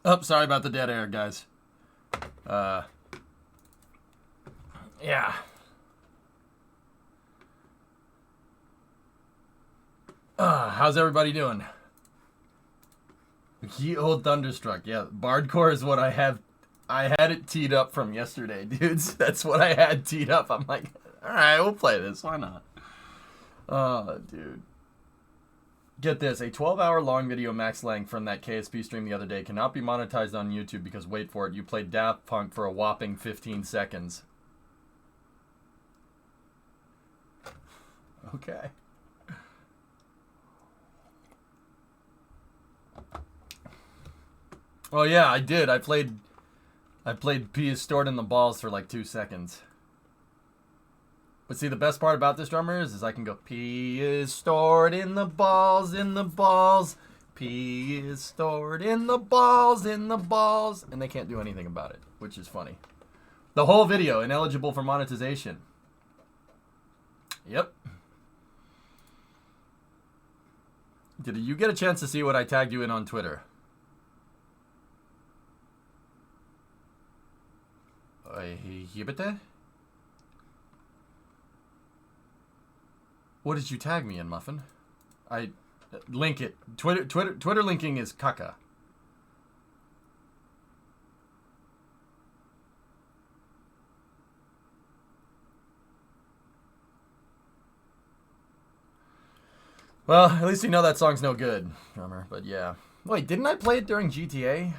Oh, sorry about the dead air, guys. Yeah. How's everybody doing? Ye old Thunderstruck. Yeah, Bardcore is what I have. I had it teed up from yesterday, dudes. That's what I had teed up. I'm like, alright, we'll play this. Why not? Oh, dude. Get this. A 12-hour long video max length from that KSP stream the other day cannot be monetized on YouTube because, wait for it, you played Daft Punk for a whopping 15 seconds. Okay. Oh yeah, I did. I played P is stored in the balls for like 2 seconds. But see, the best part about this drummer is I can go, P is stored in the balls, in the balls. P is stored in the balls, in the balls. And they can't do anything about it, which is funny. The whole video, ineligible for monetization. Yep. Did you get a chance to see what I tagged you in on Twitter? What did you tag me in, Muffin? I link it. Twitter linking is caca. Well, at least you know that song's no good, drummer. But yeah. Wait, didn't I play it during GTA?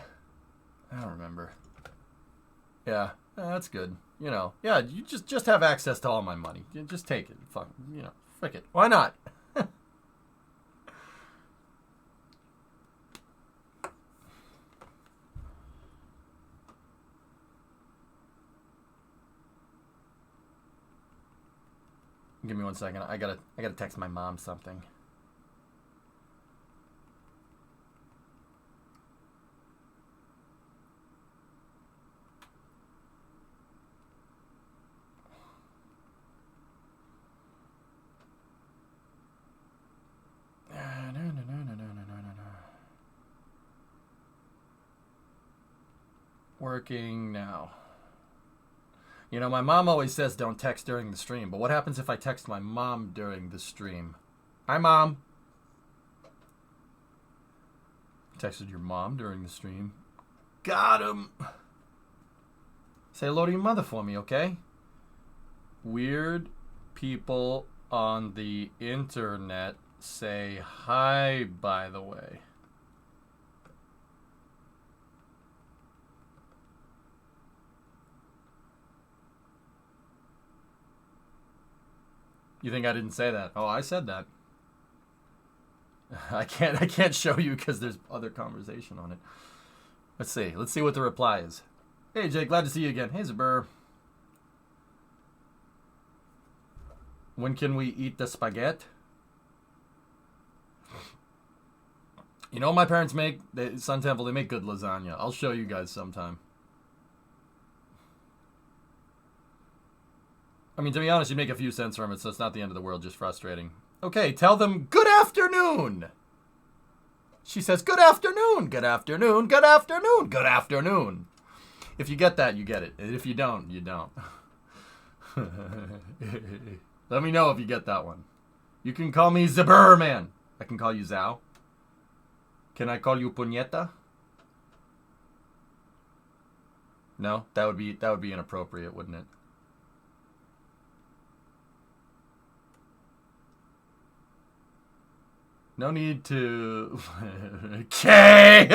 I don't remember. Yeah, that's good. You know, yeah, you just have access to all my money. You just take it. Fuck, you know, frick it. Why not? Give me 1 second. I gotta text my mom something. Working now. You know, my mom always says don't text during the stream, but what happens if I text my mom during the stream? Hi, Mom. Texted your mom during the stream. Got him. Say hello to your mother for me, okay? Weird people on the internet say hi, by the way. You think I didn't say that? Oh, I said that. I can't show you because there's other conversation on it. Let's see. Let's see what the reply is. Hey, Jake. Glad to see you again. Hey, Zabur. When can we eat the spaghetti? You know what my parents make? Sun Temple, they make good lasagna. I'll show you guys sometime. I mean, to be honest, you make a few cents from it, so it's not the end of the world, just frustrating. Okay, tell them good afternoon. She says, good afternoon, good afternoon, good afternoon, good afternoon. If you get that, you get it. And if you don't, you don't. Let me know if you get that one. You can call me Zaburman. I can call you Zao. Can I call you Puñeta? No, that would be inappropriate, wouldn't it? No need to... K!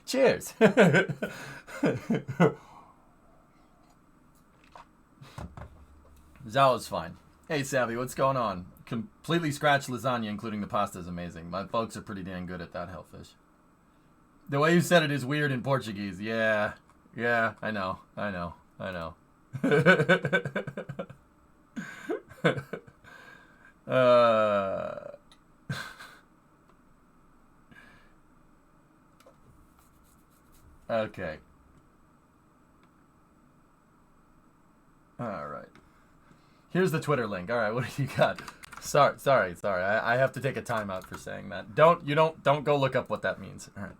Cheers! Zao is fine. Hey, Savvy, what's going on? Completely scratched lasagna, including the pasta, is amazing. My folks are pretty damn good at that, Hellfish. The way you said it is weird in Portuguese. Yeah, I know. Okay. All right. Here's the Twitter link. All right, what do you got? Sorry. I have to take a timeout for saying that. Don't go look up what that means. All right.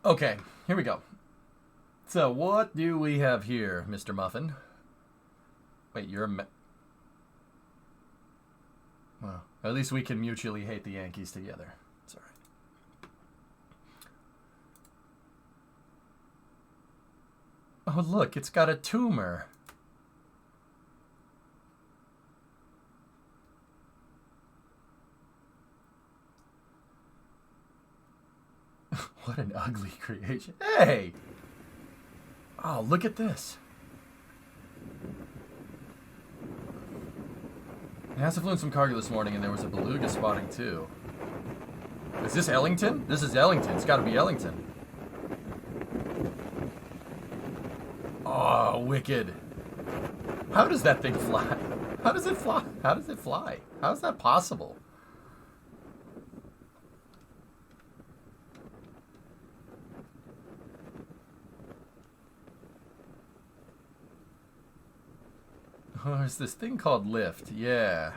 Okay, here we go. So what do we have here, Mr. Muffin? Wait, you're a... Well, at least we can mutually hate the Yankees together. It's all right. Oh, look, it's got a tumor. What an ugly creation. Hey! Oh, look at this. NASA flew in some cargo this morning and there was a beluga spotting too. Is this Ellington? This is Ellington. It's got to be Ellington. Oh, wicked. How does that thing fly? How does it fly? How does it fly? How is that possible? Oh, there's this thing called lift. Yeah.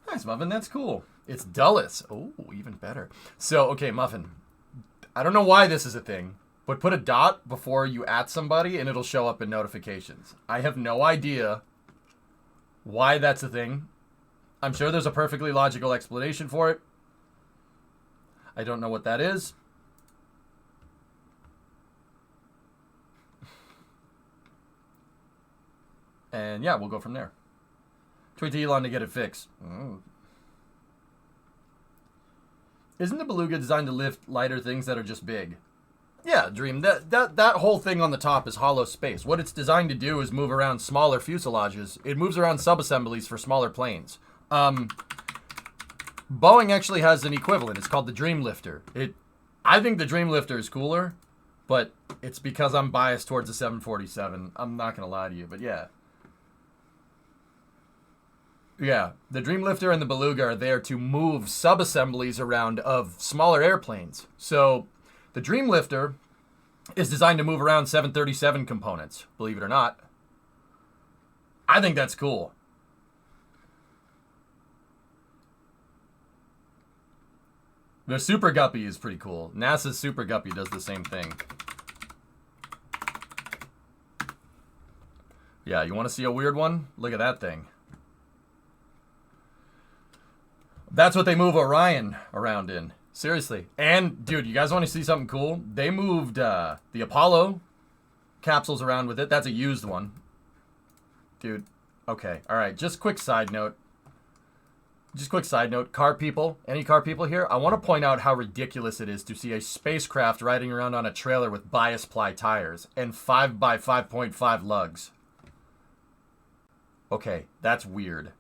Nice, Muffin. That's cool. It's Dulles. Oh, even better. So, okay, Muffin. I don't know why this is a thing, but put a dot before you at somebody and it'll show up in notifications. I have no idea why that's a thing. I'm sure there's a perfectly logical explanation for it. I don't know what that is. And yeah, we'll go from there. Tweet to Elon to get it fixed. Oh. Isn't the beluga designed to lift lighter things that are just big? Yeah, Dream. That whole thing on the top is hollow space. What it's designed to do is move around smaller fuselages. It moves around subassemblies for smaller planes. Boeing actually has an equivalent. It's called the Dream Lifter. I think the Dream Lifter is cooler, but it's because I'm biased towards the 747. I'm not going to lie to you, but yeah. Yeah, the Dream Lifter and the Beluga are there to move sub-assemblies around of smaller airplanes. So the Dream Lifter is designed to move around 737 components, believe it or not. I think that's cool. The Super Guppy is pretty cool. NASA's Super Guppy does the same thing. Yeah, you want to see a weird one? Look at that thing. That's what they move Orion around in. Seriously. And, dude, you guys want to see something cool? They moved the Apollo capsules around with it. That's a used one. Dude, okay. All right, just quick side note. Car people, any car people here? I want to point out how ridiculous it is to see a spacecraft riding around on a trailer with bias ply tires and 5x5.5 lugs. Okay, that's weird.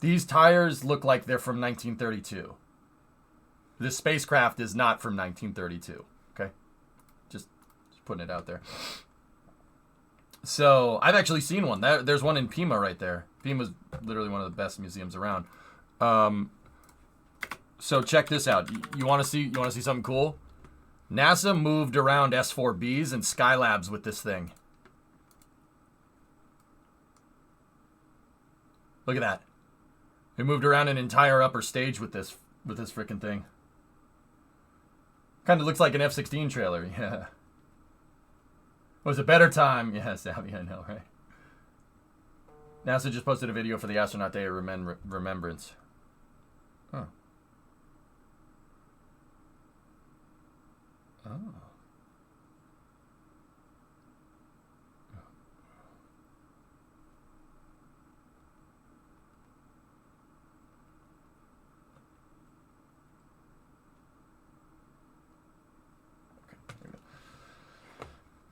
These tires look like they're from 1932. This spacecraft is not from 1932. Okay? Just putting it out there. So, I've actually seen one. There's one in Pima right there. Pima's literally one of the best museums around. So check this out. You want to see something cool? NASA moved around S4Bs and Skylabs with this thing. Look at that. They moved around an entire upper stage with this freaking thing. Kind of looks like an F-16 trailer. Yeah. Was a better time. Yeah, Savvy, I know, right? NASA just posted a video for the Astronaut Day of Remembrance. Huh. Oh.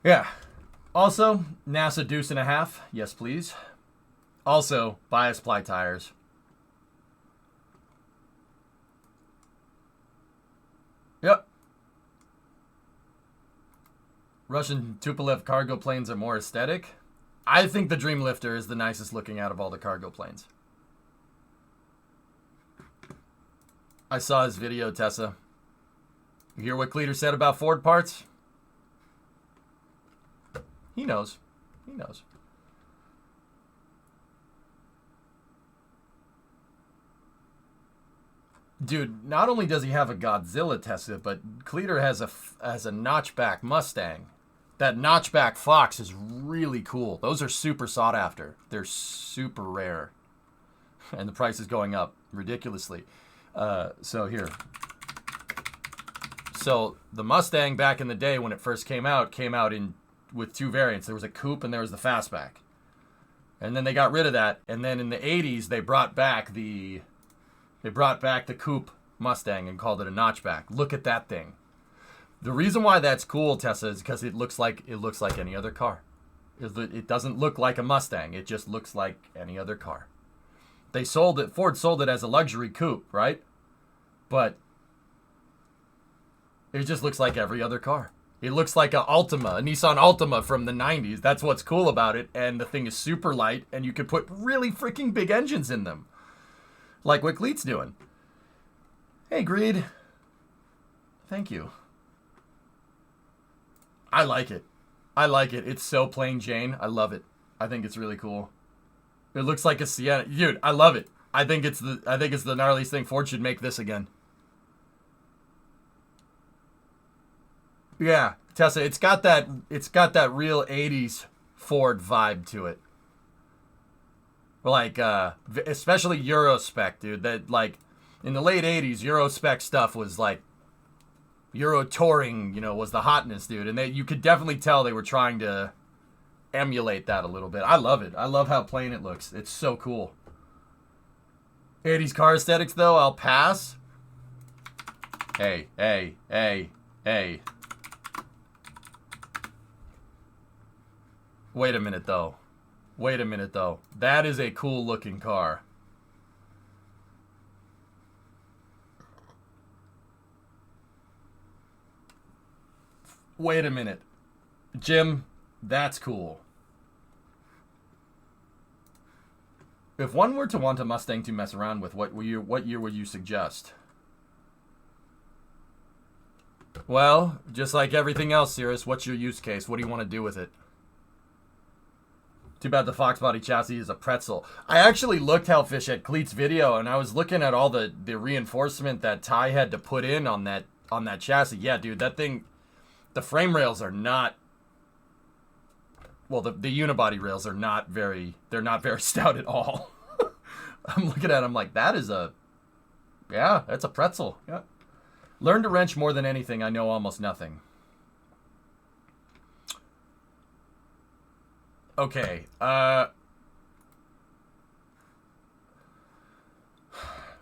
Yeah. Also, NASA deuce and a half. Yes, please. Also, bias ply tires. Yep. Russian Tupolev cargo planes are more aesthetic. I think the Dream Lifter is the nicest looking out of all the cargo planes. I saw his video, Tessa. You hear what Cleater said about Ford parts? He knows. He knows. Dude, not only does he have a Godzilla Tesla, but Cleater has a notchback Mustang. That notchback Fox is really cool. Those are super sought after. They're super rare. And the price is going up ridiculously. So here. So the Mustang back in the day when it first came out with two variants. There was a coupe and there was the fastback. And then they got rid of that. And then in the 80s they brought back the coupe Mustang and called it a notchback. Look at that thing. The reason why that's cool, Tessa, is because it looks like any other car. It doesn't look like a Mustang. It just looks like any other car. Ford sold it as a luxury coupe, right? But it just looks like every other car. It looks like a Nissan Altima from the 90s. That's what's cool about it. And the thing is super light, and you could put really freaking big engines in them. Like what Gleet's doing. Hey, Greed. Thank you. I like it. I like it. It's so plain Jane. I love it. I think it's really cool. It looks like a Sienna. Dude, I love it. I think it's the gnarliest thing. Ford should make this again. Yeah, Tessa, it's got that real 80s Ford vibe to it. Like especially Euro spec, dude. That like in the late 80s, Euro spec stuff was like Euro touring, was the hotness, dude. And you could definitely tell they were trying to emulate that a little bit. I love it. I love how plain it looks. It's so cool. 80s car aesthetics, though, I'll pass. Hey. Wait a minute, though. That is a cool looking car. Wait a minute. Jim, that's cool. If one were to want a Mustang to mess around with, what year would you suggest? Well, just like everything else, Cirrus, what's your use case? What do you want to do with it? Too bad the Fox body chassis is a pretzel. I actually looked, Hellfish, at Cleet's video, and I was looking at all the reinforcement that Ty had to put in on that chassis. Yeah, dude, that thing, the frame rails are not, well, the unibody rails are not very stout at all. I'm looking at it, I'm like, that's a pretzel. Yeah. Learn to wrench more than anything. I know almost nothing. Okay.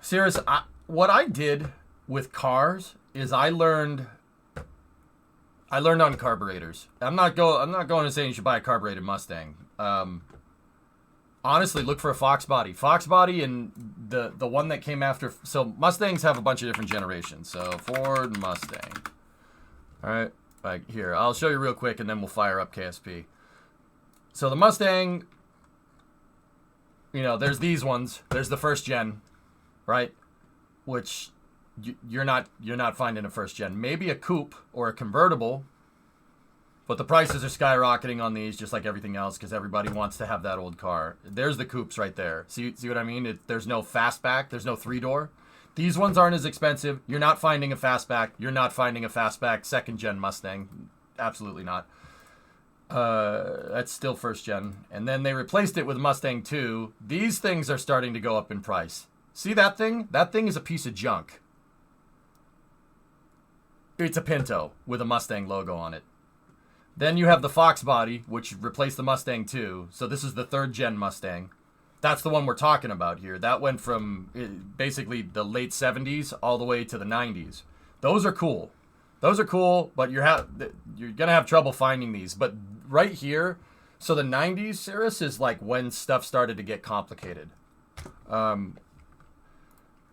Serious. What I did with cars is I learned on carburetors. I'm not going to say you should buy a carbureted Mustang. Honestly, look for a Fox body. Fox body and the one that came after. So Mustangs have a bunch of different generations. So Ford Mustang. All right. Like here, I'll show you real quick, and then we'll fire up KSP. So the Mustang, there's these ones. There's the first gen, right? Which you're not finding a first gen. Maybe a coupe or a convertible, but the prices are skyrocketing on these, just like everything else, because everybody wants to have that old car. There's the coupes right there. See what I mean? There's no fastback. There's no 3-door. These ones aren't as expensive. You're not finding a fastback. You're not finding a fastback second gen Mustang. Absolutely not. That's still first gen. And then they replaced it with Mustang 2. These things are starting to go up in price. See that thing? That thing is a piece of junk. It's a Pinto with a Mustang logo on it. Then you have the Fox body, which replaced the Mustang 2. So this is the third gen Mustang. That's the one we're talking about here. That went from basically the late 70s all the way to the 90s. Those are cool. But you're gonna have trouble finding these. But right here, so the 90s, Cirrus, is like when stuff started to get complicated.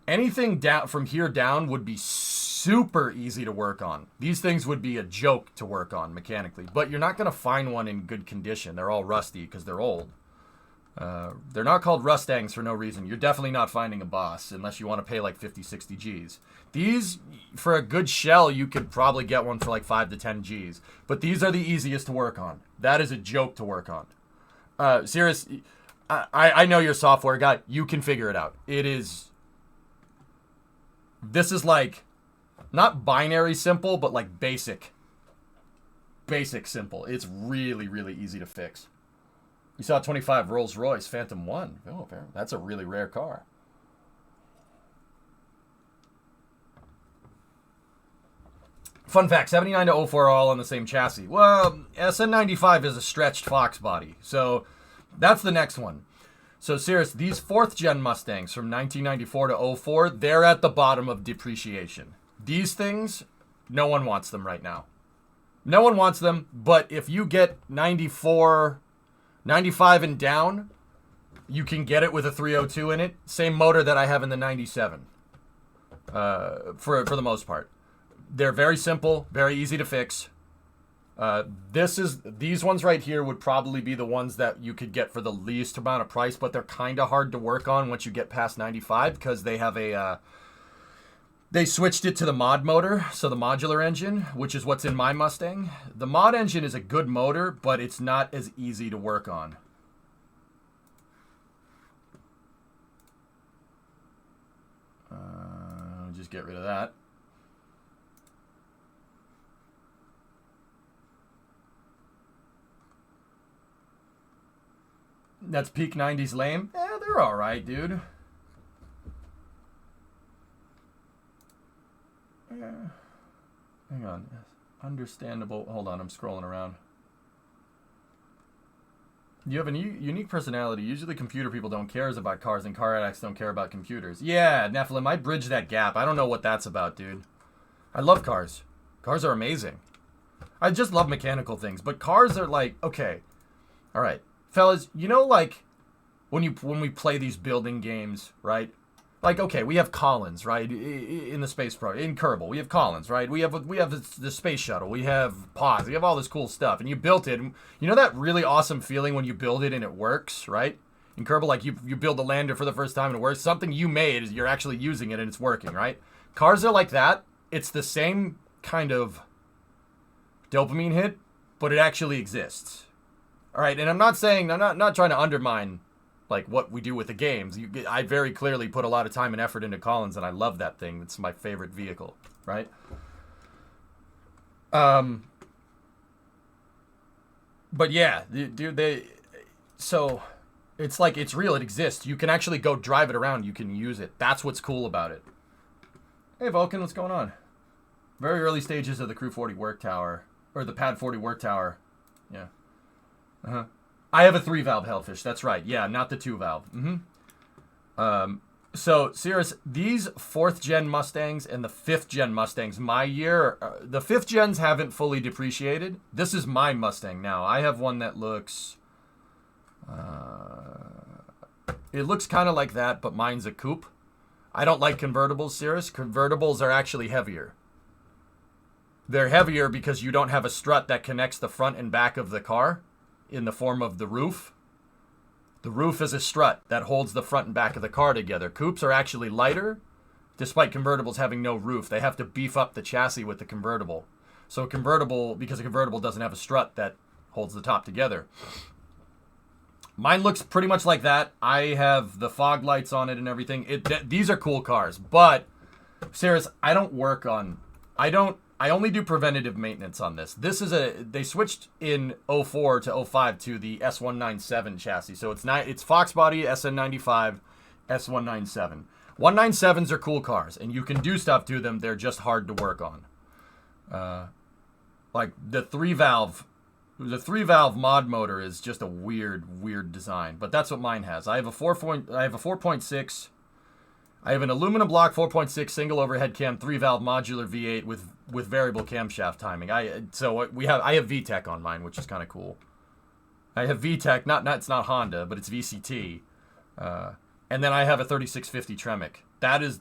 Anything down from here down would be super easy to work on. These things would be a joke to work on mechanically. But you're not gonna find one in good condition. They're all rusty because they're old. They're not called Rustangs for no reason. You're definitely not finding a boss unless you want to pay like 50, 60 Gs. These, for a good shell, you could probably get one for like 5 to 10 Gs. But these are the easiest to work on. That is a joke to work on. Serious, I know you're a software guy. You can figure it out. This is like, not binary simple, but like basic. Basic simple. It's really, really easy to fix. You saw 25 Rolls Royce Phantom 1. Oh, that's a really rare car. Fun fact, 79 to 04 are all on the same chassis. Well, SN95 is a stretched Fox body. So that's the next one. So serious, these 4th gen Mustangs from 1994 to 04, they're at the bottom of depreciation. These things, no one wants them right now. No one wants them, but if you get 94, 95 and down, you can get it with a 302 in it. Same motor that I have in the 97, for the most part. They're very simple, very easy to fix. These ones right here would probably be the ones that you could get for the least amount of price, but they're kind of hard to work on once you get past 95 because they have they switched it to the mod motor, so the modular engine, which is what's in my Mustang. The mod engine is a good motor, but it's not as easy to work on. Just get rid of that. That's peak 90s lame. They're all right, dude. Hang on. Understandable. Hold on, I'm scrolling around. You have a unique personality. Usually computer people don't care about cars, and car addicts don't care about computers. Yeah, Nephilim, I bridge that gap. I don't know what that's about, dude. I love cars. Cars are amazing. I just love mechanical things, but cars are like, okay. All right. Fellas, you know, like when we play these building games, right? Like, okay, we have Collins, right? In the space program, in Kerbal, we have Collins, right? We have the space shuttle, we have Pause, we have all this cool stuff, and you built it. And you know that really awesome feeling when you build it and it works, right? In Kerbal, like you build the lander for the first time and it works. Something you made, you're actually using it and it's working, right? Cars are like that. It's the same kind of dopamine hit, but it actually exists. All right, and I'm not trying to undermine like what we do with the games. I very clearly put a lot of time and effort into Collins, and I love that thing. It's my favorite vehicle, right? But yeah, dude, so it's like, it's real, it exists. You can actually go drive it around, you can use it. That's what's cool about it. Hey Vulcan, what's going on? Very early stages of the Crew 40 work tower, or the Pad 40 work tower. Yeah. Uh-huh. I have a 3-valve Hellfish. That's right. Yeah, not the 2-valve. So, serious, these 4th gen Mustangs and the 5th gen Mustangs, my year, the 5th gens haven't fully depreciated. This is my Mustang now. I have one that looks, it looks kind of like that, but mine's a coupe. I don't like convertibles, serious. Convertibles are actually heavier. They're heavier because you don't have a strut that connects the front and back of the car in the form of the roof. The roof is a strut that holds the front and back of the car together. Coupes are actually lighter, despite convertibles having no roof. They have to beef up the chassis with the convertible. So because a convertible doesn't have a strut that holds the top together. Mine looks pretty much like that. I have the fog lights on it and everything. These are cool cars, but serious, I only do preventative maintenance on this. They switched in 04 to 05 to the S197 chassis. So it's Fox body, SN95, S197. 197s are cool cars, and you can do stuff to them. They're just hard to work on. Like the 3-valve mod motor is just a weird design, but that's what mine has. I have a 4.6. I have an aluminum block 4.6 single overhead cam 3-valve modular V8 with variable camshaft timing. I have VTEC on mine, which is kind of cool. I have VTEC, it's not Honda, but it's VCT. And then I have a 3650 Tremec. That's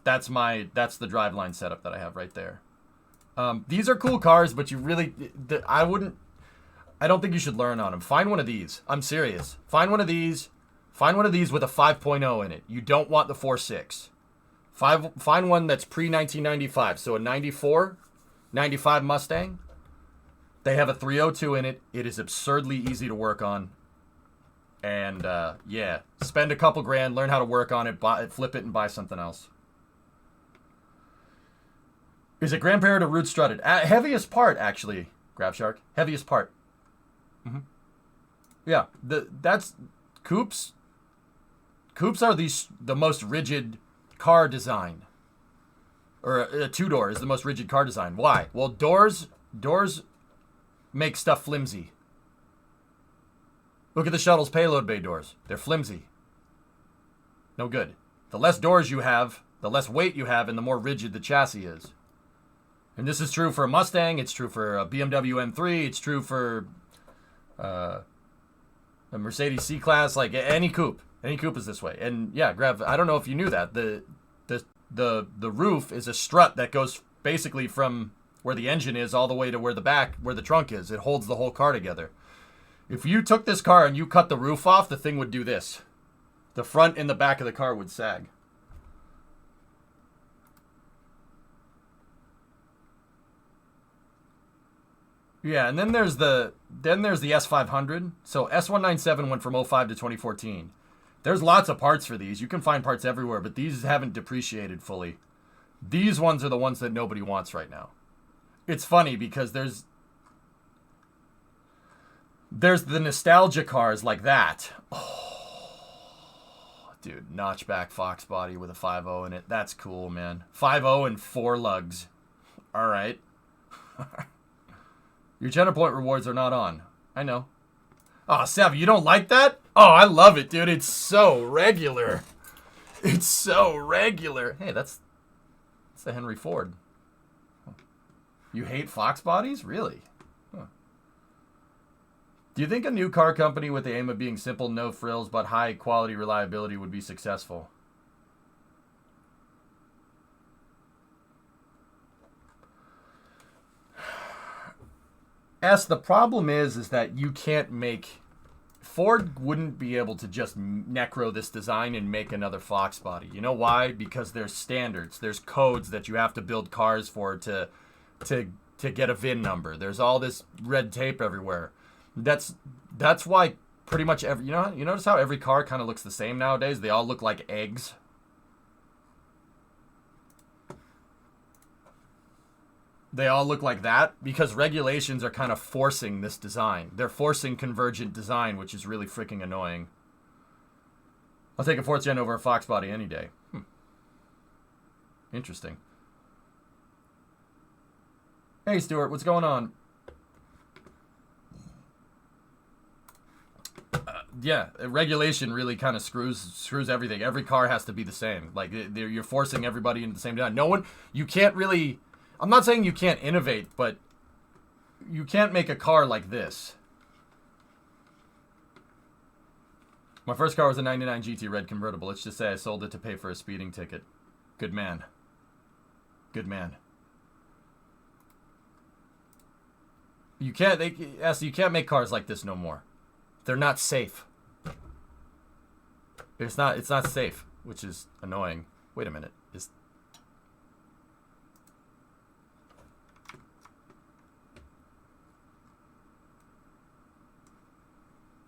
the driveline setup that I have right there. These are cool cars, but I don't think you should learn on them. Find one of these. I'm serious. Find one of these. Find one of these with a 5.0 in it. You don't want the 4.6. Find one that's pre-1995. So a 94, 95 Mustang. They have a 302 in it. It is absurdly easy to work on. And, yeah. Spend a couple grand, learn how to work on it, flip it, and buy something else. Is it grandparent or root strutted? Heaviest part, actually, GrabShark. Heaviest part. Mm-hmm. Yeah, that's... Coupes are the most rigid car design. Or a two-door is the most rigid car design. Why? Well, doors make stuff flimsy. Look at the shuttle's payload bay doors. They're flimsy. No good. The less doors you have, the less weight you have, and the more rigid the chassis is. And this is true for a Mustang. It's true for a BMW M3. It's true for a Mercedes C-Class. Like any coupe. Any coupe is this way. And yeah, I don't know if you knew that. The roof is a strut that goes basically from where the engine is all the way to where the trunk is. It holds the whole car together. If you took this car and you cut the roof off, the thing would do this. The front and the back of the car would sag. Yeah, and then there's the S500. So S197 went from 05 to 2014. There's lots of parts for these. You can find parts everywhere, but these haven't depreciated fully. These ones are the ones that nobody wants right now. It's funny because there's the nostalgia cars like that. Oh, dude, notchback Fox body with a 5.0 in it. That's cool, man. 5.0 and 4 lugs. All right. Your Channel Point rewards are not on. I know. Oh, Sev, you don't like that? Oh, I love it, dude. It's so regular. It's so regular. Hey, that's the Henry Ford. You hate Fox bodies? Really? Huh. Do you think a new car company with the aim of being simple, no frills, but high quality reliability would be successful? The problem is that you can't make... Ford wouldn't be able to just necro this design and make another Fox body. You know why? Because there's standards. There's codes that you have to build cars for to get a VIN number. There's all this red tape everywhere. That's why pretty much every... You notice how every car kind of looks the same nowadays? They all look like eggs. They all look like that because regulations are kind of forcing this design. They're forcing convergent design, which is really freaking annoying. I'll take a 4th gen over a Fox body any day. Interesting. Hey, Stuart, what's going on? Yeah, regulation really kind of screws everything. Every car has to be the same. Like, you're forcing everybody into the same design. You can't really... I'm not saying you can't innovate, but you can't make a car like this. My first car was a 99 GT Red convertible. Let's just say I sold it to pay for a speeding ticket. Good man. Good man. You can't make cars like this no more. They're not safe. It's not safe, which is annoying. Wait a minute.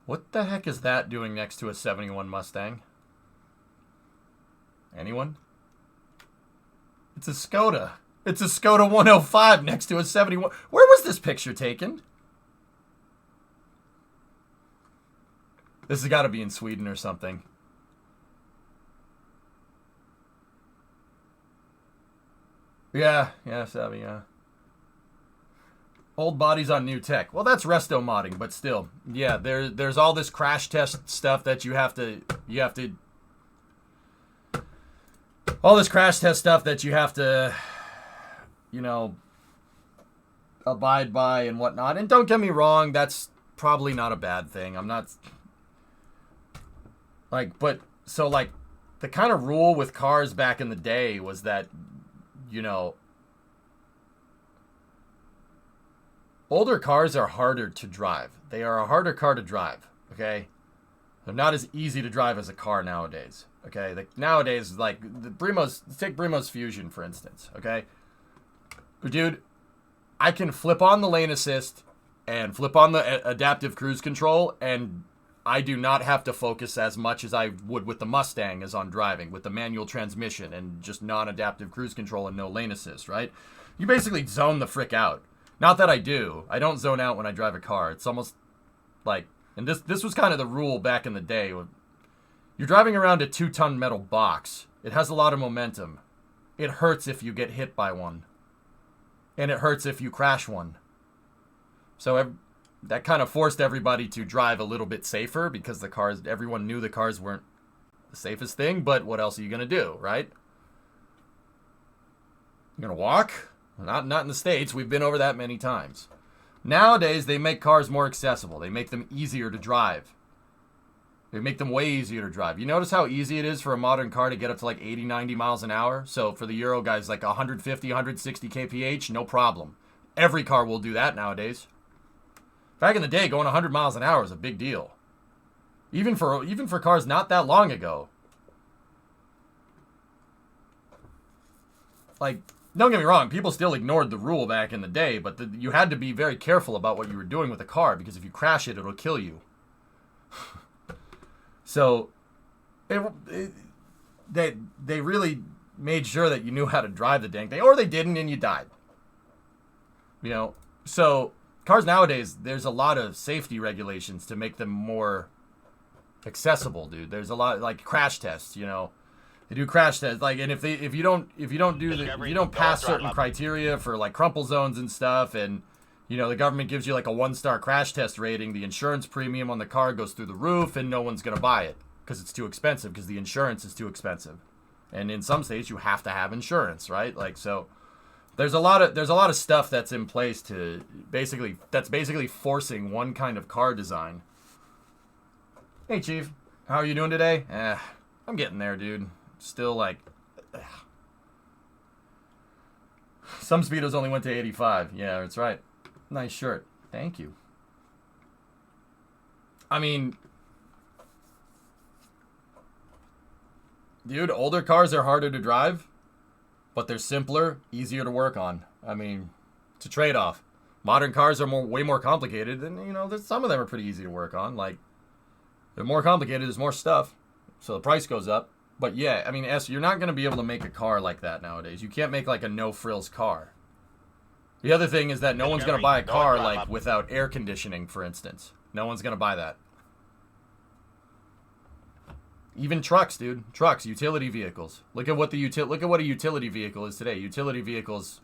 What the heck is that doing next to a 71 Mustang? Anyone? It's a Skoda. It's a Skoda 105 next to a 71. Where was this picture taken? This has got to be in Sweden or something. Yeah, Savvy, yeah. Old bodies on new tech. Well, that's resto modding, but still. Yeah, there's all this crash test stuff that you have to all this crash test stuff that you have to, abide by and whatnot. And don't get me wrong, that's probably not a bad thing. I'm not the kind of rule with cars back in the day was that, older cars are harder to drive. They are a harder car to drive, okay? They're not as easy to drive as a car nowadays. Okay, nowadays, like the Brimo's, take Brimo's Fusion for instance. Okay, but dude, I can flip on the lane assist and flip on the adaptive cruise control, and I do not have to focus as much as I would with the Mustang as on driving with the manual transmission and just non-adaptive cruise control and no lane assist. Right? You basically zone the frick out. Not that I do. I don't zone out when I drive a car. It's almost like, and this was kind of the rule back in the day. You're driving around a 2-ton metal box. It has a lot of momentum. It hurts if you get hit by one. And it hurts if you crash one. So that kind of forced everybody to drive a little bit safer because everyone knew the cars weren't the safest thing, but what else are you going to do, right? You're going to walk? Not in the States. We've been over that many times. Nowadays, they make cars more accessible. They make them easier to drive. They make them way easier to drive. You notice how easy it is for a modern car to get up to like 80, 90 miles an hour? So for the Euro guys, like 150, 160 kph, no problem. Every car will do that nowadays. Back in the day, going 100 miles an hour is a big deal. Even for cars not that long ago. Like, don't get me wrong, people still ignored the rule back in the day, but you had to be very careful about what you were doing with a car, because if you crash it, it'll kill you. So, they really made sure that you knew how to drive the dang thing, or they didn't and you died. You know, so cars nowadays, there's a lot of safety regulations to make them more accessible, dude. There's a lot, like crash tests, you know. They do crash tests, like, and if you don't pass certain criteria for like crumple zones and stuff, and you know the government gives you like a 1-star crash test rating, the insurance premium on the car goes through the roof, and no one's gonna buy it because it's too expensive, because the insurance is too expensive, and in some states you have to have insurance, right? Like, so there's a lot of stuff that's in place to basically forcing one kind of car design. Hey Chief, how are you doing today? I'm getting there, dude. Still like, some speedos only went to 85. Yeah, that's right. Nice shirt. Thank you. I mean, dude, older cars are harder to drive, but they're simpler, easier to work on. I mean, it's a trade-off. Modern cars are way more complicated, and you know, some of them are pretty easy to work on. Like, they're more complicated, there's more stuff, so the price goes up. But yeah, I mean, you're not going to be able to make a car like that nowadays. You can't make like a no-frills car. The other thing is that no one's going to buy a car like without air conditioning, for instance. No one's going to buy that. Even trucks, dude. Trucks, utility vehicles. Look at what a utility vehicle is today. Utility vehicles,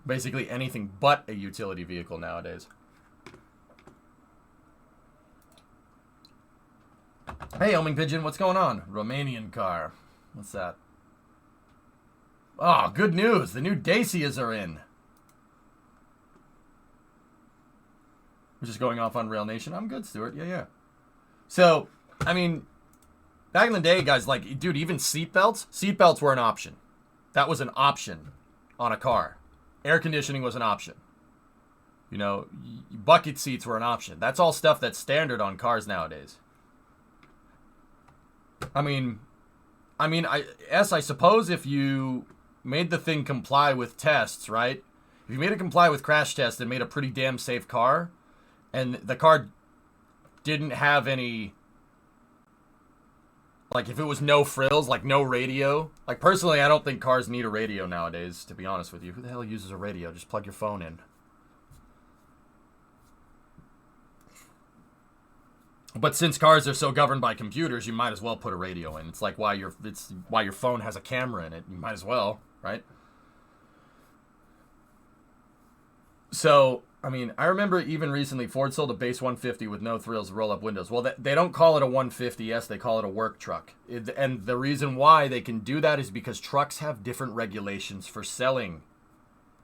basically anything but a utility vehicle nowadays. Hey, Homing Pigeon, what's going on? Romanian car. What's that? Oh, good news. The new Dacias are in. We're just going off on Rail Nation. I'm good, Stuart. Yeah. So, I mean, back in the day, guys, like, dude, even seatbelts were an option. That was an option on a car. Air conditioning was an option. You know, bucket seats were an option. That's all stuff that's standard on cars nowadays. I suppose if you made the thing comply with tests, right? If you made it comply with crash tests and made a pretty damn safe car, and the car didn't have any, like, if it was no frills, like no radio. Like, personally, I don't think cars need a radio nowadays, to be honest with you. Who the hell uses a radio? Just plug your phone in. But since cars are so governed by computers, you might as well put a radio in. It's like why your phone has a camera in it. You might as well, right? So, I mean, I remember even recently Ford sold a base 150 with no thrills, roll-up windows. Well, they don't call it a 150S, they call it a work truck. And the reason why they can do that is because trucks have different regulations for selling.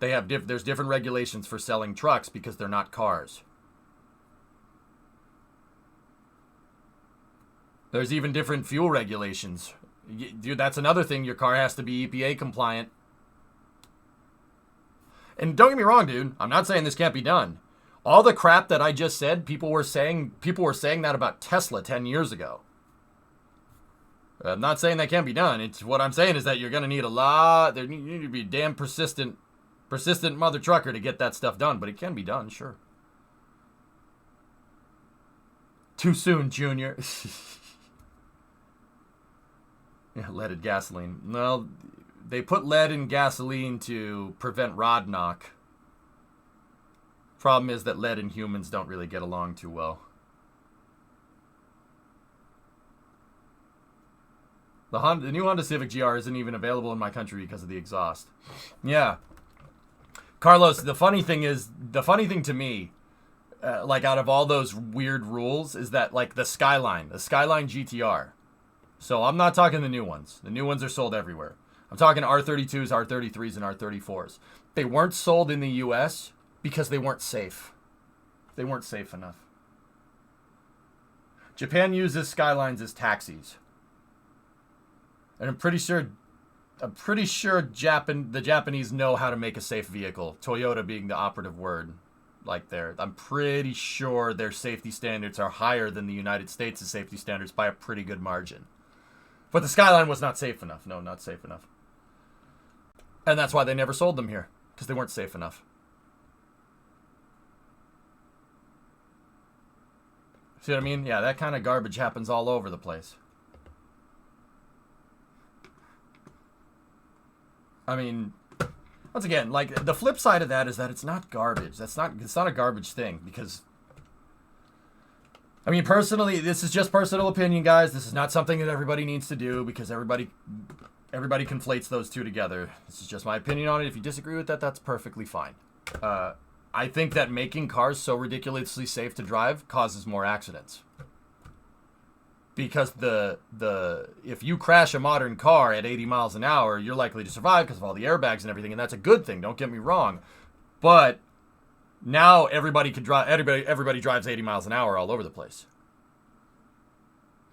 There's different regulations for selling trucks because they're not cars. There's even different fuel regulations. Dude, that's another thing. Your car has to be EPA compliant. And don't get me wrong, dude. I'm not saying this can't be done. All the crap that I just said, people were saying that about Tesla 10 years ago. I'm not saying that can't be done. It's what I'm saying is that you're going to need a lot. There need to be a damn persistent mother trucker to get that stuff done, but it can be done, sure. Too soon, Junior. Yeah, leaded gasoline. Well, they put lead in gasoline to prevent rod knock. Problem is that lead and humans don't really get along too well. The new Honda Civic GR isn't even available in my country because of the exhaust. Yeah. Carlos, the funny thing to me, like out of all those weird rules, is that like the Skyline GTR. So I'm not talking the new ones. The new ones are sold everywhere. I'm talking R32s, R33s, and R34s. They weren't sold in the US because they weren't safe. They weren't safe enough. Japan uses Skylines as taxis. And I'm pretty sure the Japanese know how to make a safe vehicle. Toyota being the operative word. Like I'm pretty sure their safety standards are higher than the United States' safety standards by a pretty good margin. But the Skyline was not safe enough. No, not safe enough. And that's why they never sold them here. Because they weren't safe enough. See what I mean? Yeah, that kind of garbage happens all over the place. I mean, once again, like the flip side of that is that it's not garbage. It's not a garbage thing because I mean, personally, this is just personal opinion, guys. This is not something that everybody needs to do because everybody conflates those two together. This is just my opinion on it. If you disagree with that, that's perfectly fine. I think that making cars so ridiculously safe to drive causes more accidents. Because if you crash a modern car at 80 miles an hour, you're likely to survive because of all the airbags and everything, and that's a good thing. Don't get me wrong, but now everybody drives 80 miles an hour all over the place.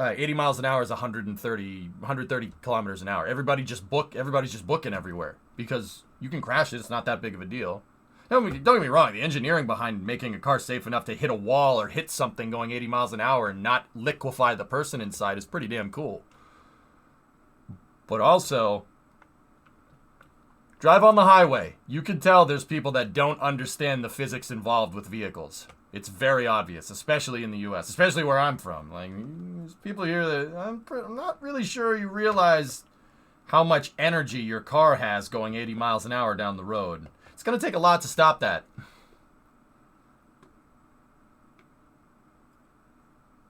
80 miles an hour is 130 kilometers an hour. Everybody's just booking everywhere because you can crash it. It's not that big of a deal. Don't get me wrong, the engineering behind making a car safe enough to hit a wall or hit something going 80 miles an hour and not liquefy the person inside is pretty damn cool. But also, drive on the highway. You can tell there's people that don't understand the physics involved with vehicles. It's very obvious, especially in the U.S., especially where I'm from. Like, there's people here that I'm not really sure you realize how much energy your car has going 80 miles an hour down the road. It's going to take a lot to stop that.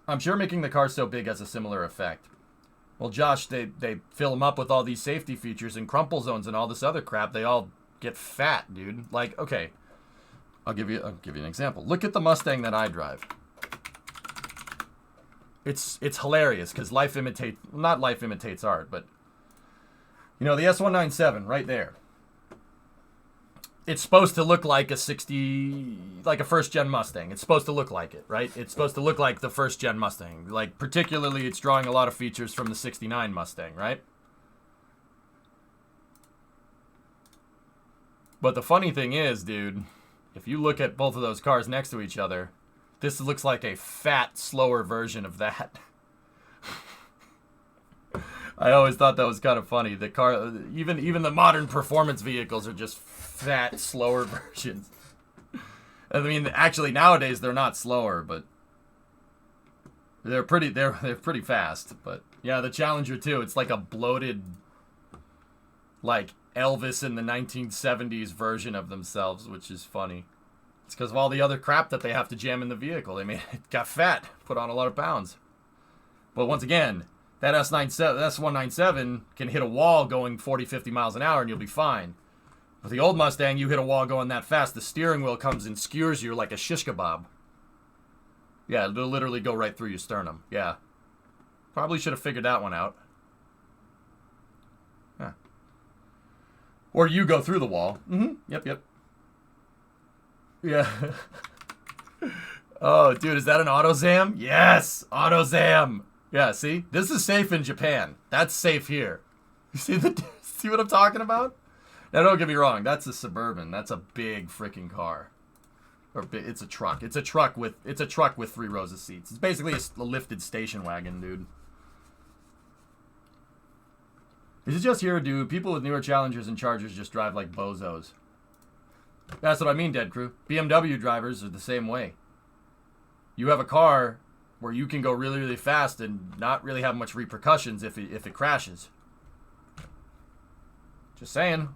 I'm sure making the car so big has a similar effect. Well, Josh, they fill them up with all these safety features and crumple zones and all this other crap. They all get fat, dude. Like, okay, I'll give you an example. Look at the Mustang that I drive. It's hilarious because life imitates art, but you know the S197 right there. It's supposed to look like a first gen Mustang. It's supposed to look like it, right? It's supposed to look like the first gen Mustang. Like, particularly, it's drawing a lot of features from the 69 Mustang, right? But the funny thing is, dude, if you look at both of those cars next to each other, this looks like a fat, slower version of that. I always thought that was kind of funny. The car, even the modern performance vehicles are just fat, slower versions. I mean, actually nowadays they're not slower, but they're pretty fast. But yeah, the Challenger too. It's like a bloated, like Elvis in the 1970s version of themselves, which is funny. It's because of all the other crap that they have to jam in the vehicle. They made it got fat, put on a lot of pounds. But once again, that S197 can hit a wall going 40, 50 miles an hour and you'll be fine. With the old Mustang, you hit a wall going that fast, the steering wheel comes and skewers you like a shish kebab. Yeah, it'll literally go right through your sternum. Yeah. Probably should have figured that one out. Yeah. Or you go through the wall. Mm-hmm. Yep. Yeah. Oh, dude, is that an AutoZam? Yes! AutoZam! Yeah, see? This is safe in Japan. That's safe here. You see what I'm talking about? Now, don't get me wrong. That's a Suburban. That's a big freaking car. Or it's a truck. It's a truck with 3 rows of seats. It's basically a lifted station wagon, dude. Is it just here, or do people with newer Challengers and Chargers just drive like bozos? That's what I mean, Dead Crew. BMW drivers are the same way. You have a car where you can go really, really fast and not really have much repercussions if it crashes. Just saying.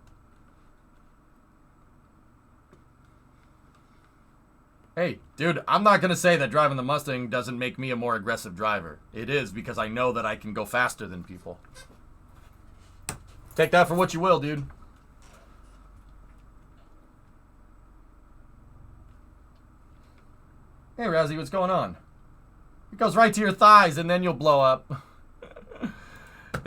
Hey, dude, I'm not going to say that driving the Mustang doesn't make me a more aggressive driver. It is, because I know that I can go faster than people. Take that for what you will, dude. Hey, Razzie, what's going on? It goes right to your thighs, and then you'll blow up.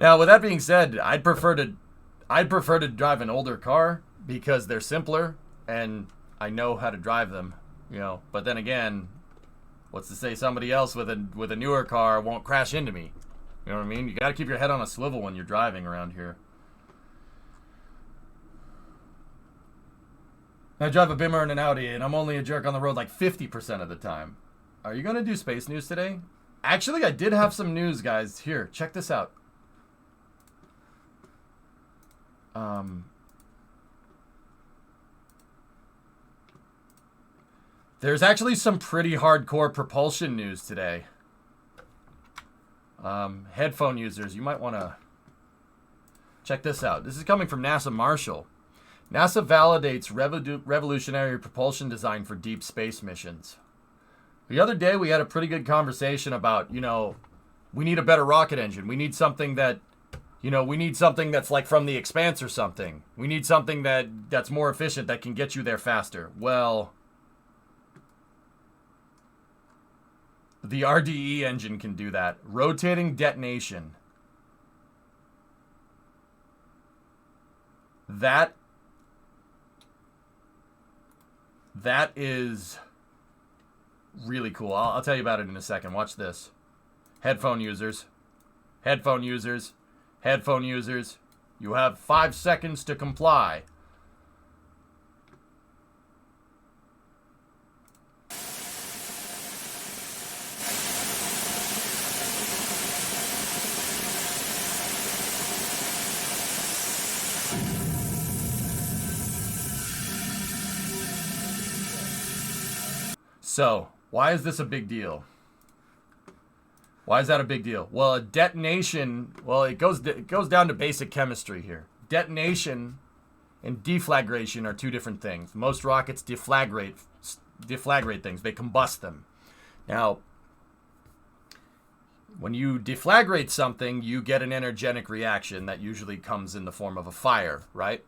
Now, with that being said, I'd prefer to drive an older car because they're simpler, and I know how to drive them. You know, but then again, what's to say somebody else with a newer car won't crash into me? You know what I mean? You got to keep your head on a swivel when you're driving around here. I drive a Bimmer and an Audi, and I'm only a jerk on the road like 50% of the time. Are you going to do space news today? Actually, I did have some news, guys. Here, check this out. There's actually some pretty hardcore propulsion news today. Headphone users, you might want to check this out. This is coming from NASA Marshall. NASA validates revolutionary propulsion design for deep space missions. The other day we had a pretty good conversation about, you know, we need a better rocket engine. We need something that, you know, we need something that's like from the Expanse or something. We need something that's more efficient, that can get you there faster. Well, the RDE engine can do that. Rotating detonation. That is really cool. I'll tell you about it in a second. Watch this. Headphone users. Headphone users. Headphone users. You have 5 seconds to comply. So, why is this a big deal? Why is that a big deal? Well, a detonation, well, it goes down to basic chemistry here. Detonation and deflagration are 2 different things. Most rockets deflagrate things. They combust them. Now, when you deflagrate something, you get an energetic reaction that usually comes in the form of a fire, right?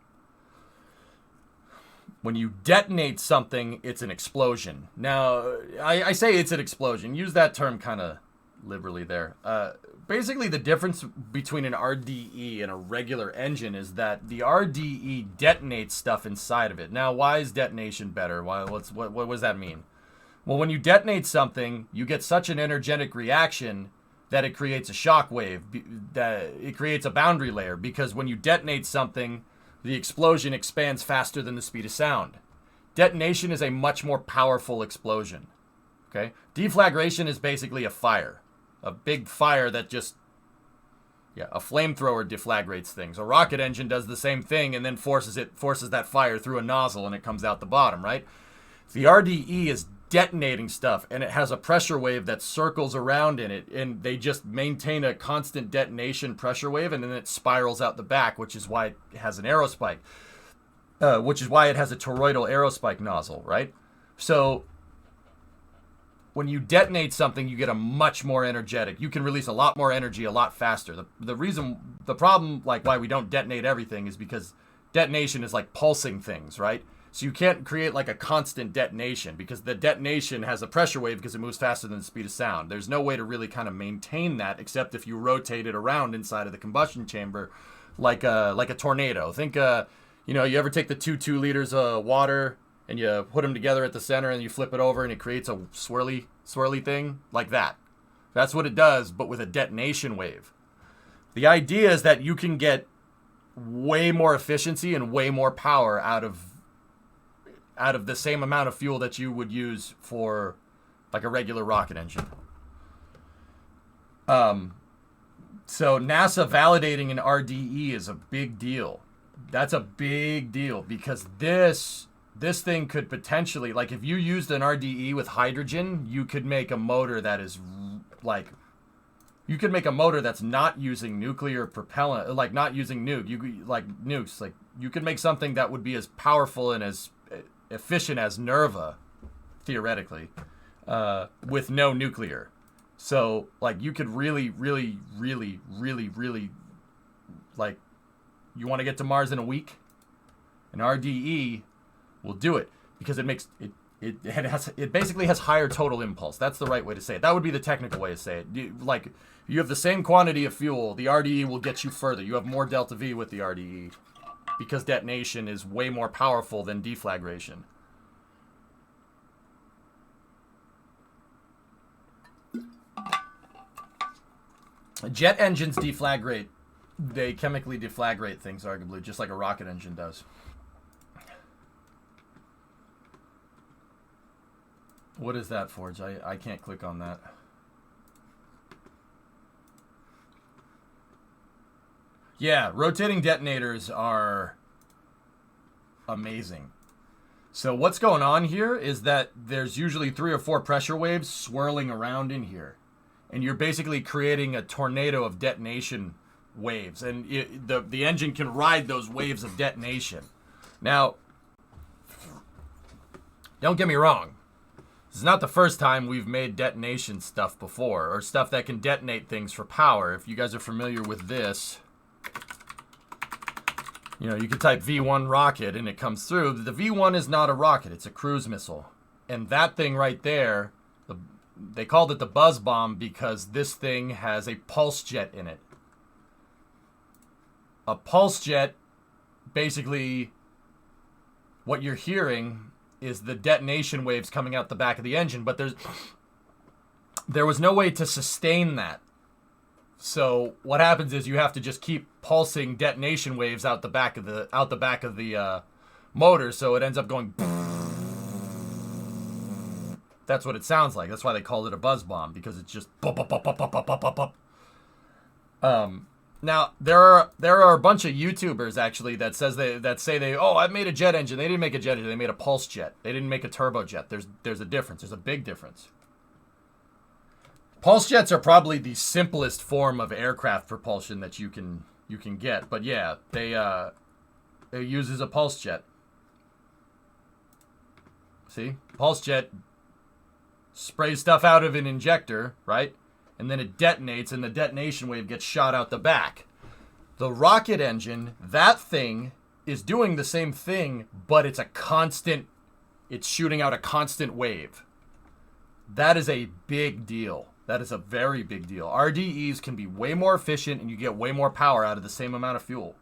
When you detonate something, it's an explosion. Now, I say it's an explosion. Use that term kind of liberally there. Basically, the difference between an RDE and a regular engine is that the RDE detonates stuff inside of it. Now, why is detonation better? What does that mean? Well, when you detonate something, you get such an energetic reaction that it creates a shock wave. That it creates a boundary layer, because when you detonate something, the explosion expands faster than the speed of sound. Detonation is a much more powerful explosion. Okay? Deflagration is basically a fire. A big fire that just... Yeah, a flamethrower deflagrates things. A rocket engine does the same thing and then forces that fire through a nozzle and it comes out the bottom, right? The RDE is detonating stuff, and it has a pressure wave that circles around in it, and they just maintain a constant detonation pressure wave, and then it spirals out the back, which is why it has an aerospike, which is why it has a toroidal aerospike nozzle, right? So when you detonate something, you get a much more energetic. You can release a lot more energy a lot faster. The problem, like why we don't detonate everything, is because detonation is like pulsing things, right? So you can't create like a constant detonation, because the detonation has a pressure wave because it moves faster than the speed of sound. There's no way to really kind of maintain that except if you rotate it around inside of the combustion chamber like a tornado. Think, you know, you ever take the 2 liters of water and you put them together at the center and you flip it over and it creates a swirly thing like that. That's what it does, but with a detonation wave. The idea is that you can get way more efficiency and way more power out of out of the same amount of fuel that you would use for like a regular rocket engine. So NASA validating an RDE is a big deal. That's a big deal because this thing could potentially, like if you used an RDE with hydrogen, you could make a motor that is like, you could make a motor that's not using nuclear propellant, like not using nukes. Like you could make something that would be as powerful and as efficient as Nerva, theoretically, with no nuclear. So, like, you could really, like, you want to get to Mars in a week? An RDE will do it because it makes it basically has higher total impulse. That's the right way to say it. That would be the technical way to say it. Like, you have the same quantity of fuel, the RDE will get you further. You have more delta V with the RDE because detonation is way more powerful than deflagration. Jet engines deflagrate. They chemically deflagrate things, arguably, just like a rocket engine does. What is that, Forge? I can't click on that. Yeah, rotating detonators are amazing. So what's going on here is that there's usually 3 or 4 pressure waves swirling around in here. And you're basically creating a tornado of detonation waves. And the engine can ride those waves of detonation. Now, don't get me wrong. This is not the first time we've made detonation stuff before. Or stuff that can detonate things for power. If you guys are familiar with this, you know, you can type V1 rocket and it comes through. The V1 is not a rocket. It's a cruise missile. And that thing right there, they called it the buzz bomb because this thing has a pulse jet in it. A pulse jet, basically, what you're hearing is the detonation waves coming out the back of the engine, but there was no way to sustain that. So what happens is you have to just keep pulsing detonation waves out the back of the motor, so it ends up going. That's what it sounds like. That's why they called it a buzz bomb, because it's just bop, bop, bop, bop, bop, bop, bop, bop. Now there are a bunch of YouTubers actually that say oh, I made a jet engine. They didn't make a jet engine. They made a pulse jet. They didn't make a turbojet. There's a difference. There's a big difference. Pulse jets are probably the simplest form of aircraft propulsion that you can get. But yeah, it uses a pulse jet. See, pulse jet sprays stuff out of an injector, right? And then it detonates, and the detonation wave gets shot out the back. The rocket engine, that thing is doing the same thing, but it's shooting out a constant wave. That is a big deal. That is a very big deal. RDEs can be way more efficient, and you get way more power out of the same amount of fuel.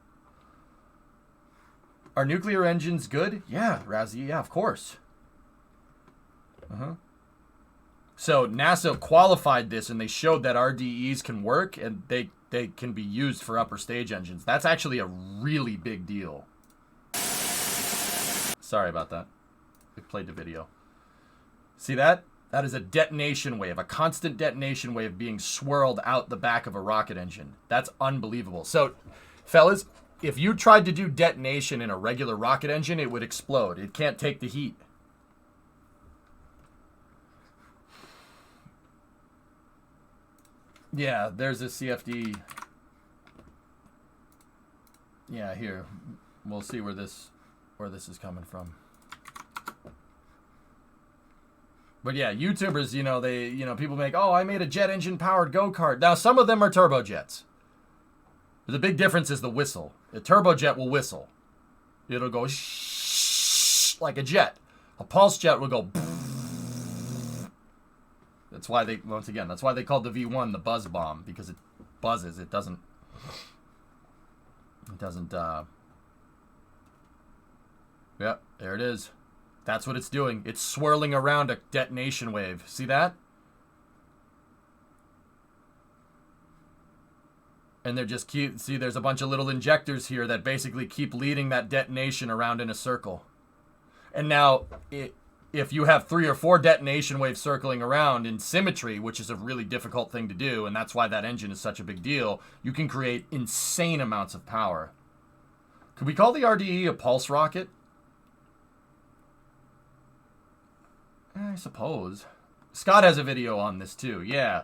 Are nuclear engines good? Yeah, Razzie, yeah, of course. So NASA qualified this, and they showed that RDEs can work, and they can be used for upper stage engines. That's actually a really big deal. Sorry about that. I played the video. See that? That is a detonation wave, a constant detonation wave being swirled out the back of a rocket engine. That's unbelievable. So, fellas, if you tried to do detonation in a regular rocket engine, it would explode. It can't take the heat. Yeah, there's a CFD. Yeah, here. We'll see where this is coming from. But yeah, YouTubers, people make, oh, I made a jet engine powered go-kart. Now, some of them are turbojets. But the big difference is the whistle. A turbojet will whistle. It'll go shh like a jet. A pulse jet will go. That's why that's why they called the V1 the buzz bomb, because it buzzes. It doesn't. Yep, there it is. That's what it's doing. It's swirling around a detonation wave. See that? And they're just there's a bunch of little injectors here that basically keep leading that detonation around in a circle. And now, if you have 3 or 4 detonation waves circling around in symmetry, which is a really difficult thing to do, and that's why that engine is such a big deal, you can create insane amounts of power. Could we call the RDE a pulse rocket? I suppose. Scott has a video on this too, yeah.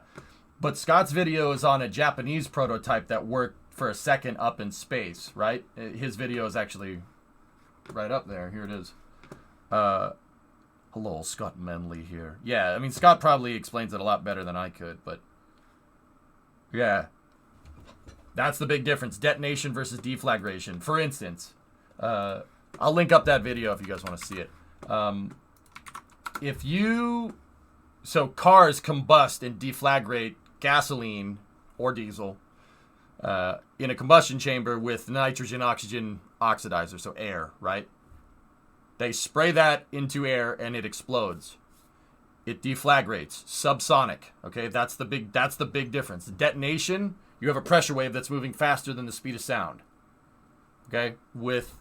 But Scott's video is on a Japanese prototype that worked for a second up in space, right? His video is actually right up there. Here it is. Hello, Scott Menley here. Yeah, I mean, Scott probably explains it a lot better than I could, but yeah. That's the big difference. Detonation versus deflagration. For instance, I'll link up that video if you guys want to see it. So cars combust and deflagrate gasoline or diesel in a combustion chamber with nitrogen-oxygen oxidizer, so air, right? They spray that into air and it explodes. It deflagrates, subsonic. Okay, that's the big difference. Detonation, you have a pressure wave that's moving faster than the speed of sound. Okay, with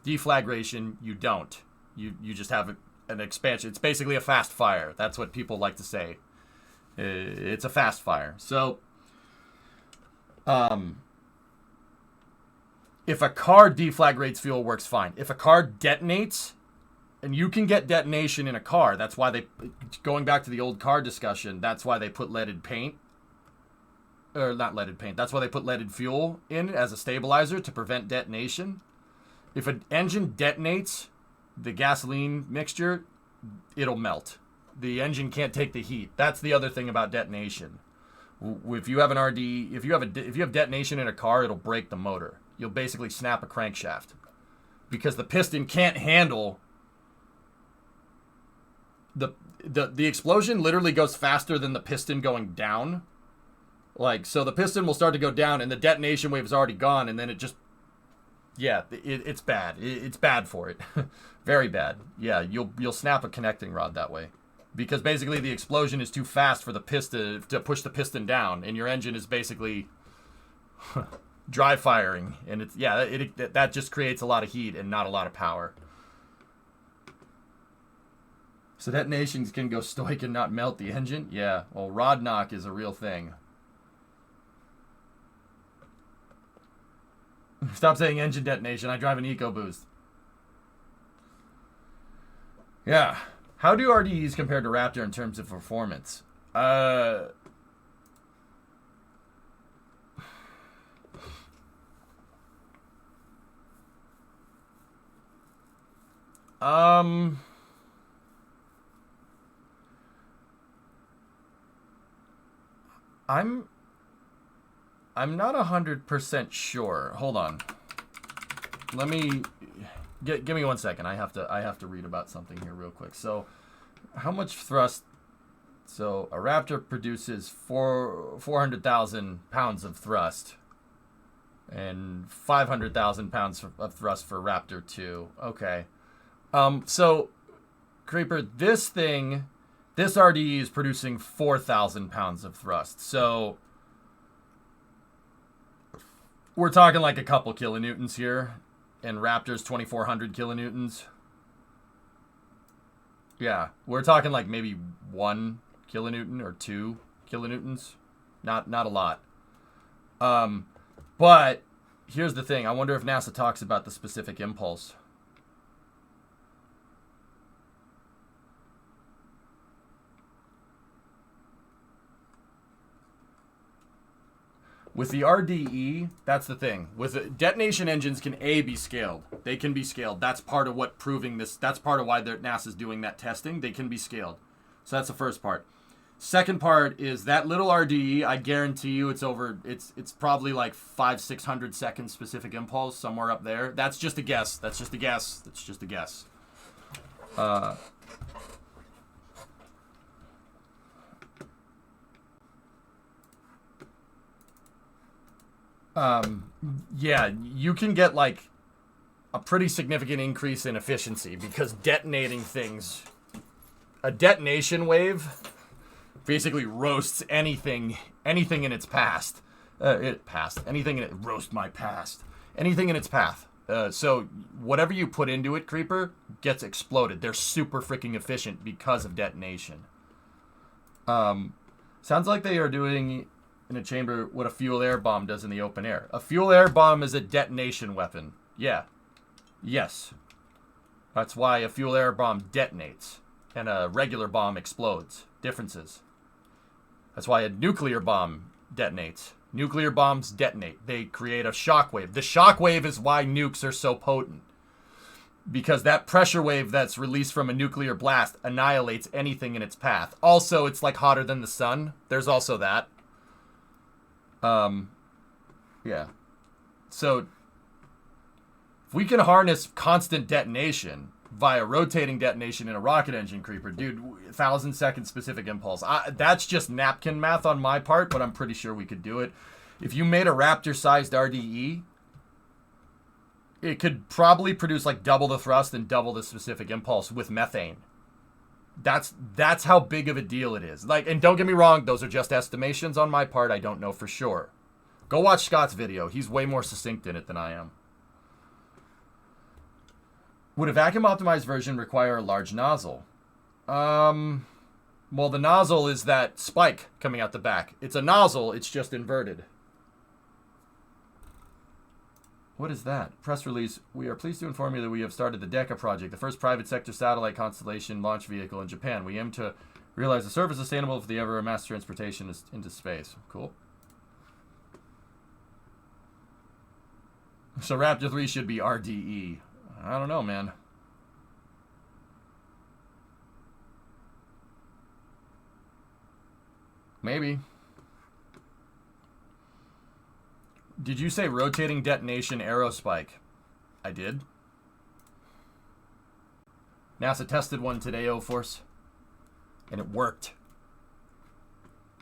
deflagration, you don't. You just have an expansion. It's basically a fast fire. That's what people like to say. It's a fast fire. So, if a car deflagrates, fuel works fine. If a car detonates, and you can get detonation in a car, that's why they, going back to the old car discussion, that's why they put leaded paint, or not leaded paint, that's why they put leaded fuel in as a stabilizer to prevent detonation. If an engine detonates the gasoline mixture, it'll melt. The engine can't take the heat. That's the other thing about detonation. If you have an RD, if you have detonation in a car, it'll break the motor. You'll basically snap a crankshaft because the piston can't handle the explosion. Literally goes faster than the piston going down. Like, so the piston will start to go down and the detonation wave is already gone, and then it just, yeah, it's bad. It's bad for it. Very bad. Yeah, you'll snap a connecting rod that way. Because basically the explosion is too fast for the piston to push the piston down, and your engine is basically dry firing, and it's that just creates a lot of heat and not a lot of power. So detonations can go stoic and not melt the engine. Yeah, well, rod knock is a real thing. Stop saying engine detonation. I drive an EcoBoost. Yeah. How do RDEs compare to Raptor in terms of performance? I'm not 100% sure. Hold on. Let me give me 1 second. I have to read about something here real quick. So, how much thrust? So a Raptor produces 400,000 pounds of thrust, and 500,000 pounds of thrust for Raptor 2. Okay. So, Creeper, this RDE is producing 4,000 pounds of thrust. So, we're talking like a couple kilonewtons here, and Raptor's 2,400 kilonewtons. Yeah, we're talking like maybe 1 kilonewton or 2 kilonewtons. Not a lot. But here's the thing. I wonder if NASA talks about the specific impulse. With the RDE, that's the thing. With the detonation engines can be scaled. They can be scaled. That's part of what proving this. That's part of why NASA's doing that testing. They can be scaled. So that's the first part. Second part is that little RDE. I guarantee you, it's probably like 500-600 seconds specific impulse, somewhere up there. That's just a guess. That's just a guess. That's just a guess. Yeah, you can get like a pretty significant increase in efficiency because detonating things, a detonation wave basically roasts anything in its past. Anything in it, roast my past. Anything in its path. So whatever you put into it, Creeper, gets exploded. They're super freaking efficient because of detonation. Sounds like they are doing in a chamber what a fuel air bomb does in the open air. A fuel air bomb is a detonation weapon. Yeah. Yes. That's why a fuel air bomb detonates and a regular bomb explodes. Differences. That's why a nuclear bomb detonates. Nuclear bombs detonate. They create a shockwave. The shockwave is why nukes are so potent. Because that pressure wave that's released from a nuclear blast annihilates anything in its path. Also, it's like hotter than the sun. There's also that. Yeah. So, if we can harness constant detonation via rotating detonation in a rocket engine, Creeper, dude, 1,000-second specific impulse. That's just napkin math on my part, but I'm pretty sure we could do it. If you made a Raptor-sized RDE, it could probably produce like double the thrust and double the specific impulse with methane. That's how big of a deal it is. Like, and don't get me wrong, those are just estimations on my part. I don't know for sure. Go watch Scott's video. He's way more succinct in it than I am. Would a vacuum optimized version require a large nozzle? Well, the nozzle is that spike coming out the back. It's a nozzle, it's just inverted. What is that? Press release. We are pleased to inform you that we have started the DECA project, the first private sector satellite constellation launch vehicle in Japan. We aim to realize the service sustainable for the ever mass transportation into space. Cool. So Raptor 3 should be RDE. I don't know, man. Maybe. Did you say rotating detonation aerospike? I did. NASA tested one today, O-Force. And it worked.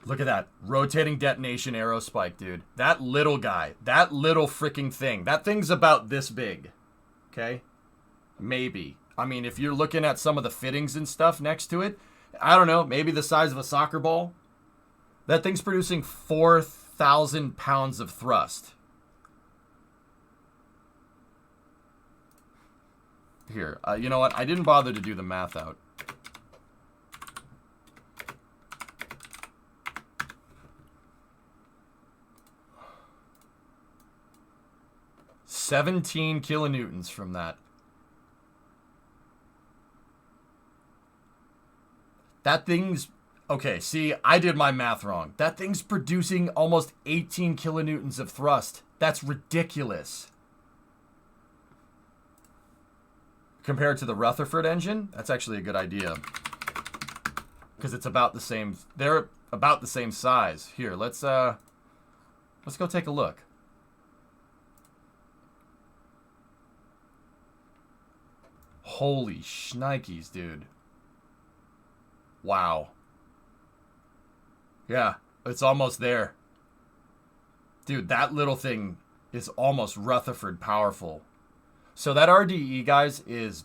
Look at that. Rotating detonation aerospike, dude. That little guy. That little freaking thing. That thing's about this big. Okay? Maybe. I mean, if you're looking at some of the fittings and stuff next to it, I don't know, maybe the size of a soccer ball. That thing's producing 4,000 pounds of thrust. Here, you know what? I didn't bother to do the math out. $17 kilonewtons from that. That thing's... Okay, see, I did my math wrong. That thing's producing almost 18 kilonewtons of thrust. That's ridiculous. Compared to the Rutherford engine, that's actually a good idea. Because it's about the same... They're about the same size. Here, let's go take a look. Holy shnikes, dude. Wow. Yeah, it's almost there. Dude, that little thing is almost Rutherford powerful. So that RDE, guys, is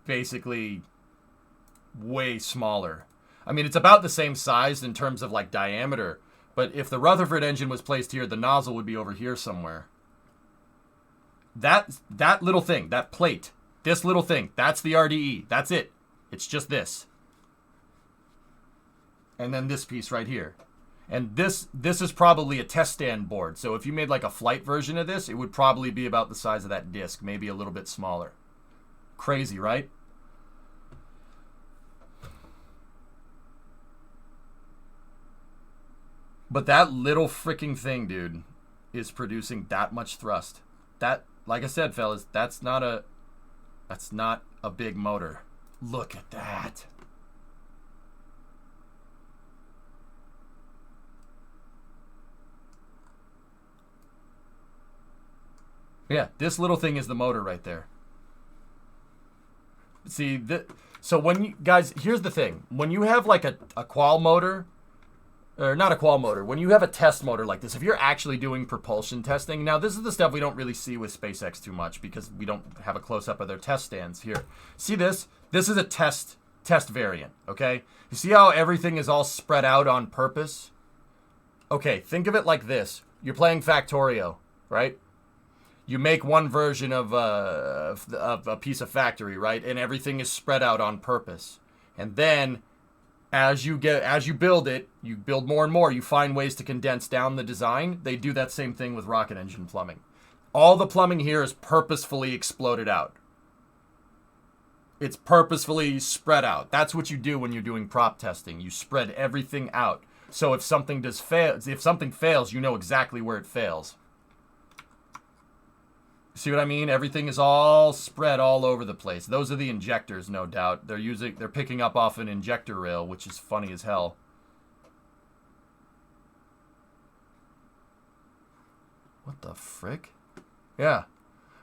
basically way smaller. I mean, it's about the same size in terms of, like, diameter. But if the Rutherford engine was placed here, the nozzle would be over here somewhere. That little thing, that plate, this little thing, that's the RDE. That's it. It's just this. And then this piece right here. And this is probably a test stand board. So if you made like a flight version of this, it would probably be about the size of that disc, maybe a little bit smaller. Crazy, right? But that little freaking thing, dude, is producing that much thrust. That, like I said, fellas, that's not a big motor. Look at that. Yeah, this little thing is the motor right there. See, so when you guys, here's the thing. When you have like a qual motor, or not a qual motor, when you have a test motor like this, if you're actually doing propulsion testing, now this is the stuff we don't really see with SpaceX too much because we don't have a close-up of their test stands here. See this? This is a test variant, okay? You see how everything is all spread out on purpose? Okay, think of it like this. You're playing Factorio, right? You make one version of a piece of factory, right? And everything is spread out on purpose. And then as you build it, you build more and more, you find ways to condense down the design. They do that same thing with rocket engine plumbing. All the plumbing here is purposefully exploded out. It's purposefully spread out. That's what you do when you're doing prop testing. You spread everything out. So if something fails, you know exactly where it fails. See what I mean? Everything is all spread all over the place. Those are the injectors, no doubt. They're picking up off an injector rail, which is funny as hell. What the frick? Yeah.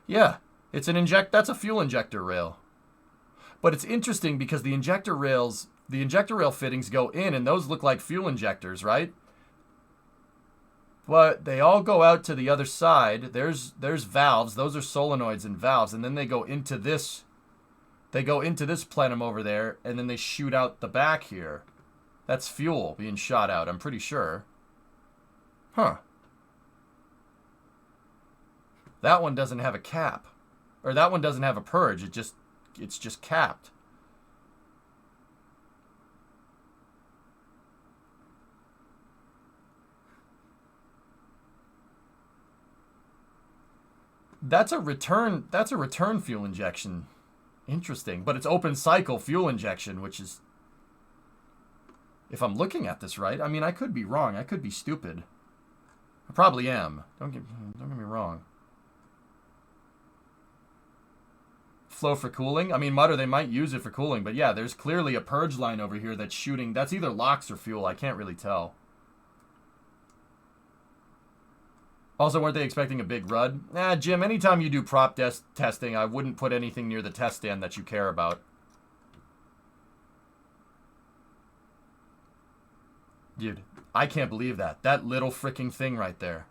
Yeah. That's a fuel injector rail. But it's interesting because the injector rail fittings go in, and those look like fuel injectors, right? But they all go out to the other side. There's valves. Those are solenoids and valves, and then they go into this. They go into this plenum over there, and then they shoot out the back here. That's fuel being shot out, I'm pretty sure. Huh. That one doesn't have a cap. Or that one doesn't have a purge. It's just capped. That's a return fuel injection. Interesting. But it's open cycle fuel injection, which is, if I'm looking at this right, I mean, I could be wrong. I could be stupid. I probably am. Don't get me wrong. Flow for cooling. I mean, Mutter, they might use it for cooling, but yeah, there's clearly a purge line over here that's shooting. That's either LOX or fuel. I can't really tell. Also, weren't they expecting a big RUD? Nah, Jim, anytime you do prop testing, I wouldn't put anything near the test stand that you care about. Dude, I can't believe that. That little freaking thing right there.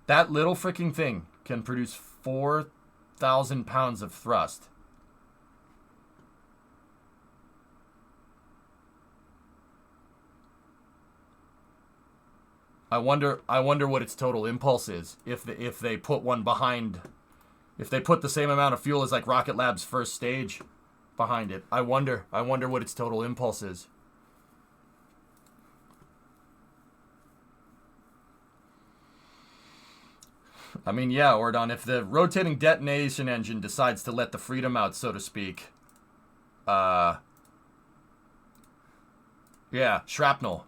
That little freaking thing can produce 4,000 pounds of thrust. I wonder what its total impulse is if they put one behind, if they put the same amount of fuel as like Rocket Lab's first stage behind it. I wonder what its total impulse is. I mean, yeah, Ordon, if the rotating detonation engine decides to let the freedom out, so to speak, yeah, shrapnel.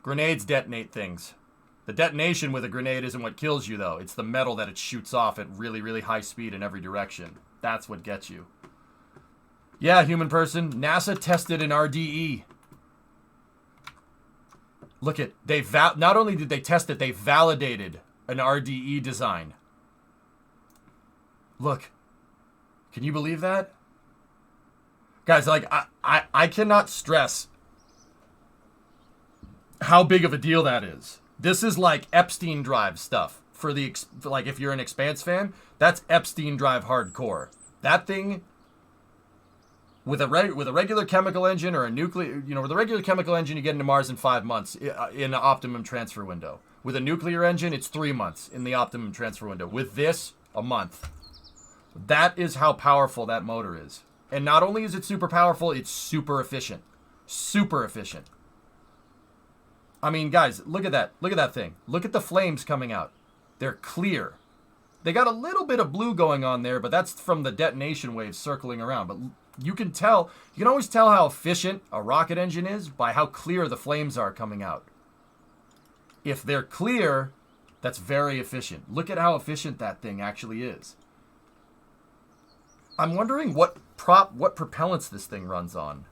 Grenades detonate things. The detonation with a grenade isn't what kills you, though. It's the metal that it shoots off at really, really high speed in every direction. That's what gets you. Yeah, human person. NASA tested an RDE. Look at, not only did they test it, they validated an RDE design. Look. Can you believe that? Guys, like, I cannot stress how big of a deal that is. This is like Epstein Drive stuff. For like, if you're an Expanse fan, that's Epstein Drive hardcore. That thing, with a regular chemical engine or a nuclear, with a regular chemical engine, you get into Mars in 5 months in the optimum transfer window. With a nuclear engine, it's 3 months in the optimum transfer window. With this, a month. That is how powerful that motor is. And not only is it super powerful, it's super efficient. Super efficient. I mean, guys, look at that. Look at that thing. Look at the flames coming out. They're clear. They got a little bit of blue going on there, but that's from the detonation waves circling around. But you can tell, you can always tell how efficient a rocket engine is by how clear the flames are coming out. If they're clear, that's very efficient. Look at how efficient that thing actually is. I'm wondering what propellants this thing runs on.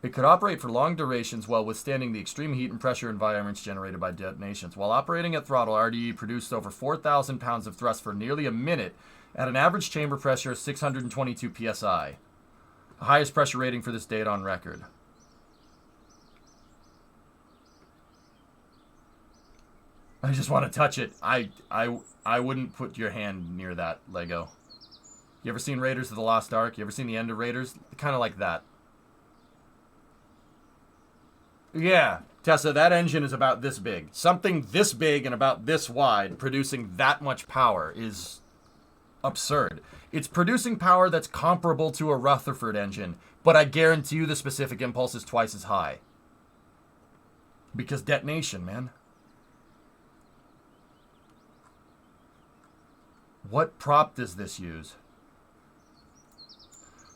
It could operate for long durations while withstanding the extreme heat and pressure environments generated by detonations. While operating at throttle, RDE produced over 4,000 pounds of thrust for nearly a minute at an average chamber pressure of 622 psi. The highest pressure rating for this date on record. I just want to touch it. I wouldn't put your hand near that, Lego. You ever seen Raiders of the Lost Ark? You ever seen the end of Raiders? Kind of like that. Yeah, Tessa, that engine is about this big. Something this big and about this wide producing that much power is absurd. It's producing power that's comparable to a Rutherford engine, but I guarantee you the specific impulse is twice as high. Because detonation, man. What prop does this use?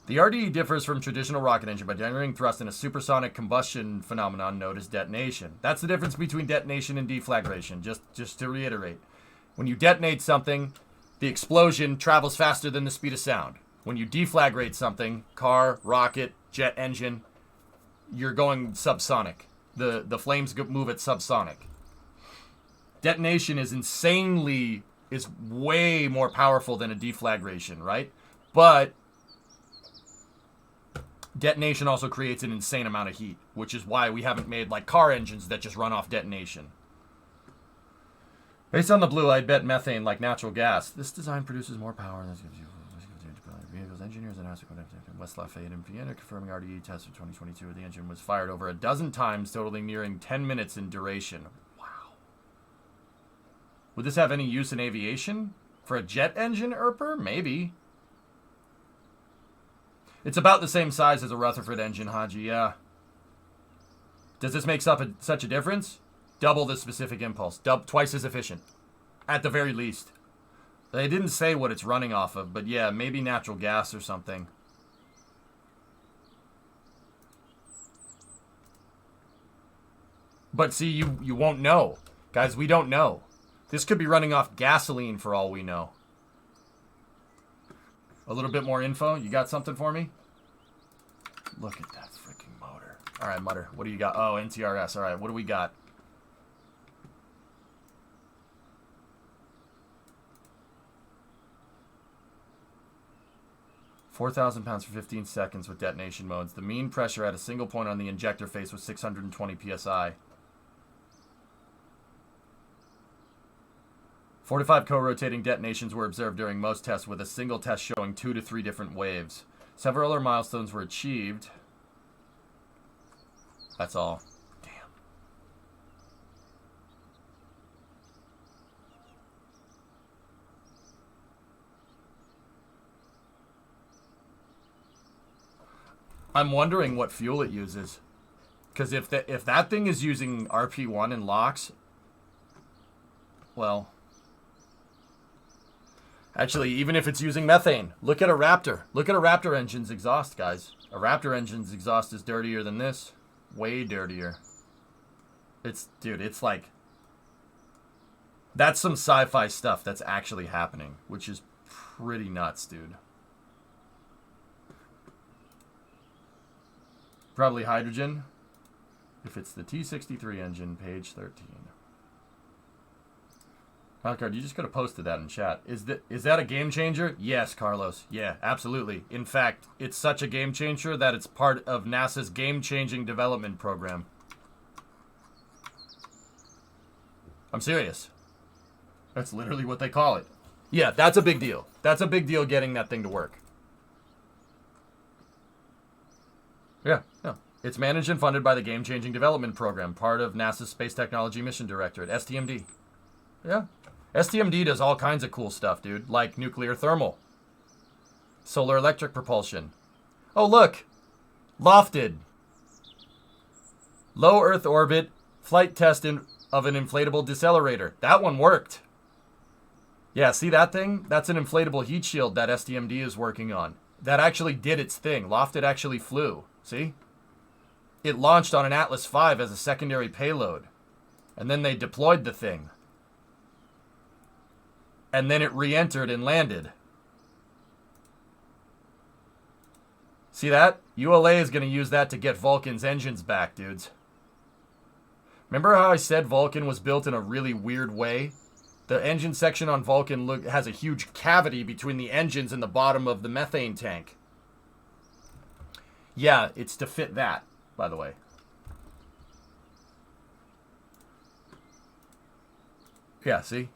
The RDE differs from traditional rocket engine by generating thrust in a supersonic combustion phenomenon known as detonation. That's the difference between detonation and deflagration, just to reiterate. When you detonate something, the explosion travels faster than the speed of sound. When you deflagrate something, car, rocket, jet engine, you're going subsonic. The flames move at subsonic. Detonation is way more powerful than a deflagration, right? But detonation also creates an insane amount of heat, which is why we haven't made like car engines that just run off detonation. Based on the blue, I bet methane like natural gas. This design produces more power than vehicles. Engineers in West Lafayette and Vienna confirming RDE test of 2022. The engine was fired over a dozen times, totaling nearing 10 minutes in duration. Wow. Would this have any use in aviation? For a jet engine, Erper? Maybe. It's about the same size as a Rutherford engine, Haji, yeah. Does this make such a difference? Double the specific impulse. Twice as efficient. At the very least. They didn't say what it's running off of, but yeah, maybe natural gas or something. But see, you won't know. Guys, we don't know. This could be running off gasoline for all we know. A little bit more info. You got something for me? Look at that freaking motor. All right, Mutter. What do you got? Oh, NTRS. All right, what do we got? £4,000 for 15 seconds with detonation modes. The mean pressure at a single point on the injector face was 620 psi. 4 to 5 co-rotating detonations were observed during most tests, with a single test showing 2 to 3 different waves. Several other milestones were achieved. That's all. Damn. I'm wondering what fuel it uses. Because if that thing is using RP1 and LOX, well... Actually, even if it's using methane, look at a Raptor. Look at a Raptor engine's exhaust, guys. A Raptor engine's exhaust is dirtier than this. Way dirtier. Dude, it's like... That's some sci-fi stuff that's actually happening, which is pretty nuts, dude. Probably hydrogen. If it's the T63 engine, page 13. Wildcard, you just could have posted that in chat. Is that a game changer? Yes, Carlos. Yeah, absolutely. In fact, it's such a game changer that it's part of NASA's game-changing development program. I'm serious. That's literally what they call it. Yeah, that's a big deal. That's a big deal getting that thing to work. Yeah. It's managed and funded by the Game Changing Development Program, part of NASA's Space Technology Mission Directorate, STMD. Yeah. STMD does all kinds of cool stuff, dude, like nuclear thermal, solar electric propulsion. Oh, look! Lofted. Low Earth orbit flight test of an inflatable decelerator. That one worked. Yeah, see that thing? That's an inflatable heat shield that STMD is working on. That actually did its thing. Lofted actually flew. See? It launched on an Atlas V as a secondary payload. And then they deployed the thing. And then it re-entered and landed. See that? ULA is going to use that to get Vulcan's engines back, dudes. Remember how I said Vulcan was built in a really weird way? The engine section on Vulcan has a huge cavity between the engines and the bottom of the methane tank. Yeah, it's to fit that, by the way. Yeah, see?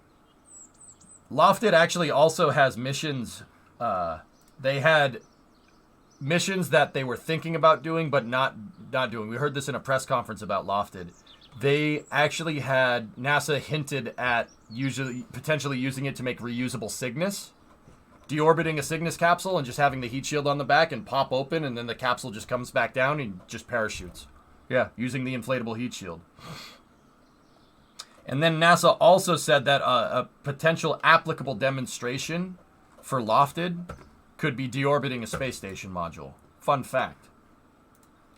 Lofted actually also has missions. They had missions that they were thinking about doing, but not doing. We heard this in a press conference about Lofted. they actually had NASA hinted at potentially using it to make reusable Cygnus. Deorbiting a Cygnus capsule and just having the heat shield on the back and pop open, and then the capsule just comes back down and just parachutes. Yeah, using the inflatable heat shield. And then NASA also said that a potential applicable demonstration for lofted could be deorbiting a space station module. Fun fact.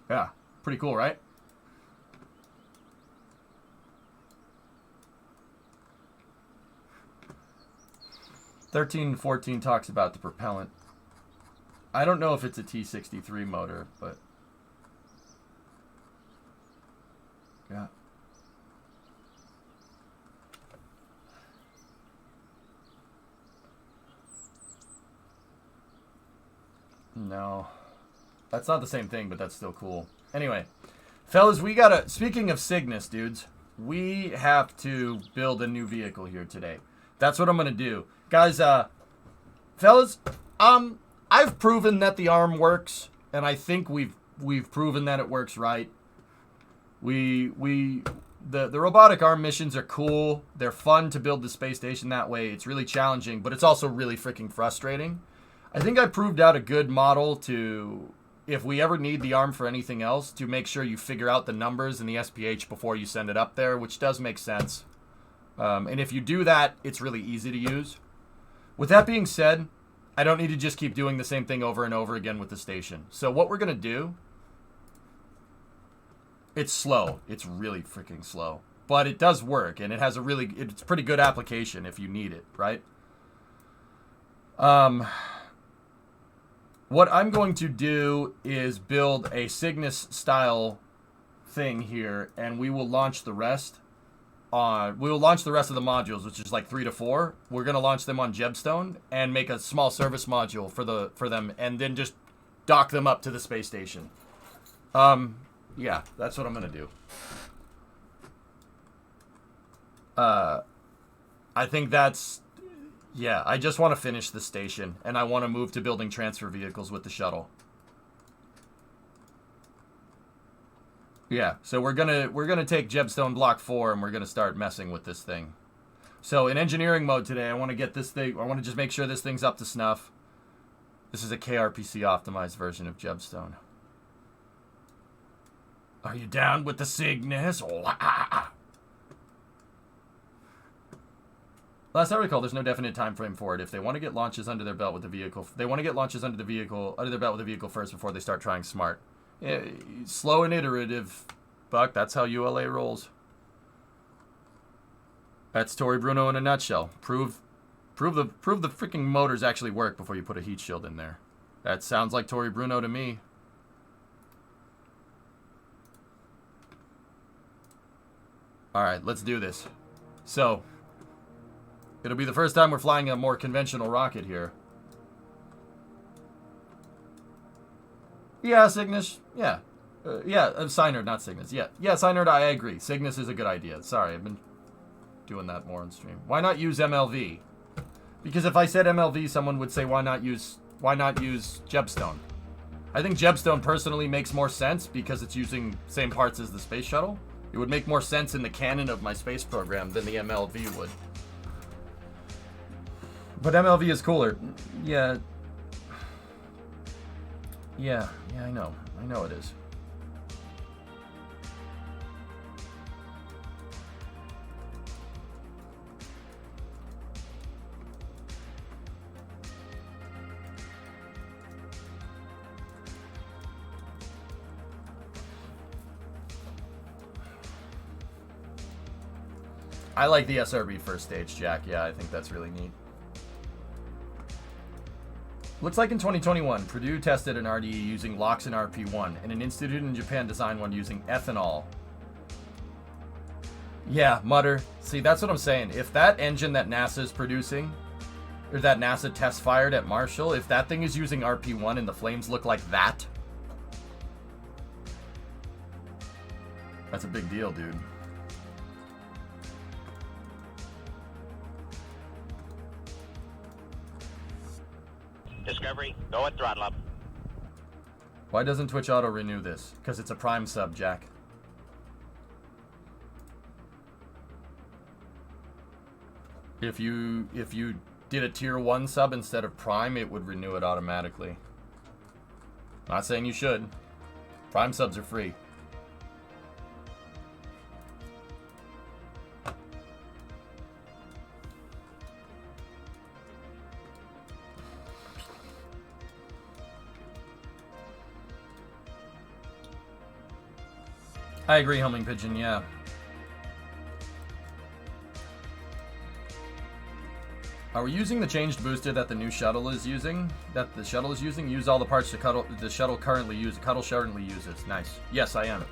Yeah, pretty cool, right? (1314) talks about the propellant. I don't know if it's a T63 motor, but yeah. No. That's not the same thing, but that's still cool. Anyway, fellas, we gotta... Speaking of Cygnus, dudes, we have to build a new vehicle here today. That's what I'm gonna do. Guys, fellas, I've proven that the arm works, and I think we've proven that it works right. The robotic arm missions are cool. They're fun to build the space station that way. It's really challenging, but it's also really freaking frustrating. I think I proved out a good model to, if we ever need the arm for anything else, to make sure you figure out the numbers in the SPH before you send it up there, which does make sense. And if you do that, it's really easy to use. With that being said, I don't need to just keep doing the same thing over and over again with the station. So what we're going to do, it's slow. It's really freaking slow. But it does work, and it has it's pretty good application if you need it, right? What I'm going to do is build a Cygnus style thing here, and we will launch the rest. We will launch the rest of the modules, which is like 3 to 4. We're going to launch them on Jebstone and make a small service module for them, and then just dock them up to the space station. Yeah, that's what I'm going to do. I think that's... Yeah, I just want to finish the station, and I want to move to building transfer vehicles with the shuttle. Yeah, so we're gonna take Jebstone Block 4 and we're gonna start messing with this thing. So in engineering mode today, I want to get this thing. I want to just make sure this thing's up to snuff. This is a kRPC optimized version of Jebstone. Are you down with the Cygnus? Last I recall, there's no definite time frame for it. If they want to get launches under their belt with the vehicle, they want to get launches under their belt with the vehicle first before they start trying smart. Yeah, slow and iterative, Buck. That's how ULA rolls. That's Tory Bruno in a nutshell. Prove the freaking motors actually work before you put a heat shield in there. That sounds like Tory Bruno to me. All right, let's do this. So, it'll be the first time we're flying a more conventional rocket here. Yeah, Cygnus. Yeah. Synerd, not Cygnus. Yeah, Synerd, I agree. Cygnus is a good idea. Sorry, I've been doing that more on stream. Why not use MLV? Because if I said MLV, someone would say, why not use Jebstone? I think Jebstone personally makes more sense because it's using same parts as the space shuttle. It would make more sense in the canon of my space program than the MLV would. But MLV is cooler. Yeah, I know. I know it is. I like the SRB first stage, Jack. Yeah, I think that's really neat. Looks like in 2021, Purdue tested an RDE using LOX and RP1, and an institute in Japan designed one using ethanol. Yeah, Mutter. See, that's what I'm saying. If that engine that NASA is producing, or that NASA test fired at Marshall, if that thing is using RP1 and the flames look like that, that's a big deal, dude. Discovery, go at throttle up. Why doesn't Twitch auto renew this? Because it's a Prime sub, Jack. If you did a tier 1 sub instead of Prime, it would renew it automatically. Not saying you should. Prime subs are free. I agree, Homing Pigeon, yeah. Are we using the changed booster that the new shuttle is using? That the shuttle is using? Use all the parts the shuttle currently uses. Nice. Yes, I am.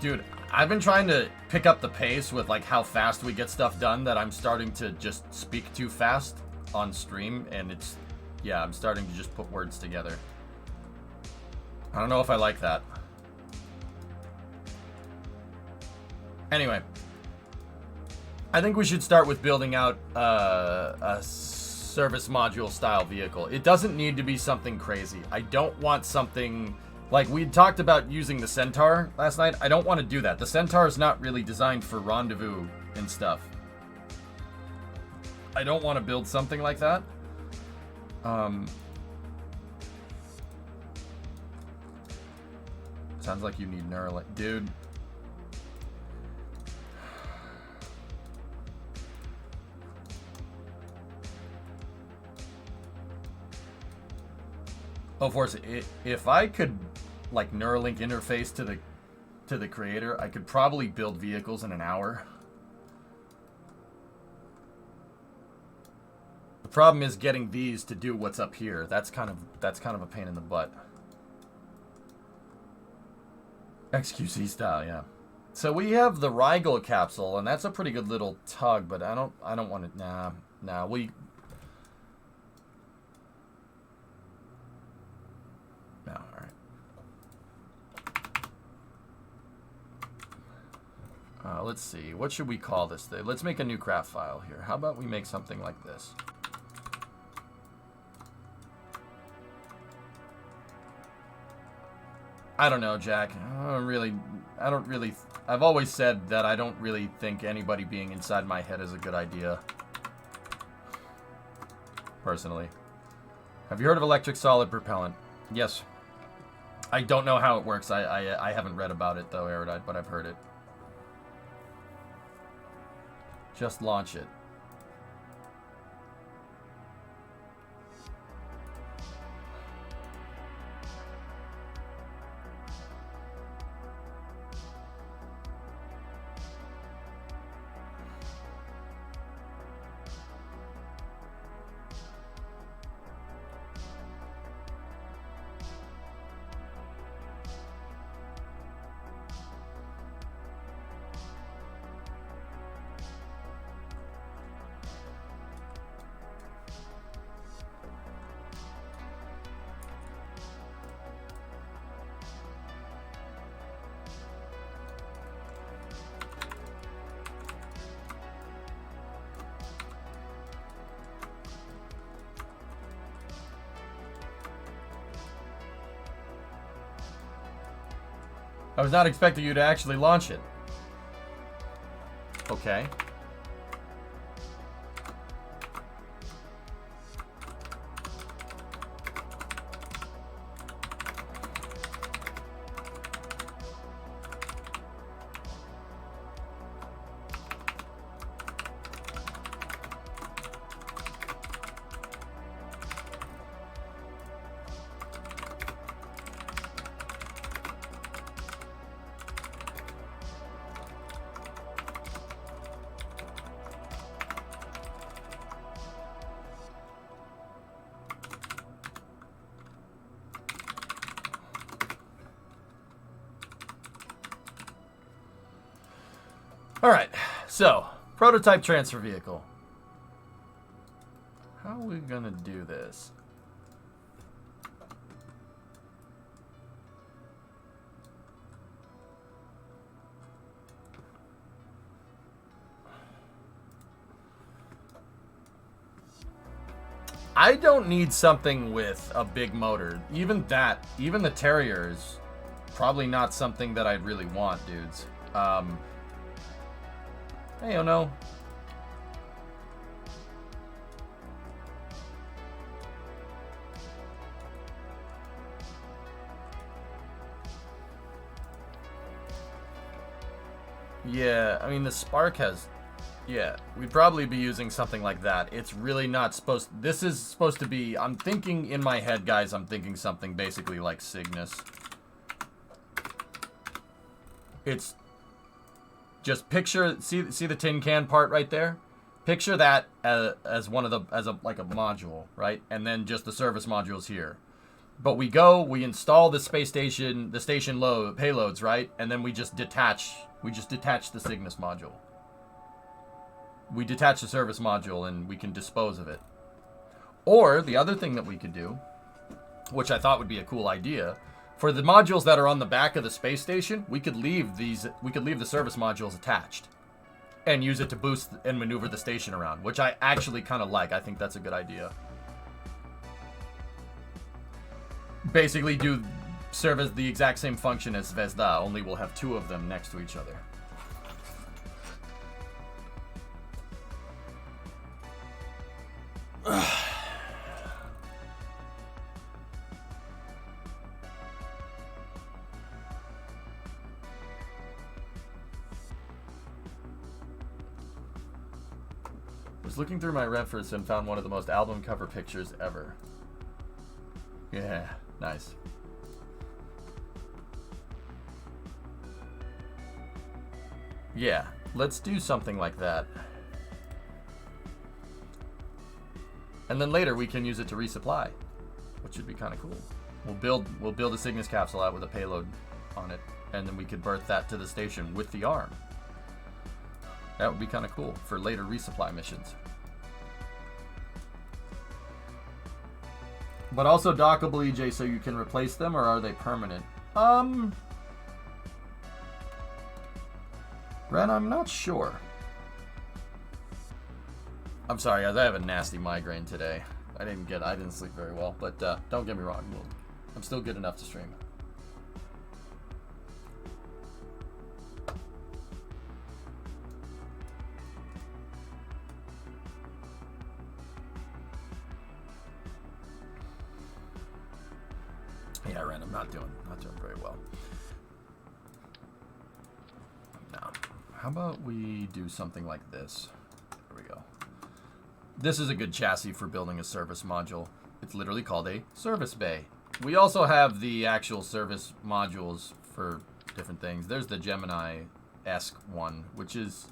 Dude, I've been trying to pick up the pace with like how fast we get stuff done that I'm starting to just speak too fast on stream, and it's, yeah, I'm starting to just put words together. I don't know if I like that. Anyway, I think we should start with building out a service module style vehicle. It doesn't need to be something crazy. I don't want something... Like, we talked about using the Centaur last night. I don't want to do that. The Centaur is not really designed for rendezvous and stuff. I don't want to build something like that. Sounds like you need Neuralink. Dude. Oh, Force, if I could, like, Neuralink interface to the creator, I could probably build vehicles in an hour. The problem is getting these to do what's up here. That's kind of a pain in the butt. XQC style, yeah. So we have the Rigel capsule, and that's a pretty good little tug, but I don't want it. Nah, we. No, all right. Let's see. What should we call this thing? Let's make a new craft file here. How about we make something like this? I don't know, Jack. I've always said that I don't really think anybody being inside my head is a good idea. Personally. Have you heard of electric solid propellant? Yes. I don't know how it works. I haven't read about it, though, Erudite, but I've heard it. Just launch it. I was not expecting you to actually launch it. Okay. Alright, so, prototype transfer vehicle. How are we gonna do this? I don't need something with a big motor. Even the Terrier is probably not something that I'd really want, dudes. I don't know. Yeah, I mean, the Spark has... Yeah, we'd probably be using something like that. It's really not supposed... This is supposed to be... I'm thinking in my head, guys, I'm thinking something basically like Cygnus. It's... Just picture... See the tin can part right there? Picture that as one of the... like a module, right? And then just the service modules here. But we install the space station... The station payloads, right? And then we just detach... We just detach the Cygnus module. We detach the service module and we can dispose of it. Or the other thing that we could do, which I thought would be a cool idea, for the modules that are on the back of the space station, we could leave the service modules attached and use it to boost and maneuver the station around, which I actually kind of like. I think that's a good idea. Basically serve as the exact same function as Zvezda, only we'll have two of them next to each other. Was looking through my reference and found one of the most album cover pictures ever. Yeah, nice. Yeah, let's do something like that. And then later we can use it to resupply, which would be kind of cool. We'll build a Cygnus capsule out with a payload on it, and then we could berth that to the station with the arm. That would be kind of cool for later resupply missions. But also dockable, EJ, so you can replace them, or are they permanent? Ren, I'm not sure. I'm sorry, guys. I have a nasty migraine today. I didn't sleep very well, but don't get me wrong. I'm still good enough to stream. Yeah, Ren, I'm not doing very well. Now, how about we do something like this? There we go. This is a good chassis for building a service module. It's literally called a service bay. We also have the actual service modules for different things. There's the Gemini-esque one, which is...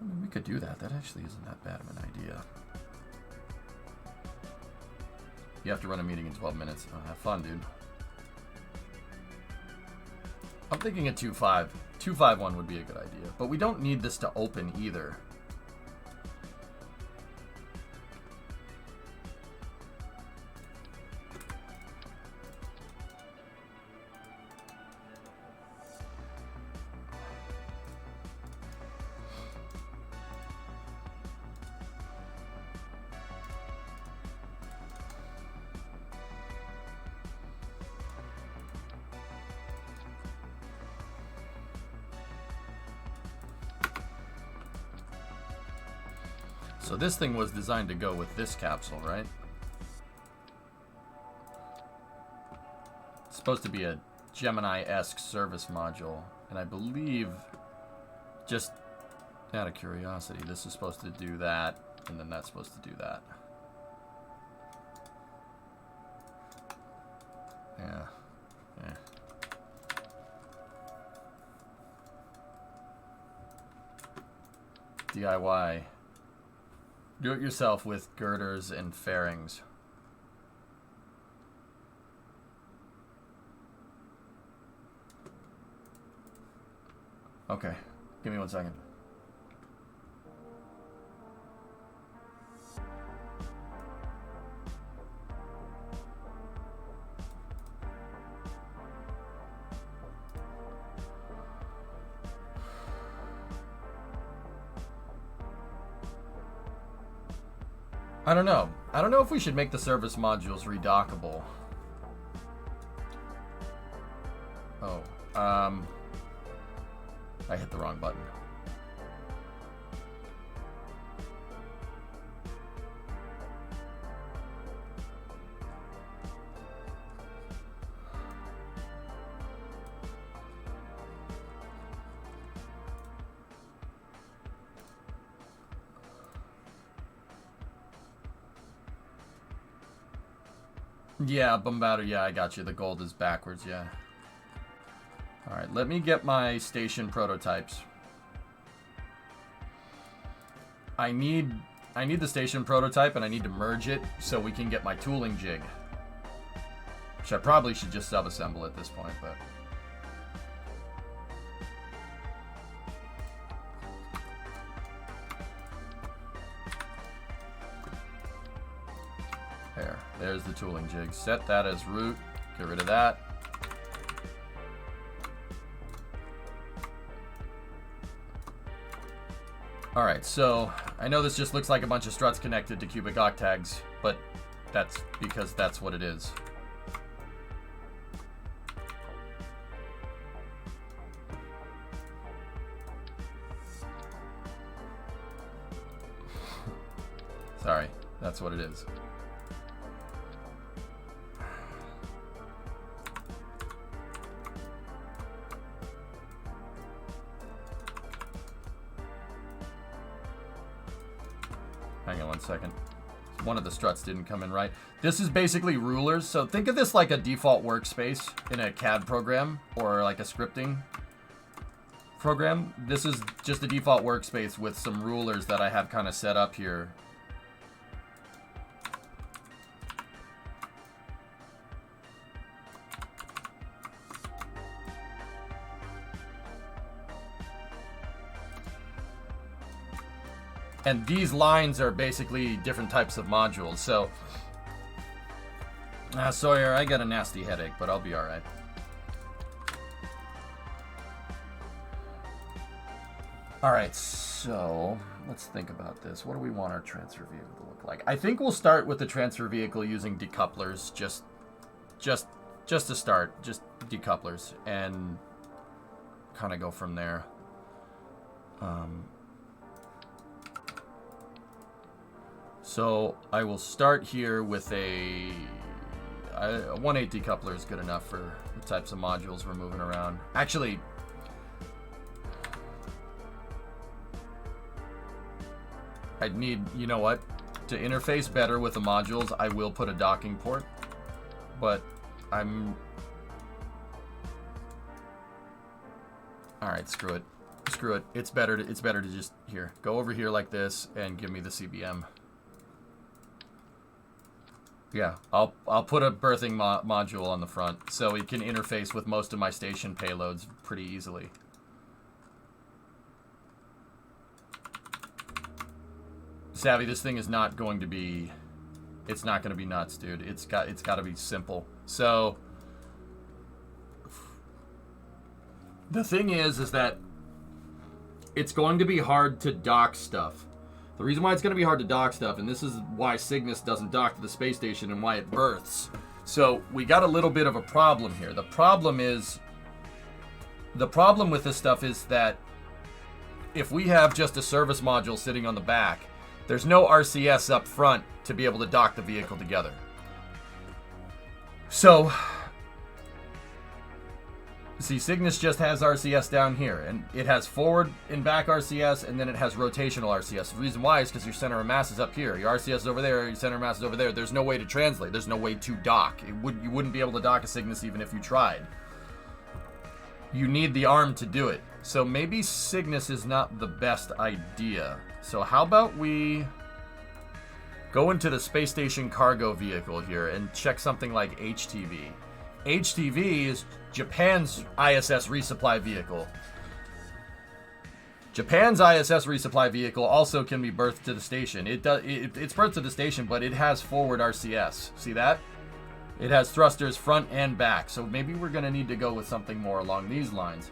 I mean, we could do that. That actually isn't that bad of an idea. You have to run a meeting in 12 minutes. Oh, have fun, dude. I'm thinking a 2.5. 2.5.1 would be a good idea. But we don't need this to open either. So this thing was designed to go with this capsule, right? It's supposed to be a Gemini-esque service module. And I believe, just out of curiosity, this is supposed to do that, and then that's supposed to do that. Yeah. Yeah. DIY. Do it yourself with girders and fairings. Okay, give me 1 second. I don't know. I don't know if we should make the service modules redockable. Oh, I hit the wrong button. Yeah, Bombardier, yeah, I got you. The gold is backwards, yeah. Alright, let me get my station prototypes. I need the station prototype, and I need to merge it so we can get my tooling jig. Which I probably should just sub-assemble at this point, but... There's the tooling jig. Set that as root. Get rid of that. Alright, so I know this just looks like a bunch of struts connected to cubic octags, but that's because that's what it is. Sorry, that's what it is. Hang on one second. One of the struts didn't come in right. This is basically rulers. So think of this like a default workspace in a CAD program or like a scripting program. This is just a default workspace with some rulers that I have kind of set up here. And these lines are basically different types of modules. So, Sawyer, I got a nasty headache, but I'll be all right. All right, so let's think about this. What do we want our transfer vehicle to look like? I think we'll start with the transfer vehicle using decouplers, just to start, just decouplers, and kind of go from there. So I will start here with a 1/8 decoupler is good enough for the types of modules we're moving around. Actually, I'd need, you know what? To interface better with the modules, I will put a docking port, but I'm... Alright, screw it. Screw it. It's better to just, here, go over here like this and give me the CBM. Yeah, I'll put a berthing module on the front so it can interface with most of my station payloads pretty easily. Savvy, this thing is not going to be, it's not going to be nuts, dude. It's got to be simple. So the thing is that it's going to be hard to dock stuff. The reason why it's going to be hard to dock stuff, and this is why Cygnus doesn't dock to the space station and why it berths. So we got a little bit of a problem here. The problem with this stuff is that if we have just a service module sitting on the back, there's no RCS up front to be able to dock the vehicle together. So, see, Cygnus just has RCS down here, and it has forward and back RCS, and then it has rotational RCS. The reason why is because your center of mass is up here. Your RCS is over there, your center of mass is over there. There's no way to translate. There's no way to dock. You wouldn't be able to dock a Cygnus even if you tried. You need the arm to do it. So maybe Cygnus is not the best idea. So how about we go into the space station cargo vehicle here and check something like HTV. HTV is Japan's ISS resupply vehicle. Japan's ISS resupply vehicle also can be berthed to the station. It's berthed to the station, but it has forward RCS. See that? It has thrusters front and back. So maybe we're going to need to go with something more along these lines.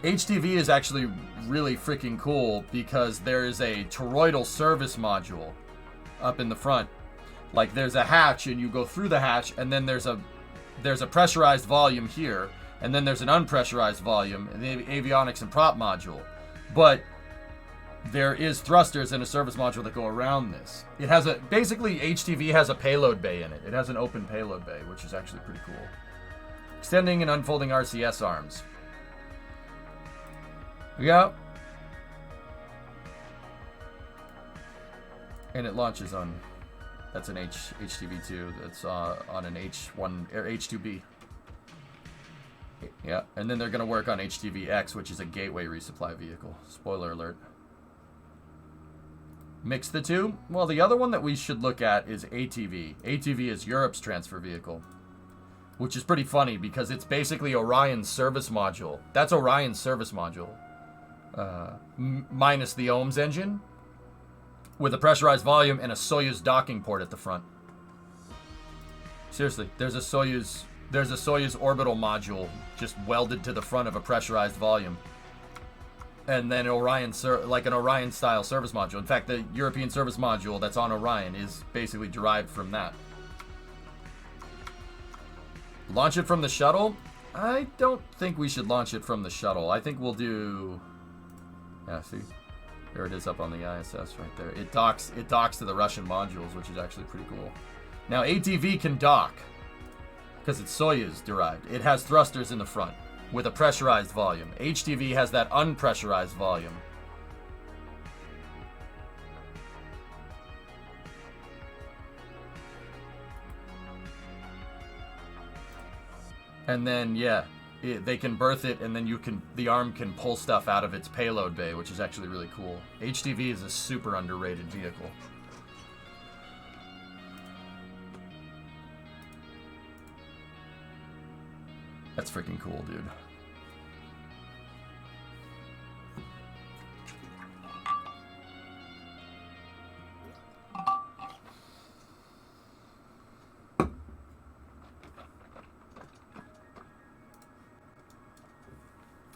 HTV is actually really freaking cool because there is a toroidal service module up in the front. Like there's a hatch and you go through the hatch, and then there's a pressurized volume here, and then there's an unpressurized volume in the avionics and prop module. But there is thrusters in a service module that go around this. It has basically HTV has a payload bay in it. It has an open payload bay, which is actually pretty cool. Extending and unfolding RCS arms. Yeah. And it launches on, that's an HTV2. That's on an H1 or H2B. Yeah, and then they're going to work on HTVX, which is a gateway resupply vehicle. Spoiler alert. Mix the two? Well, the other one that we should look at is ATV. ATV is Europe's transfer vehicle, which is pretty funny because it's basically Orion's service module. That's Orion's service module. Minus the Ohms engine, with a pressurized volume and a Soyuz docking port at the front. Seriously, there's a Soyuz orbital module just welded to the front of a pressurized volume, and then like an Orion style service module. In fact, the European service module that's on Orion is basically derived from that. Launch it from the shuttle? I don't think we should launch it from the shuttle. I think we'll do. Yeah, see, there it is up on the ISS right there. It docks to the Russian modules, which is actually pretty cool. Now ATV can dock because it's Soyuz derived. It has thrusters in the front with a pressurized volume. HTV has that unpressurized volume. And then yeah, they can berth it, and then the arm can pull stuff out of its payload bay, which is actually really cool. HTV is a super underrated vehicle. That's freaking cool, dude.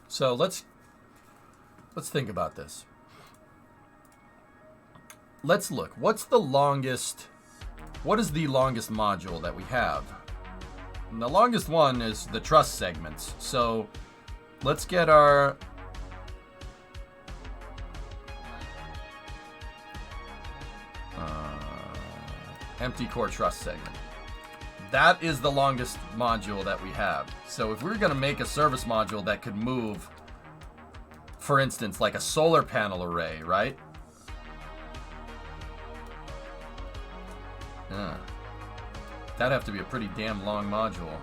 So let's think about this. Let's look. What is the longest module that we have? And the longest one is the truss segments. So let's get our empty core truss segment. That is the longest module that we have. So if we were going to make a service module that could move, for instance, like a solar panel array, right? Yeah. That'd have to be a pretty damn long module.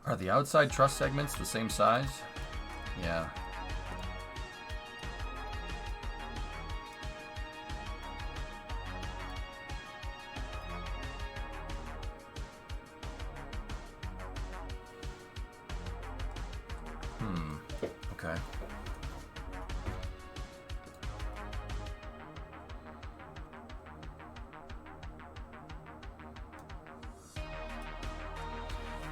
Are the outside truss segments the same size? Yeah. Okay.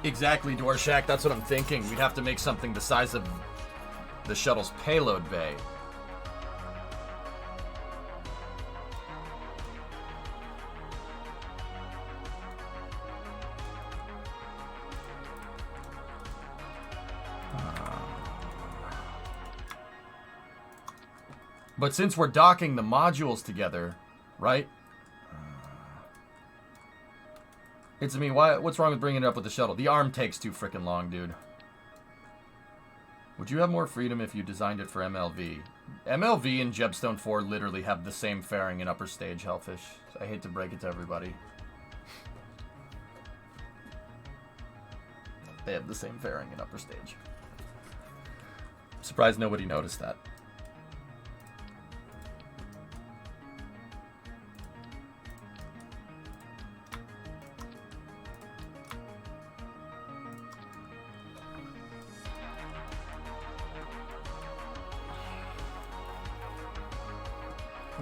Exactly, Dwarshak. That's what I'm thinking. We'd have to make something the size of the shuttle's payload bay. But since we're docking the modules together, right? It's me. What's wrong with bringing it up with the shuttle? The arm takes too freaking long, dude. Would you have more freedom if you designed it for MLV? MLV and Jebstone 4 literally have the same fairing in upper stage, Hellfish. I hate to break it to everybody. They have the same fairing in upper stage. I'm surprised nobody noticed that.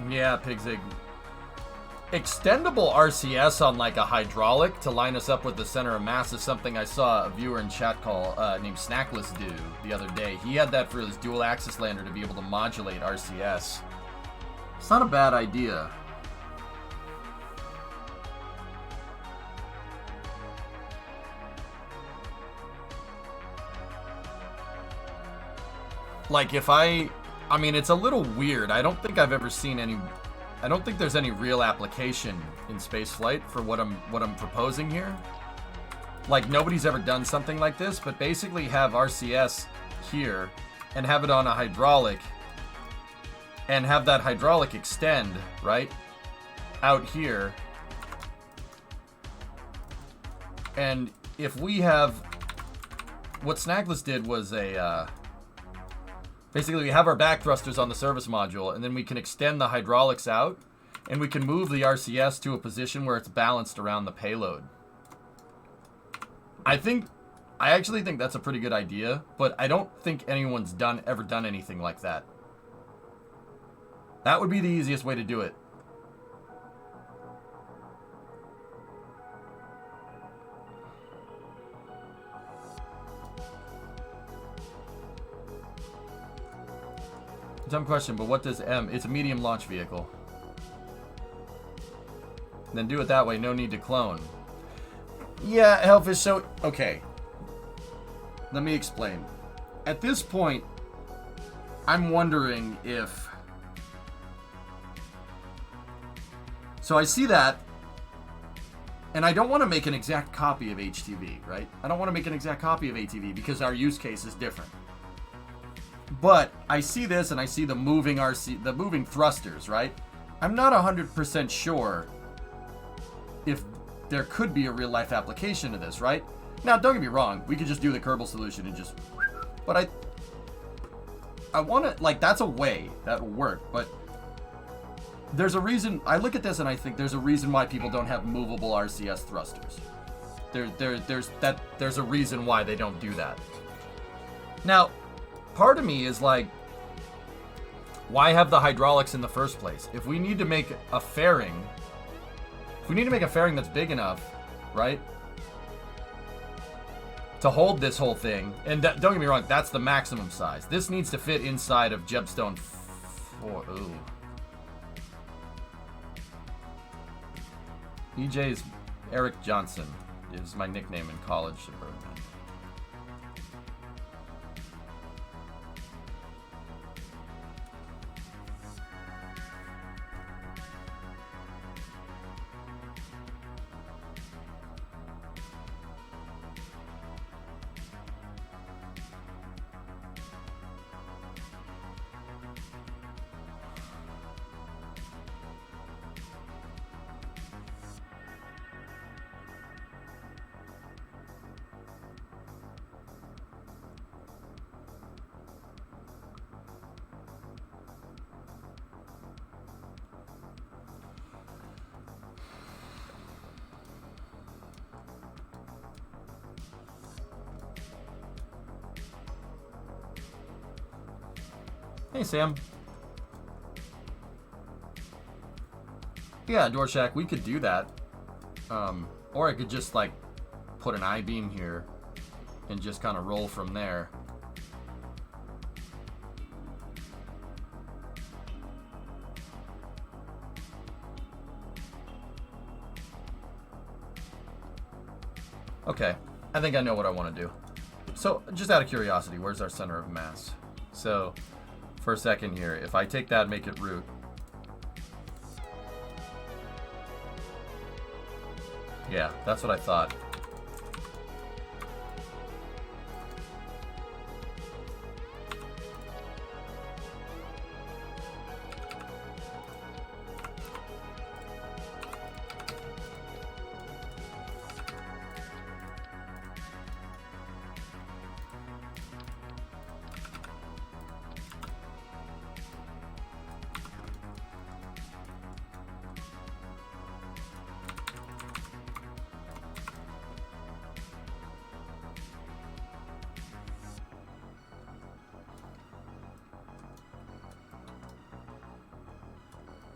Yeah, Pigzig. Extendable RCS on like a hydraulic to line us up with the center of mass is something I saw a viewer in chat call named Snackless do the other day. He had that for his dual axis lander to be able to modulate RCS. It's not a bad idea. Like if I mean, it's a little weird. I don't think I've ever seen any. I don't think there's any real application in spaceflight for what I'm proposing here. Like nobody's ever done something like this, but basically have RCS here and have it on a hydraulic and have that hydraulic extend, right, out here. And if we have, what Snackless did was basically we have our back thrusters on the service module, and then we can extend the hydraulics out, and we can move the RCS to a position where it's balanced around the payload. I actually think that's a pretty good idea, but I don't think anyone's ever done anything like that. That would be the easiest way to do it. Dumb question, but what does M? It's a medium launch vehicle. Then do it that way, no need to clone. Yeah, Hellfish, so, okay. Let me explain. At this point, I'm wondering if... So I see that, and I don't want to make an exact copy of HTV, right? I don't want to make an exact copy of ATV because our use case is different. But I see this and I see the moving thrusters, right? I'm not 100% sure if there could be a real life application to this, right? Now, don't get me wrong, we could just do the Kerbal solution and just, but I want to, like, that's a way that will work, but there's a reason. I look at this and I think there's a reason why people don't have movable RCS thrusters. There's a reason why they don't do that. Now, part of me is like, why have the hydraulics in the first place? If we need to make a fairing, that's big enough, right, to hold this whole thing, and don't get me wrong, that's the maximum size. This needs to fit inside of Jebstone 4. Ooh. EJ's Eric Johnson is my nickname in college. Hey, Sam. Yeah, Doorshack, we could do that. Or I could just, like, put an I-beam here and just kind of roll from there. Okay, I think I know what I want to do. So, just out of curiosity, where's our center of mass? So, for a second here, if I take that and make it root. Yeah, that's what I thought.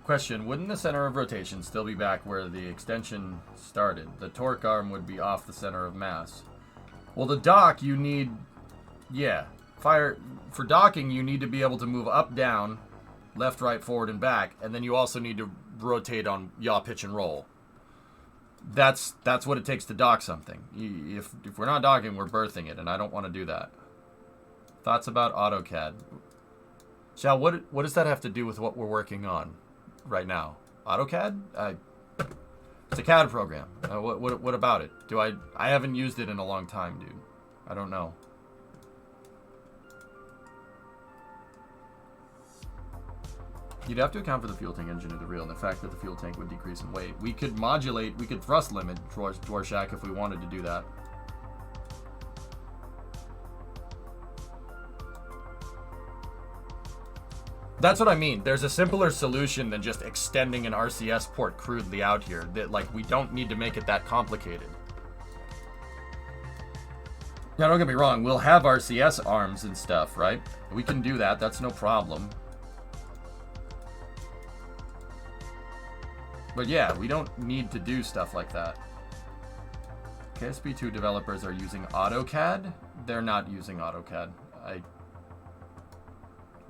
Question, wouldn't the center of rotation still be back where the extension started? The torque arm would be off the center of mass. Well, the dock, you need... Yeah. For docking, you need to be able to move up, down, left, right, forward, and back. And then you also need to rotate on yaw, pitch, and roll. That's what it takes to dock something. If we're not docking, we're berthing it, and I don't want to do that. Thoughts about AutoCAD? Shal, what does that have to do with what we're working on right now? AutoCAD? It's a CAD program. What about it? I haven't used it in a long time, dude. I don't know. You'd have to account for the fuel tank engine of the reel and the fact that the fuel tank would decrease in weight. We could modulate, we could thrust limit Dwarshak if we wanted to do that. That's what I mean. There's a simpler solution than just extending an RCS port crudely out here. That, like, we don't need to make it that complicated. Now, don't get me wrong. We'll have RCS arms and stuff, right? We can do that. That's no problem. But yeah, we don't need to do stuff like that. KSP2 developers are using AutoCAD. They're not using AutoCAD.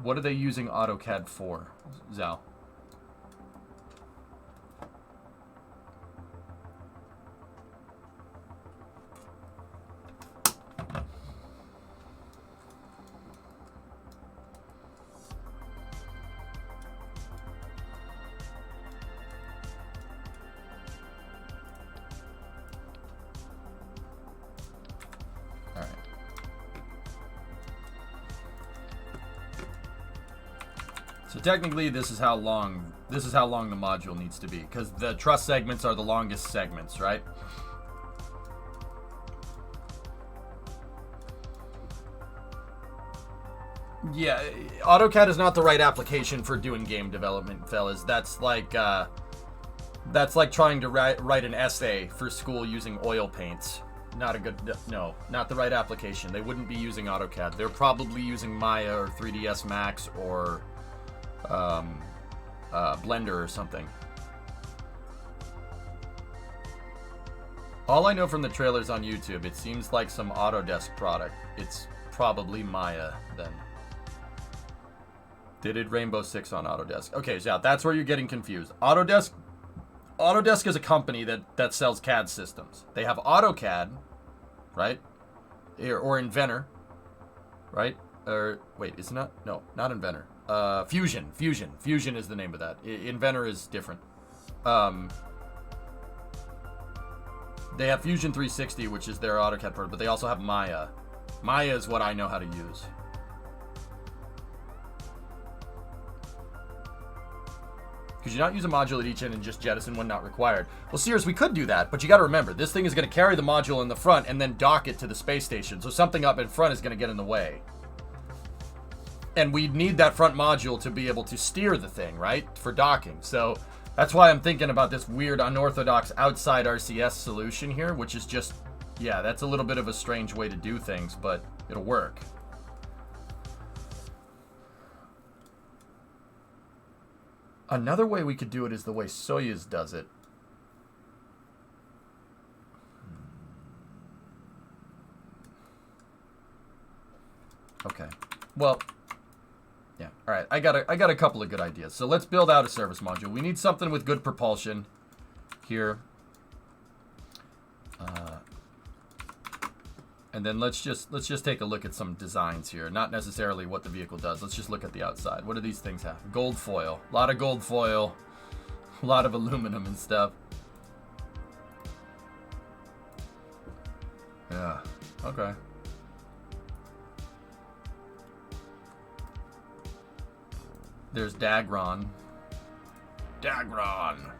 What are they using AutoCAD for, Zal? So technically, this is how long the module needs to be, because the truss segments are the longest segments, right? Yeah, AutoCAD is not the right application for doing game development, fellas. That's like trying to write an essay for school using oil paints. Not a good, no, not the right application. They wouldn't be using AutoCAD. They're probably using Maya or 3ds Max or Blender or something. All I know from the trailers on YouTube, it seems like some Autodesk product. It's probably Maya then. They did Rainbow Six on Autodesk. Okay, so yeah, that's where you're getting confused. Autodesk is a company that sells CAD systems. They have AutoCAD, right? Or Inventor, right? Or wait, it's not. No, not Inventor. Fusion is the name of that. Inventor is different. They have Fusion 360, which is their AutoCAD product, but they also have Maya. Maya is what I know how to use. Could you not use a module at each end and just jettison when not required? Well, Sears, we could do that, but you got to remember, this thing is going to carry the module in the front and then dock it to the space station, so something up in front is going to get in the way. And we need that front module to be able to steer the thing, right? For docking. So that's why I'm thinking about this weird unorthodox outside RCS solution here, which is just, yeah, that's a little bit of a strange way to do things, but it'll work. Another way we could do it is the way Soyuz does it. Okay. Well, yeah. All right. I got a couple of good ideas. So let's build out a service module. We need something with good propulsion here. And then let's just take a look at some designs here. Not necessarily what the vehicle does. Let's just look at the outside. What do these things have? Gold foil. A lot of gold foil. A lot of aluminum and stuff. Yeah. Okay. There's Dagron. Dagron.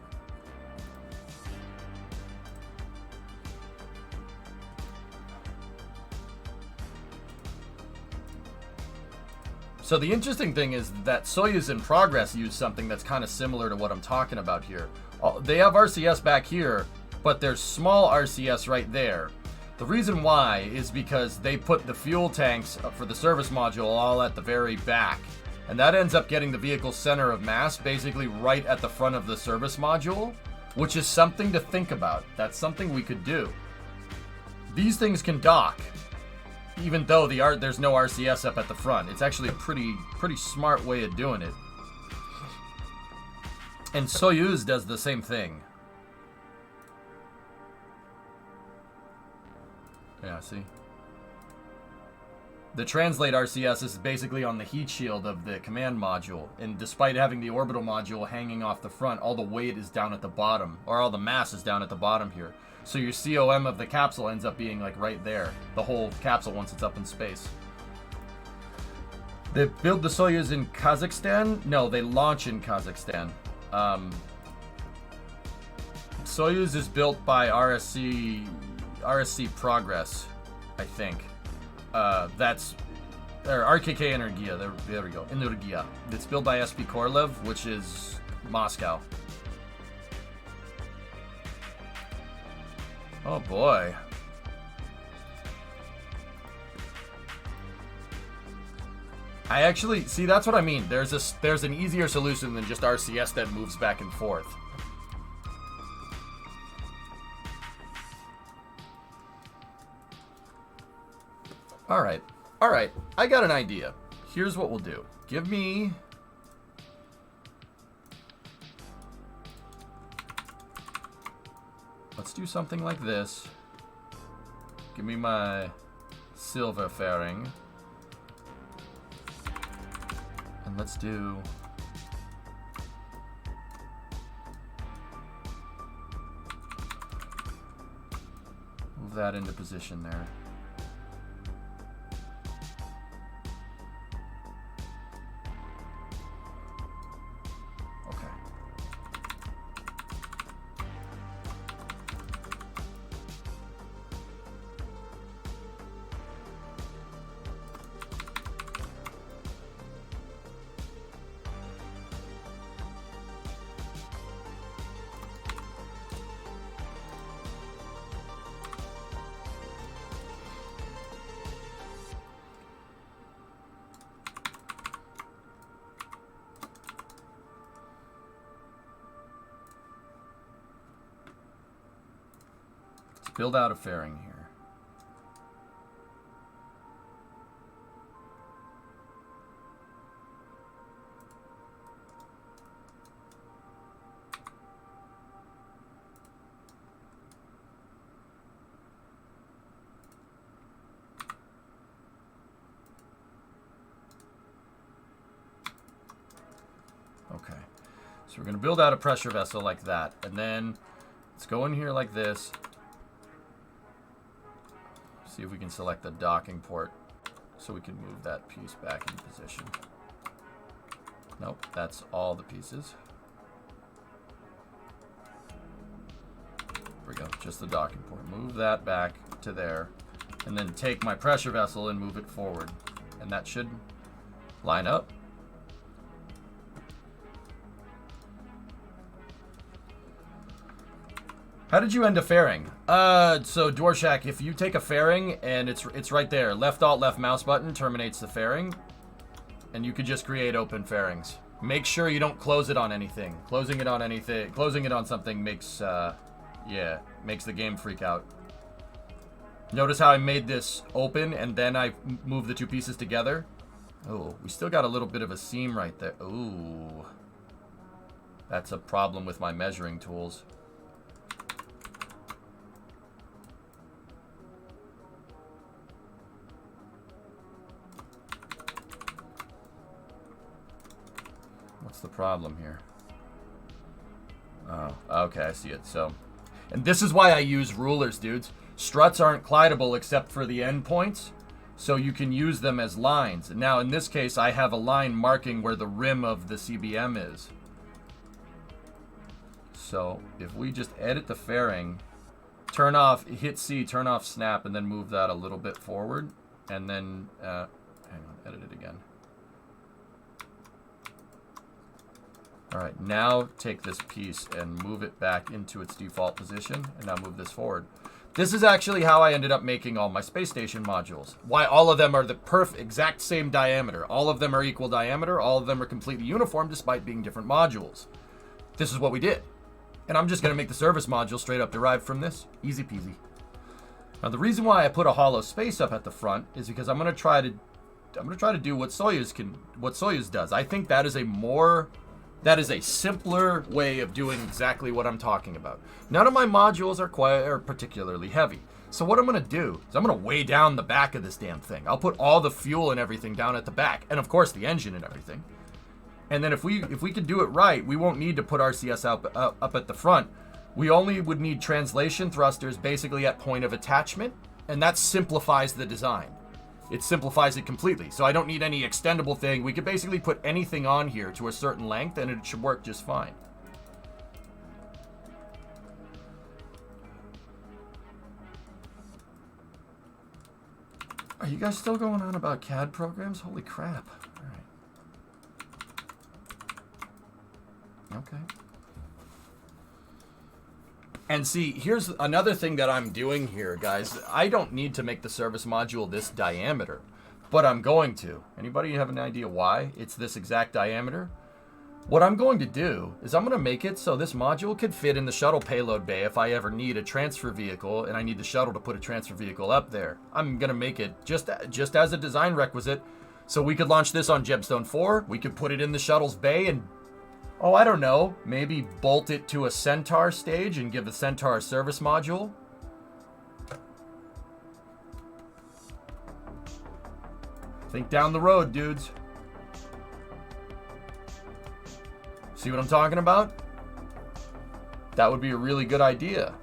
So the interesting thing is that Soyuz in Progress used something that's kind of similar to what I'm talking about here. They have RCS back here, but there's small RCS right there. The reason why is because they put the fuel tanks for the service module all at the very back. And that ends up getting the vehicle's center of mass basically right at the front of the service module, which is something to think about. That's something we could do. These things can dock, even though there's no RCS up at the front. It's actually a pretty smart way of doing it. And Soyuz does the same thing. Yeah, see? The translate RCS is basically on the heat shield of the command module, and despite having the orbital module hanging off the front, all the weight is down at the bottom, or all the mass is down at the bottom here. So your COM of the capsule ends up being like right there, the whole capsule once it's up in space. They build the Soyuz in Kazakhstan? No, they launch in Kazakhstan. Soyuz is built by RSC Progress, I think. That's RKK Energia. There we go. Energia. It's built by SP Korlev, which is Moscow. Oh boy. I actually see, that's what I mean. There's an easier solution than just RCS that moves back and forth. All right. I got an idea. Here's what we'll do. Give me... Let's do something like this. Give me my silver fairing. And let's do... Move that into position there. Build out a fairing here. Okay, so we're going to build out a pressure vessel like that, and then let's go in here like this. See if we can select the docking port so we can move that piece back into position. Nope, that's all the pieces. There we go, just the docking port. Move that back to there, and then take my pressure vessel and move it forward. And that should line up. How did you end a fairing? So Dwarshak, if you take a fairing and it's right there, left alt, left mouse button terminates the fairing, and you could just create open fairings. Make sure you don't close it on anything. Closing it on something makes, makes the game freak out. Notice how I made this open and then I moved the two pieces together. Oh, we still got a little bit of a seam right there. Ooh, that's a problem with my measuring tools. What's the problem here? Oh, okay, I see it. So, and this is why I use rulers, dudes. Struts aren't collidable except for the endpoints, so you can use them as lines. Now, in this case, I have a line marking where the rim of the CBM is. So, if we just edit the fairing, turn off, hit C, turn off snap, and then move that a little bit forward, and then, hang on, edit it again. Alright, now take this piece and move it back into its default position, and now move this forward. This is actually how I ended up making all my space station modules. Why all of them are the exact same diameter. All of them are equal diameter. All of them are completely uniform despite being different modules. This is what we did. And I'm just going to make the service module straight up derived from this. Easy peasy. Now the reason why I put a hollow space up at the front is because I'm going to try to do what Soyuz does. I think that is a simpler way of doing exactly what I'm talking about. None of my modules are particularly heavy. So what I'm going to do is I'm going to weigh down the back of this damn thing. I'll put all the fuel and everything down at the back. And of course the engine and everything. And then if we could do it right, we won't need to put RCS up at the front. We only would need translation thrusters basically at point of attachment. And that simplifies the design. It simplifies it completely. So I don't need any extendable thing. We could basically put anything on here to a certain length and it should work just fine. Are you guys still going on about CAD programs? Holy crap. All right. Okay. And see, here's another thing that I'm doing here, guys. I don't need to make the service module this diameter, but I'm going to. Anybody have an idea why it's this exact diameter? What I'm going to do is I'm going to make it so this module could fit in the shuttle payload bay if I ever need a transfer vehicle and I need the shuttle to put a transfer vehicle up there. I'm going to make it just as a design requisite so we could launch this on Gemstone 4. We could put it in the shuttle's bay and, oh, I don't know, maybe bolt it to a Centaur stage and give the Centaur a service module. Think down the road, dudes. See what I'm talking about? That would be a really good idea.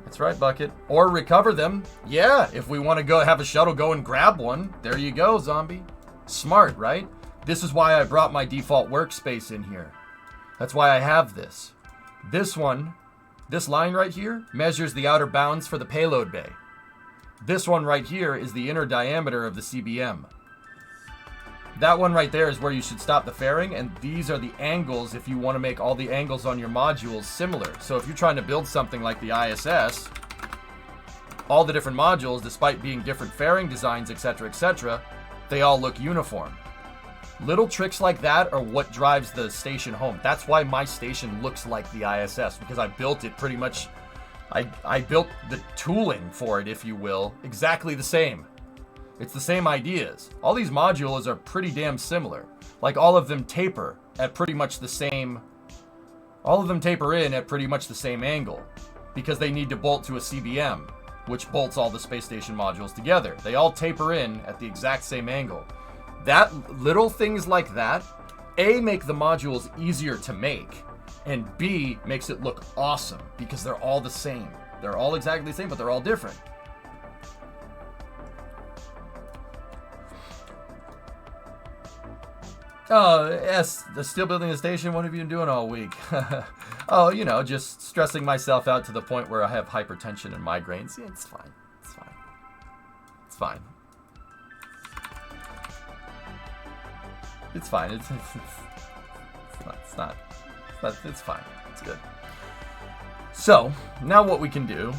That's right, Bucket. Or recover them. Yeah, if we want to go have a shuttle go and grab one. There you go, zombie. Smart, right? This is why I brought my default workspace in here. That's why I have this. This one, this line right here, measures the outer bounds for the payload bay. This one right here is the inner diameter of the CBM. That one right there is where you should stop the fairing, and these are the angles if you want to make all the angles on your modules similar. So if you're trying to build something like the ISS, all the different modules, despite being different fairing designs, etc., they all look uniform. Little tricks like that are what drives the station home. That's why my station looks like the ISS, because I built it pretty much, I built the tooling for it, if you will, exactly the same. It's the same ideas. All these modules are pretty damn similar. Like all of them taper at pretty much the same, all of them taper in at pretty much the same angle because they need to bolt to a CBM, which bolts all the space station modules together. They all taper in at the exact same angle. That little things like that, A, make the modules easier to make, and B, makes it look awesome because they're all the same. They're all exactly the same, but they're all different. Oh, yes, still building a station. What have you been doing all week? Oh, you know, just stressing myself out to the point where I have hypertension and migraines. Yeah, it's fine. It's fine. It's fine. It's fine. It's fine. It's good. So, now what we can do...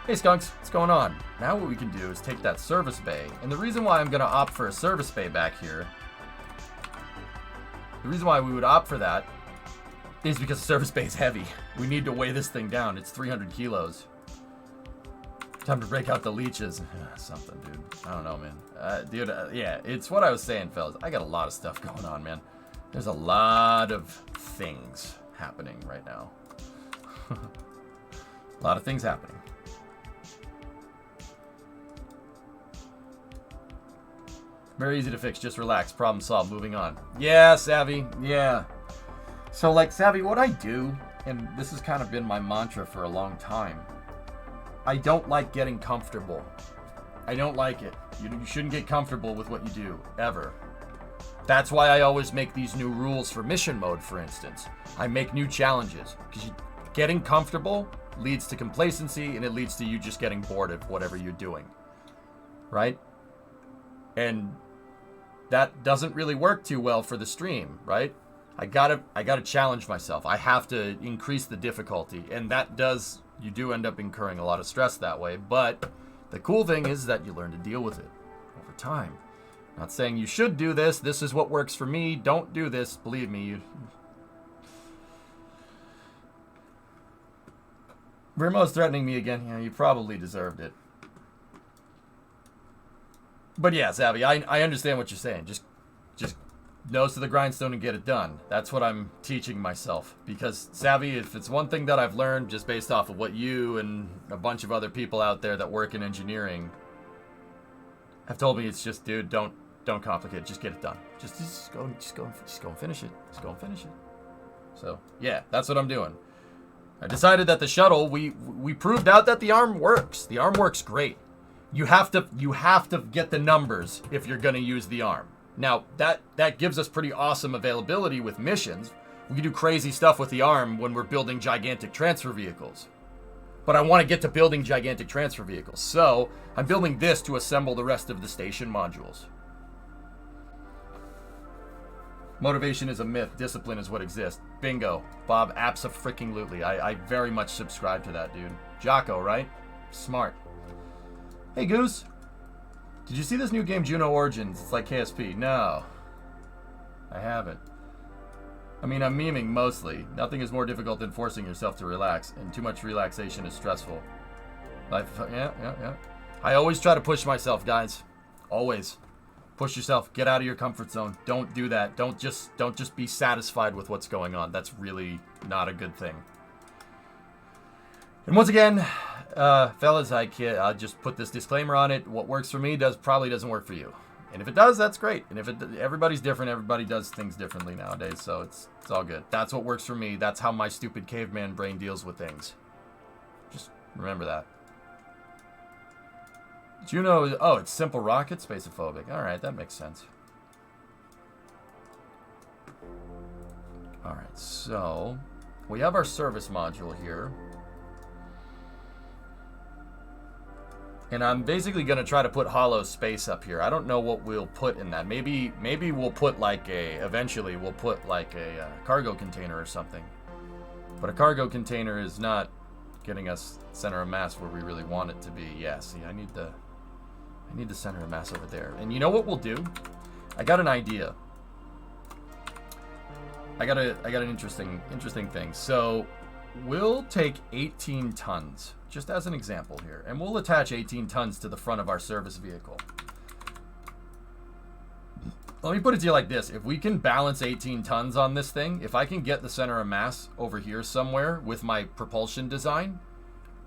Hey skunks, what's going on? Now what we can do is take that service bay, and the reason why I'm going to opt for a service bay back here, the reason why we would opt for that is because the service bay is heavy. We need to weigh this thing down. It's 300 kilos. Time to break out the leeches. Something, dude. I don't know, man. Dude, yeah, it's what I was saying, fellas. I got a lot of stuff going on, man. There's a lot of things happening right now. A lot of things happening. Very easy to fix, just relax, problem solved, moving on. Yeah, Savvy, yeah. So like, Savvy, what I do, and this has kind of been my mantra for a long time, I don't like getting comfortable. I don't like it. You shouldn't get comfortable with what you do, ever. That's why I always make these new rules for mission mode, for instance. I make new challenges, because getting comfortable leads to complacency, and it leads to you just getting bored of whatever you're doing. Right? And that doesn't really work too well for the stream, right? I gotta challenge myself. I have to increase the difficulty, and that does, you do end up incurring a lot of stress that way, but the cool thing is that you learn to deal with it over time. Not saying you should do this. This is what works for me. Don't do this. Believe me. Vermo's threatening me again. Yeah, you probably deserved it. But yeah, Savvy, I understand what you're saying. Just nose to the grindstone and get it done. That's what I'm teaching myself. Because, Savvy, if it's one thing that I've learned just based off of what you and a bunch of other people out there that work in engineering have told me, it's just, dude, don't complicate it. Just get it done. Just go and finish it. Just go and finish it. So, yeah, that's what I'm doing. I decided that the shuttle, we proved out that the arm works. The arm works great. You have to get the numbers if you're going to use the arm. Now, that gives us pretty awesome availability with missions. We can do crazy stuff with the arm when we're building gigantic transfer vehicles. But I want to get to building gigantic transfer vehicles. So, I'm building this to assemble the rest of the station modules. Motivation is a myth. Discipline is what exists. Bingo. Bob, abso-freaking-lutely. I very much subscribe to that, dude. Jocko, right? Smart. Hey, Goose. Did you see this new game, Juno Origins? It's like KSP. No. I haven't. I mean, I'm memeing mostly. Nothing is more difficult than forcing yourself to relax, and too much relaxation is stressful. Yeah. I always try to push myself, guys. Always. Push yourself. Get out of your comfort zone. Don't do that. Don't just be satisfied with what's going on. That's really not a good thing. And once again, fellas, I'll just put this disclaimer on it. What works for me probably doesn't work for you. And if it does, that's great. And if everybody's different, everybody does things differently nowadays, so it's all good. That's what works for me. That's how my stupid caveman brain deals with things. Just remember that. Juno, oh, it's simple rocket, spacephobic. All right, that makes sense. All right, so we have our service module here. And I'm basically going to try to put hollow space up here. I don't know what we'll put in that. Maybe we'll put eventually we'll put like a cargo container or something. But a cargo container is not getting us center of mass where we really want it to be. Yeah, see, I need the center of mass over there. And you know what we'll do? I got an idea. I got an interesting thing. So we'll take 18 tons, just as an example here, and we'll attach 18 tons to the front of our service vehicle. Let me put it to you like this. If we can balance 18 tons on this thing, if I can get the center of mass over here somewhere with my propulsion design,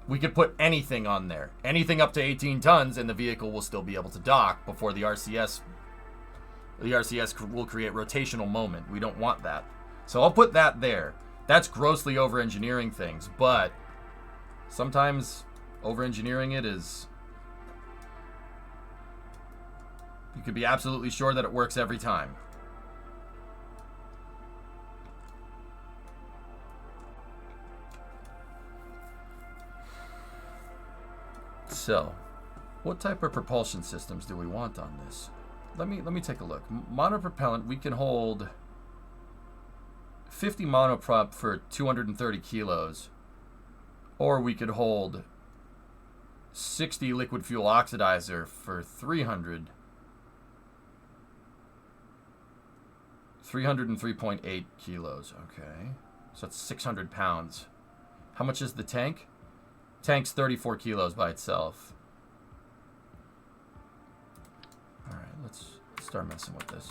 we could put anything on there. Anything up to 18 tons, and the vehicle will still be able to dock before the RCS will create rotational moment. We don't want that. So I'll put that there. That's grossly over-engineering things, but sometimes over-engineering it is... You could be absolutely sure that it works every time. So, what type of propulsion systems do we want on this? Let me take a look. Monopropellant, we can hold 50 monoprop for 230 kilos, or we could hold 60 liquid fuel oxidizer for 303.8 kilos. Okay, so that's 600 pounds. How much is the tank? Tank's 34 kilos by itself. All right, let's start messing with this.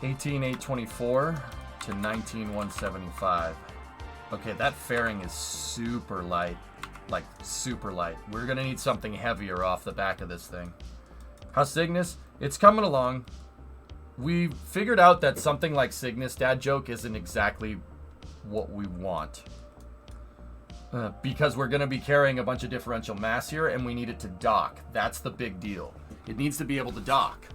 $18,824 to $19,175. Okay, that fairing is super light. like super light. We're gonna need something heavier off the back of this thing. How's Cygnus? It's coming along. We figured out that something like Cygnus, dad joke, isn't exactly what we want. Because we're going to be carrying a bunch of differential mass here, and we need it to dock. That's the big deal. It needs to be able to dock.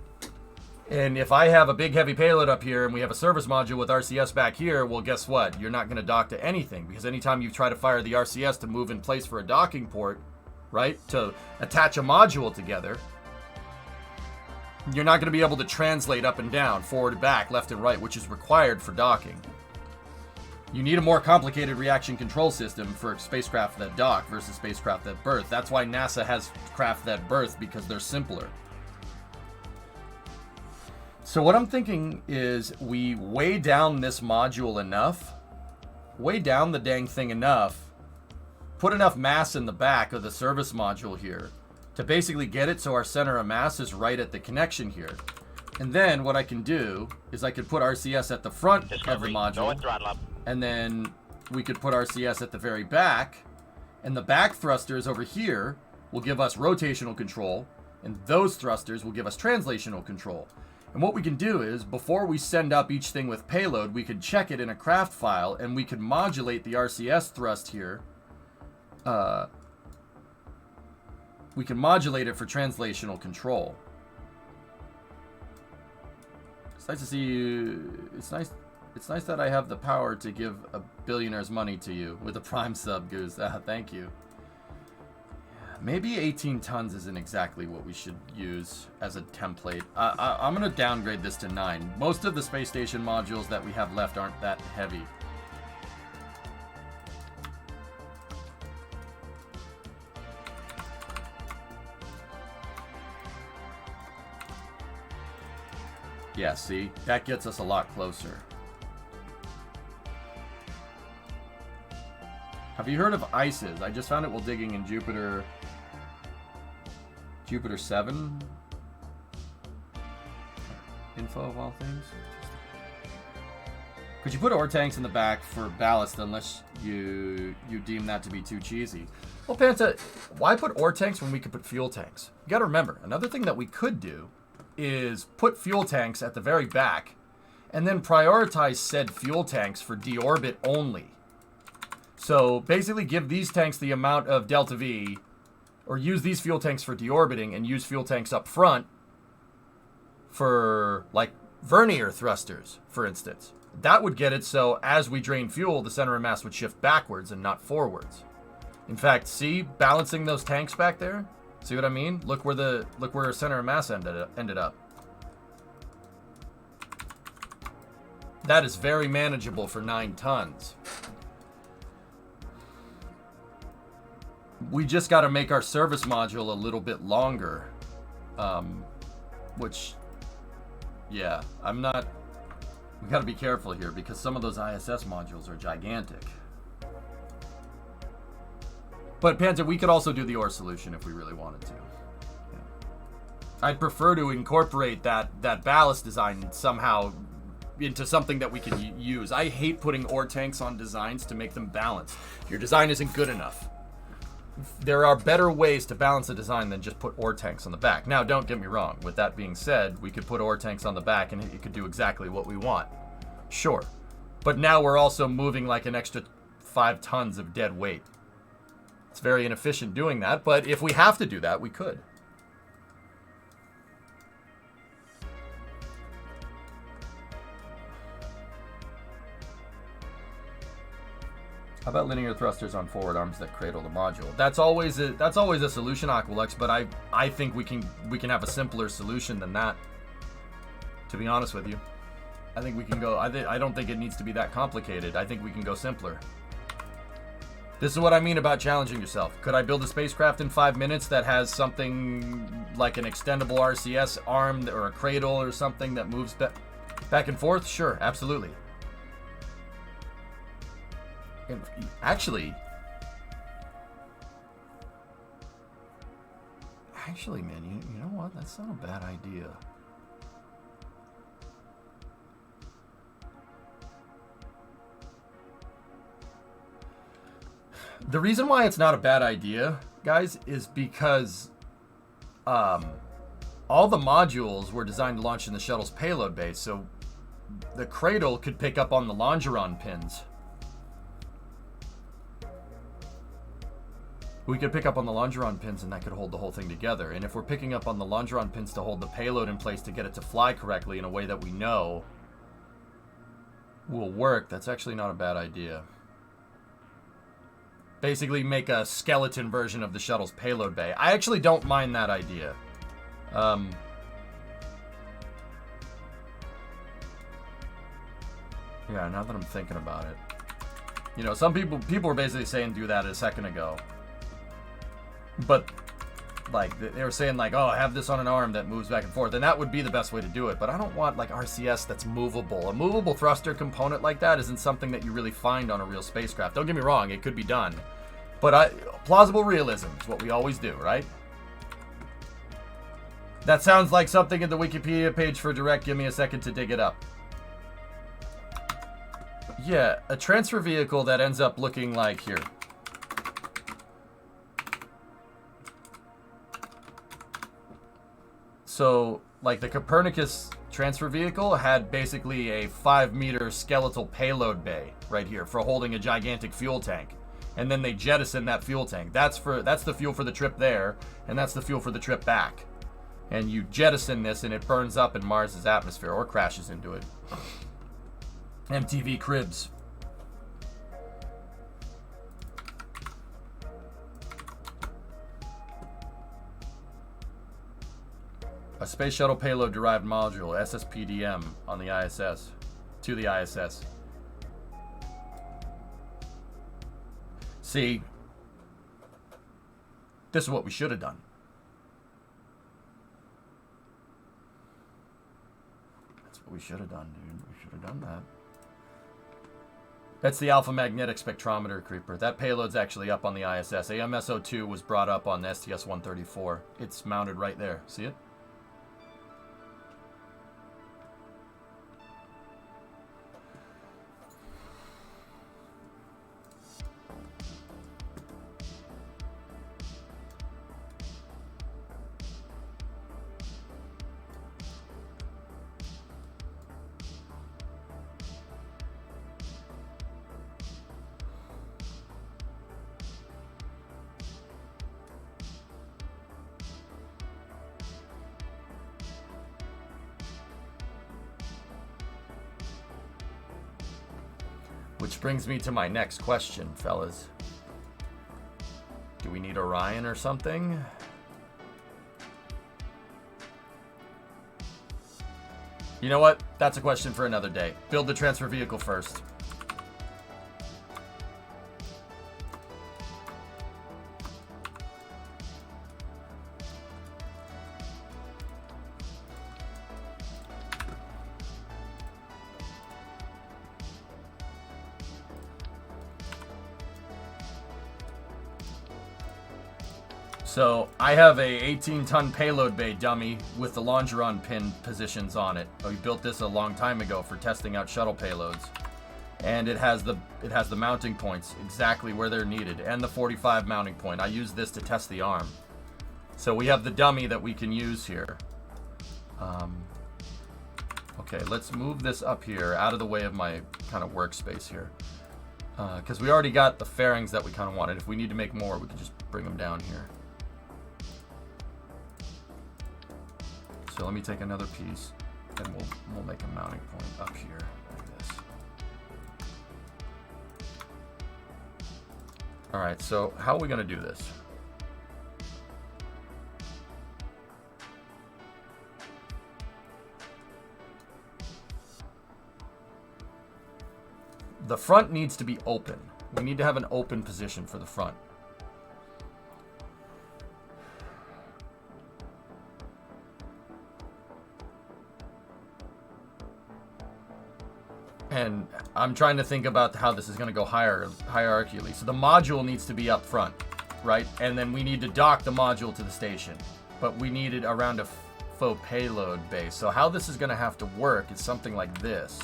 And if I have a big heavy payload up here, and we have a service module with RCS back here, well, guess what? You're not going to dock to anything, because anytime you try to fire the RCS to move in place for a docking port, right, to attach a module together, you're not going to be able to translate up and down, forward and back, left and right, which is required for docking. You need a more complicated reaction control system for spacecraft that dock versus spacecraft that berth. That's why NASA has craft that berth, because they're simpler. So what I'm thinking is we weigh down this module enough, weigh down the dang thing enough, put enough mass in the back of the service module here to basically get it so our center of mass is right at the connection here. And then what I can do is I could put RCS at the front of the module, and then we could put RCS at the very back, and the back thrusters over here will give us rotational control, and those thrusters will give us translational control. And what we can do is, before we send up each thing with payload, we could check it in a craft file, and we could modulate the RCS thrust here. We can modulate it for translational control. It's nice to see you. It's nice that I have the power to give a billionaire's money to you with a Prime sub, Goose. Thank you. Maybe 18 tons isn't exactly what we should use as a template. I'm going to downgrade this to 9. Most of the space station modules that we have left aren't that heavy. Yeah, see? That gets us a lot closer. Have you heard of ICES? I just found it while digging in Jupiter 7 info of all things. Could you put ore tanks in the back for ballast unless you deem that to be too cheesy? Well, Panta, why put ore tanks when we could put fuel tanks? You got to remember, another thing that we could do is put fuel tanks at the very back and then prioritize said fuel tanks for deorbit only. So basically give these tanks the amount of delta V, or use these fuel tanks for deorbiting and use fuel tanks up front for like vernier thrusters, for instance. That would get it so as we drain fuel, the center of mass would shift backwards and not forwards. In fact, see, balancing those tanks back there? See what I mean? Look where our center of mass ended up. That is very manageable for 9 tons. We just got to make our service module a little bit longer. Which, yeah, we got to be careful here because some of those ISS modules are gigantic. But Panta, we could also do the ore solution if we really wanted to. Yeah. I'd prefer to incorporate that ballast design somehow into something that we can use. I hate putting ore tanks on designs to make them balanced. Your design isn't good enough. There are better ways to balance a design than just put ore tanks on the back. Now, don't get me wrong. With that being said, we could put ore tanks on the back and it could do exactly what we want. Sure. But now we're also moving like an extra 5 tons of dead weight. It's very inefficient doing that, but if we have to do that, we could. How about linear thrusters on forward arms that cradle the module? That's always a solution, Aqualux, but I think we can have a simpler solution than that. To be honest with you, I think we can go. I don't think it needs to be that complicated. I think we can go simpler. This is what I mean about challenging yourself. Could I build a spacecraft in 5 minutes that has something like an extendable RCS arm or a cradle or something that moves back and forth? Sure, absolutely. And actually, man, you know what? That's not a bad idea. The reason why it's not a bad idea, guys, is because all the modules were designed to launch in the shuttle's payload bay, so the cradle could pick up on the longeron pins. We could pick up on the longeron pins and that could hold the whole thing together. And if we're picking up on the longeron pins to hold the payload in place to get it to fly correctly in a way that we know will work, that's actually not a bad idea. Basically make a skeleton version of the shuttle's payload bay. I actually don't mind that idea. Yeah, now that I'm thinking about it. You know, some people were basically saying do that a second ago. But, like, they were saying, like, oh, have this on an arm that moves back and forth. And that would be the best way to do it. But I don't want, like, RCS that's movable. A movable thruster component like that isn't something that you really find on a real spacecraft. Don't get me wrong, it could be done. But plausible realism is what we always do, right? That sounds like something in the Wikipedia page for Direct. Give me a second to dig it up. Yeah, a transfer vehicle that ends up looking like here. So, like the Copernicus transfer vehicle had basically a 5-meter skeletal payload bay right here for holding a gigantic fuel tank. And then they jettison that fuel tank. That's the fuel for the trip there, and that's the fuel for the trip back. And you jettison this and it burns up in Mars's atmosphere or crashes into it. MTV Cribs. A space shuttle payload derived module, SSPDM, on the ISS. To the ISS. See, this is what we should have done. That's what we should have done, dude. We should have done that. That's the Alpha Magnetic Spectrometer Creeper. That payload's actually up on the ISS. AMS-02 was brought up on the STS-134. It's mounted right there. See it? Which brings me to my next question, fellas. Do we need Orion or something? You know what? That's a question for another day. Build the transfer vehicle first. So I have a 18-ton payload bay dummy with the longeron pin positions on it. We built this a long time ago for testing out shuttle payloads, and it has the mounting points exactly where they're needed, and the 45 mounting point. I use this to test the arm. So we have the dummy that we can use here. Okay, let's move this up here out of the way of my kind of workspace here, because we already got the fairings that we kind of wanted. If we need to make more, we can just bring them down here. So let me take another piece, and we'll make a mounting point up here like this. All right, so how are we going to do this? The front needs to be open. We need to have an open position for the front. And I'm trying to think about how this is going to go hierarchically. So the module needs to be up front, right? And then we need to dock the module to the station. But we need it around a faux payload base. So how this is going to have to work is something like this.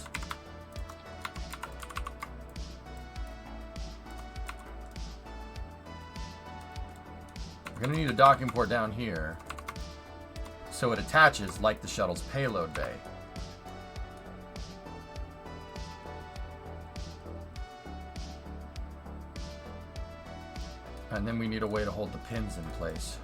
going to need a docking port down here so it attaches like the shuttle's payload bay. And then we need a way to hold the pins in place.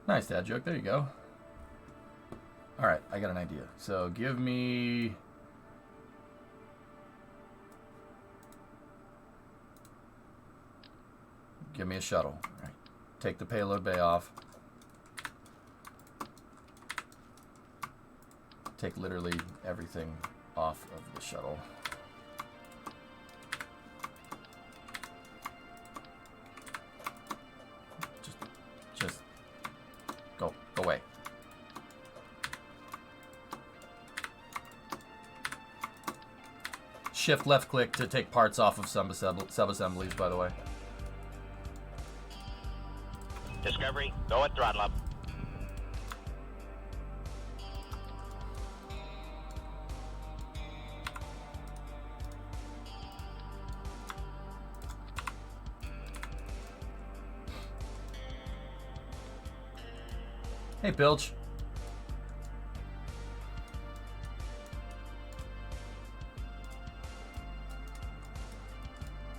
Nice dad joke. There you go. All right, I got an idea. So give me a shuttle. All right. Take the payload bay off. Take literally everything off of the shuttle. Just go away. Shift left click to take parts off of sub-assemblies, by the way. Discovery, go at throttle up. Hey, Bilge.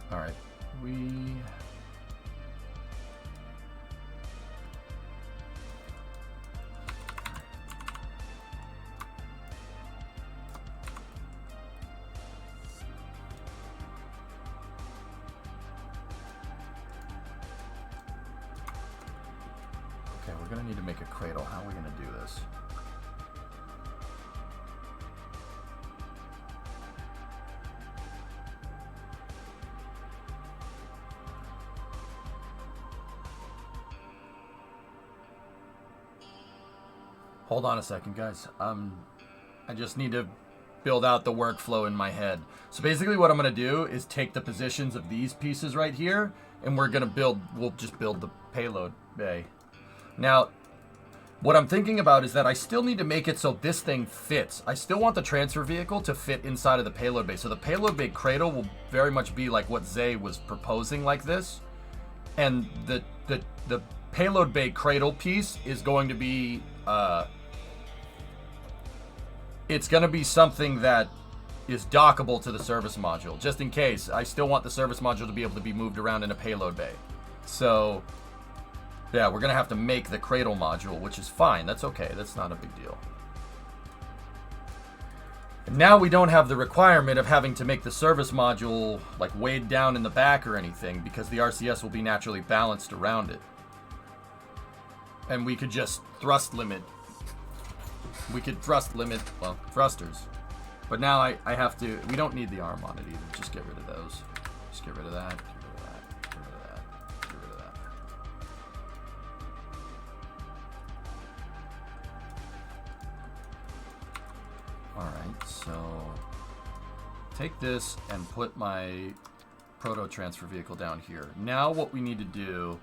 All right, okay, we're gonna need to make a cradle. How are we gonna do this? Hold on a second, guys. I just need to build out the workflow in my head. So basically what I'm going to do is take the positions of these pieces right here, and we'll just build the payload bay. Now, what I'm thinking about is that I still need to make it so this thing fits. I still want the transfer vehicle to fit inside of the payload bay. So the payload bay cradle will very much be like what Zay was proposing, like this. And the payload bay cradle piece is going to be... it's going to be something that is dockable to the service module, just in case. I still want the service module to be able to be moved around in a payload bay. So, yeah, we're going to have to make the cradle module, which is fine. That's okay. That's not a big deal. And now we don't have the requirement of having to make the service module like weighed down in the back or anything, because the RCS will be naturally balanced around it. And we could just thrust limit. We could thrust limit, well, thrusters. But now I have to, we don't need the arm on it either. Just get rid of those. Just get rid of that, get rid of that, get rid of that, get rid of that. Alright, so take this and put my proto transfer vehicle down here. Now what we need to do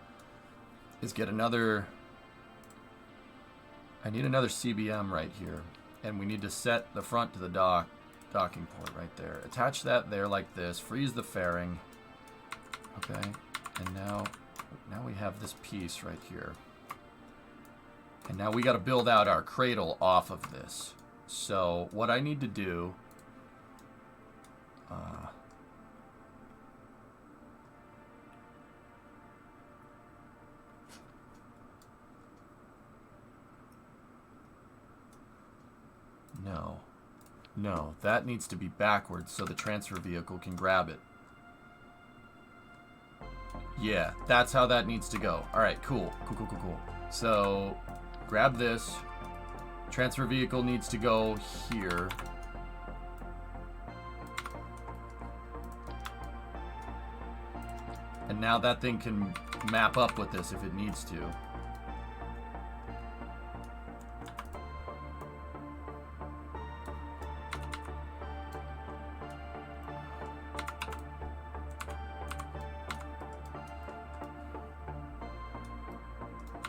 is get another... I need another CBM right here, and we need to set the front to the docking port right there. Attach that there like this, freeze the fairing, okay, and now we have this piece right here. And now we got to build out our cradle off of this. So what I need to do, No, that needs to be backwards so the transfer vehicle can grab it. Yeah, that's how that needs to go. Alright, cool. So, grab this. Transfer vehicle needs to go here. And now that thing can map up with this if it needs to.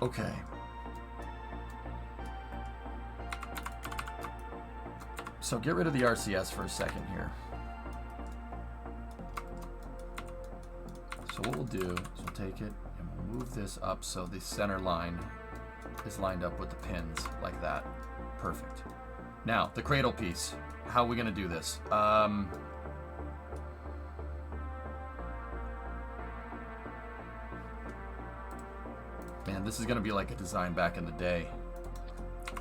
Okay. So get rid of the RCS for a second here. So what we'll do is we'll take it and we'll move this up so the center line is lined up with the pins like that. Perfect. Now, the cradle piece. How are we going to do this? Man, this is going to be like a design back in the day.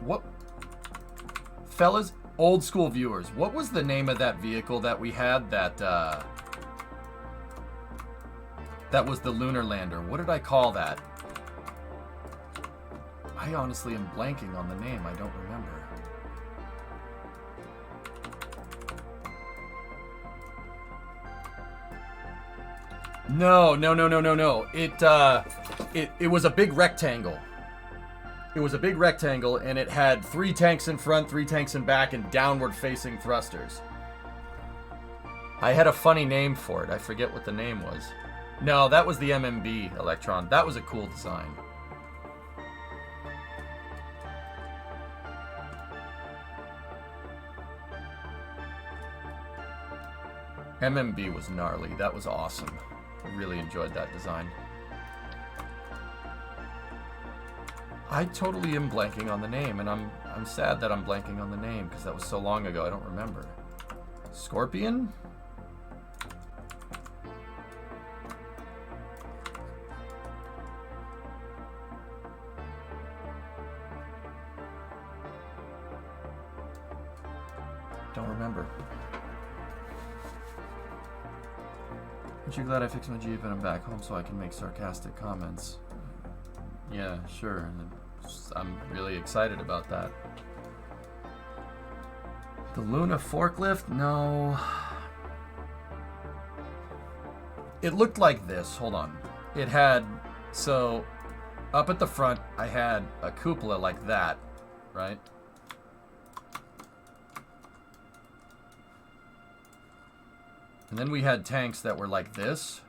What? Fellas, old school viewers, what was the name of that vehicle that we had that was the lunar lander? What did I call that? I honestly am blanking on the name. I don't remember. No. It was a big rectangle. It was a big rectangle, and it had 3 tanks in front, 3 tanks in back, and downward-facing thrusters. I had a funny name for it. I forget what the name was. No, that was the MMB Electron. That was a cool design. MMB was gnarly. That was awesome. I really enjoyed that design. I totally am blanking on the name, and I'm sad that I'm blanking on the name because that was so long ago. I don't remember. Scorpion? Don't remember. Aren't you glad I fixed my Jeep and I'm back home so I can make sarcastic comments? Yeah, sure. I'm really excited about that. The Luna forklift? No. It looked like this. Hold on. It had... So, up at the front, I had a cupola like that, right? And then we had tanks that were like this.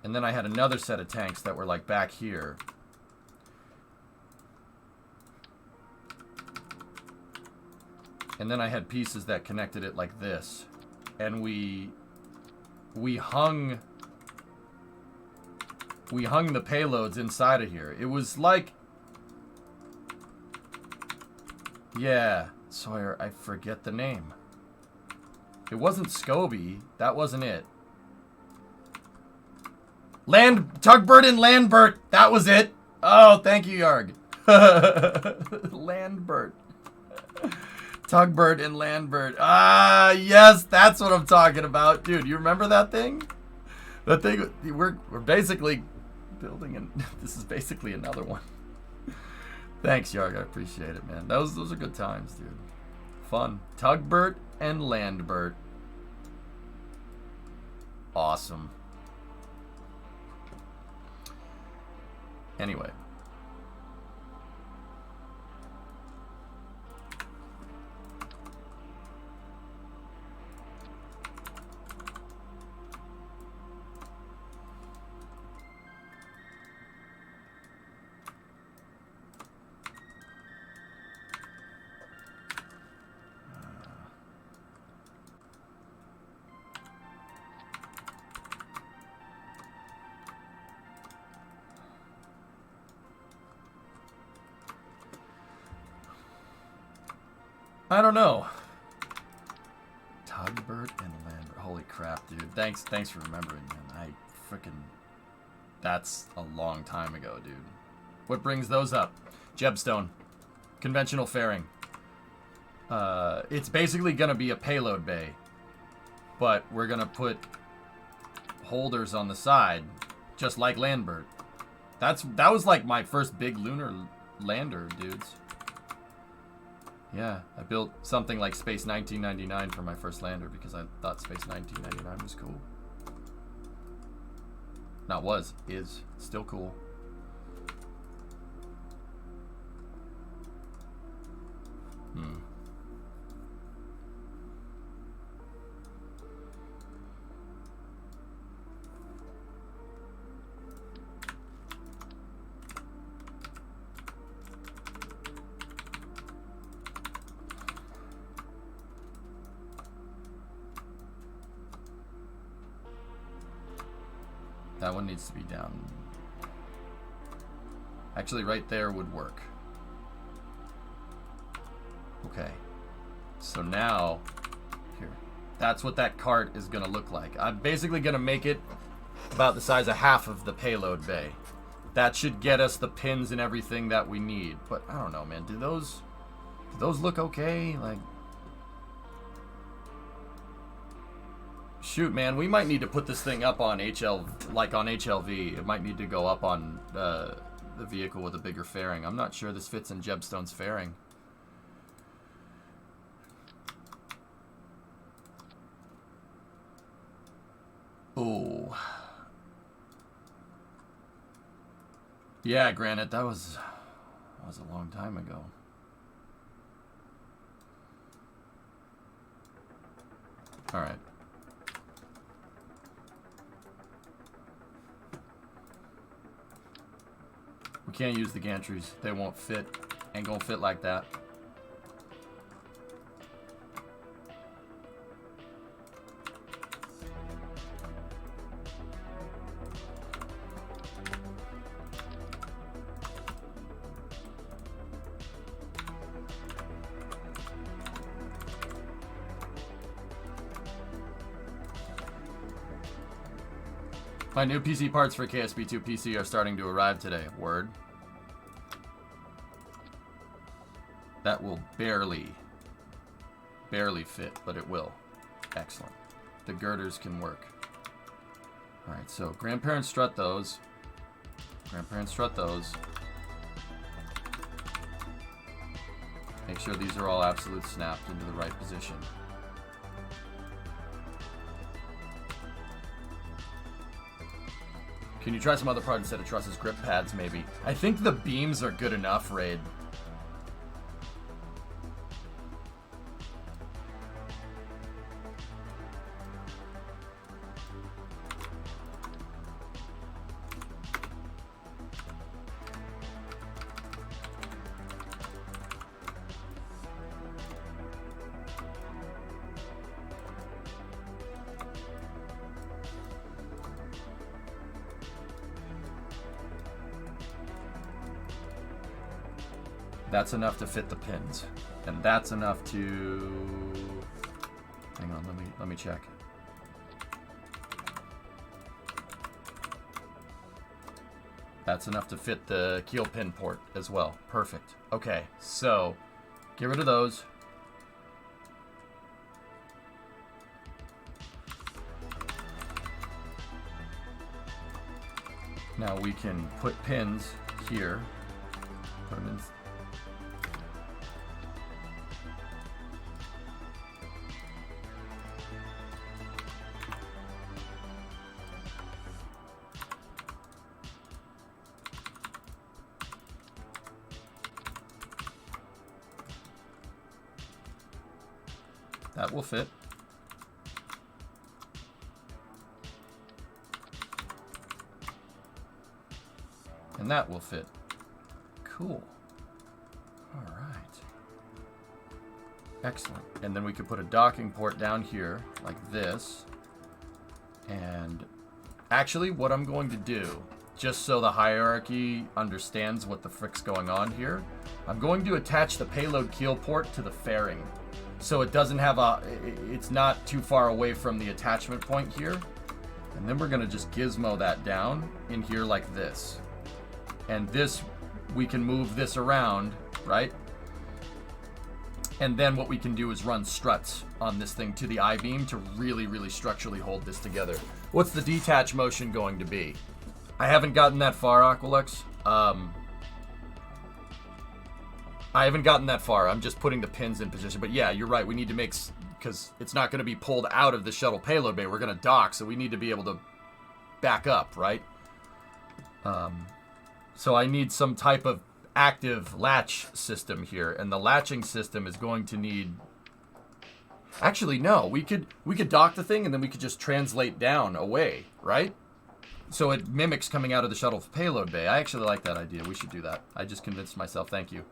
And then I had another set of tanks that were like back here. And then I had pieces that connected it like this. And we hung the payloads inside of here. It was like... Yeah, Sawyer, I forget the name. It wasn't Scobie. That wasn't it. Tugbird and Landbert. That was it. Oh, thank you, Yarg. Landbert. Tugbird and Landbert. Ah, yes, that's what I'm talking about. Dude, you remember that thing? That thing, we're basically building, and this is basically another one. Thanks, Yarg. I appreciate it, man. Those are good times, dude. Fun. Tugbert and Landbert. Awesome. Anyway. I don't know. Tugbert and Lambert. Holy crap, dude. Thanks for remembering, man. That's a long time ago, dude. What brings those up? Jebstone. Conventional fairing. It's basically gonna be a payload bay. But we're gonna put holders on the side, just like Landbert. That was like my first big lunar lander, dudes. Yeah, I built something like Space 1999 for my first lander because I thought Space 1999 was cool. Not was, is. Still cool. That one needs to be down. Actually, right there would work. Okay. So now, here. That's what that cart is going to look like. I'm basically going to make it about the size of half of the payload bay. That should get us the pins and everything that we need. But I don't know, man. Do those look okay? Like, shoot, man, we might need to put this thing up on HLV. It might need to go up on the vehicle with a bigger fairing. I'm not sure this fits in Jebstone's fairing. Oh. Yeah, granted, that was a long time ago. All right. We can't use the gantries. They won't fit. Ain't gonna fit like that. My new PC parts for KSP2 PC are starting to arrive today. Word. That will barely fit, but it will. Excellent. The girders can work. Alright, so grandparents strut those. Grandparents strut those. Make sure these are all absolute snapped into the right position. Can you try some other part instead of trusses? Grip pads, maybe. I think the beams are good enough, Raid. That's enough to fit the pins, and that's enough to. Hang on, let me check. That's enough to fit the keel pin port as well. Perfect. Okay, so get rid of those. Now we can put pins here. Put them in. That will fit. And that will fit. Cool. All right. Excellent. And then we could put a docking port down here like this. And actually what I'm going to do, just so the hierarchy understands what the frick's going on here, I'm going to attach the payload keel port to the fairing. So it doesn't have it's not too far away from the attachment point here. And then we're gonna just gizmo that down in here like this. And this, we can move this around, right? And then what we can do is run struts on this thing to the I-beam to really, really structurally hold this together. What's the detach motion going to be? I haven't gotten that far, Aqualux. I haven't gotten that far. I'm just putting the pins in position. But yeah, you're right. We need to make, because it's not going to be pulled out of the shuttle payload bay. We're going to dock, so we need to be able to back up, right? So I need some type of active latch system here, and the latching system is going to need. Actually, no. We could dock the thing, and then we could just translate down away, right? So it mimics coming out of the shuttle payload bay. I actually like that idea. We should do that. I just convinced myself. Thank you.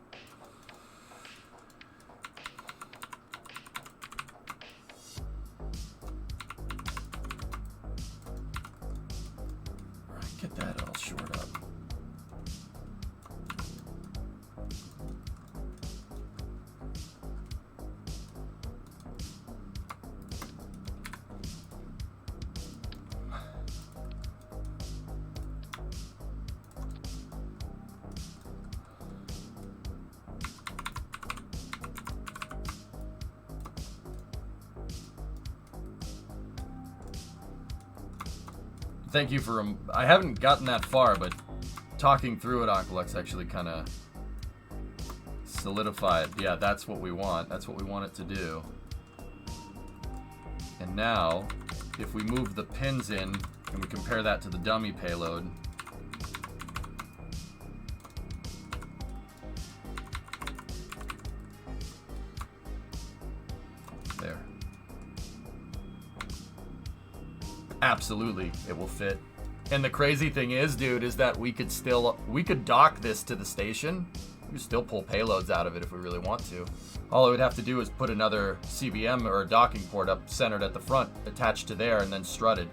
Thank you for... I haven't gotten that far, but talking through it, Aqualux actually kind of solidified. Yeah, that's what we want. That's what we want it to do. And now, if we move the pins in, and we compare that to the dummy payload... There. Absolutely, it will fit. And the crazy thing is, dude, is that we could dock this to the station. We could still pull payloads out of it if we really want to. All I would have to do is put another CBM or a docking port up centered at the front, attached to there, and then strutted.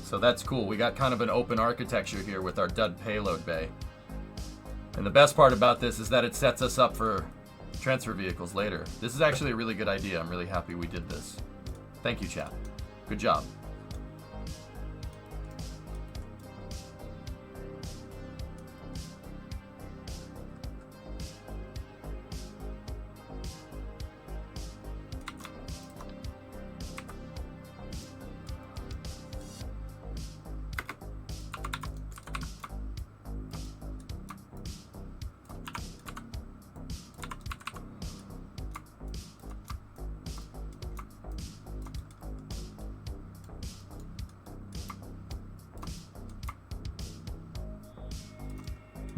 So that's cool. We got kind of an open architecture here with our dud payload bay. And the best part about this is that it sets us up for transfer vehicles later. This is actually a really good idea. I'm really happy we did this. Thank you, chat. Good job.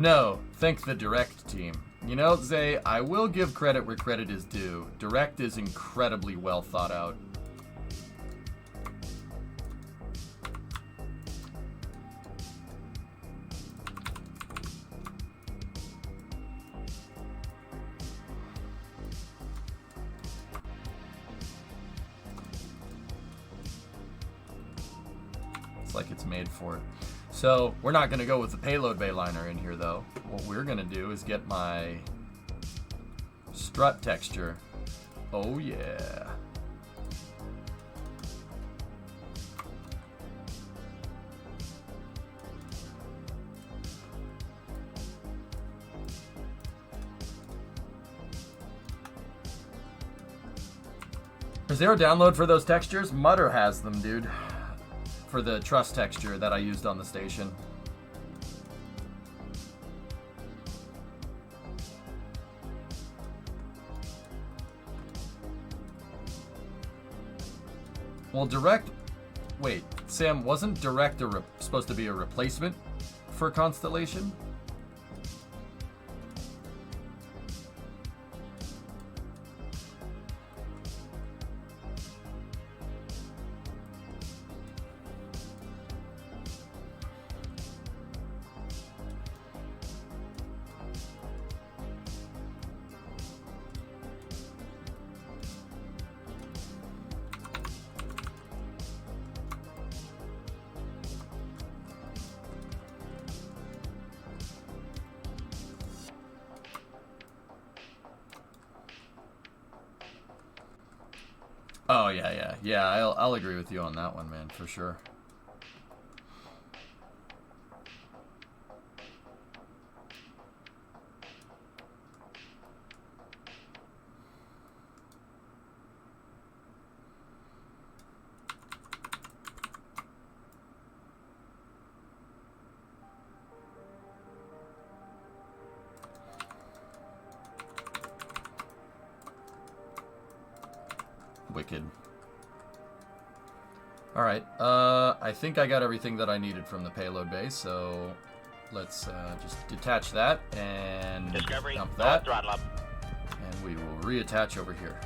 No, thank the Direct team. You know, Zay, I will give credit where credit is due. Direct is incredibly well thought out. It's like it's made for it. So we're not going to go with the payload bay liner in here, though. What we're going to do is get my strut texture. Oh, yeah. Is there a download for those textures? Mutter has them, dude. For the truss texture that I used on the station. Well, Direct... Wait, Sam, wasn't Direct supposed to be a replacement for Constellation? Oh, yeah, I'll agree with you on that one, man, for sure. Wicked. Alright, I think I got everything that I needed from the payload base, so let's just detach that and dump that, throttle up. and we will reattach over here.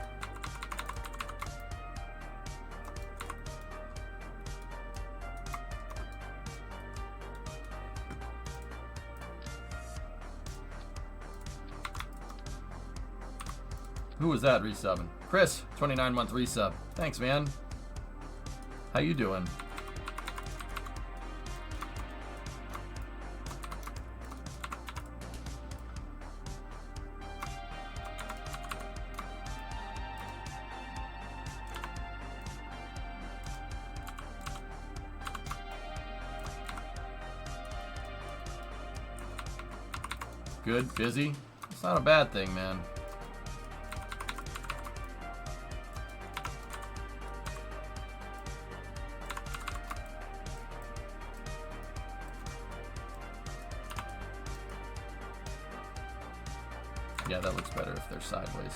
Who was that resubbing? Chris, 29-month resub. Thanks, man. How you doing? Good, busy. It's not a bad thing, man. Yeah, that looks better if they're sideways.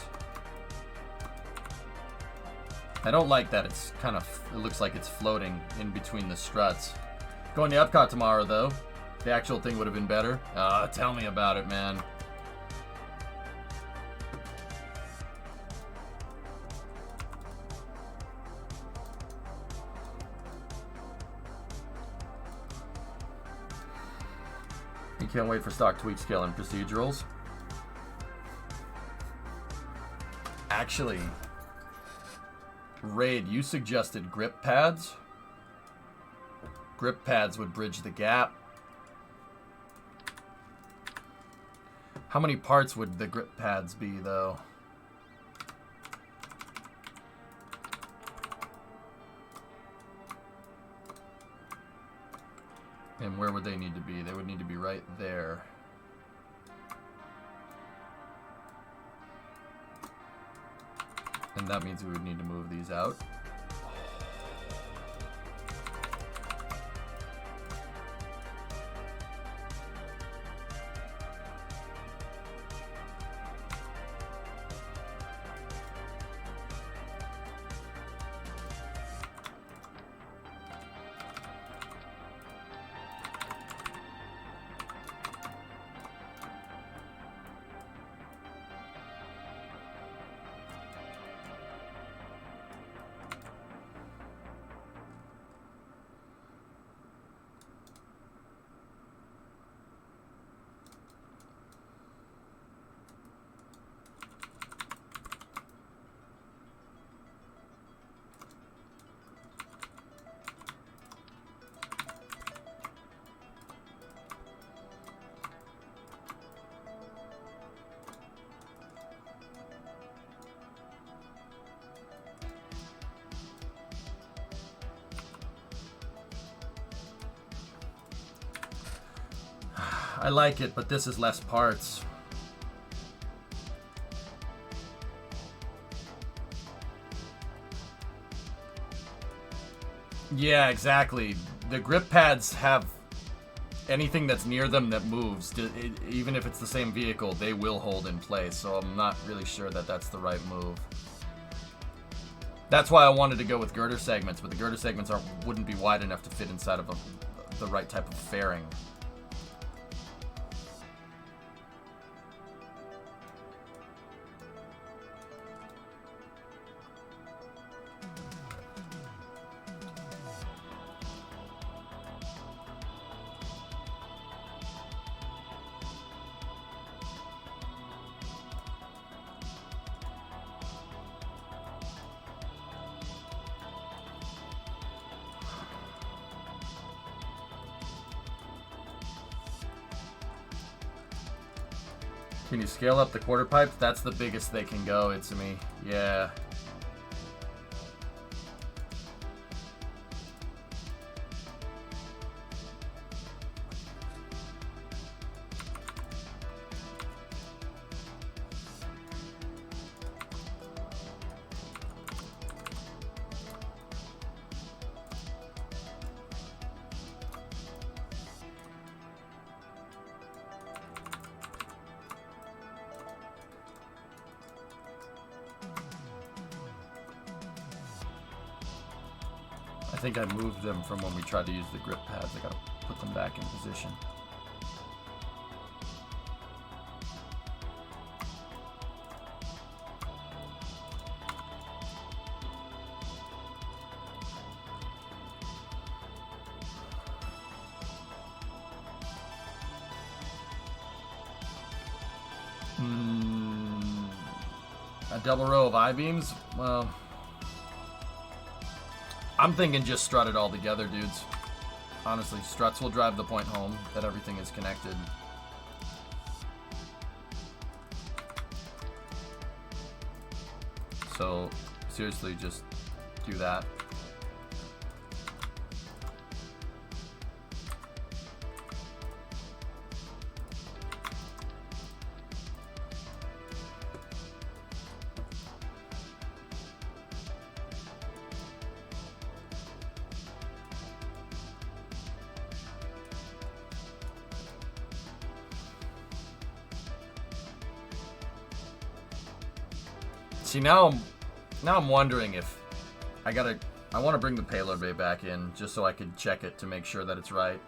I don't like that it's kind of, it looks like it's floating in between the struts. Going to Epcot tomorrow, though. The actual thing would have been better. Tell me about it, man. You can't wait for stock tweak scale and procedurals. Actually, Raid, you suggested grip pads. Grip pads would bridge the gap. How many parts would the grip pads be, though? And where would they need to be? They would need to be right there. And that means we would need to move these out. I like it, but this is less parts. Yeah, exactly. The grip pads have anything that's near them that moves. Even if it's the same vehicle, they will hold in place. So I'm not really sure that that's the right move. That's why I wanted to go with girder segments, but the girder segments wouldn't be wide enough to fit inside of the right type of fairing. Can you scale up the quarter pipe? That's the biggest they can go, it's me. Yeah. I think I moved them from when we tried to use the grip pads. I gotta put them back in position. A double row of I-beams? Well, I'm thinking just strut it all together, dudes. Honestly, struts will drive the point home that everything is connected. So, seriously, just do that. See, now I'm wondering if I want to bring the payload bay back in just so I could check it to make sure that it's right.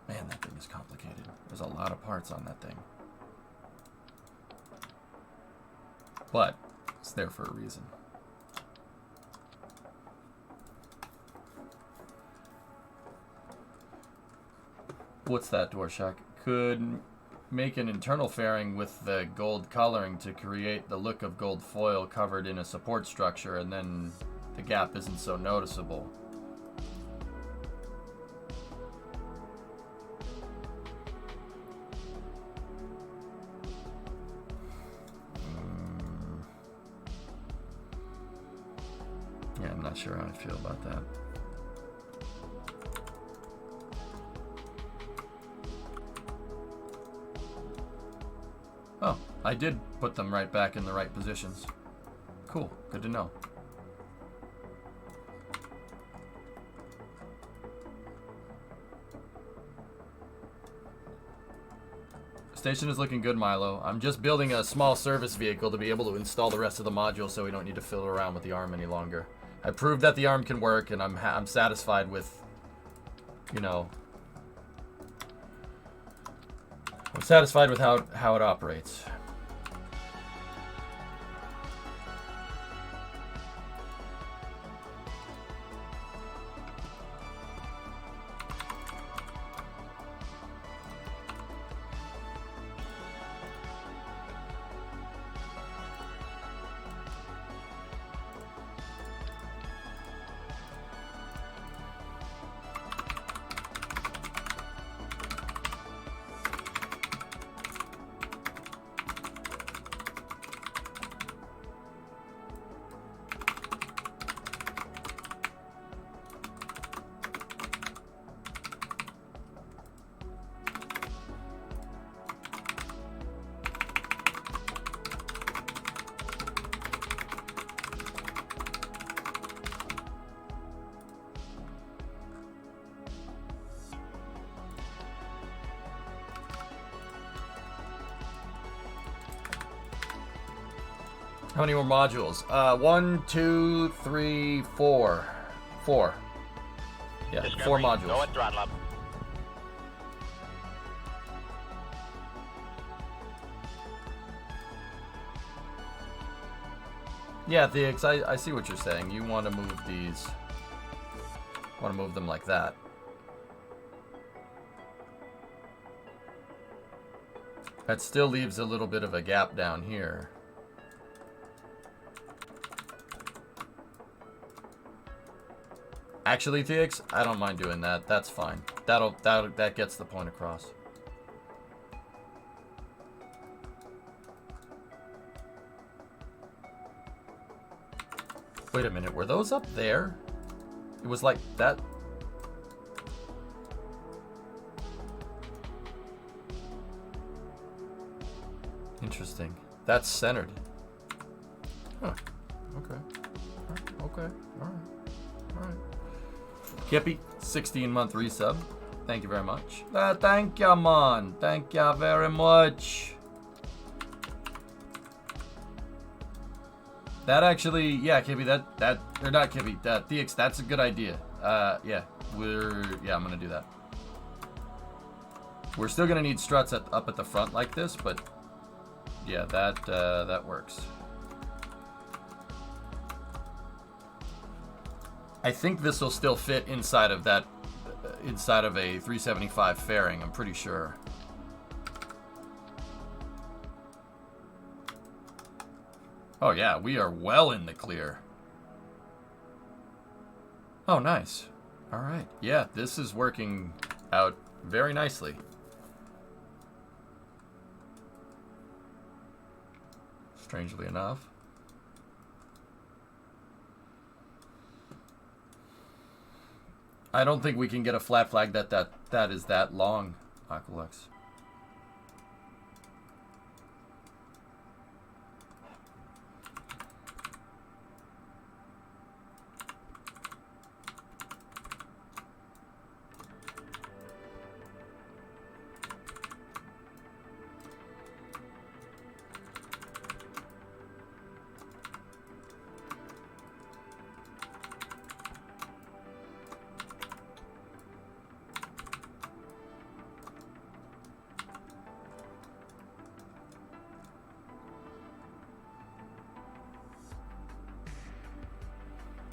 Man, that thing is complicated. There's a lot of parts on that thing. But it's there for a reason. What's that, Dwarshak? Could make an internal fairing with the gold coloring to create the look of gold foil covered in a support structure, and then the gap isn't so noticeable. Yeah, I'm not sure how I feel about that. Oh, I did put them right back in the right positions. Cool, good to know. Station is looking good, Milo. I'm just building a small service vehicle to be able to install the rest of the module so we don't need to fiddle around with the ARM any longer. I proved that the ARM can work, and I'm satisfied with, you know, I'm satisfied with how it operates. How many more modules? 1, 2, 3, 4. 4. Yeah, Discovery, 4 modules. Go at throttle up. Yeah, Theox, I see what you're saying. You want to move these. Want to move them like that. That still leaves a little bit of a gap down here. Actually, Theox, I don't mind doing that. That's fine. That gets the point across. Wait a minute, were those up there? It was like that. Interesting. That's centered. Huh. Okay. Okay. Alright. Alright. Kippy, 16-month resub. Thank you very much. Thank you, man. Thank you very much. That actually, yeah, Kippy, or not Kippy, Theox, that's a good idea. Yeah, I'm gonna do that. We're still gonna need struts up at the front like this, but yeah, that works. I think this will still fit inside of that, inside of a 375 fairing, I'm pretty sure. Oh yeah, we are well in the clear. Oh, nice. All right. Yeah, this is working out very nicely. Strangely enough. I don't think we can get a flat flag that is that long, Aqualux.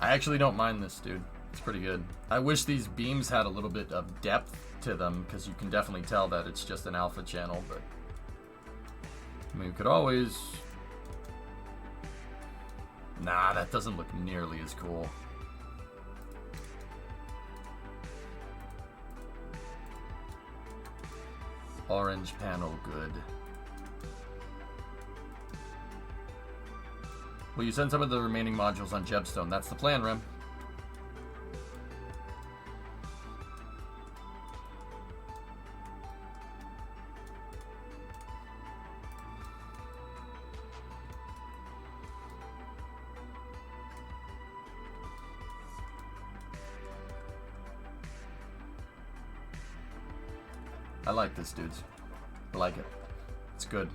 I actually don't mind this, dude. It's pretty good. I wish these beams had a little bit of depth to them, because you can definitely tell that it's just an alpha channel, but I mean, you could always... Nah, that doesn't look nearly as cool. Orange panel, good. Will you send some of the remaining modules on Jebstone? That's the plan, Rem. I like this, dudes. I like it. It's good.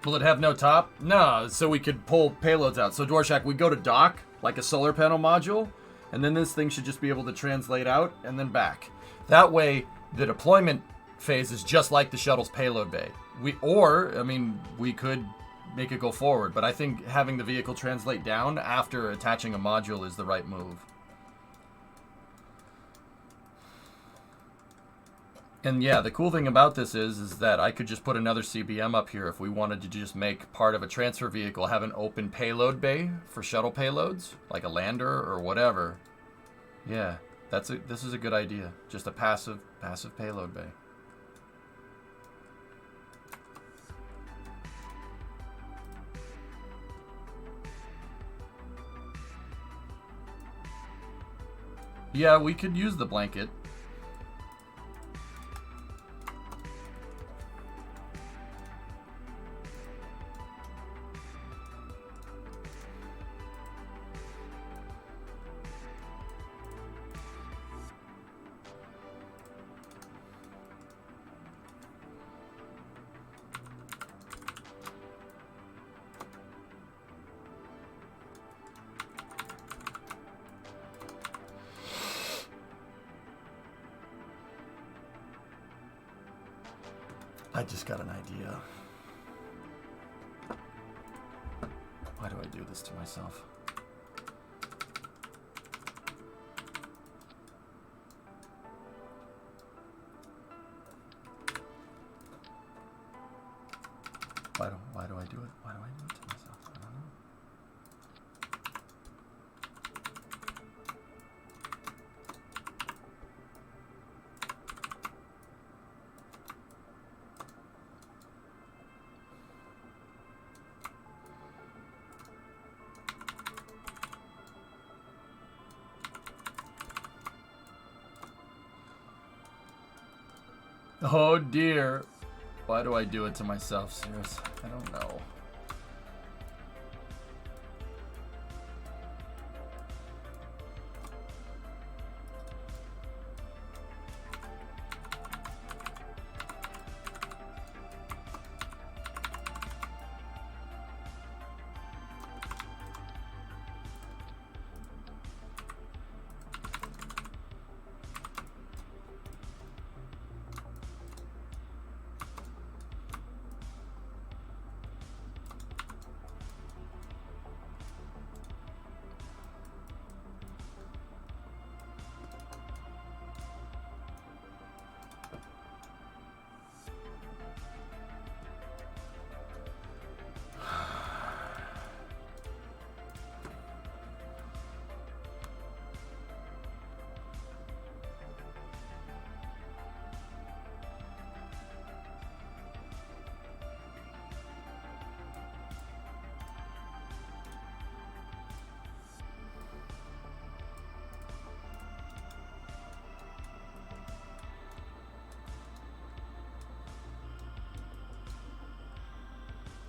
Will it have no top? No, so we could pull payloads out. So Dwarshak, we go to dock, like a solar panel module, and then this thing should just be able to translate out and then back. That way, the deployment phase is just like the shuttle's payload bay. We could make it go forward, but I think having the vehicle translate down after attaching a module is the right move. And yeah, the cool thing about this is that I could just put another CBM up here if we wanted to just make part of a transfer vehicle have an open payload bay for shuttle payloads, like a lander or whatever. Yeah, this is a good idea. Just a passive payload bay. Yeah, we could use the blanket. I just got an idea. Why do I do this to myself? Why do I do it? Why do I do it to myself? I don't know. Oh dear. Why do I do it to myself, Cirrus? I don't know.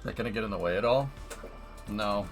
that gonna get in the way at all? No.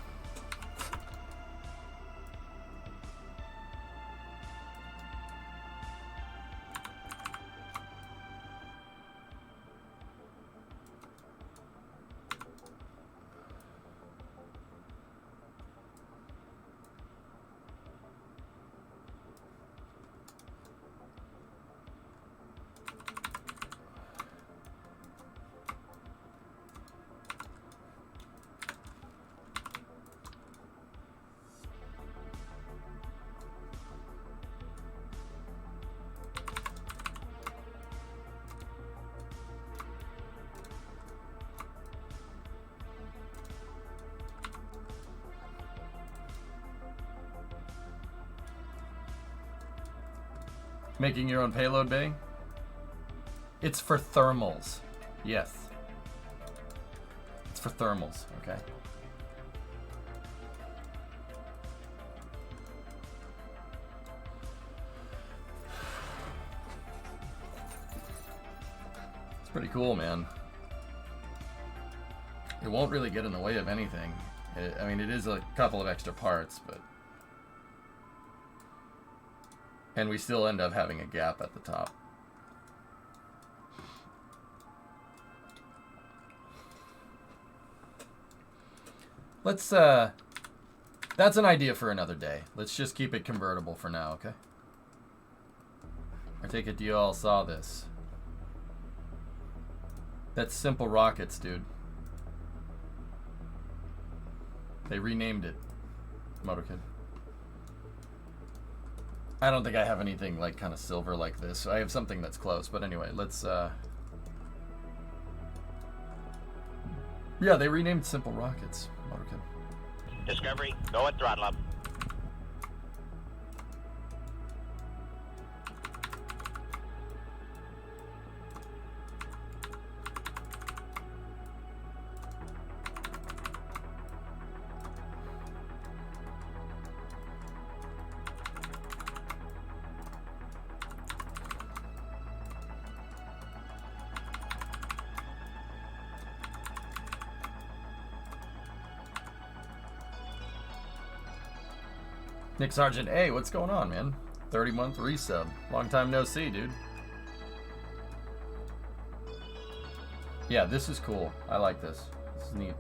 Making your own payload bay? It's for thermals. Yes. It's for thermals, okay? It's pretty cool, man. It won't really get in the way of anything. I mean, it is a couple of extra parts, but... And we still end up having a gap at the top. Let's, that's an idea for another day. Let's just keep it convertible for now, okay? I take it you all saw this. That's Simple Rockets, dude. They renamed it. Motorkid. I don't think I have anything like kind of silver like this. I have something that's close, but anyway, let's yeah, they renamed Simple Rockets. Motorkid. Discovery, go at throttle up. Nick Sargent, hey, what's going on, man? 30-month resub. Long time no see, dude. Yeah, this is cool. I like this. This is neat.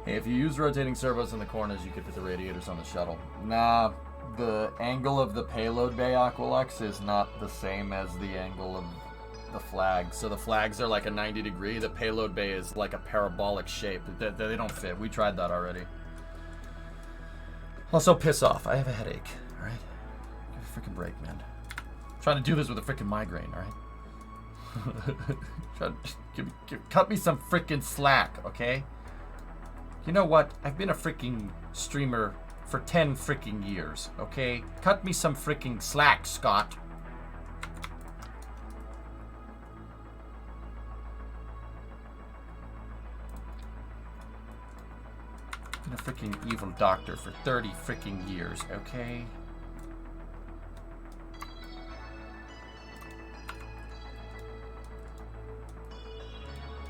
Hey, if you use rotating servos in the corners, you could put the radiators on the shuttle. Nah. The angle of the payload bay Aqualux is not the same as the angle of the flags. So the flags are like a 90 degree. The payload bay is like a parabolic shape. They don't fit. We tried that already. Also, piss off. I have a headache. All right? Give a freaking break, man. I'm trying to do this with a freaking migraine, all right? Cut me some freaking slack, okay? You know what? I've been a freaking streamer for 10 freaking years, okay? Cut me some freaking slack, Scott. Been a freaking evil doctor for 30 freaking years, okay?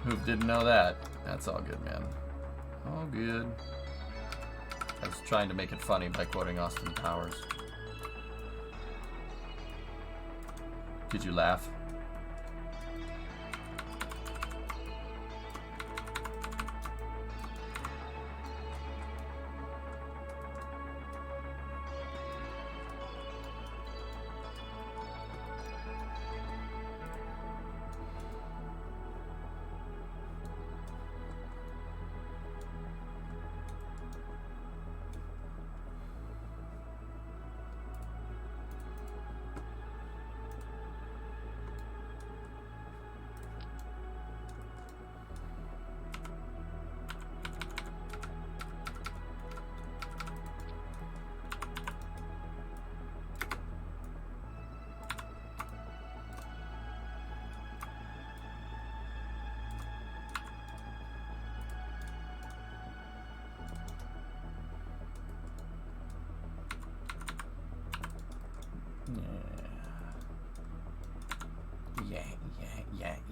Who didn't know that? That's all good, man. All good. I was trying to make it funny by quoting Austin Powers. Did you laugh?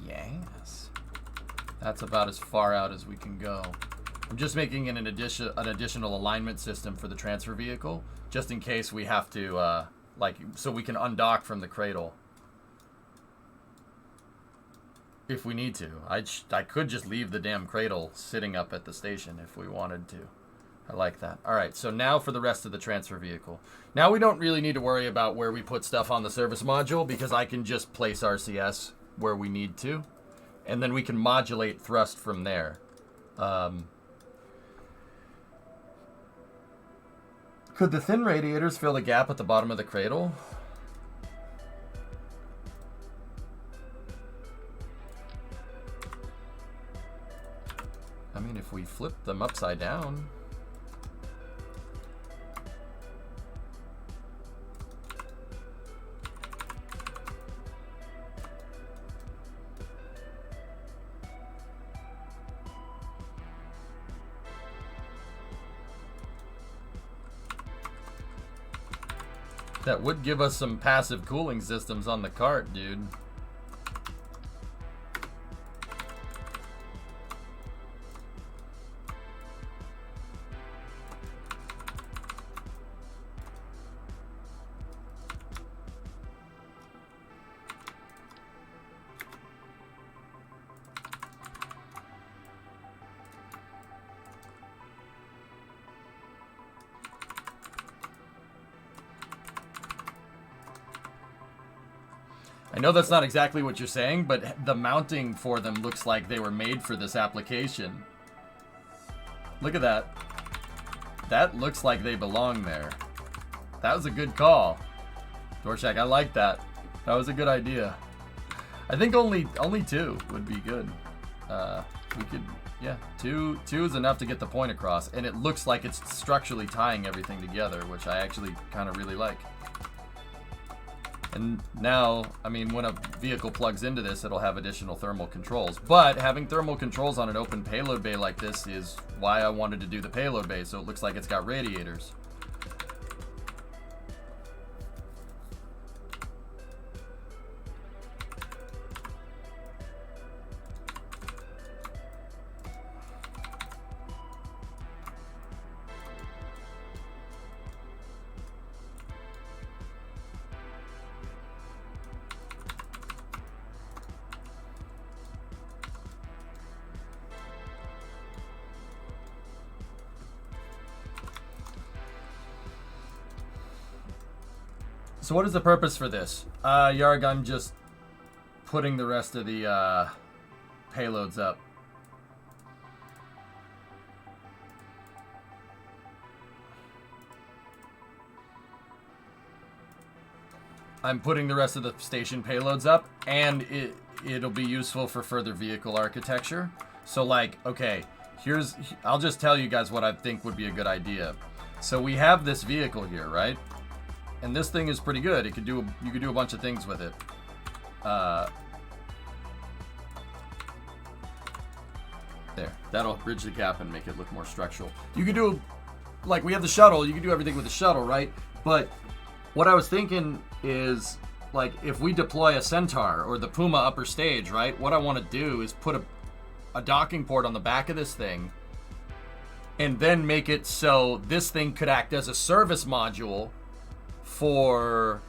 Yes. That's about as far out as we can go. I'm just making an additional alignment system for the transfer vehicle, just in case we have to, so we can undock from the cradle. If we need to. I could just leave the damn cradle sitting up at the station if we wanted to. I like that. Alright, so now for the rest of the transfer vehicle. Now we don't really need to worry about where we put stuff on the service module, because I can just place RCS where we need to. And then we can modulate thrust from there. Could the thin radiators fill the gap at the bottom of the cradle? I mean, if we flip them upside down. That would give us some passive cooling systems on the cart, dude. I know that's not exactly what you're saying, but the mounting for them looks like they were made for this application. Look at that. That looks like they belong there. That was a good call. Dorshak, I like that. That was a good idea. I think only two would be good. We could, yeah, two is enough to get the point across, and it looks like it's structurally tying everything together, which I actually kind of really like. And now, I mean, when a vehicle plugs into this, it'll have additional thermal controls. But having thermal controls on an open payload bay like this is why I wanted to do the payload bay, so it looks like it's got radiators. So what is the purpose for this? Yarg, I'm just putting the rest of the payloads up. I'm putting the rest of the station payloads up, and it'll be useful for further vehicle architecture. So like, okay, I'll just tell you guys what I think would be a good idea. So we have this vehicle here, right? And this thing is pretty good. You could do a bunch of things with it. There. That'll bridge the gap and make it look more structural. You could do, like, we have the shuttle. You can do everything with the shuttle, right? But what I was thinking is, like, if we deploy a Centaur or the Puma upper stage, right? What I want to do is put a docking port on the back of this thing, and then make it so this thing could act as a service module for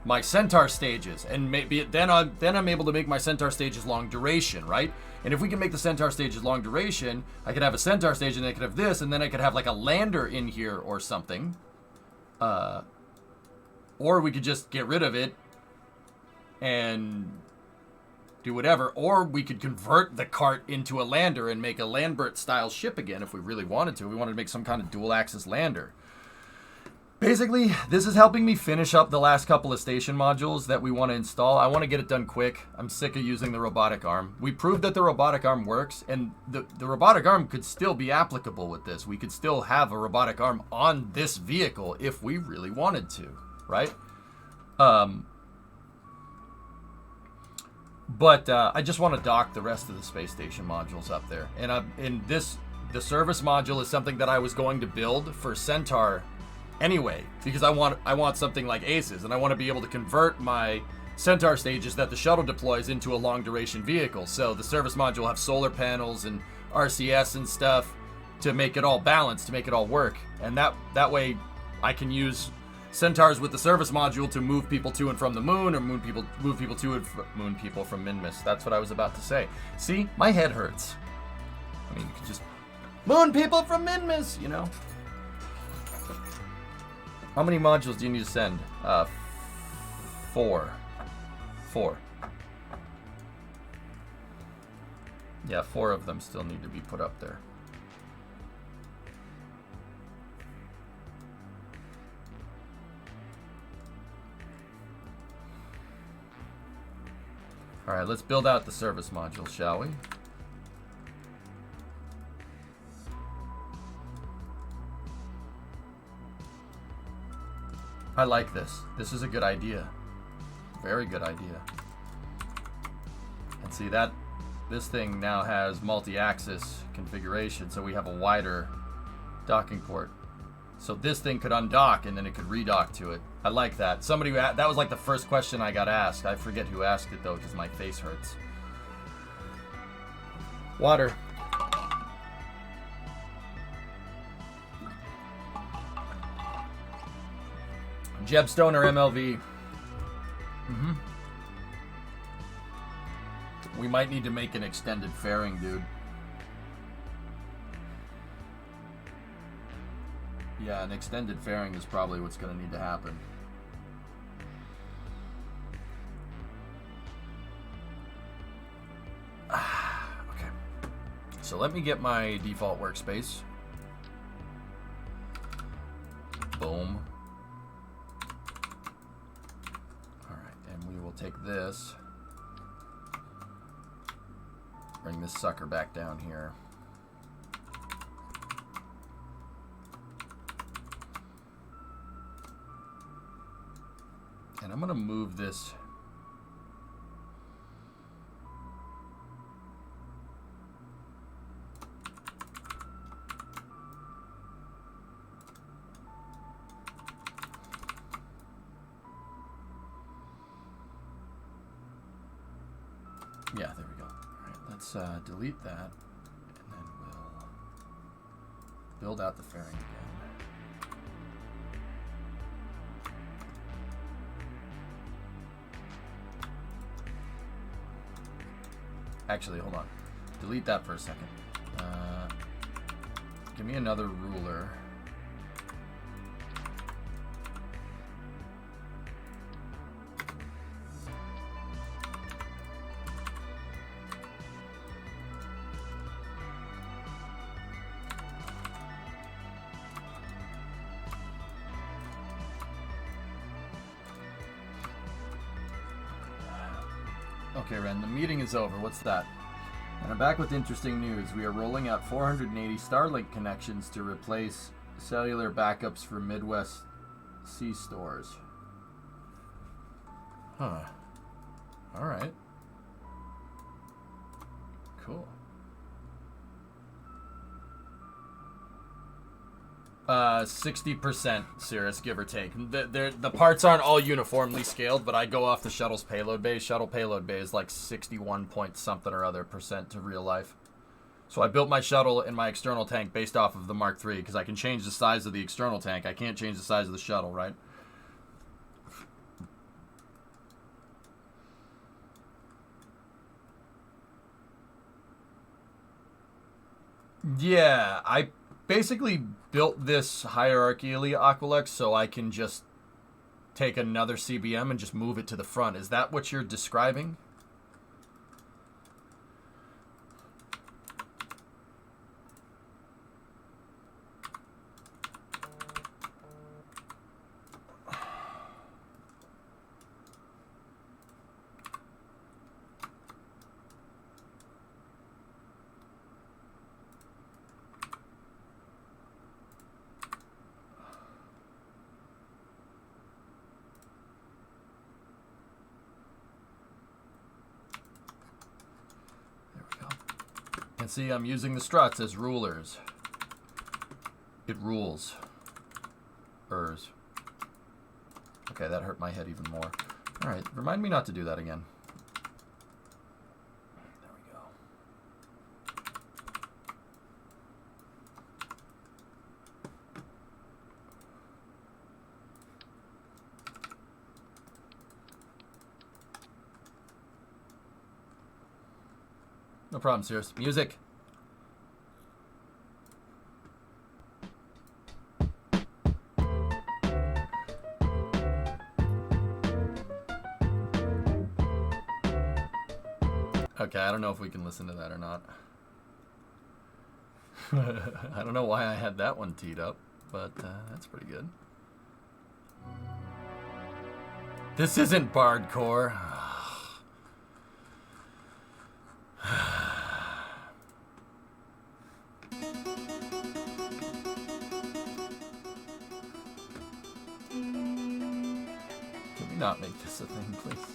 my Centaur stages, and maybe then I'm able to make my Centaur stages long duration, right? And if we can make the Centaur stages long duration, I could have a Centaur stage, and I could have this, and then I could have like a lander in here or something. Or we could just get rid of it and do whatever. Or we could convert the cart into a lander and make a Lambert style ship again if we really wanted to. We wanted to make some kind of dual axis lander. Basically, this is helping me finish up the last couple of station modules that we want to install. I want to get it done quick. I'm sick of using the robotic arm. We proved that the robotic arm works, and the robotic arm could still be applicable with this. We could still have a robotic arm on this vehicle if we really wanted to, right? But I just want to dock the rest of the space station modules up there. And the service module is something that I was going to build for Centaur anyway, because I want something like Aces, and I want to be able to convert my Centaur stages that the shuttle deploys into a long-duration vehicle. So the service module will have solar panels and RCS and stuff to make it all balanced, to make it all work. And that way I can use Centaurs with the service module to move people to and from the moon, or move people to and moon people from Minmus. That's what I was about to say. See, my head hurts. I mean, you can just moon people from Minmus, you know. How many modules do you need to send? 4. 4. Yeah, 4 of them still need to be put up there. All right, let's build out the service module, shall we? I like this. This is a good idea. Very good idea. And see that this thing now has multi-axis configuration, so we have a wider docking port. So this thing could undock and then it could redock to it. I like that. Somebody, that was like the first question I got asked. I forget who asked it though, because my face hurts. Water. Jebstone or MLV? We might need to make an extended fairing, dude. Yeah, an extended fairing is probably what's going to need to happen. Okay. So let me get my default workspace. Boom. Take this, bring this sucker back down here. And I'm going to move this. Yeah, there we go. All right, let's delete that, and then we'll build out the fairing again. Actually, hold on. Delete that for a second. Give me another ruler. Okay, Ren, the meeting is over. What's that? And I'm back with interesting news. We are rolling out 480 Starlink connections to replace cellular backups for Midwest C stores. Huh. Alright. Cool. 60%, Cirrus, give or take. The parts aren't all uniformly scaled, but I go off the shuttle's payload bay. Shuttle payload bay is like 61 point something or other % to real life. So I built my shuttle and my external tank based off of the Mark III, because I can change the size of the external tank. I can't change the size of the shuttle, right? Yeah, I basically built this hierarchically Aqualex so I can just take another CBM and just move it to the front. Is that what you're describing? See, I'm using the struts as rulers. It rules. ers. Okay, that hurt my head even more. Alright, remind me not to do that again. There we go. No problem, serious. Music! Okay, I don't know if we can listen to that or not. I don't know why I had that one teed up, but that's pretty good. This isn't Bardcore. Can we not make this a thing, please?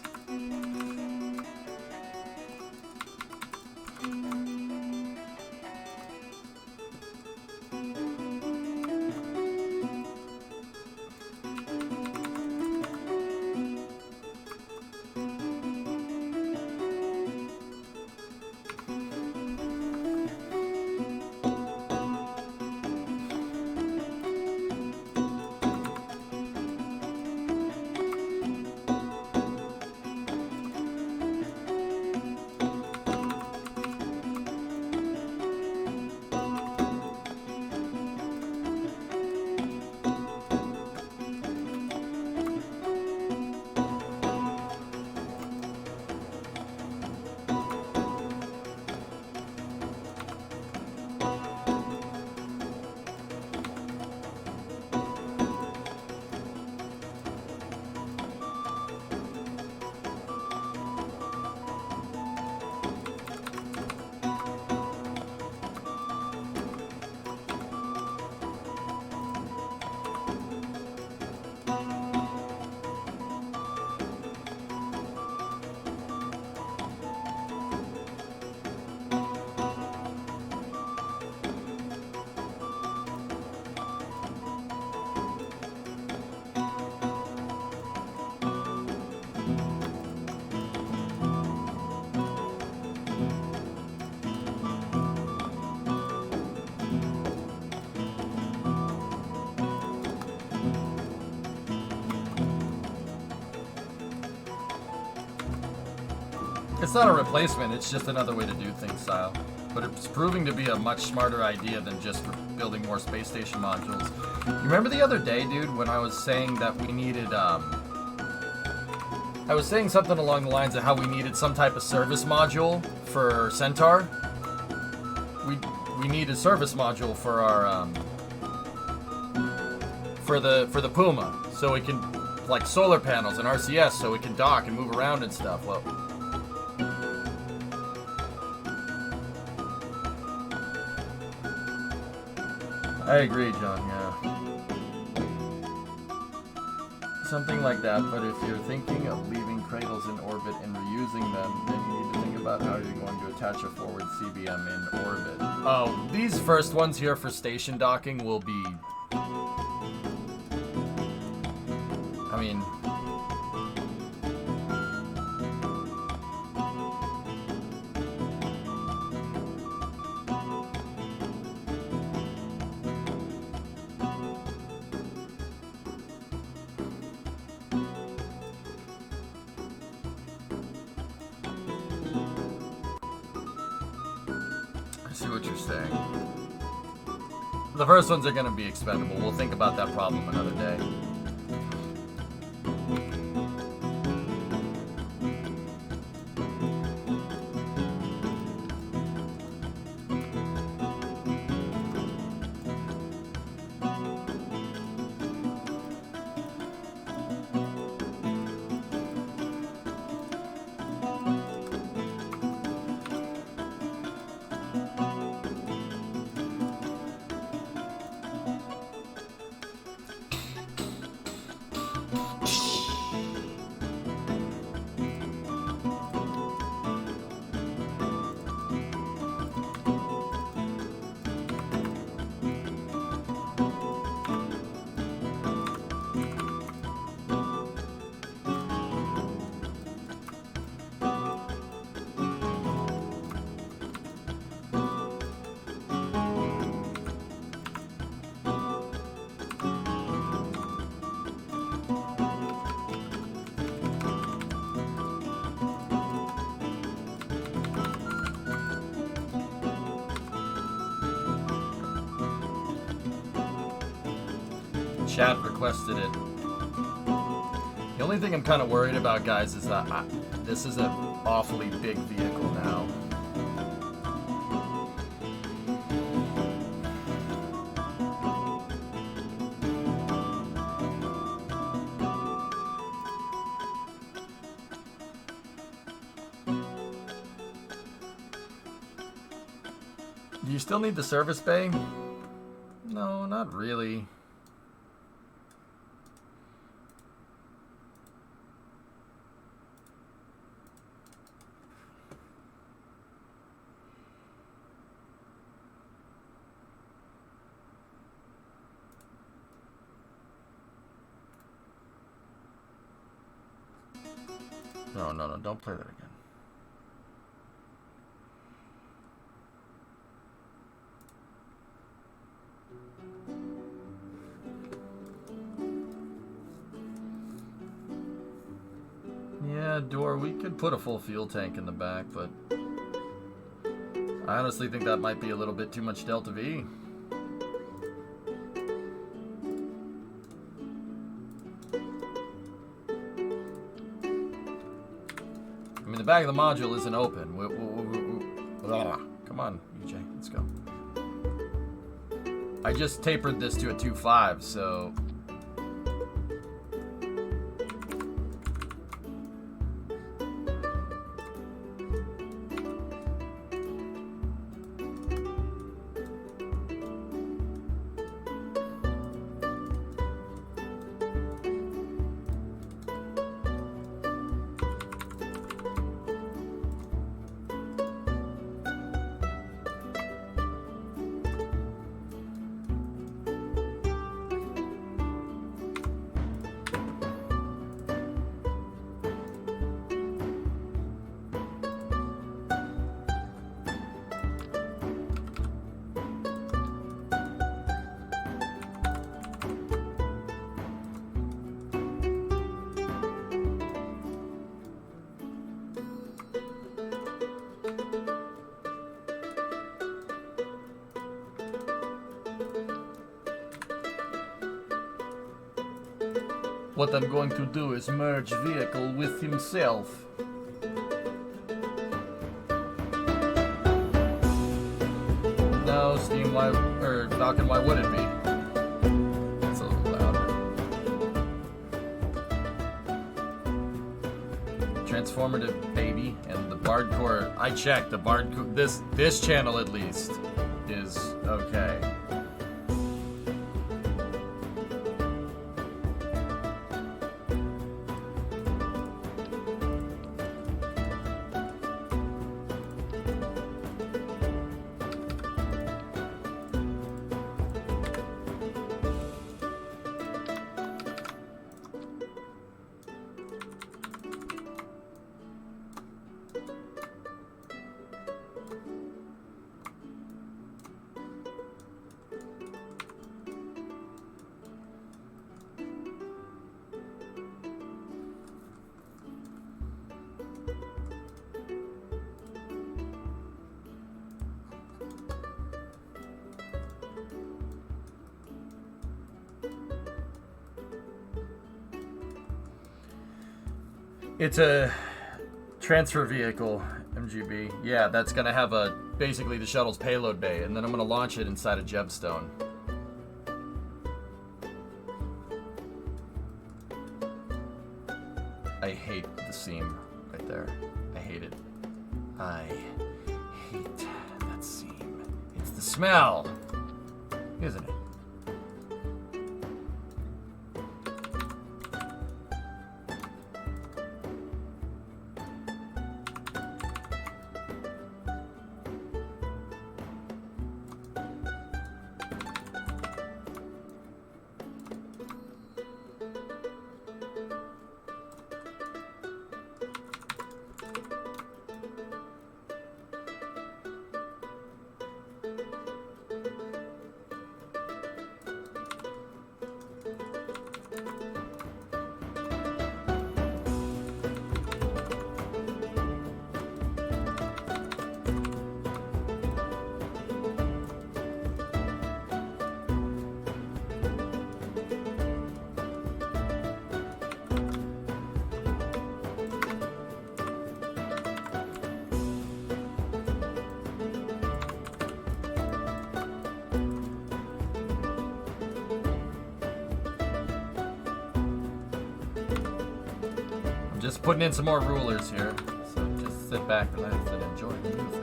It's not a replacement, it's just another way to do things style. But it's proving to be a much smarter idea than just for building more space station modules. You remember the other day, dude, when I was saying that we needed, I was saying something along the lines of how we needed some type of service module for Centaur? We need a service module for our, for the Puma, so we can, like solar panels and RCS, so we can dock and move around and stuff. Well, I agree, John, yeah. Something like that, but if you're thinking of leaving cradles in orbit and reusing them, then you need to think about how you're going to attach a forward CBM in orbit. Oh, these first ones here for station docking will be... I mean... The first ones are going to be expendable. We'll think about that problem another day. chat requested it. The only thing I'm kind of worried about, guys, is that this is an awfully big vehicle now. Do you still need the service bay? No, not really. No, don't play that again. Yeah, door, we could put a full fuel tank in the back, but I honestly think that might be a little bit too much Delta V. I mean, the back of the module isn't open. Come on, EJ, let's go. I just tapered this to a 2.5, so... What I'm going to do is merge vehicle with himself. No, Steam, why, or Falcon, why would it be? It's a little loud. Transformative baby and the Bardcore. I checked the Bardcore. This channel at least is okay. It's a transfer vehicle, MGB. Yeah, that's gonna have basically the shuttle's payload bay, and then I'm gonna launch it inside a Jebstone. I hate the seam right there. I hate it. I hate that seam. It's the smell, isn't it? just putting in some more rulers here. So just sit back, relax, and enjoy the music.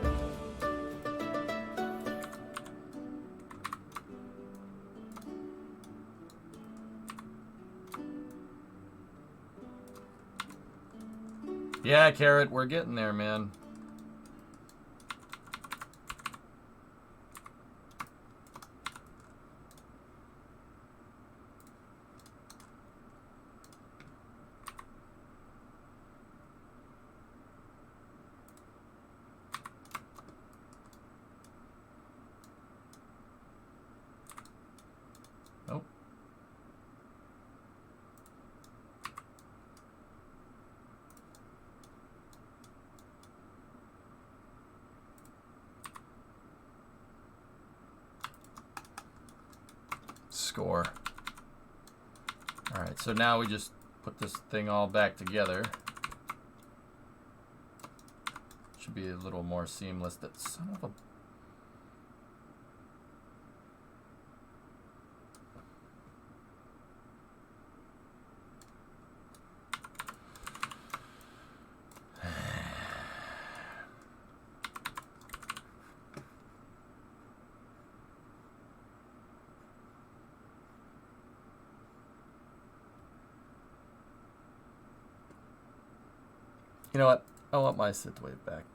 Yeah, Carrot, we're getting there, man. Nope. Score. Alright, so now we just put this thing all back together. Should be a little more seamless. That son of a... You know what? I want my synth wave back.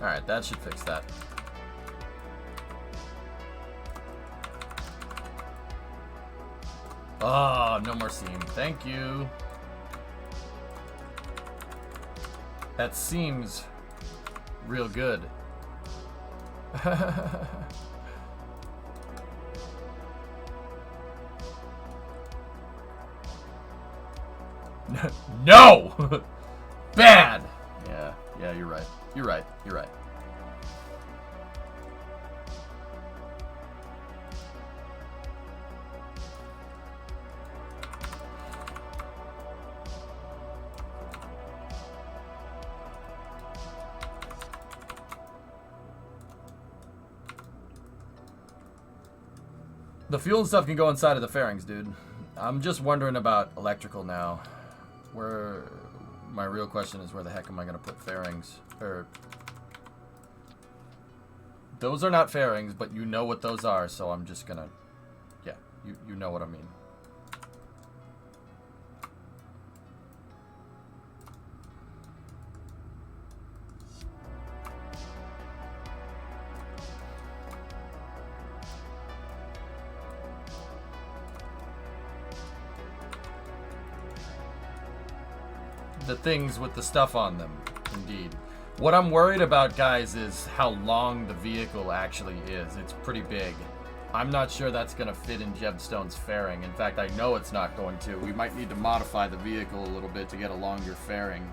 Alright, that should fix that. Oh, no more seam. Thank you. That seems real good. No! Bad! Yeah, you're right. You're right. You're right. The fuel and stuff can go inside of the fairings, dude. I'm just wondering about electrical now. Where my real question is, where the heck am I going to put fairings? Or those are not fairings, but you know what those are, so I'm just gonna, yeah, you know what I mean. The things with the stuff on them, indeed. What I'm worried about, guys, is how long the vehicle actually is. It's pretty big. I'm not sure that's going to fit in Jebstone's fairing. In fact, I know it's not going to. We might need to modify the vehicle a little bit to get a longer fairing.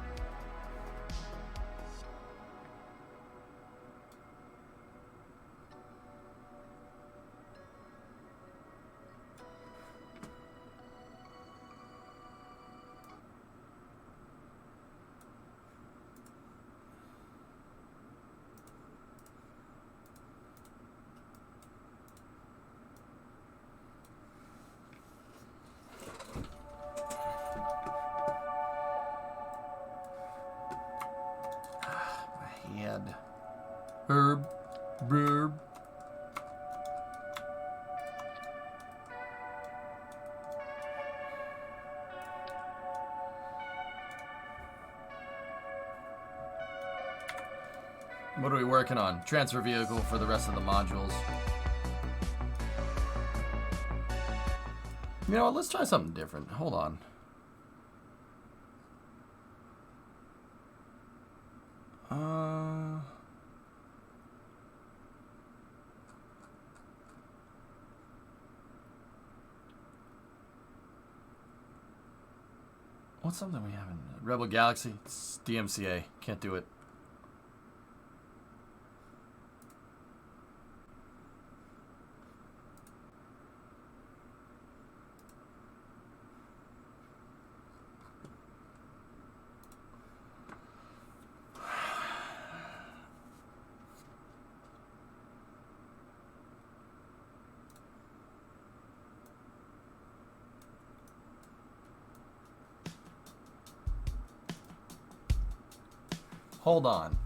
Herb. Burb. What are we working on? Transfer vehicle for the rest of the modules. You know what? Let's try something different. Hold on. What's something we haven't? Rebel Galaxy? It's DMCA. Can't do it. Hold on.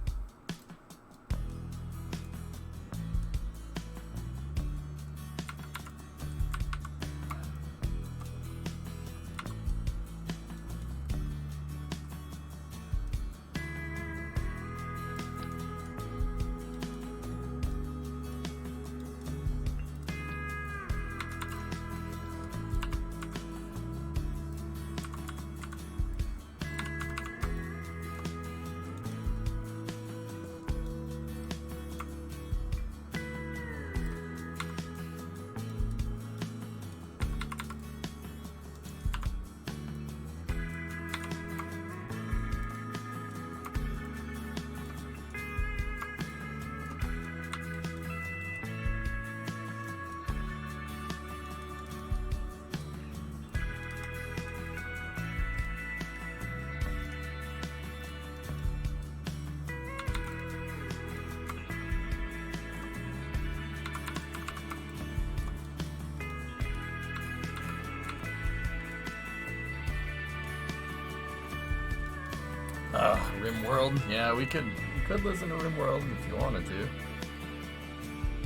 RimWorld. Yeah, we could listen to RimWorld if you wanted to.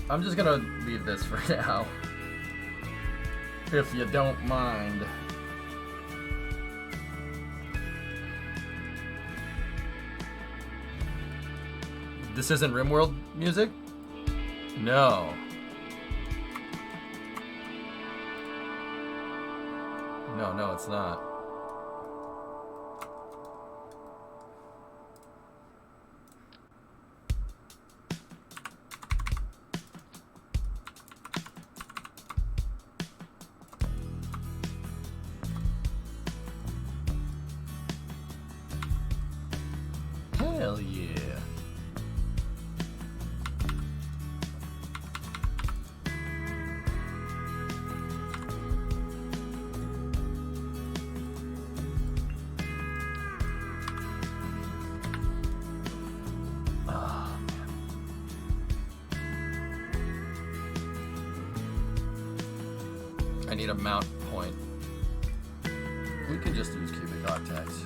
I'm just gonna leave this for now, if you don't mind. This isn't RimWorld music? No. No, it's not. Hell yeah. I need a mount point. We can just use cubic octets.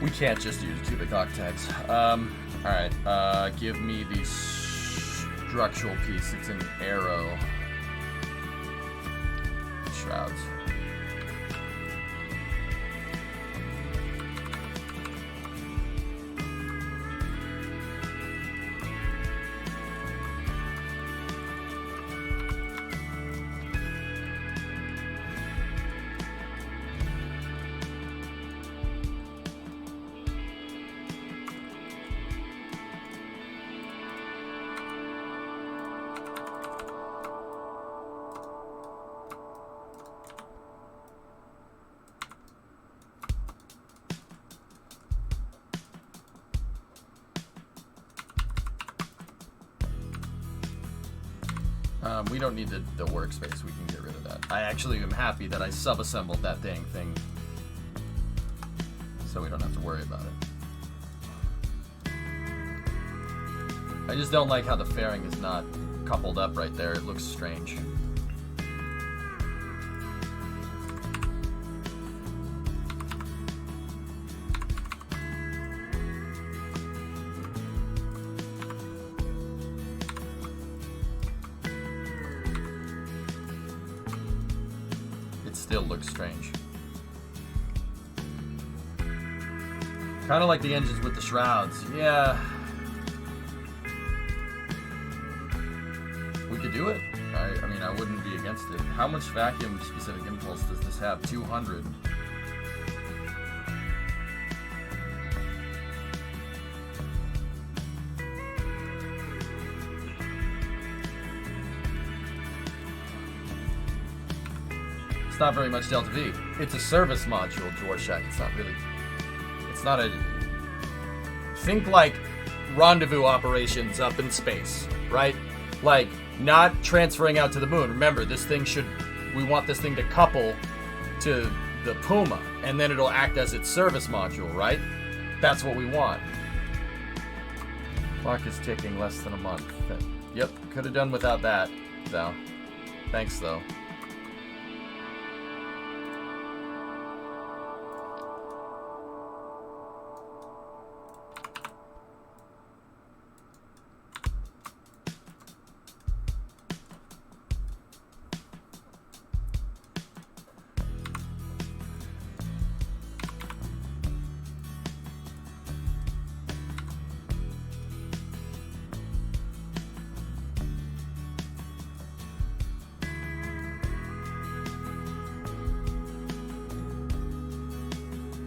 We can't just use cubic octets. Alright, give me the structural piece. It's an arrow. Shrouds. We don't need the workspace. We can get rid of that. I actually am happy that I sub-assembled that dang thing, so we don't have to worry about it. I just don't like how the fairing is not coupled up right there. It looks strange. Still looks strange. Kind of like the engines with the shrouds. Yeah. We could do it. I mean, I wouldn't be against it. How much vacuum specific impulse does this have? 200. Not very much delta V. It's a service module, Dvorak. It's not really. It's not a. Think like rendezvous operations up in space, right? Like not transferring out to the moon. Remember, this thing should. We want this thing to couple to the Puma, and then it'll act as its service module, right? That's what we want. Clock is ticking. Less than a month. Yep, could have done without that, though. Thanks, though.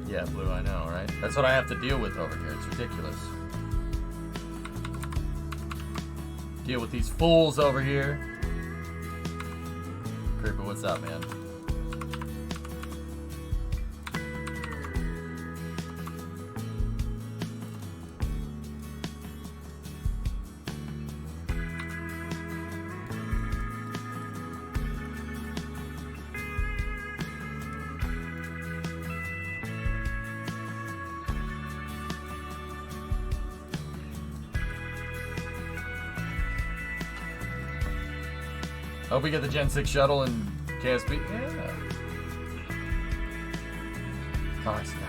Yeah, Blue, I know, right? That's what I have to deal with over here. It's ridiculous. Deal with these fools over here. Creeper, what's up, man? Hope we get the Gen 6 shuttle and KSP. Yeah. Nice guy.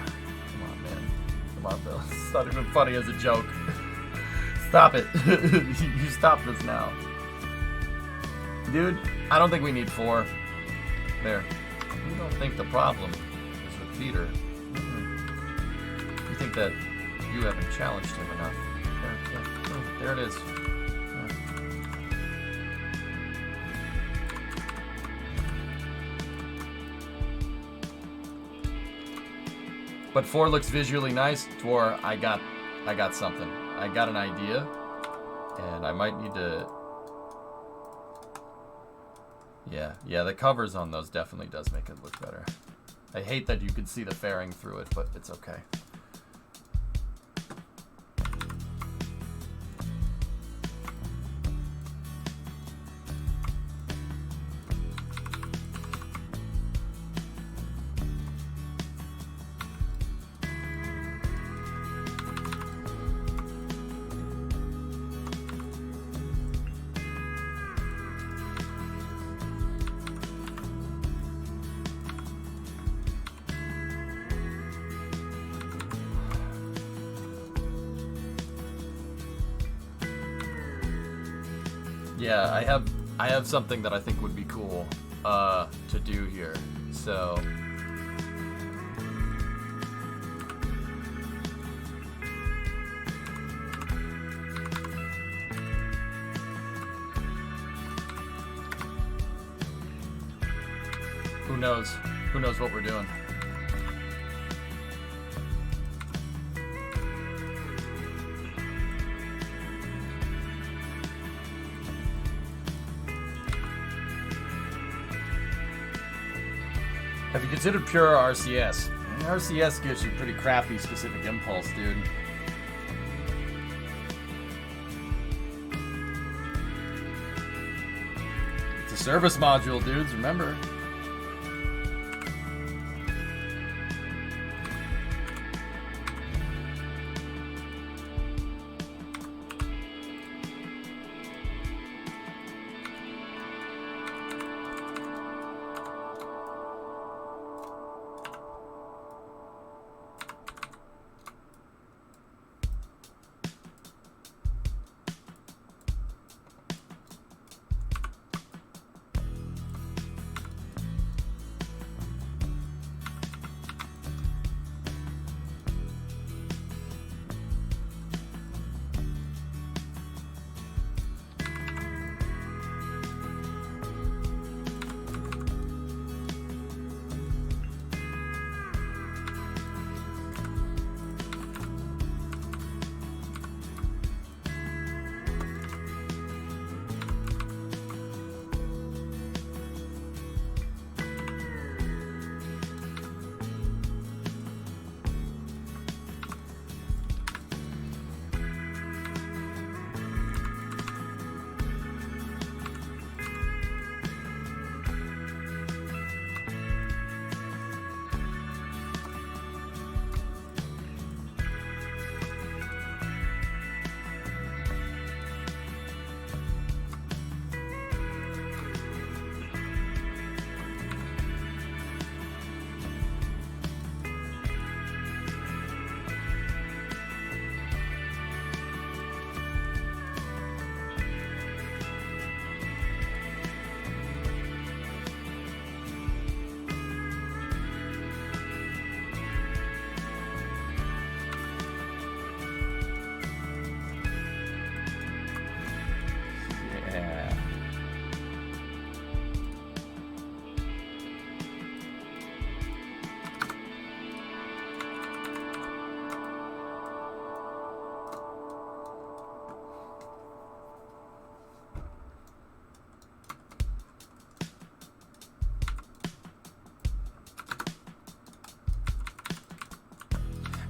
Come on, man. Come on, Bill. It's not even funny as a joke. Stop it. You stop this now. Dude, I don't think we need 4. There. You don't think the problem is with Peter. You think that you haven't challenged him enough. There it is. But 4 looks visually nice. Dwar, I got something. I got an idea, and I might need to. Yeah, the covers on those definitely does make it look better. I hate that you can see the fairing through it, but it's okay. Yeah, I have something that I think would be cool to do here. So who knows? Who knows what we're doing? Have you considered pure RCS? RCS gives you pretty crappy specific impulse, dude. The service module, dudes, remember.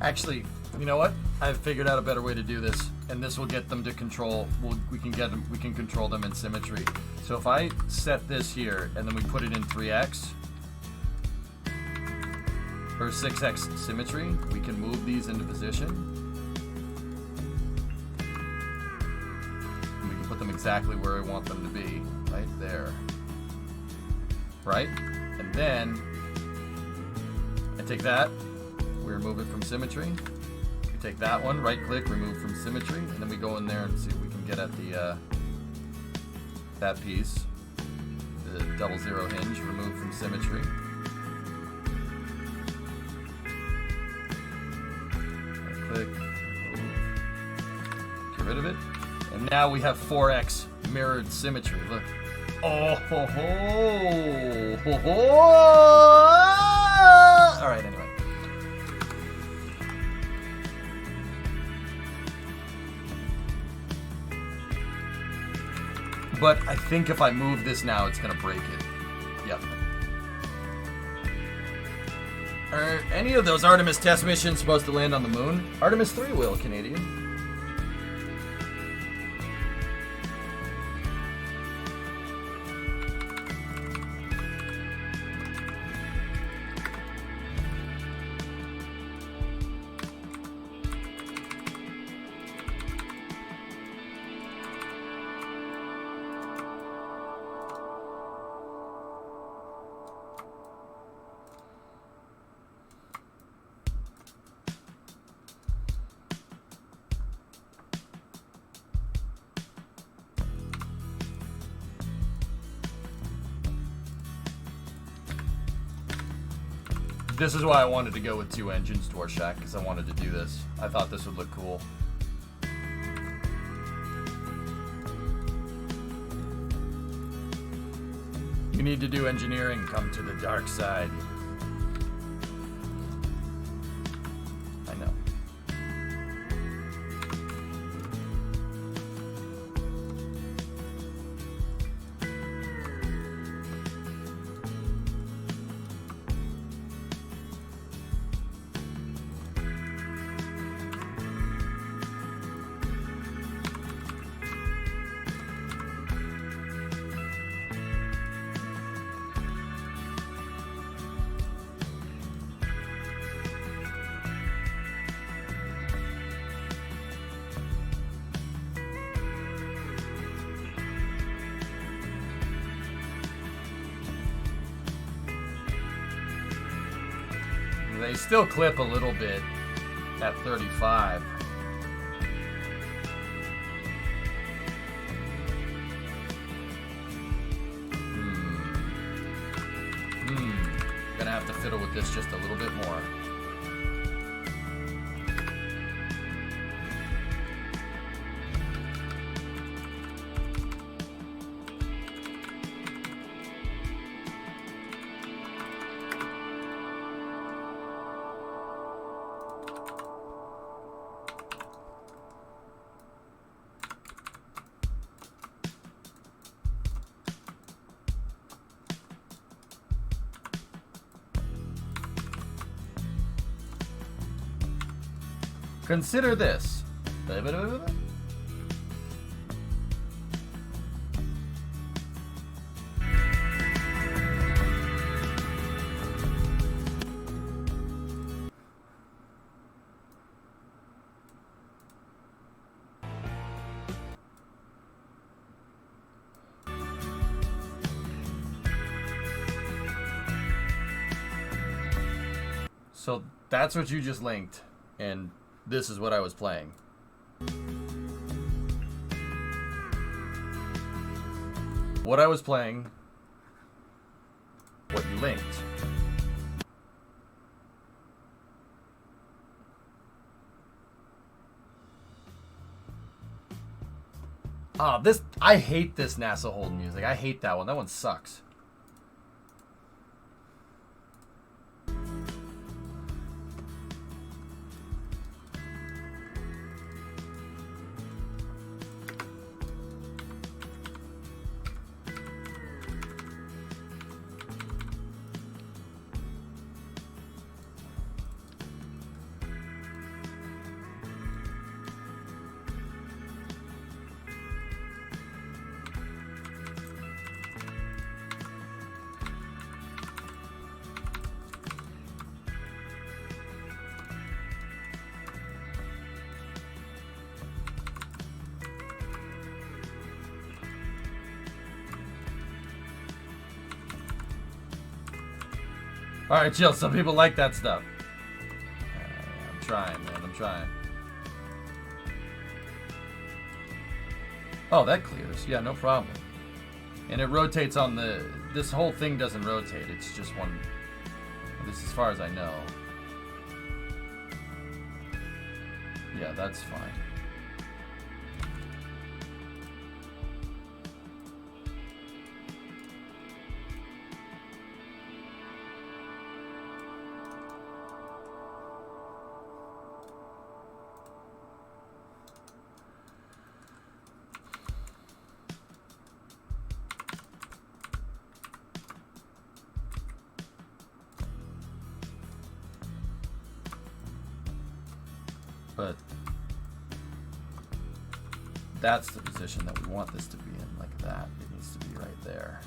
Actually, you know what? I've figured out a better way to do this, and this will get them to control. We can control them in symmetry. So if I set this here and then we put it in 3x or 6x symmetry, we can move these into position. And we can put them exactly where we want them to be, right there. Right? And then I take that. We remove it from symmetry. We take that one, right click, remove from symmetry, and then we go in there and see if we can get at the that piece, the double zero hinge, remove from symmetry. Right click, remove, get rid of it, and now we have 4x mirrored symmetry. Look. Oh ho ho ho ho! All right, anyway. But I think if I move this now, it's gonna break it. Yep. Are any of those Artemis test missions supposed to land on the moon? Artemis 3 will, Canadian. This is why I wanted to go with 2 engines, Dwarshak, because I wanted to do this. I thought this would look cool. You need to do engineering, come to the dark side. I know. They still clip a little bit at 35. Gonna have to fiddle with this just a little bit more. Consider this. So that's what you just linked, and this is what I was playing. What I was playing, what you linked. Ah, I hate this NASA hold music. I hate that one. That one sucks. Alright, chill. Some people like that stuff. I'm trying, man. I'm trying. Oh, that clears. Yeah, no problem. And it rotates on the... This whole thing doesn't rotate. It's just one... This as far as I know. Yeah, that's fine. But that's the position that we want this to be in, like that. It needs to be right there.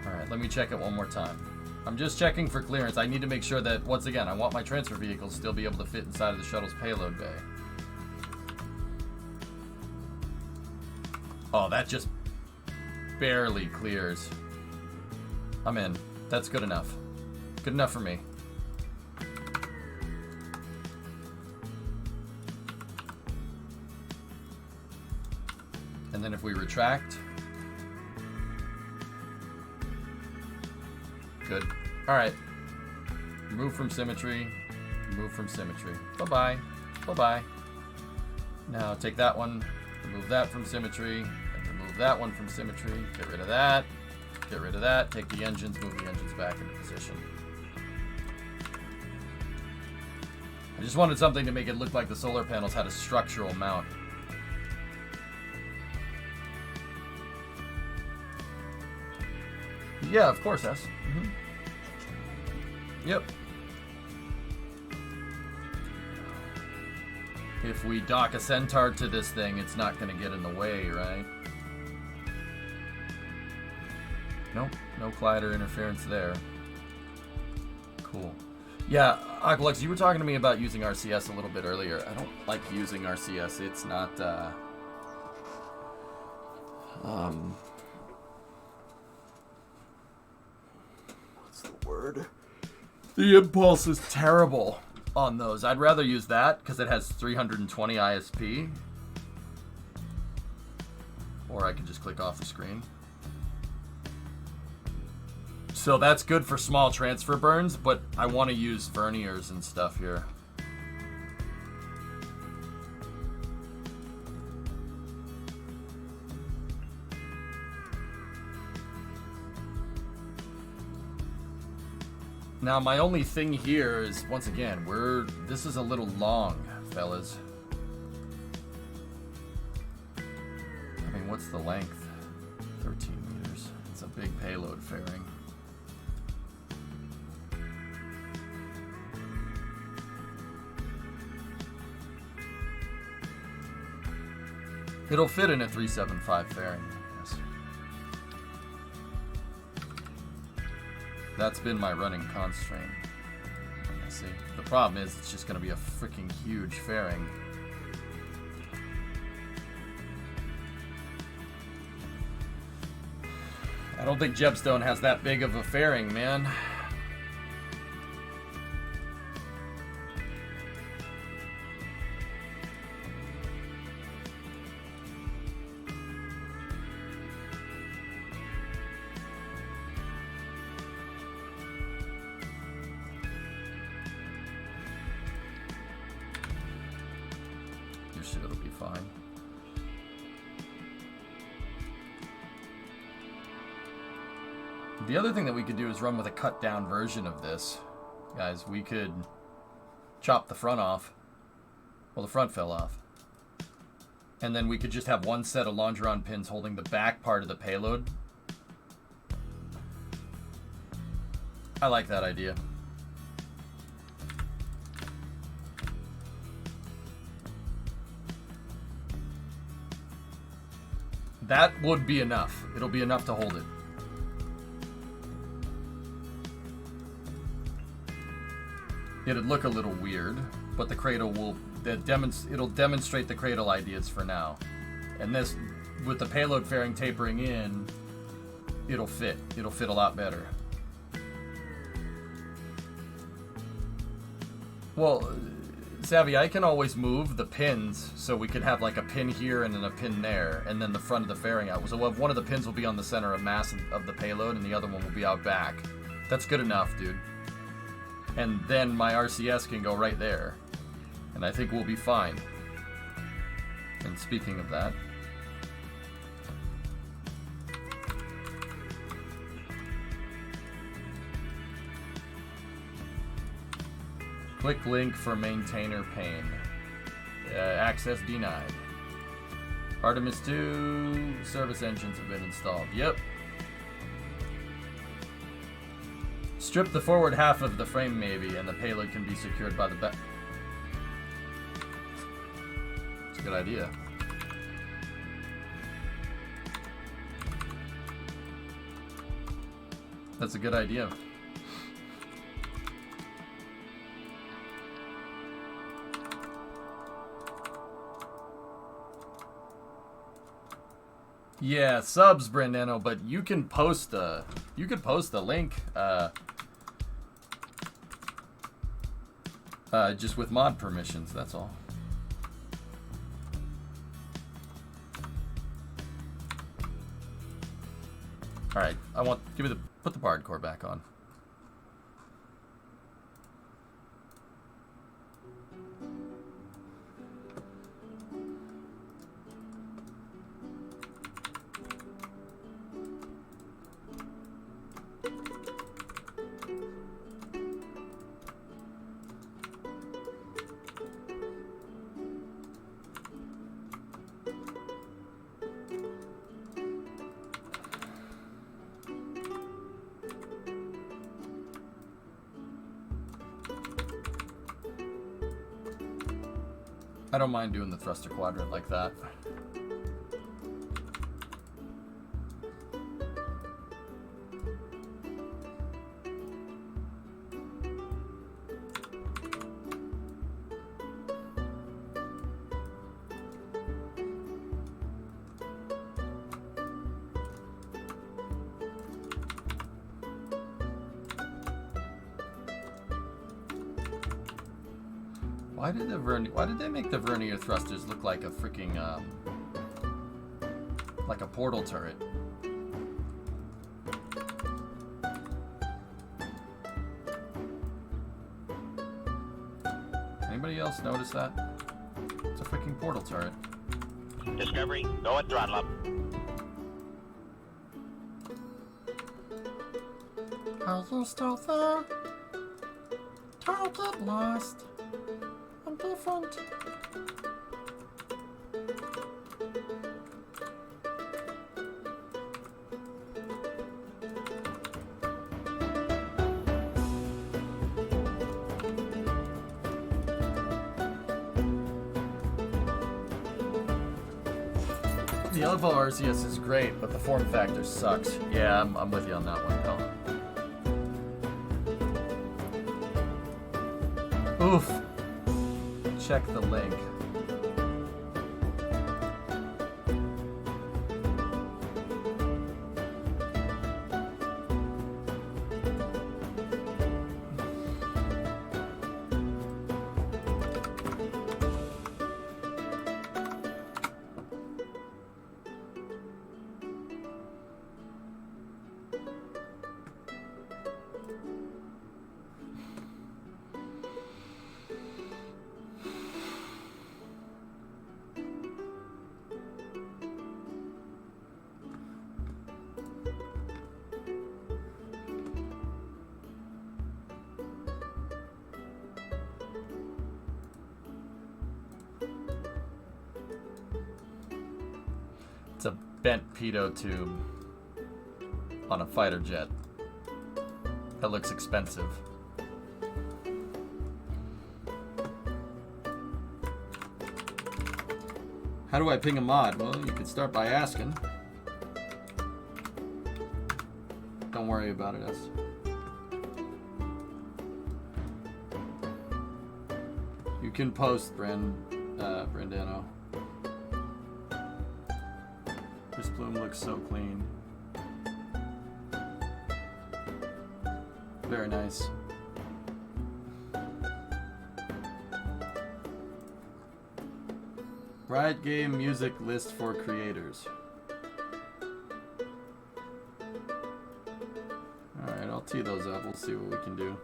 All right, let me check it one more time. I'm just checking for clearance. I need to make sure that, once again, I want my transfer vehicles to still be able to fit inside of the shuttle's payload bay. Oh, that just barely clears. I'm in. That's good enough. Good enough for me. And then if we retract, good. All right, remove from symmetry, remove from symmetry. Bye-bye, bye-bye. Now take that one, remove that from symmetry, and remove that one from symmetry. Get rid of that, get rid of that. Take the engines, move the engines back into position. I just wanted something to make it look like the solar panels had a structural mount. Yeah, of course, S. Yep. If we dock a Centaur to this thing, it's not going to get in the way, right? Nope, no collider interference there. Cool. Yeah, Aqualux, you were talking to me about using RCS a little bit earlier. I don't like using RCS. It's not, what's the word? The impulse is terrible on those. I'd rather use that because it has 320 ISP. Or I can just click off the screen. So that's good for small transfer burns, but I want to use verniers and stuff here. Now my only thing here is, once again, this is a little long, fellas. I mean, what's the length? 13 meters. It's a big payload fairing. It'll fit in a 375 fairing. Yes. That's been my running constraint. See, the problem is it's just going to be a freaking huge fairing. I don't think Jebstone has that big of a fairing, man. Your shit will be fine. The other thing that we could do is run with a cut down version of this. Guys, we could chop the front off. Well, the front fell off. And then we could just have one set of longeron pins holding the back part of the payload. I like that idea. That would be enough. It'll be enough to hold it. It'd look a little weird, but the cradle will it'll demonstrate the cradle ideas for now. And this, with the payload fairing tapering in, it'll fit. It'll fit a lot better. Well, Savvy, I can always move the pins so we could have like a pin here and then a pin there, and then the front of the fairing out. So one of the pins will be on the center of mass of the payload, and the other one will be out back. That's good enough, dude. And then my RCS can go right there. And I think we'll be fine. And speaking of that, click link for maintainer pane. Access denied. Artemis 2 service engines have been installed. Yep. Strip the forward half of the frame maybe, and the payload can be secured by the back. It's a good idea. That's a good idea. Yeah, subs, Brandano, but you can post a link just with mod permissions, that's all. All right, put the Bard core back on. I don't mind doing the thruster quadrant like that. Why did they make the vernier thrusters look like a freaking like a portal turret? Anybody else notice that? It's a freaking portal turret. Discovery, go at throttle up. Are you still there? Don't get lost. I'm different. The LFO RCS is great, but the form factor sucks. Yeah, I'm with you on that one, though. Oof. Check the link. It's a bent pitot tube on a fighter jet. That looks expensive. How do I ping a mod? Well, you could start by asking. Don't worry about it, S. You can post, Brandano. This plume looks so clean. Very nice. Riot game music list for creators. Alright, I'll tee those up. We'll see what we can do.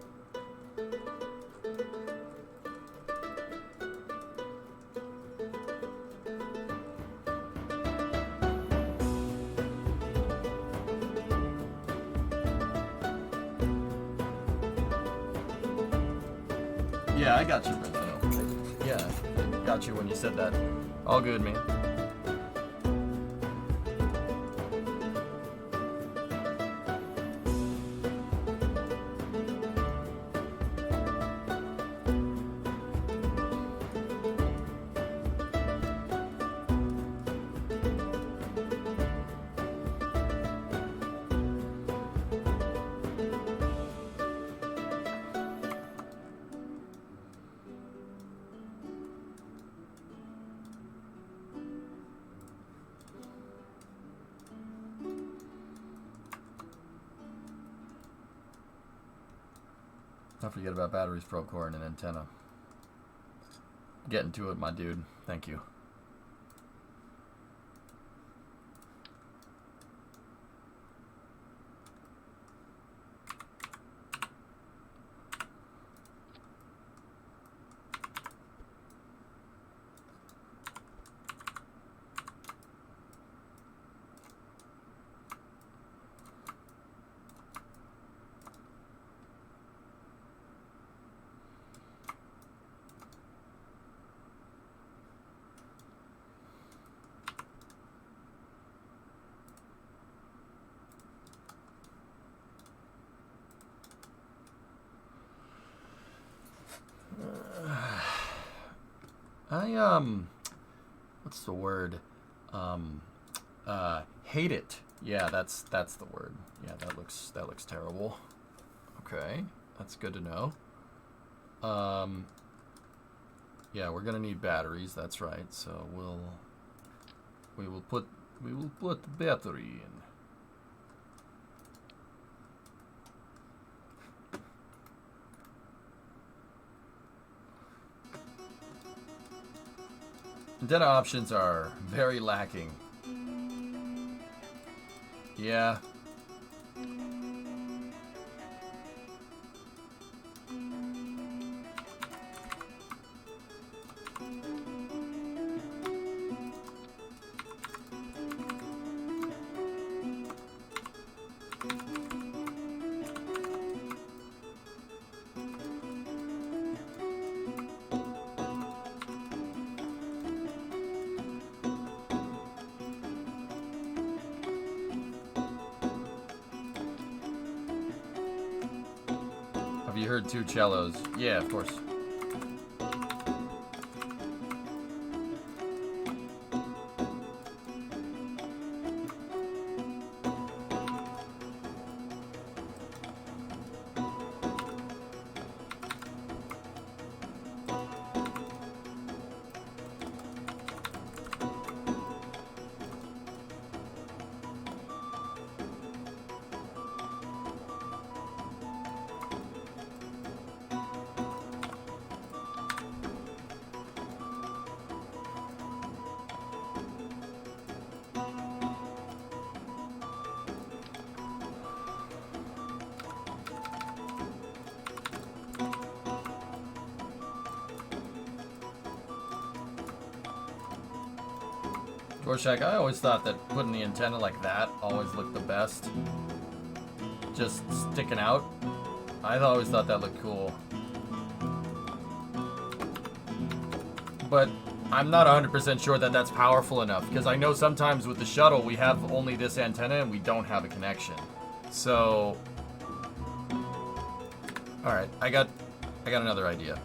Yeah, I got you, Brandano. Yeah, I got you when you said that. All good, man. Don't forget about batteries, probe core, and an antenna. Getting to it, my dude. Thank you. What's the word? Hate it. Yeah, that's the word. Yeah, that looks terrible. Okay, that's good to know. Yeah, we're gonna need batteries. That's right. So we will put the battery in. Antenna options are very lacking. Yeah. Have you heard two cellos? Yeah, of course. Rorschach, I always thought that putting the antenna like that always looked the best. Just sticking out. I always thought that looked cool. But I'm not 100% sure that that's powerful enough, because I know sometimes with the shuttle we have only this antenna and we don't have a connection. So, all right, I got another idea.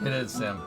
It is, Sam.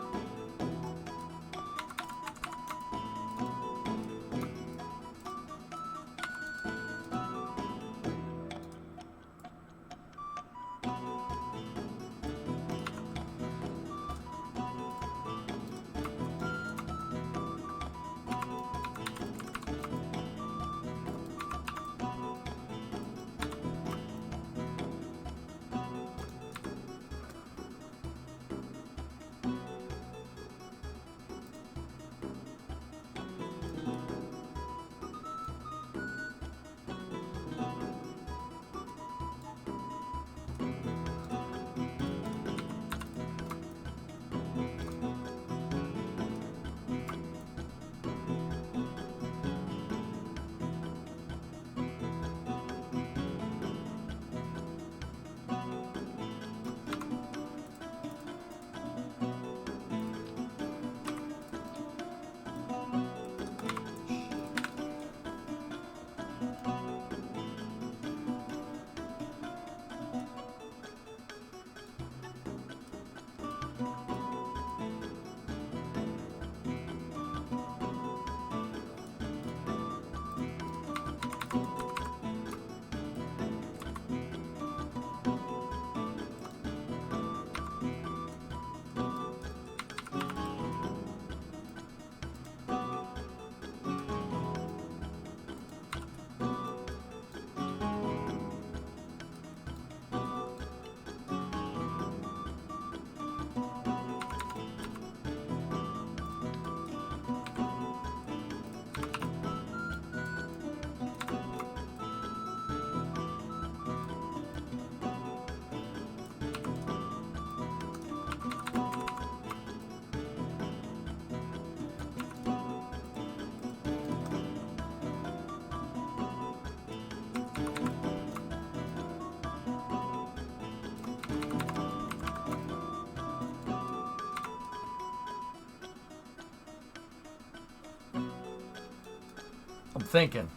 I'm thinking.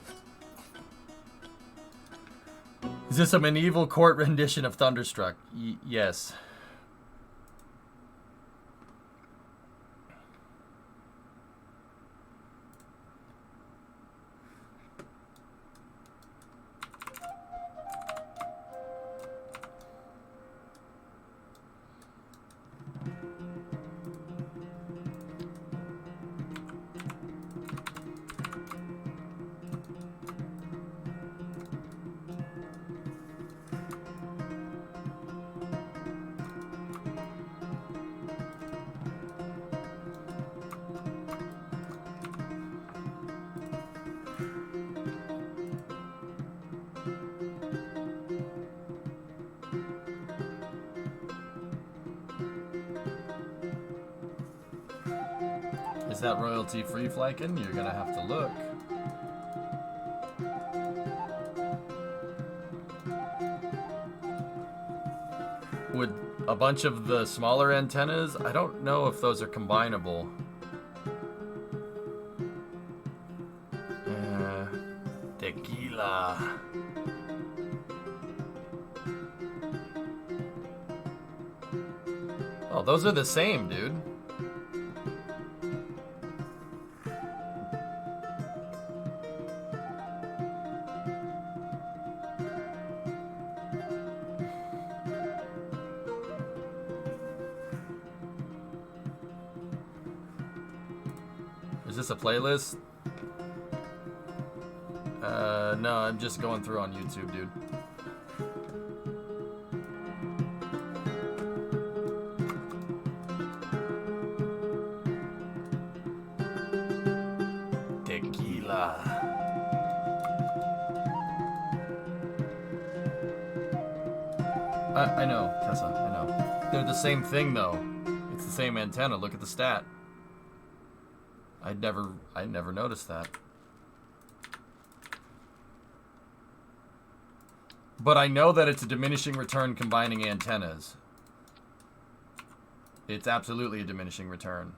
Is this a medieval court rendition of Thunderstruck? Yes. Is that royalty-free, Flykin? You're gonna have to look. Would a bunch of the smaller antennas, I don't know if those are combinable. Tequila. Oh, those are the same, dude. Is this a playlist? No, I'm just going through on YouTube, dude. Tequila. I know, Tessa, I know. They're the same thing, though. It's the same antenna. Look at the stat. I'd never noticed that. But I know that it's a diminishing return combining antennas. It's absolutely a diminishing return.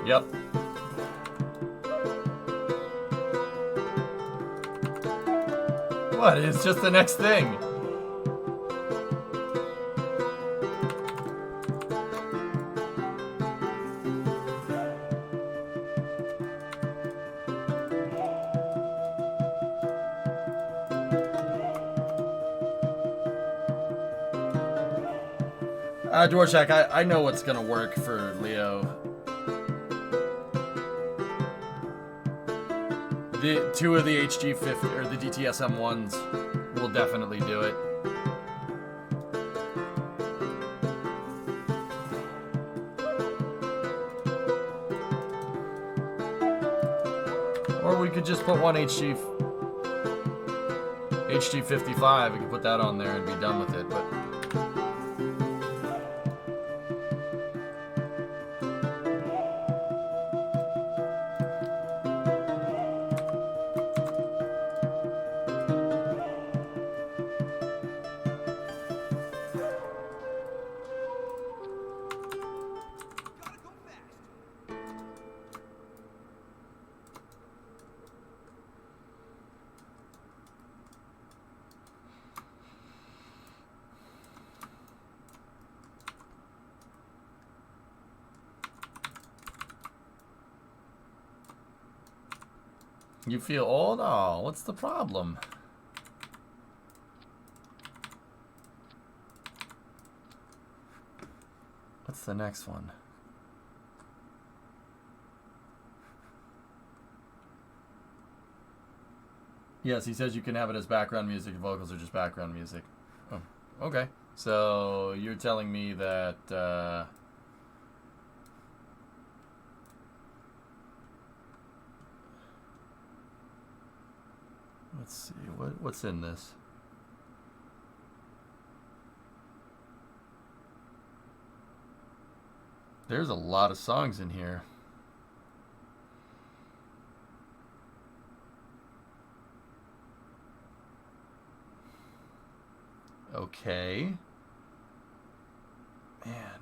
Yep. What? It's just the next thing. Dwarshak, I know what's gonna work for Leo. The two of the HG50 or the DTSM ones will definitely do it. Or we could just put one HG55. We could put that on there and be done with it. But you feel old? Oh, what's the problem? What's the next one? Yes, he says you can have it as background music. Vocals are just background music. Oh, okay. So you're telling me that let's see what's in this. There's a lot of songs in here. Okay. Man.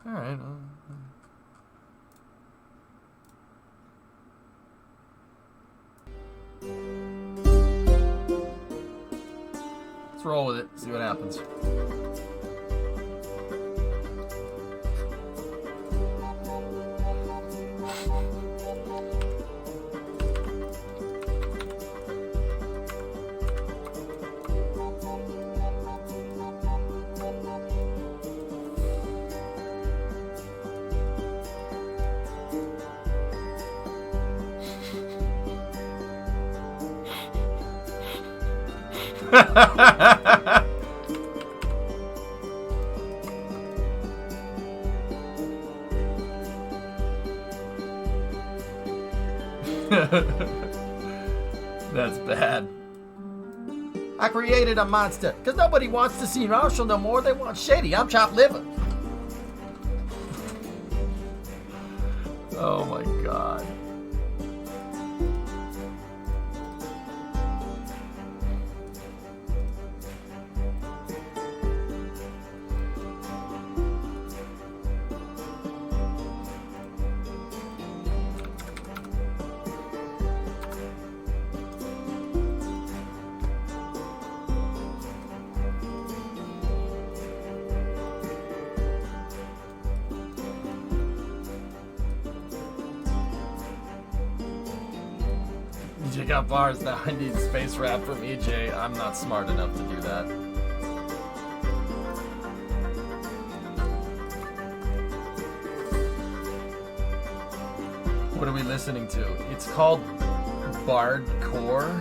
All right. Let's roll with it. See what happens. That's bad. I created a monster because nobody wants to see Marshall no more. They want Shady. I'm chopped liver. Oh my god. EJ got bars now. I need space rap from EJ. I'm not smart enough to do that. What are we listening to? It's called Bardcore.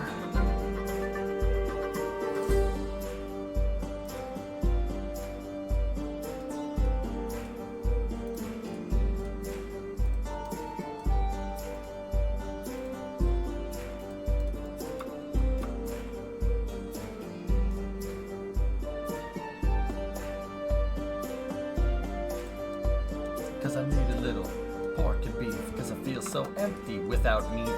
Cause I need a little pork and beef, cause I feel so empty without meat.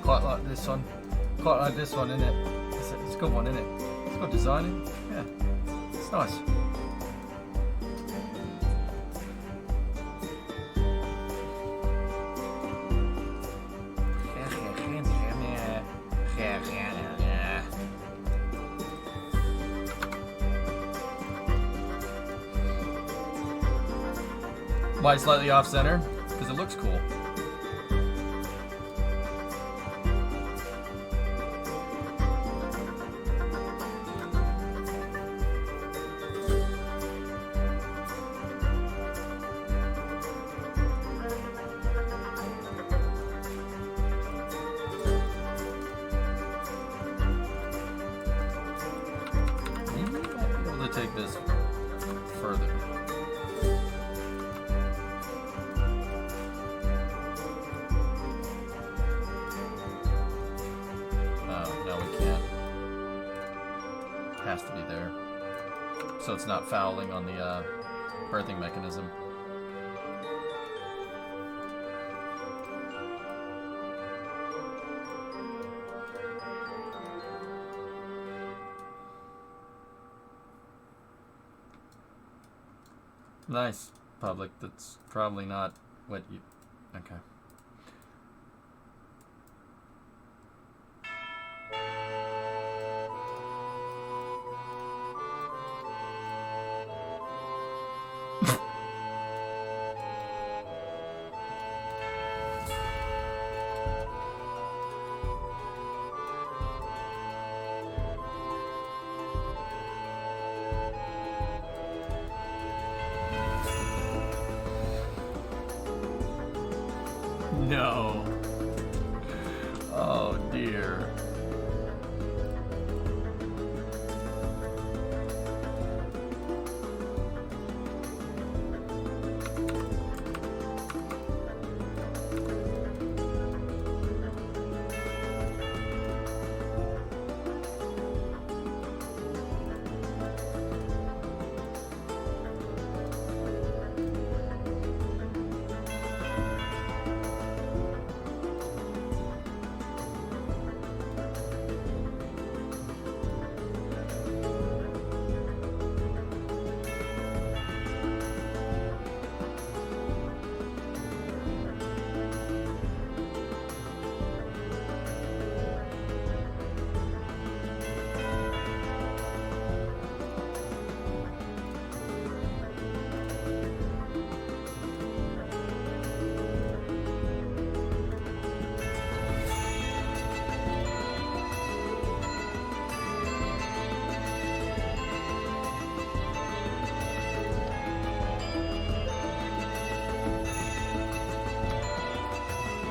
Quite like this one. Quite like this one, innit? It's a good one, innit? It's got design in it. Yeah. It's nice. Why slightly off center? Because it looks cool. take this further. Oh, no, we can't. Has to be there. So it's not fouling on the birthing mechanism. Nice, public. That's probably not what you... Okay. No. Oh dear.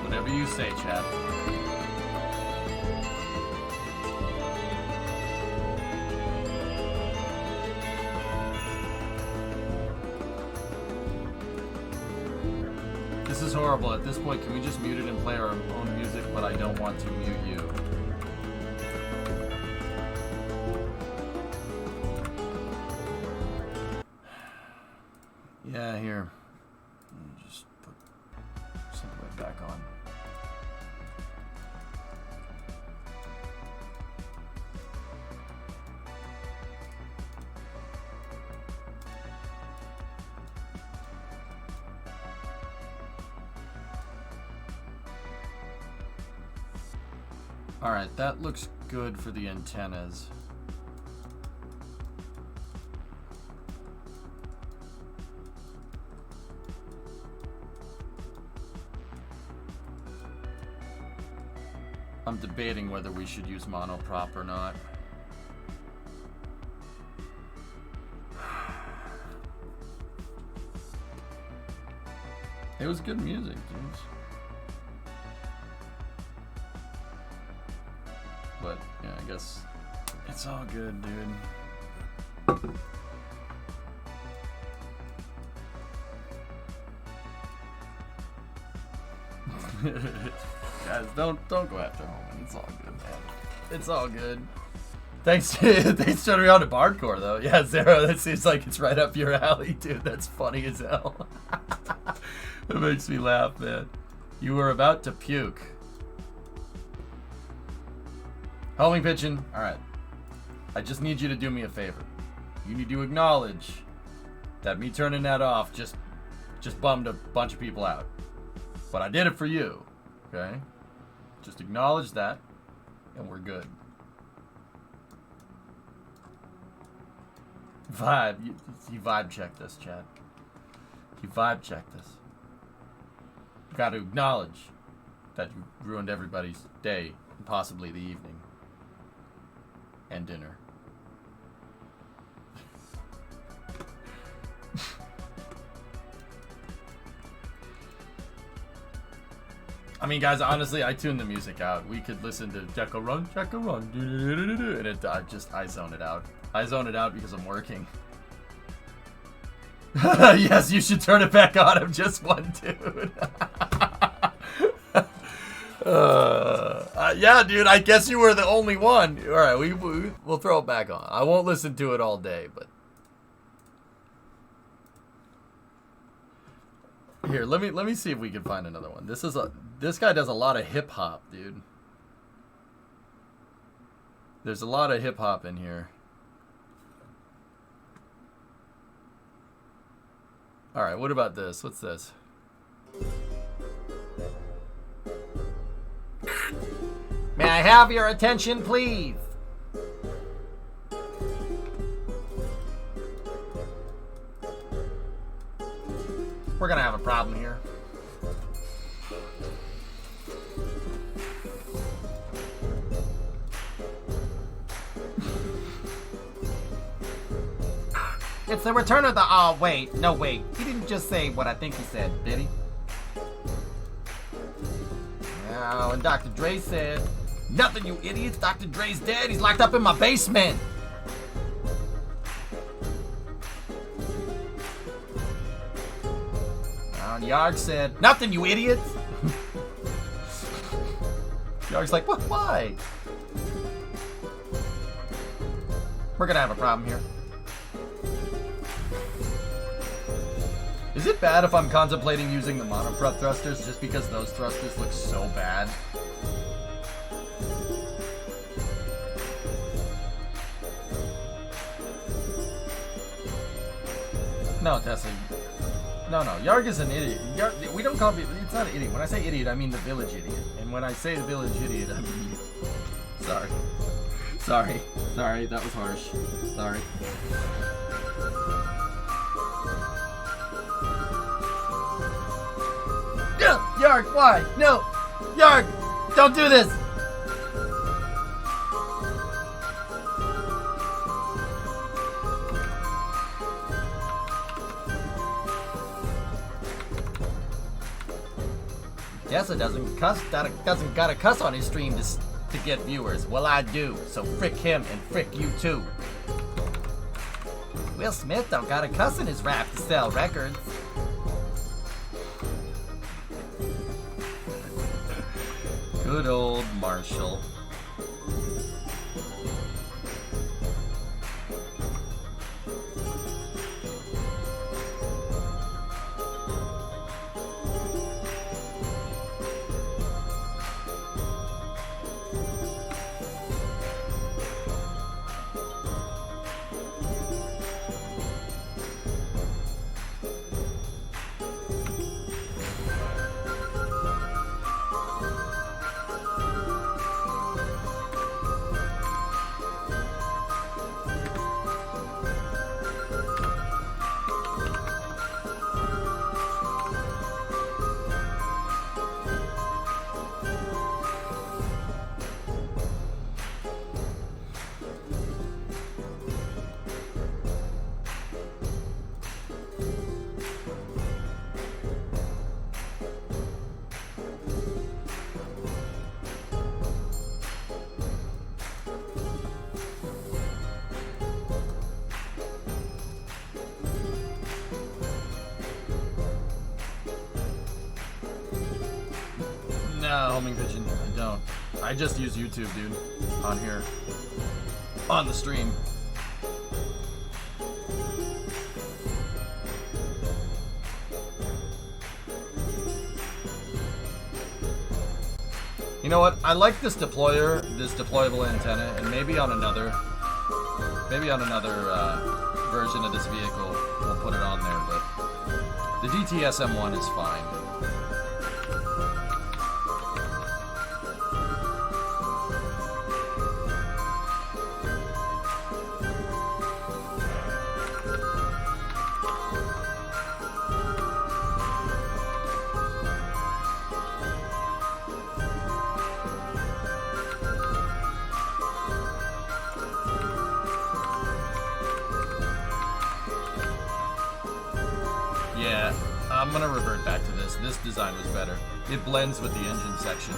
Whatever you say, chat. This is horrible. At this point, can we just mute it and play our own music, but I don't want to mute you. Yeah, here. Let me just put something right back on. Alright, that looks good for the antennas. I'm debating whether we should use monoprop or not. It was good music, dudes. But yeah, I guess it's all good, dude. Guys, don't go after Holman. It's all good, man. It's all good. Thanks for turning me on to Bardcore, though. Yeah, Zero, that seems like it's right up your alley, dude. That's funny as hell. It makes me laugh, man. You were about to puke. Homing pitching. All right. I just need you to do me a favor. You need to acknowledge that me turning that off just bummed a bunch of people out. But I did it for you. Okay? Just acknowledge that, and we're good. Vibe. You vibe check this, Chad. You vibe check this. You got to acknowledge that you ruined everybody's day, and possibly the evening. And dinner. I mean, guys, honestly, I tuned the music out. We could listen to Jacka Run, and I zone it out. I zone it out because I'm working. Yes, you should turn it back on. I'm just one dude. Yeah, dude, I guess you were the only one. All right, we'll throw it back on. I won't listen to it all day, but here, let me see if we can find another one. This guy does a lot of hip hop, dude. There's a lot of hip hop in here. All right, what about this? What's this? May I have your attention, please? We're gonna have a problem here. It's the return of the... Oh, wait. No, wait. He didn't just say what I think he said, did he? Oh, and Dr. Dre said... Nothing, you idiots. Dr. Dre's dead. He's locked up in my basement. And Yarg said... Nothing, you idiots. Yarg's like, what? Why? We're gonna have a problem here. Is it bad if I'm contemplating using the monoprop thrusters just because those thrusters look so bad? No, Tesla. No, Yarg is an idiot. Yarg, we don't call it... It's not an idiot. When I say idiot, I mean the village idiot. And when I say the village idiot, I mean you. Sorry. Sorry, that was harsh. Sorry. Yarg, why? No! Yarg! Don't do this! Tessa doesn't gotta cuss on his stream to get viewers. Well, I do, so frick him and frick you too. Will Smith don't gotta cuss in his rap to sell records. Good old Marshall. No, homing pigeon, I don't. I just use YouTube, dude, on here. On the stream. You know what? I like this deployable antenna, and maybe on another version of this vehicle, we'll put it on there, but the DTSM1 is fine. I'm gonna revert back to this. This design was better. It blends with the engine section.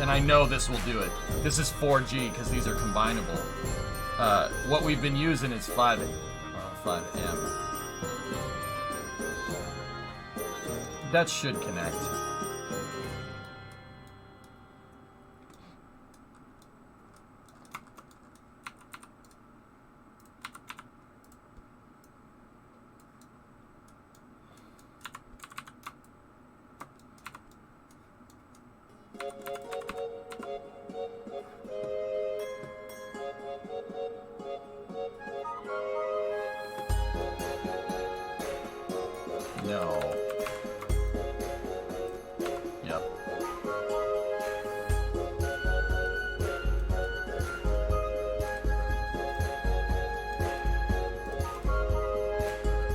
And I know this will do it. This is 4G because these are combinable. What we've been using is 5M. That should connect. No. Yep.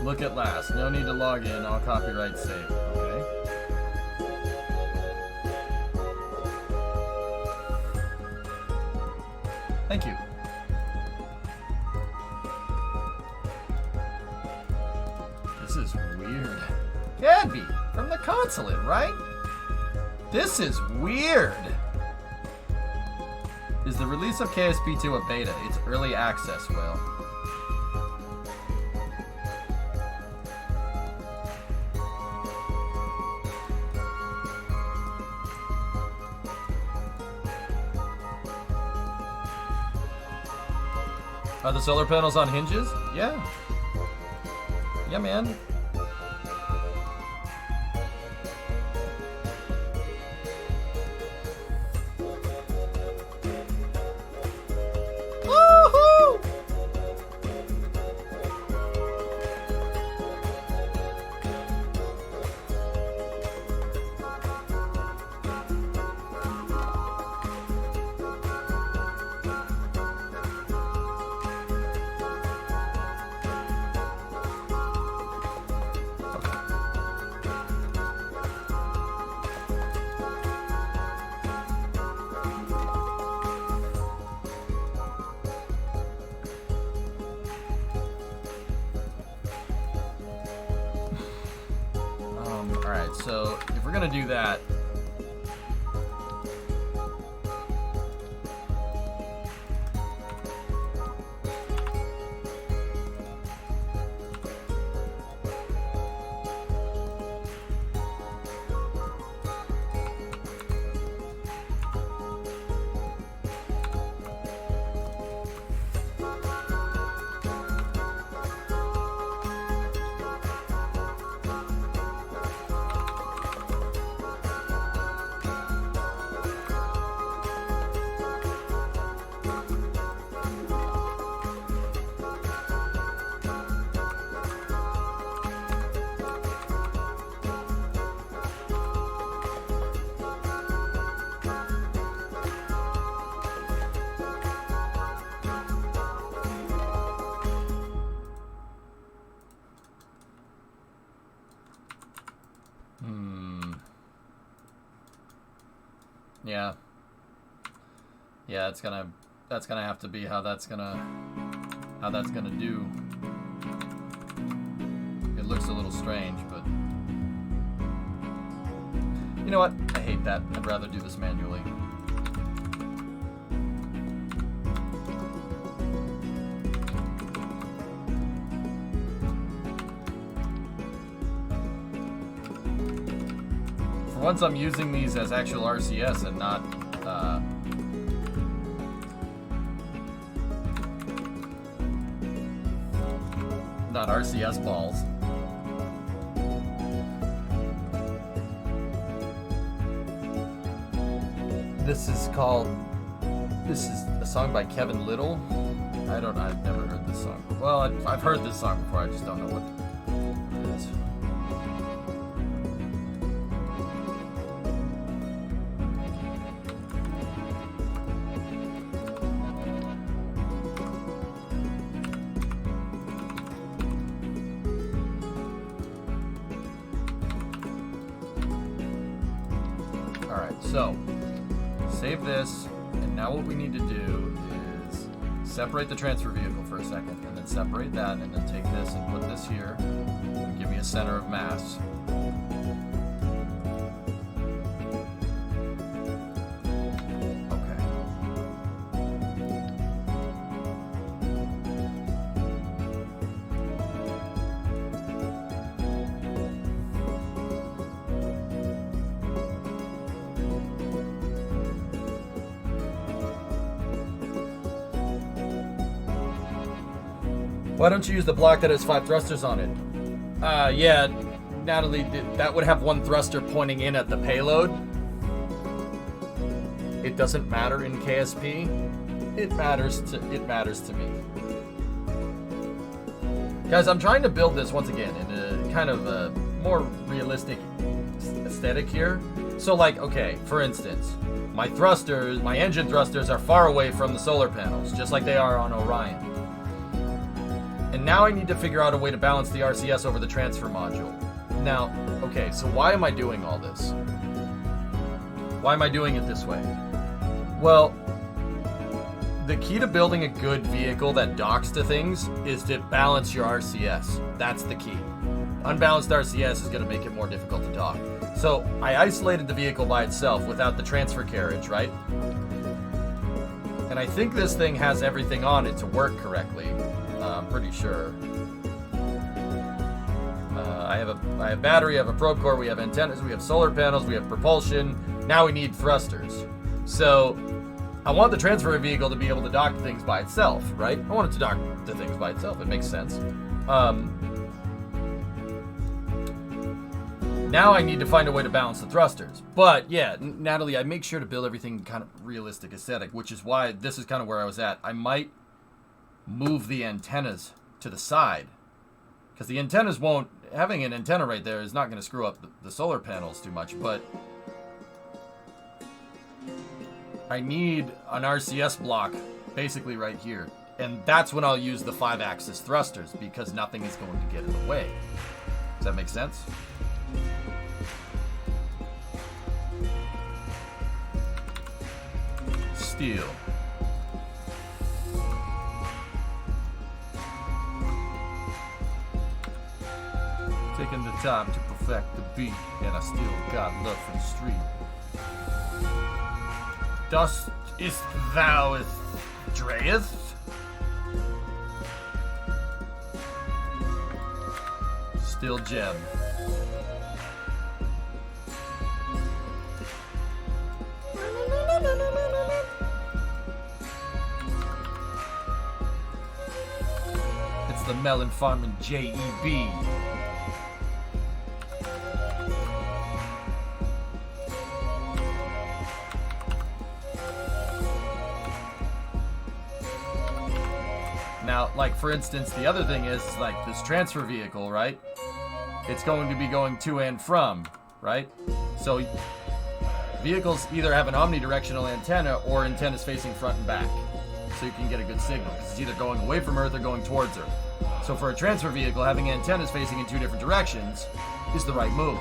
Look at last. No need to log in. All copyright saved. Okay. Thank you. This is weird. Can be from the consulate, right? This is weird. Is the release of KSP2 a beta? It's early access, Will. Are the solar panels on hinges? Yeah. Yeah, man. Woohoo! Alright, so if we're gonna do that, yeah. Yeah, that's gonna have to be how that's gonna do. It looks a little strange, but you know what? I hate that. I'd rather do this manually. For once, I'm using these as actual RCS and not RCS balls. This is a song by Kevin Little. I've never heard this song. Well, I've heard this song before, I just don't know what it is. So, save this, and now what we need to do is separate the transfer vehicle for a second, and then separate that, and then take this and put this here, and give me a center of mass. Okay. Why don't you use the block that has 5 thrusters on it? Yeah, Natalie, that would have 1 thruster pointing in at the payload. It doesn't matter in KSP. It matters to me. Guys, I'm trying to build this once again in a kind of a more realistic aesthetic here. So like, okay, for instance, my engine thrusters are far away from the solar panels, just like they are on Orion. And now I need to figure out a way to balance the RCS over the transfer module. Now, okay, so why am I doing all this? Why am I doing it this way? Well, the key to building a good vehicle that docks to things is to balance your RCS. That's the key. Unbalanced RCS is going to make it more difficult to dock. So I isolated the vehicle by itself without the transfer carriage, right? And I think this thing has everything on it to work correctly. I'm pretty sure. I have a battery, I have a probe core, we have antennas, we have solar panels, we have propulsion. Now we need thrusters. So I want the transfer vehicle to be able to dock to things by itself, right? I want it to dock to things by itself. It makes sense. Now I need to find a way to balance the thrusters. But yeah, Natalie, I make sure to build everything kind of realistic aesthetic, which is why this is kind of where I was at. I might move the antennas to the side, because the antennas won't, having an antenna right there is not going to screw up the solar panels too much, but I need an RCS block basically right here, and that's when I'll use the 5-axis thrusters, because nothing is going to get in the way. Does that make sense? Steel. Taking the time to perfect the beat, and I still got love for the street. Dust is thou as drayest? Still gem. It's the melon farming JEB. Now, like for instance, the other thing is like this transfer vehicle, right? It's going to be going to and from, right? So vehicles either have an omnidirectional antenna or antennas facing front and back, so you can get a good signal, because it's either going away from Earth or going towards Earth. So for a transfer vehicle, having antennas facing in 2 different directions is the right move.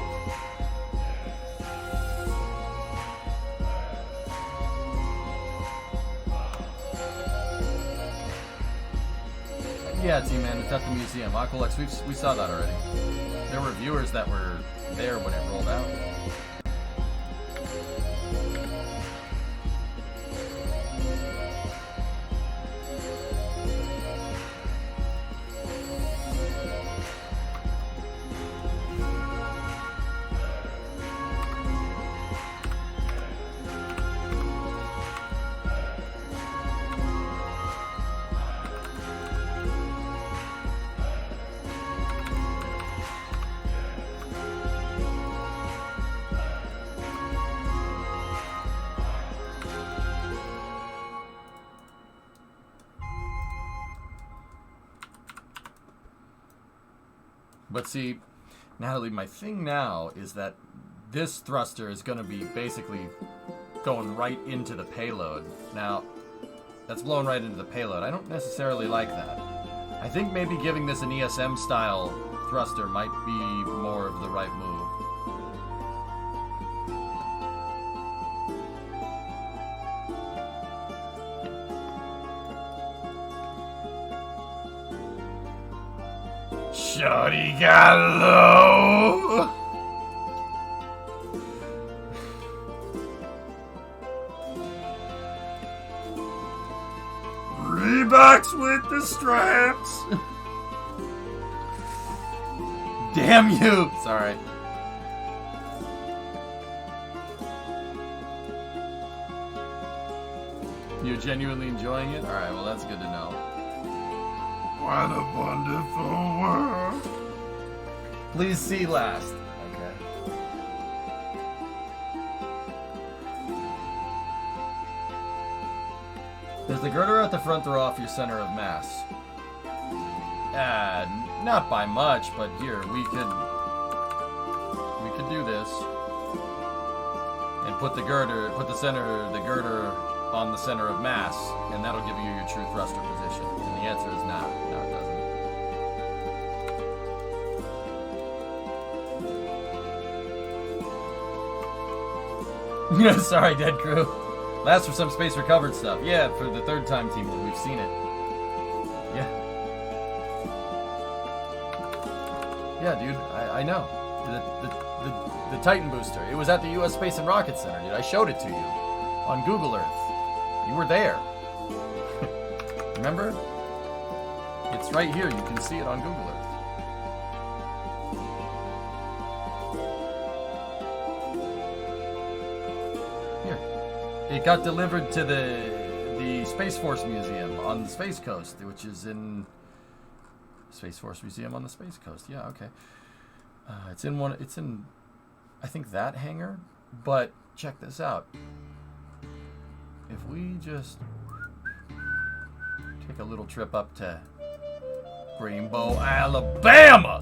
Yeah, T-Man, it's at the museum. Aqualex, we saw that already. There were viewers that were there when it rolled out. But see, Natalie, my thing now is that this thruster is going to be basically going right into the payload. Now, that's blowing right into the payload. I don't necessarily like that. I think maybe giving this an ESM-style thruster might be more of the right move. Shorty got low. Reeboks with the straps. Damn you. Sorry. You're genuinely enjoying it? Alright, well that's good to know. What a wonderful world. Please see last. Okay. Does the girder at the front throw off your center of mass? Not by much, but here we could do this and put the girder on the center of mass, and that'll give you your true thruster position. And the answer is no, it doesn't. Sorry, dead crew. Last for some space recovered stuff. Yeah, for the third time team, we've seen it. Yeah. Yeah, dude, I know. The Titan booster. It was at the U.S. Space and Rocket Center, dude. I showed it to you on Google Earth. You were there. Remember? It's right here. You can see it on Google Earth. Here. It got delivered to the Space Force Museum on the Space Coast, which is in Space Force Museum on the Space Coast. Yeah, okay. It's in I think that hangar, but check this out. If we just take a little trip up to Greenbow, Alabama.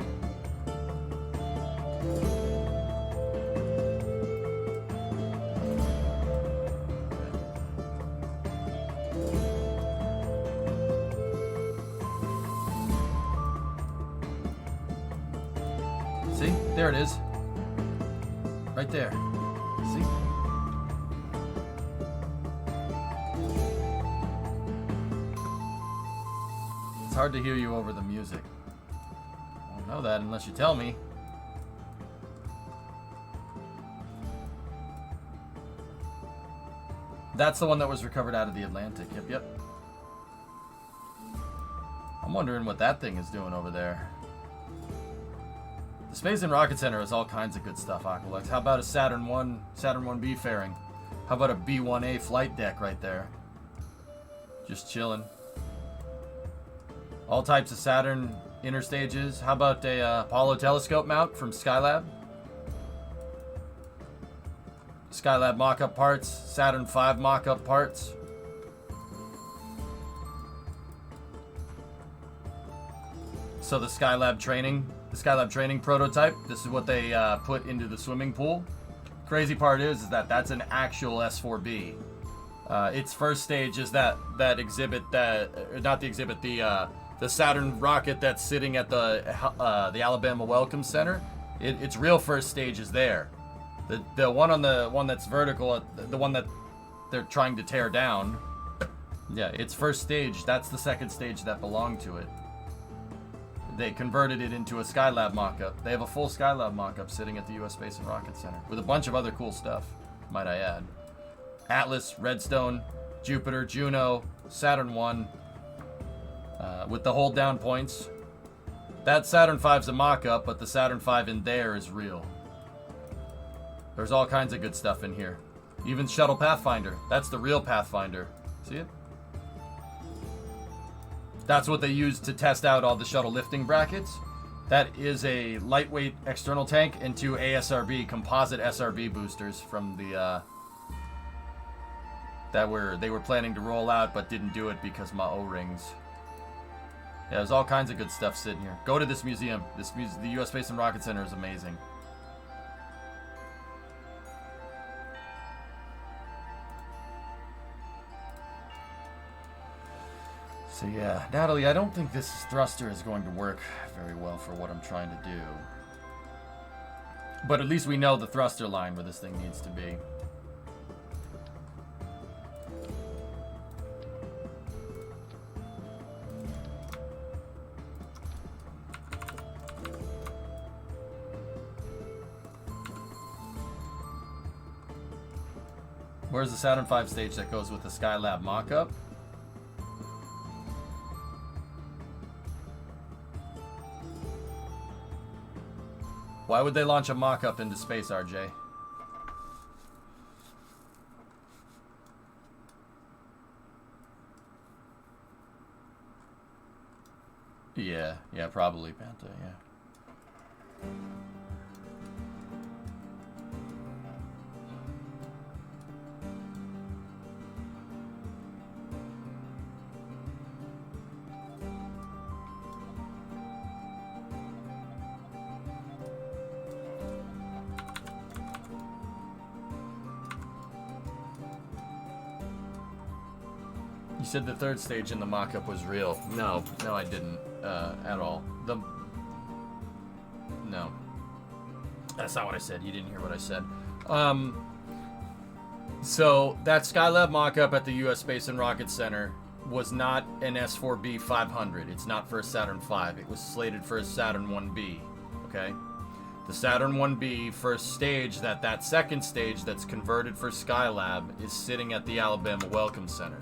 See? There it is. Right there. See? It's hard to hear you over the music. I won't know that unless you tell me. That's the one that was recovered out of the Atlantic. Yep. I'm wondering what that thing is doing over there. The Space and Rocket Center has all kinds of good stuff, Aqualex. How about a Saturn 1B fairing? How about a B-1A flight deck right there? Just chilling. All types of Saturn interstages. How about a Apollo telescope mount from Skylab? Skylab mock-up parts. Saturn V mock-up parts. So the Skylab training prototype, this is what they put into the swimming pool. Crazy part is that that's an actual S4B. Its first stage is that exhibit the Saturn rocket that's sitting at the Alabama Welcome Center. Its real first stage is there. The one that's vertical, the one that they're trying to tear down. Yeah, its first stage. That's the second stage that belonged to it. They converted it into a Skylab mock-up. They have a full Skylab mock-up sitting at the U.S. Space and Rocket Center with a bunch of other cool stuff, might I add. Atlas, Redstone, Jupiter, Juno, Saturn 1, with the hold down points. That Saturn V's a mock-up, but the Saturn V in there is real. There's all kinds of good stuff in here. Even Shuttle Pathfinder. That's the real Pathfinder. See it? That's what they used to test out all the shuttle lifting brackets. That is a lightweight external tank and two ASRB, composite SRB boosters from the they were planning to roll out but didn't do it because my O-rings. Yeah, there's all kinds of good stuff sitting here. Go to this museum. The U.S. Space and Rocket Center is amazing. So yeah, Natalie, I don't think this thruster is going to work very well for what I'm trying to do. But at least we know the thruster line where this thing needs to be. Where's the Saturn V stage that goes with the Skylab mock-up? Why would they launch a mock-up into space, RJ? Yeah, probably Panta, yeah. You said the third stage in the mock-up was real. No, I didn't at all. No, that's not what I said. You didn't hear what I said. So that Skylab mock-up at the U.S. Space and Rocket Center was not an S4B 500. It's not for a Saturn V. It was slated for a Saturn 1B. Okay. The Saturn 1B first stage, that second stage that's converted for Skylab, is sitting at the Alabama Welcome Center.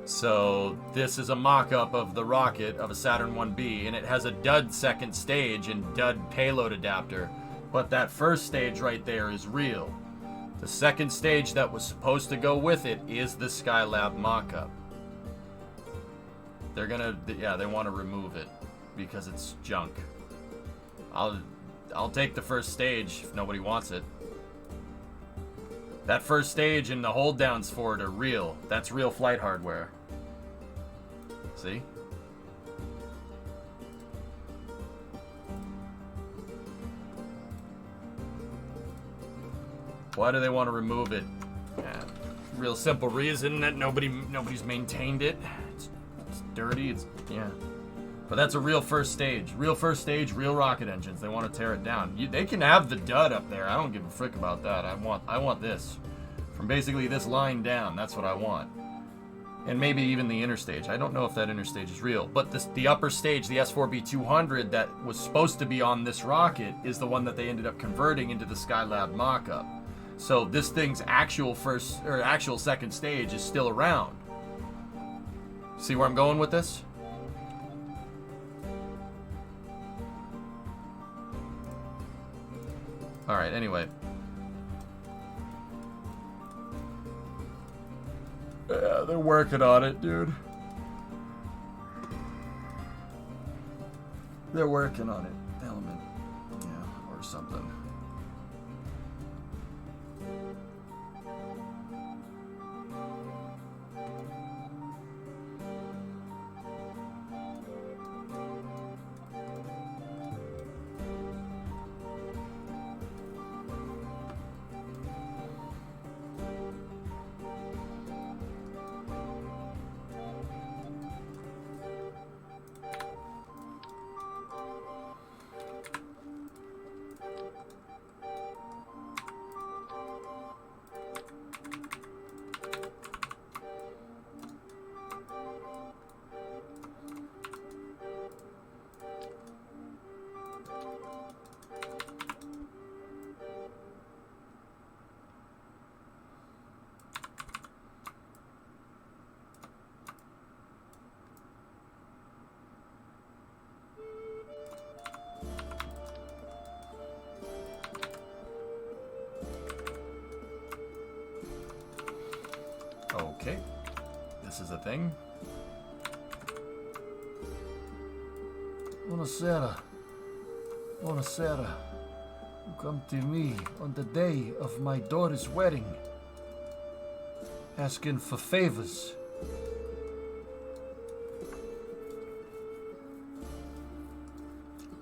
So this is a mock-up of the rocket of a Saturn 1B, and it has a dud second stage and dud payload adapter, but that first stage right there is real. The second stage that was supposed to go with it is the Skylab mock-up. They're gonna, yeah, they want to remove it because it's junk. I'll take the first stage if nobody wants it. That first stage and the hold downs for it are real. That's real flight hardware. See? Why do they want to remove it? Real simple reason that nobody's maintained it. It's dirty. It's yeah. But that's a real first stage. Real first stage, real rocket engines. They want to tear it down. They can have the dud up there. I don't give a frick about that. I want this. From basically this line down. That's what I want. And maybe even the inner stage. I don't know if that inner stage is real. But the upper stage, the S4B200 that was supposed to be on this rocket, is the one that they ended up converting into the Skylab mock-up. So this thing's actual second stage is still around. See where I'm going with this? Alright, anyway. Yeah, they're working on it, dude. They're working on it. Element. Yeah, or something. Okay, this is a thing. Buonasera. Buonasera. You come to me on the day of my daughter's wedding, asking for favors.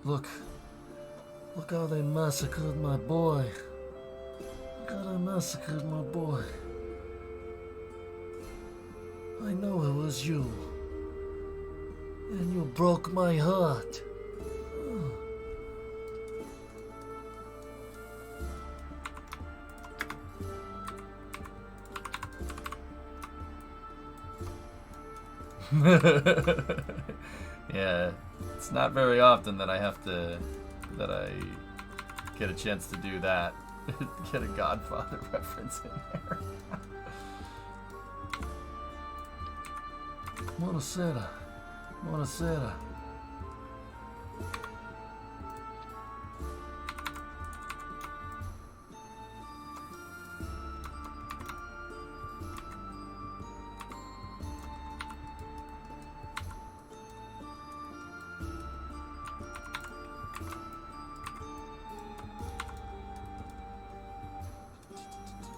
Look how they massacred my boy. Look how they massacred my boy. I know it was you. And you broke my heart. Yeah, it's not very often that I get a chance to do that. Get a Godfather reference in there. Buonasera. Buonasera.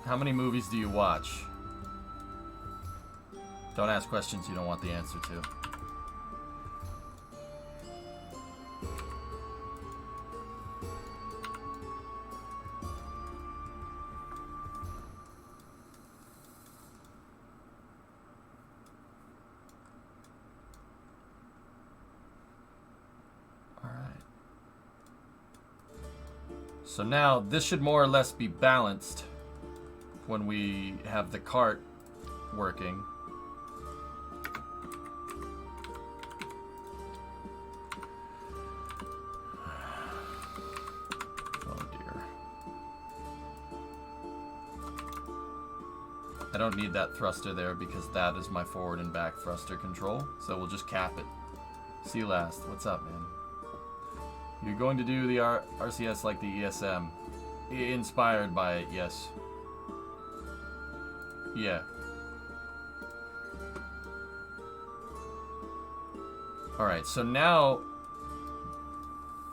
How many movies do you watch? Don't ask questions you don't want the answer to. So now this should more or less be balanced when we have the cart working. Oh dear. I don't need that thruster there because that is my forward and back thruster control. So we'll just cap it. See last. What's up, man? You're going to do the RCS like the ESM. Inspired by it, yes. Yeah. Alright, so now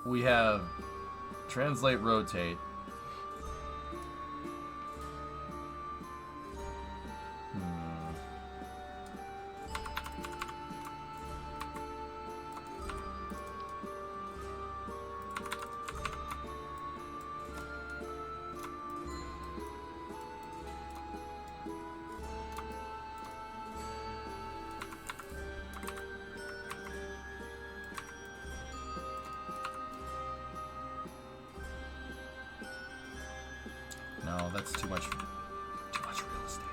we have translate, rotate. No, that's too much real estate.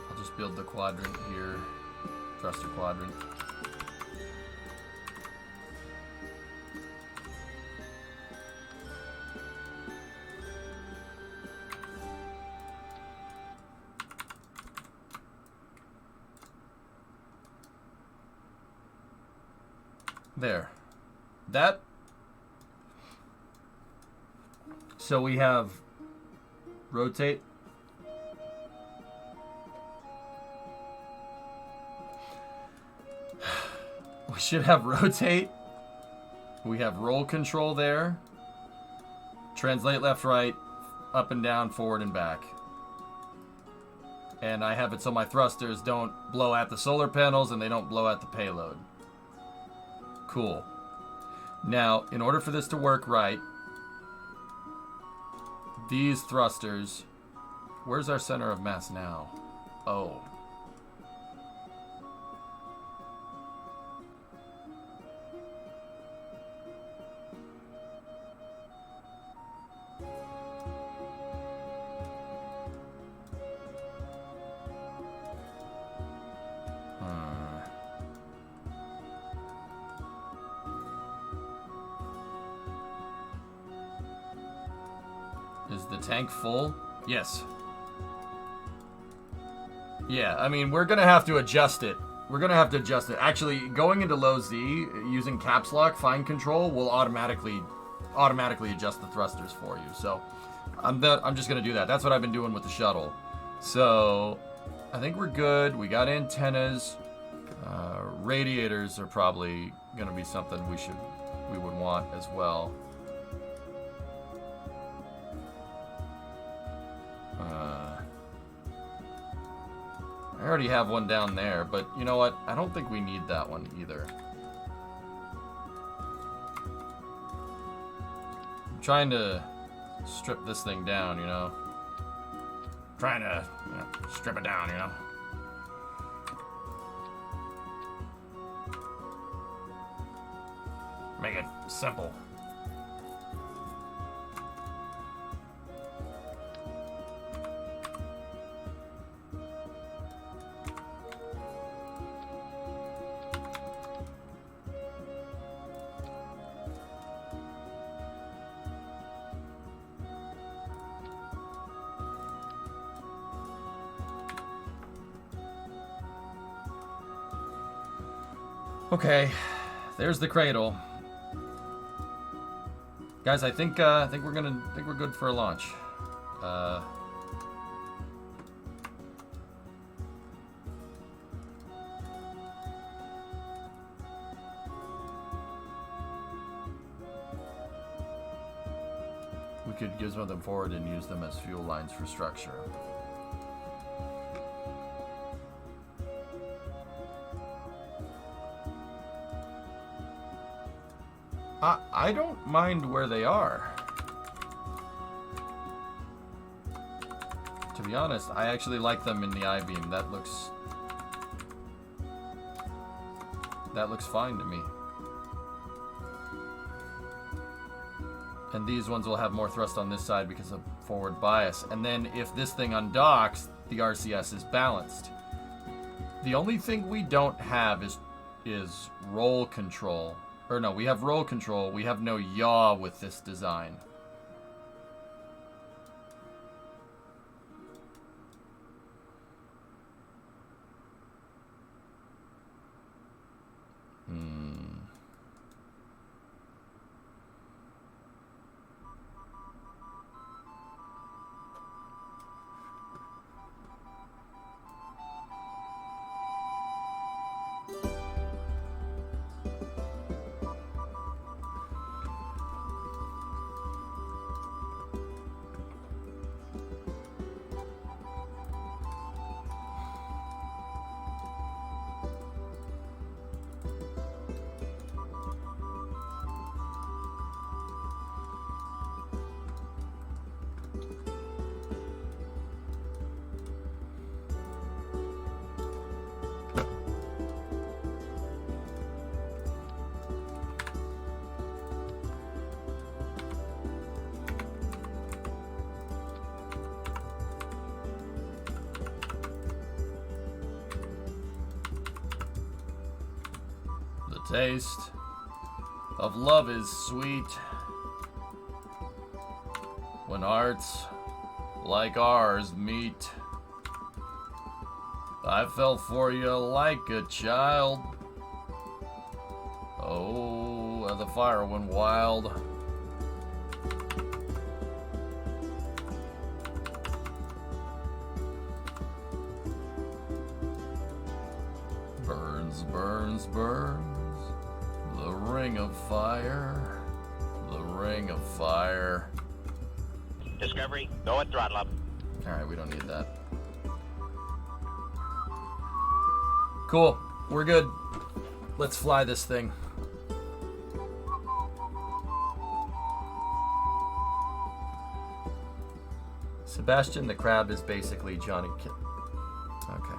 I'll just build the quadrant here, thruster quadrant. There. That. So we have rotate. We should have rotate. We have roll control there. Translate left, right, up and down, forward and back. And I have it so my thrusters don't blow at the solar panels and they don't blow at the payload. Cool. Now, in order for this to work right, these thrusters... Where's our center of mass now? Oh. Is the tank full? Yes. Yeah, I mean, we're going to have to adjust it. We're going to have to adjust it. Actually, going into low Z, using caps lock, fine control, will automatically adjust the thrusters for you. So, I'm just going to do that. That's what I've been doing with the shuttle. So, I think we're good. We got antennas. Radiators are probably going to be something we would want as well. I already have one down there, but you know what? I don't think we need that one either. I'm trying to strip this thing down, you know? Trying to strip it down, you know? Make it simple. Okay, there's the cradle. Guys, I think we're good for a launch. could gizmo them forward and use them as fuel lines for structure. I don't mind where they are. To be honest, I actually like them in the I-beam. That looks fine to me. And these ones will have more thrust on this side because of forward bias. And then if this thing undocks, the RCS is balanced. The only thing we don't have is roll control. Or no, we have roll control. We have no yaw with this design. Taste of love is sweet when hearts like ours meet. I fell for you like a child. Oh, the fire went wild. Burns, burns, burns. The ring of fire. The ring of fire. Discovery, go at throttle up. Alright, we don't need that. Cool. We're good. Let's fly this thing. Sebastian the Crab is basically Johnny Kid. Okay.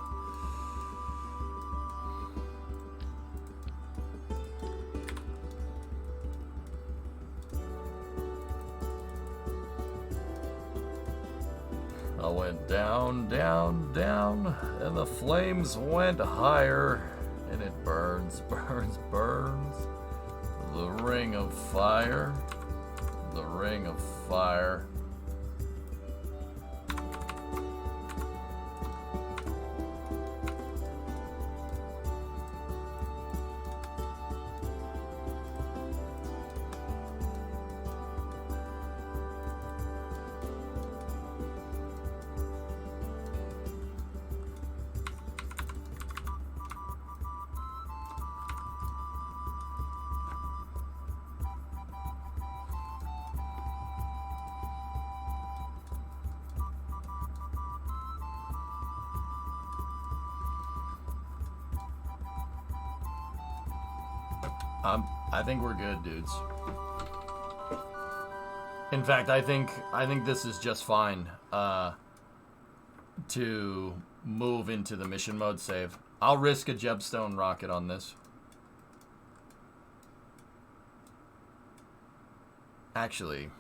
I went down, down, down, and the flames went higher, and it burns, burns, burns. The ring of fire, the ring of fire. I think we're good, dudes. In fact, I think this is just fine to move into the mission mode save. I'll risk a Jebstone rocket on this. Actually,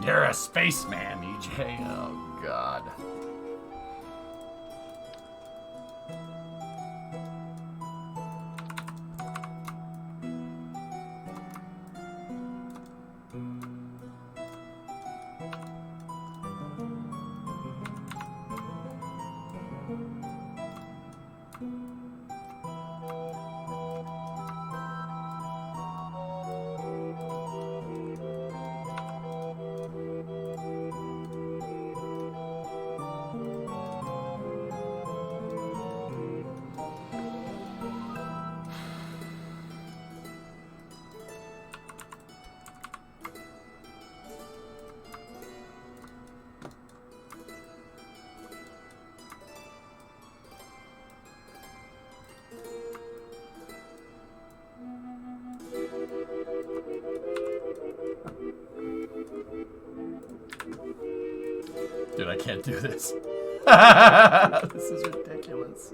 you're a spaceman, EJ. Oh, God. I can't do this. This is ridiculous.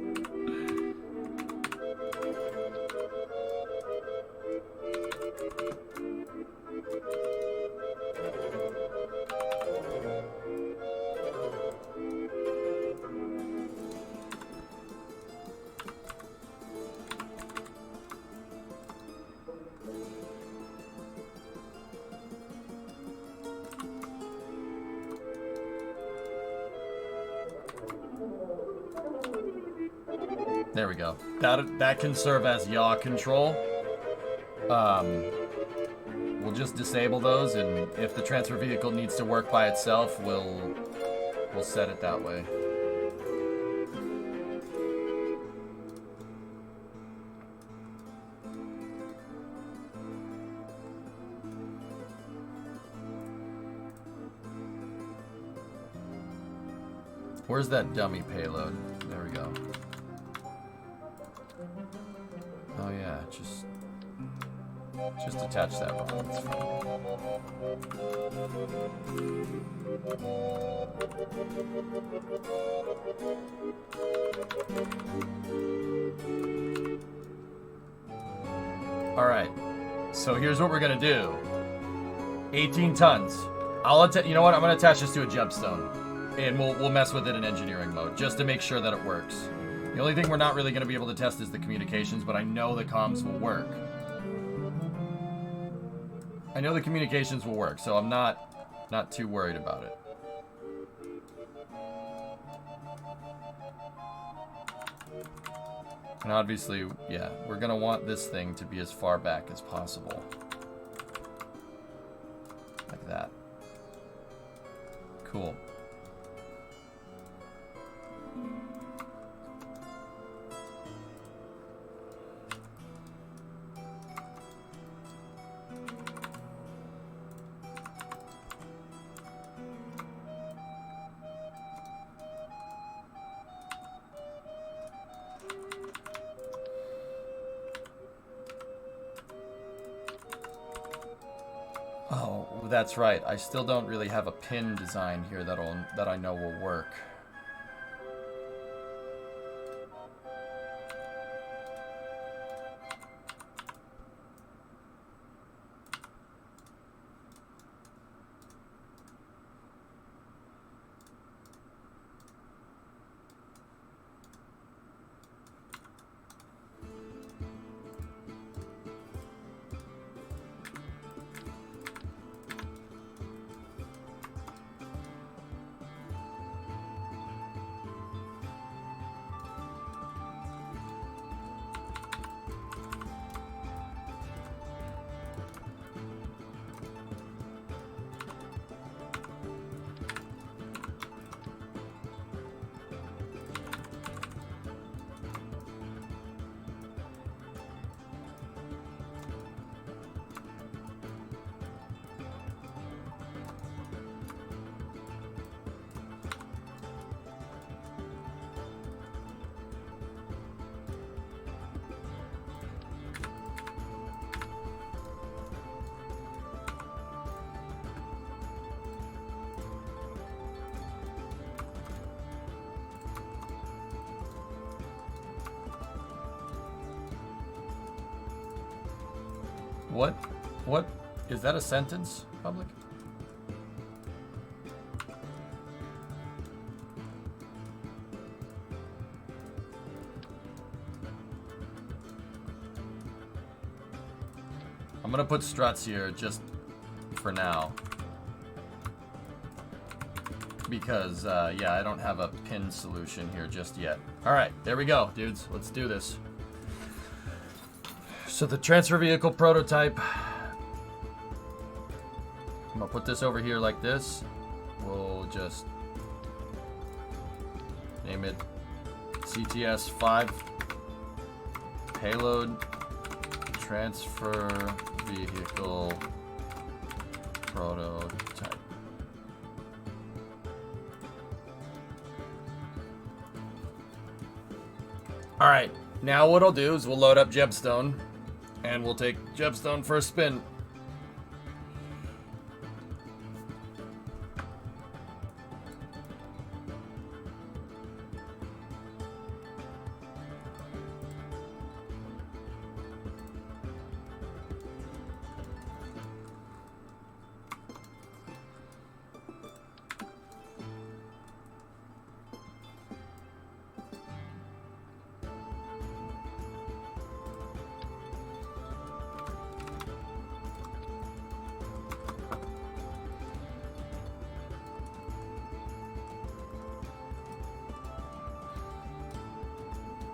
There we go. That can serve as yaw control. We'll just disable those, and if the transfer vehicle needs to work by itself, we'll set it that way. Where's that dummy payload? There we go. Oh yeah, just attach that one. That's fine. All right. So here's what we're gonna do. 18 tons. You know what? I'm gonna attach this to a gemstone, and we'll mess with it in engineering mode just to make sure that it works. The only thing we're not really going to be able to test is the communications, but I know the comms will work. I know the communications will work, so I'm not too worried about it. And obviously, yeah, we're going to want this thing to be as far back as possible. Like that. Cool. Oh, that's right. I still don't really have a pin design here that I know will work. What? Is that a sentence, public? I'm gonna put struts here just for now. Because, yeah, I don't have a pin solution here just yet. Alright, there we go, dudes. Let's do this. So the transfer vehicle prototype, I'm gonna put this over here like this. We'll just name it CTS-5 payload transfer vehicle prototype. All right, now what I'll do is we'll load up Gemstone. And we'll take Gemstone for a spin.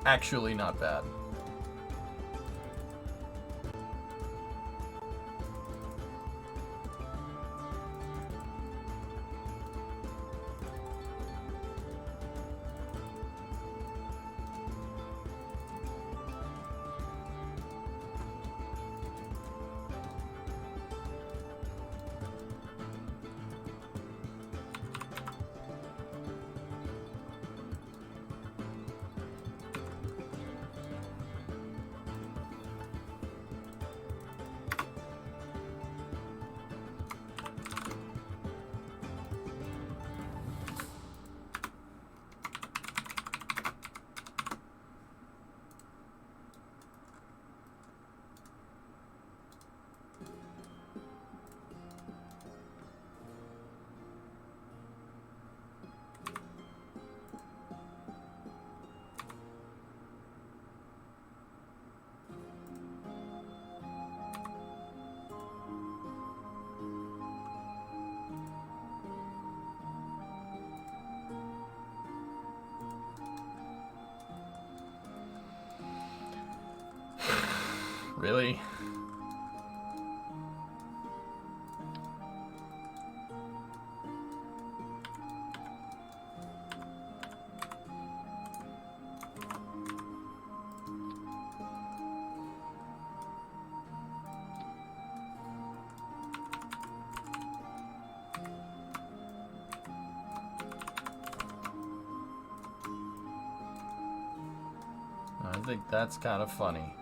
actually not bad. Really? I think that's kind of funny.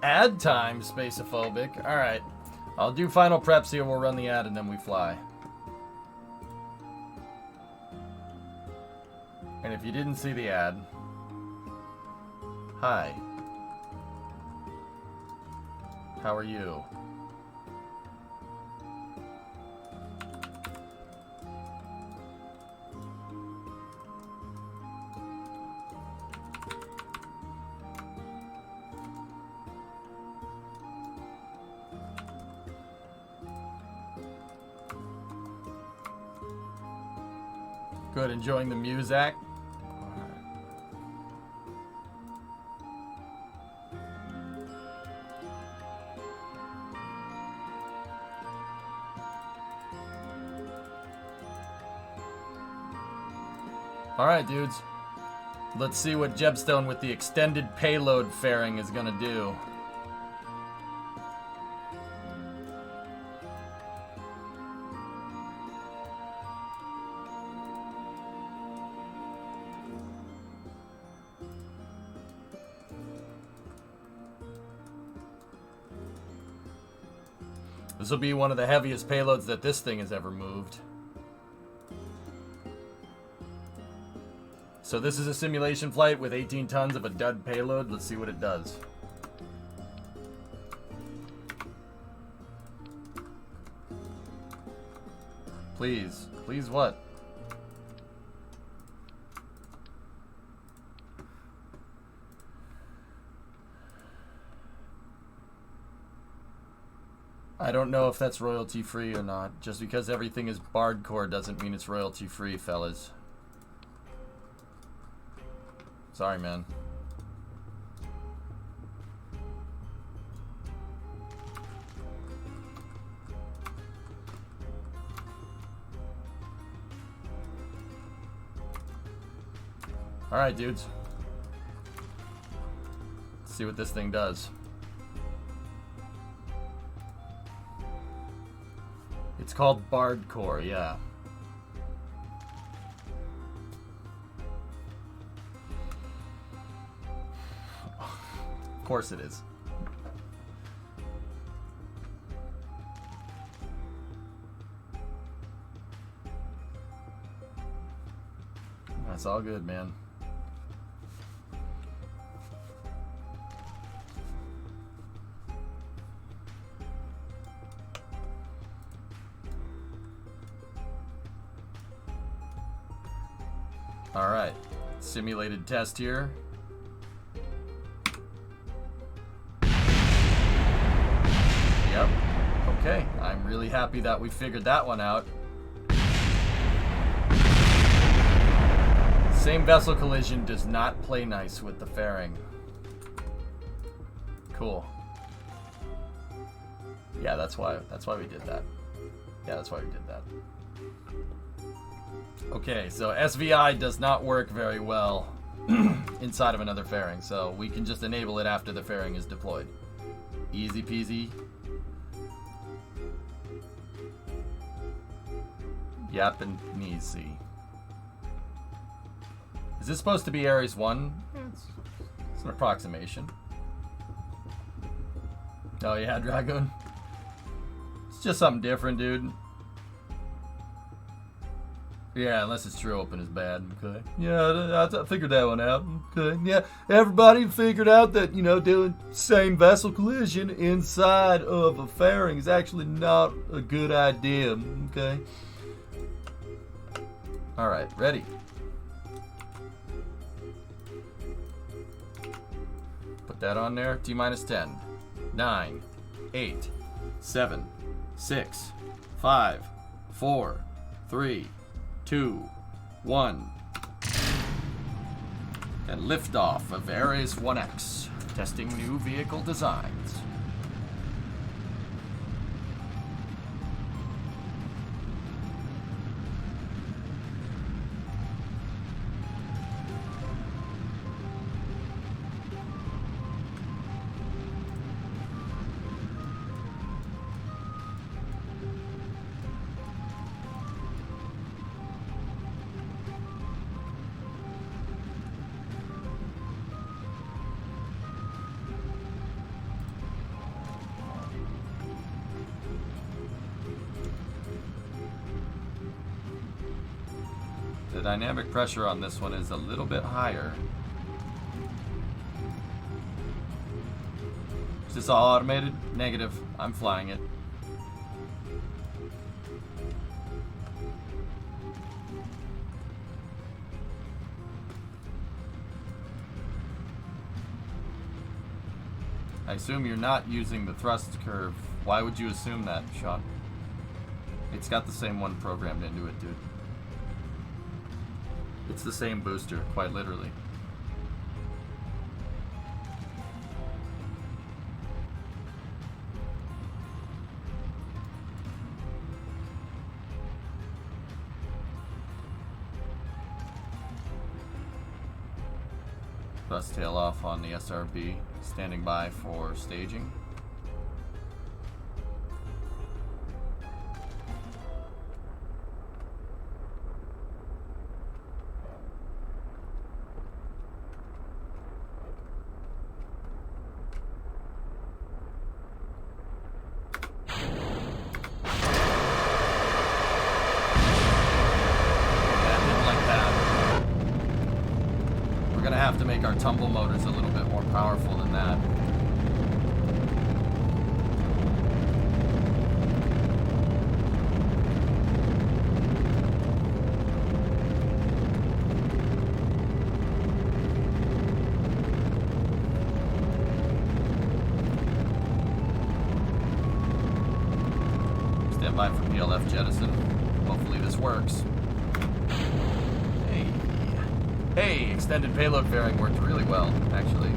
Ad time, Spacophobic. Alright. I'll do final preps here, we'll run the ad, and then we fly. And if you didn't see the ad... Hi. How are you? Good, enjoying the music. Alright, dudes. Let's see what Jebstone with the extended payload fairing is gonna do. This will be one of the heaviest payloads that this thing has ever moved. So this is a simulation flight with 18 tons of a dud payload. Let's see what it does. Please. Please what? I don't know if that's royalty free or not. Just because everything is bardcore doesn't mean it's royalty free, fellas. Sorry, man. Alright, dudes. Let's see what this thing does. It's called Bardcore, yeah. course it is. That's all good, man. All right, simulated test here. Yep. Okay, I'm really happy that we figured that one out. Same vessel collision does not play nice with the fairing. Cool. Yeah, that's why we did that. Yeah, that's why we did that. Okay, so SVI does not work very well inside of another fairing, so we can just enable it after the fairing is deployed. Easy peasy. Yep, and easy. Is this supposed to be Ares 1? It's an approximation. Oh yeah, Dragoon. It's just something different, dude. Yeah, unless it's true open is bad. Okay. Yeah, I figured that one out. Okay. Yeah, everybody figured out that, you know, doing same vessel collision inside of a fairing is actually not a good idea. Okay. All right, ready. Put that on there. T minus 10, 9, 8, 7, 6, 5, 4, 3, 2, 1. And liftoff of Ares 1X, testing new vehicle designs. The dynamic pressure on this one is a little bit higher. Is this all automated? Negative. I'm flying it. I assume you're not using the thrust curve. Why would you assume that, Sean? It's got the same one programmed into it, dude. It's the same booster, quite literally. Thrust tail off on the SRB, standing by for staging. Our tumble motor's a little bit more powerful than that. Stand by for PLF jettison. Hopefully this works. Hey, extended payload fairing worked really well, actually.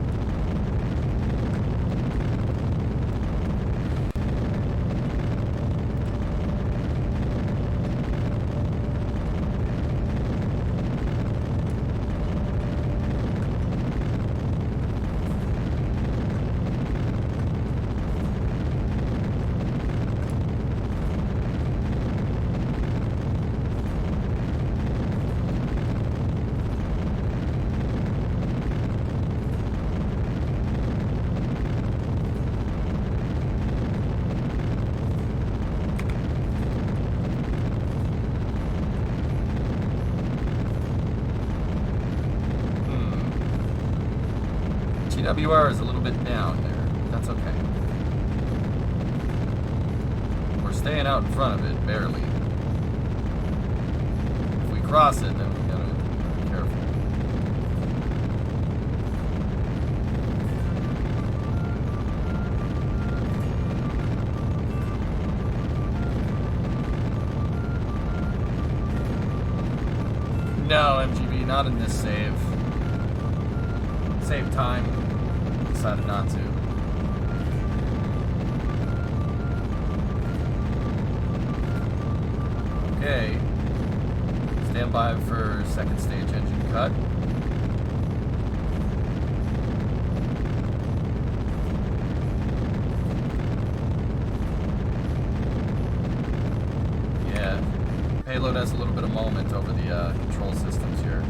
PWR is a little bit down there. That's okay. We're staying out in front of it, barely. If we cross it, then we gotta be careful. No, MGB, not in this save. Save time. Decided not to. Okay. Stand by for second stage engine cut. Yeah. Payload has a little bit of moment over the control systems here.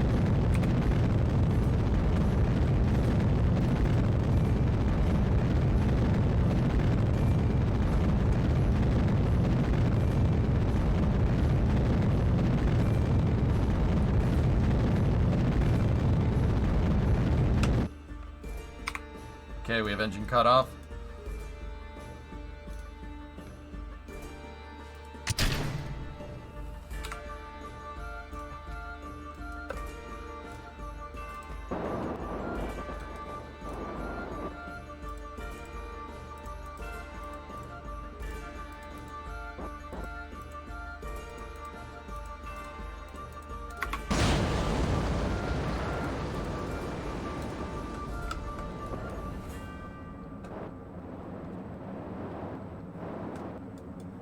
Okay, we have engine cut off.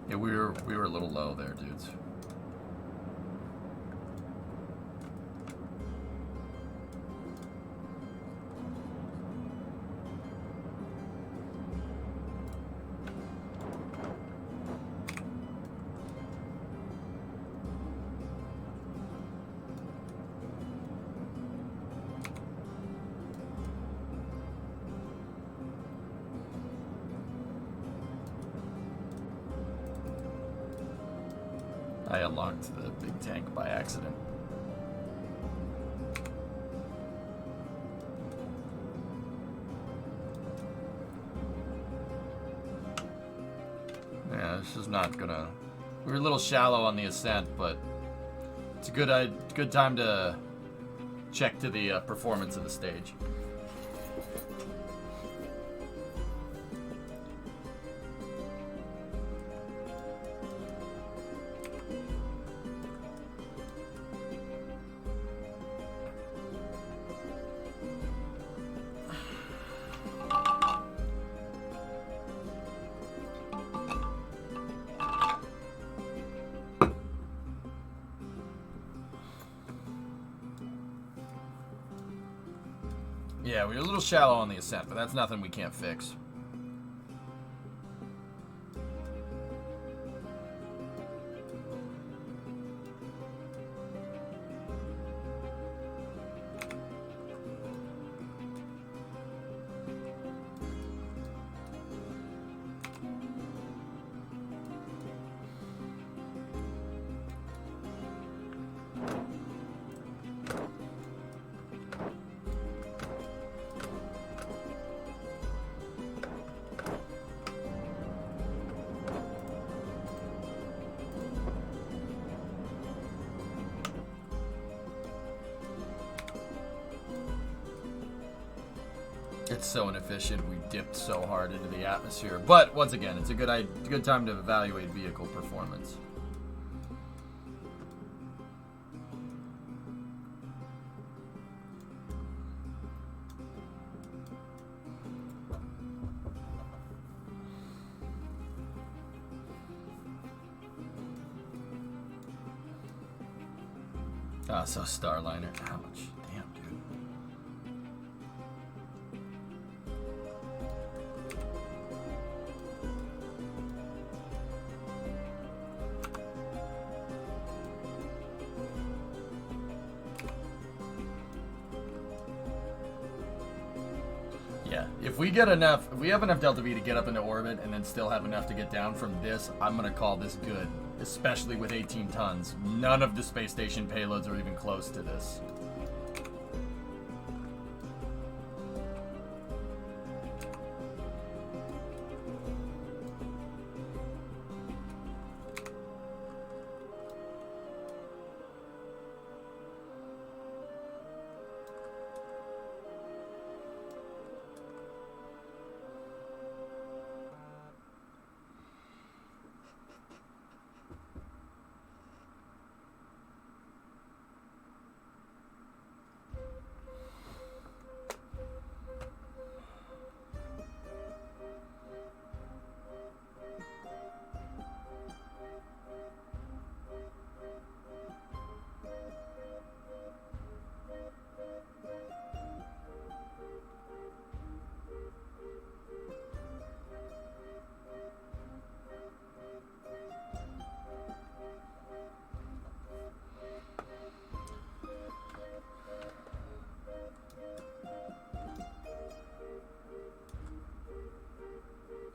Yeah, we were a little low there, dudes. I unlocked the big tank by accident. Yeah, this is not gonna... We were a little shallow on the ascent, but it's a good time to check to the performance of the stage. Yeah, we were a little shallow on the ascent, but that's nothing we can't fix. It's so inefficient. We dipped so hard into the atmosphere. But once again, it's a good time to evaluate vehicle performance. Ah, so Starliner. Ouch. Damn, dude. Yeah, if we have enough Delta V to get up into orbit and then still have enough to get down from this, I'm gonna call this good. Especially with 18 tons. None of the space station payloads are even close to this.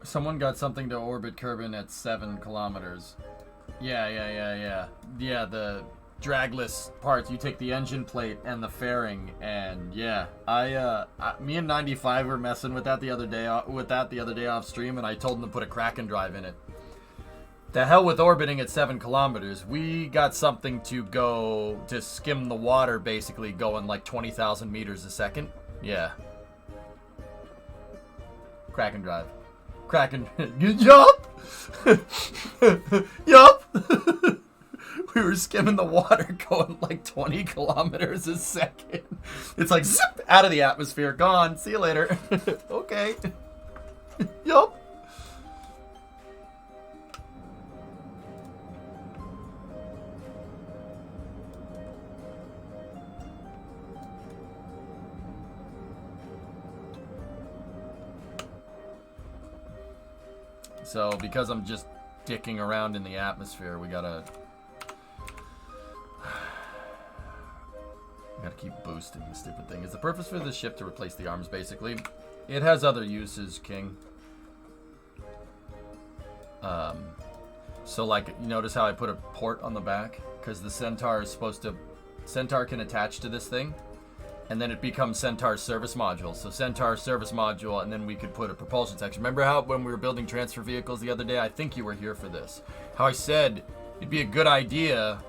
Someone got something to orbit Kerbal at 7 kilometers. Yeah, the dragless parts. You take the engine plate and the fairing, and yeah, me and 95 were messing with that the other day off stream, and I told them to put a KRPC drive in it. The hell with orbiting at 7 kilometers. We got something to go to skim the water, basically going like 20,000 meters a second. Yeah. KRPC drive. Yup! Yup! We were skimming the water going like 20 kilometers a second. It's like zip out of the atmosphere. Gone. See you later. Okay. Yup. So, because I'm just dicking around in the atmosphere, we gotta keep boosting the stupid thing. Is the purpose for this ship to replace the arms, basically? It has other uses, King. So, like, you notice how I put a port on the back? Because the Centaur is supposed to... Centaur can attach to this thing, and then it becomes Centaur's service module. So Centaur service module, and then we could put a propulsion section. Remember how when we were building transfer vehicles the other day, I think you were here for this, how I said it'd be a good idea.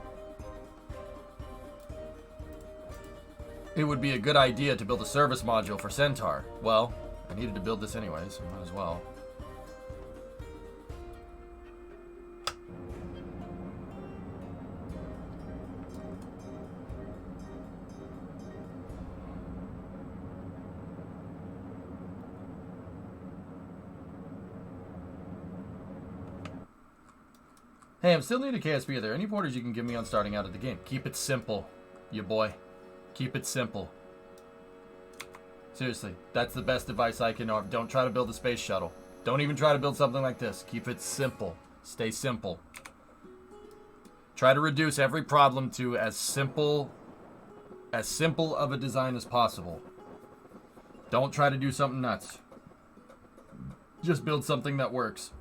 It would be a good idea to build a service module for Centaur. Well, I needed to build this anyway, so might as well. Hey, I'm still new to KSP. Are there any pointers you can give me on starting out of the game? Keep it simple, you boy. Keep it simple. Seriously, that's the best advice I can offer. Don't try to build a space shuttle. Don't even try to build something like this. Keep it simple. Stay simple. Try to reduce every problem to as simple of a design as possible. Don't try to do something nuts. Just build something that works.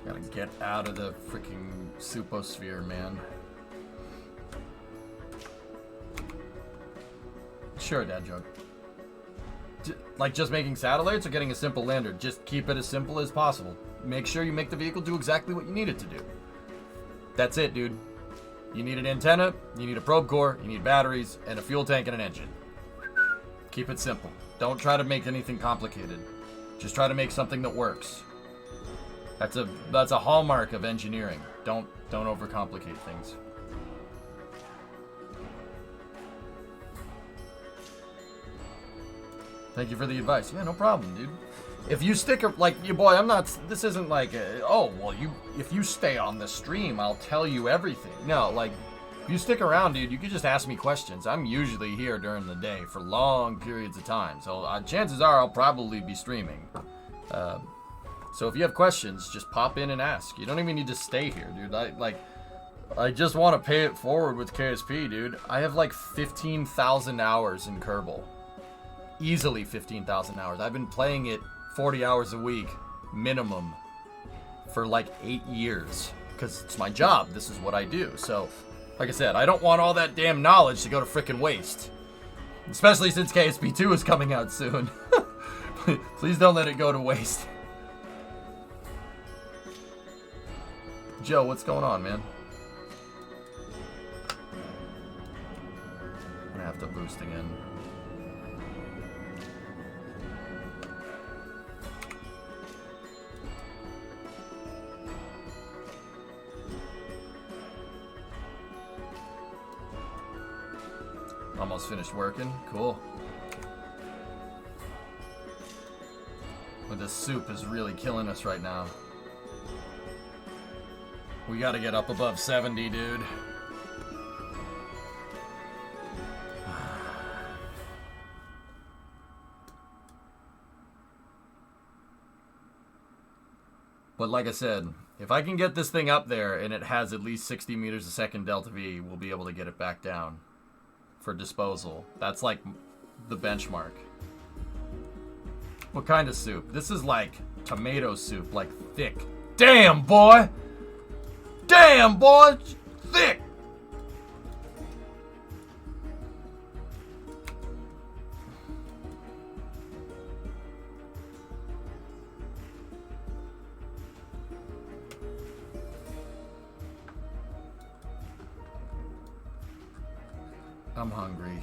Gotta get out of the freaking suposphere, man. Sure, dad joke. Like just making satellites or getting a simple lander? Just keep it as simple as possible. Make sure you make the vehicle do exactly what you need it to do. That's it, dude. You need an antenna, you need a probe core, you need batteries, and a fuel tank and an engine. Keep it simple. Don't try to make anything complicated. Just try to make something that works. That's a hallmark of engineering. Don't overcomplicate things. Thank you for the advice. Yeah, no problem, dude. If you stick, like, you boy, I'm not, this isn't like, oh, well, if you stay on the stream, I'll tell you everything. No, like, if you stick around, dude, you can just ask me questions. I'm usually here during the day for long periods of time. So chances are I'll probably be streaming. So if you have questions, just pop in and ask. You don't even need to stay here, dude. I just want to pay it forward with KSP, dude. I have like 15,000 hours in Kerbal. Easily 15,000 hours. I've been playing it 40 hours a week, minimum, for like 8 years. Because it's my job. This is what I do. So, like I said, I don't want all that damn knowledge to go to frickin' waste. Especially since KSP 2 is coming out soon. Please don't let it go to waste. Joe, what's going on, man? I'm gonna have to boost again. Almost finished working. Cool. But this soup is really killing us right now. We gotta get up above 70, dude. But like I said, if I can get this thing up there and it has at least 60 meters a second delta V, we'll be able to get it back down for disposal. That's like the benchmark. What kind of soup? This is like tomato soup, like thick. Damn, boy! Damn, boy! Thick! I'm hungry.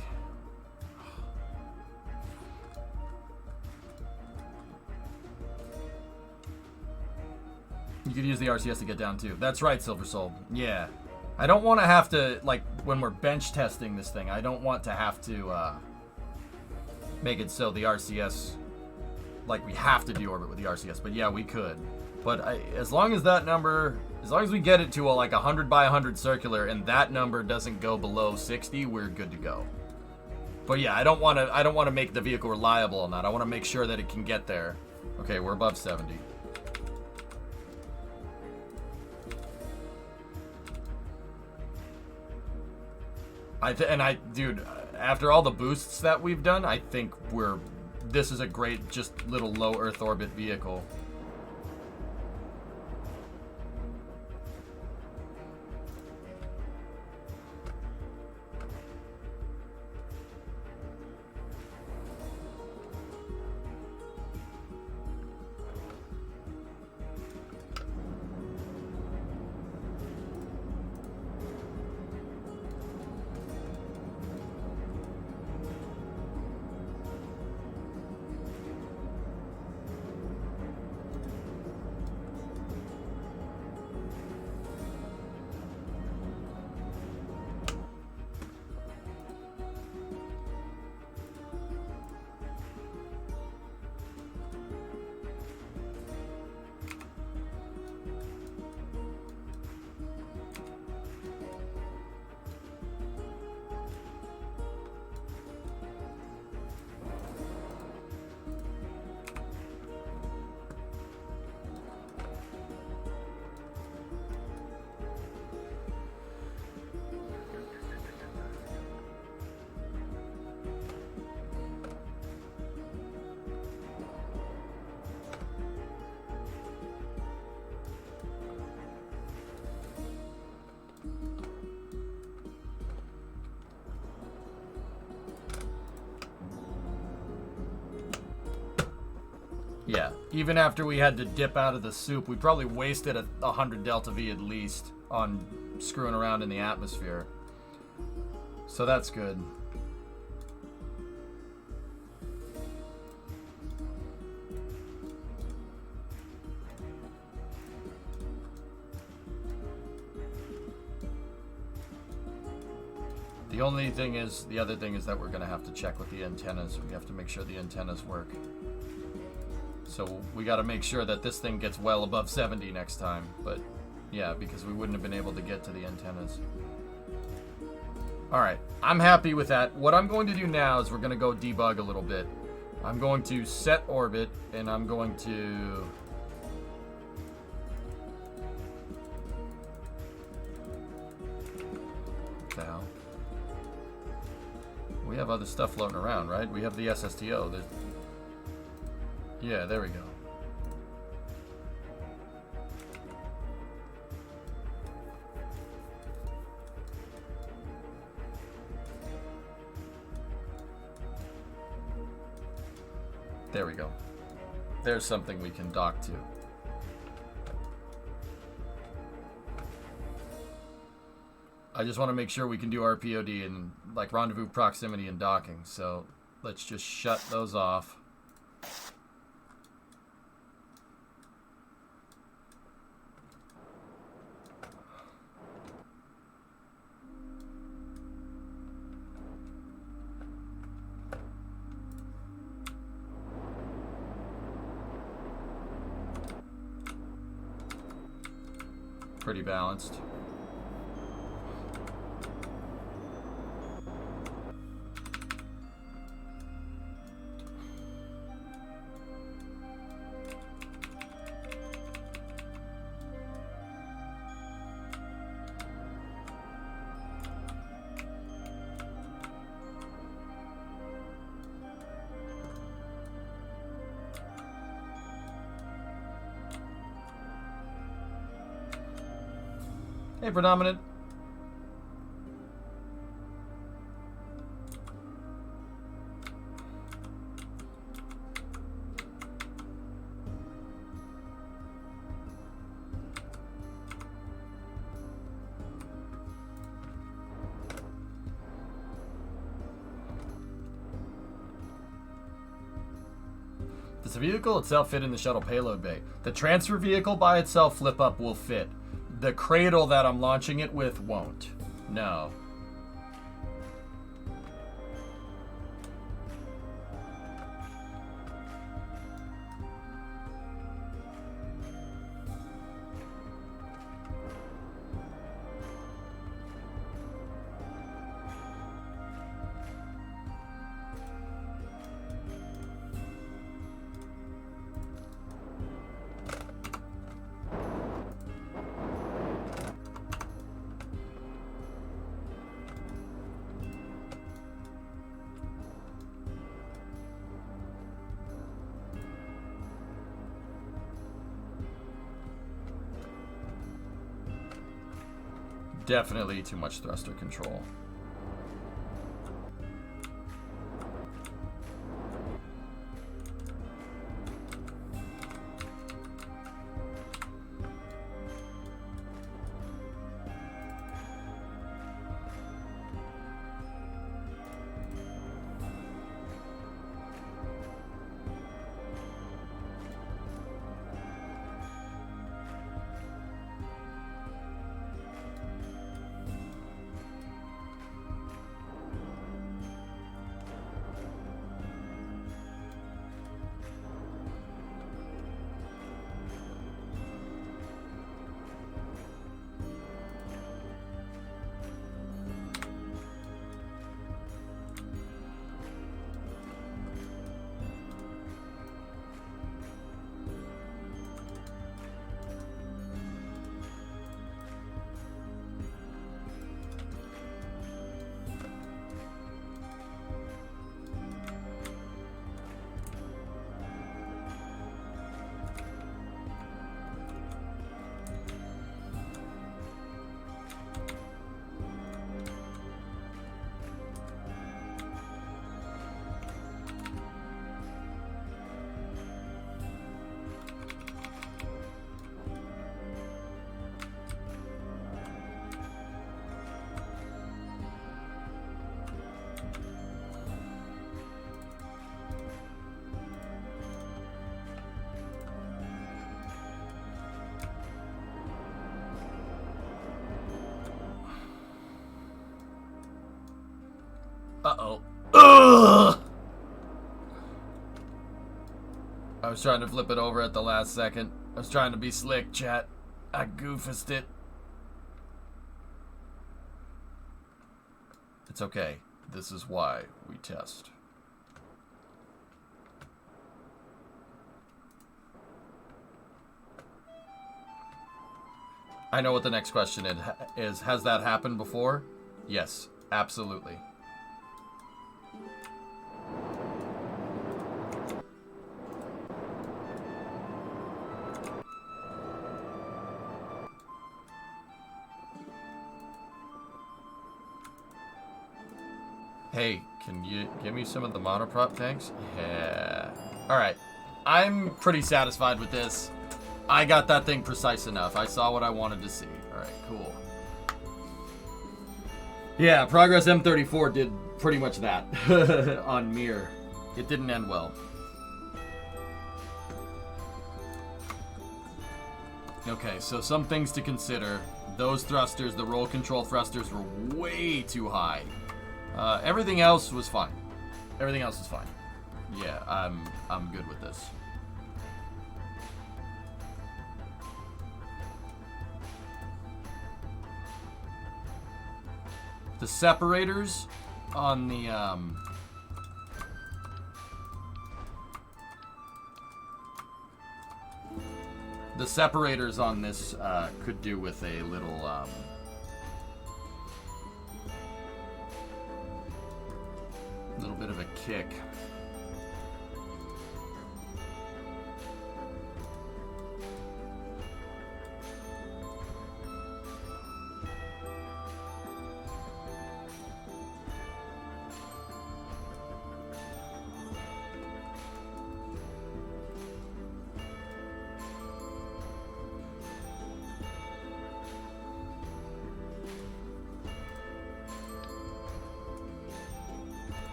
You could use the RCS to get down too. That's right, Silver Soul. Yeah. I don't want to have to, like, when we're bench testing this thing, I don't want to have to make it so the RCS, like, we have to deorbit with the RCS. But yeah, we could. But as long as that number, as long as we get it to like 100 by 100 circular and that number doesn't go below 60, we're good to go. But yeah, I don't want to make the vehicle reliable on that. I want to make sure that it can get there. Okay, we're above 70. Dude, after all the boosts that we've done, I think this is a great, just little low Earth orbit vehicle. Yeah, even after we had to dip out of the soup, we probably wasted 100 delta V at least on screwing around in the atmosphere. So that's good. The other thing is that we're going to have to check with the antennas. We have to make sure the antennas work. So we got to make sure that this thing gets well above 70 next time. But yeah, because we wouldn't have been able to get to the antennas. Alright, I'm happy with that. What I'm going to do now is we're going to go debug a little bit. I'm going to set orbit, and I'm going to... What the hell? We have other stuff floating around, right? We have the SSTO. Yeah, there we go. There we go. There's something we can dock to. I just want to make sure we can do RPOD and like rendezvous proximity and docking. So let's just shut those off. pretty balanced. Hey, Predominant. Does the vehicle itself fit in the shuttle payload bay? The transfer vehicle by itself, flip up, will fit. The cradle that I'm launching it with won't. No. Definitely too much thruster control. Uh-oh. Ugh! I was trying to flip it over at the last second. I was trying to be slick, chat. I goofused it. It's okay. This is why we test. I know what the next question is. Has that happened before? Yes, absolutely. Hey, can you give me some of the monoprop tanks? Yeah. Alright. I'm pretty satisfied with this. I got that thing precise enough. I saw what I wanted to see. Alright, cool. Yeah, Progress M34 did pretty much that on Mir. It didn't end well. Okay, so some things to consider. Those thrusters, the roll control thrusters, were way too high. Everything else was fine. Everything else is fine. Yeah, I'm good with this. The separators on the separators on this could do with a little bit of a kick.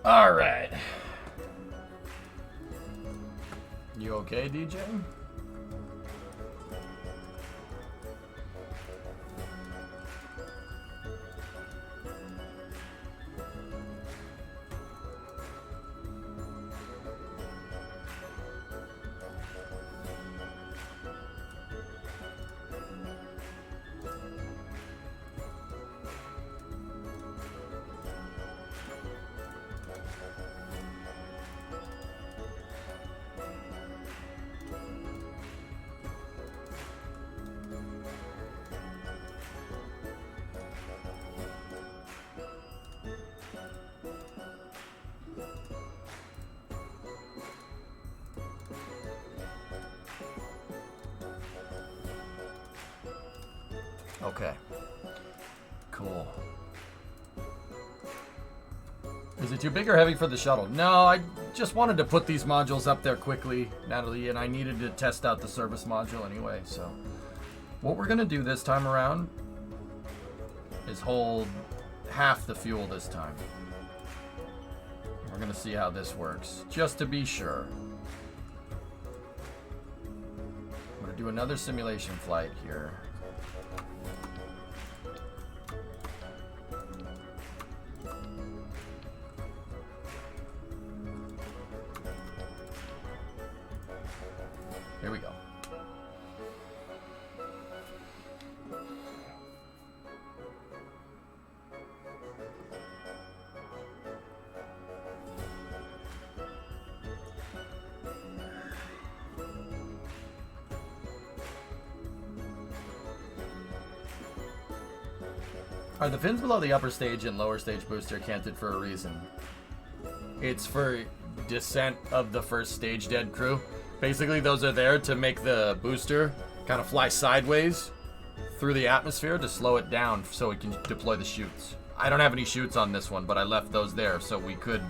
All right. You okay, DJ? Okay. Cool. Is it too big or heavy for the shuttle? No, I just wanted to put these modules up there quickly, Natalie, and I needed to test out the service module anyway, so. What we're gonna do this time around is hold half the fuel this time. We're gonna see how this works, just to be sure. I'm gonna do another simulation flight here. Here we go. Are the fins below the upper stage and lower stage booster canted for a reason? It's for descent of the first stage dead crew. Basically, those are there to make the booster kind of fly sideways through the atmosphere to slow it down so it can deploy the chutes. I don't have any chutes on this one, but I left those there so we could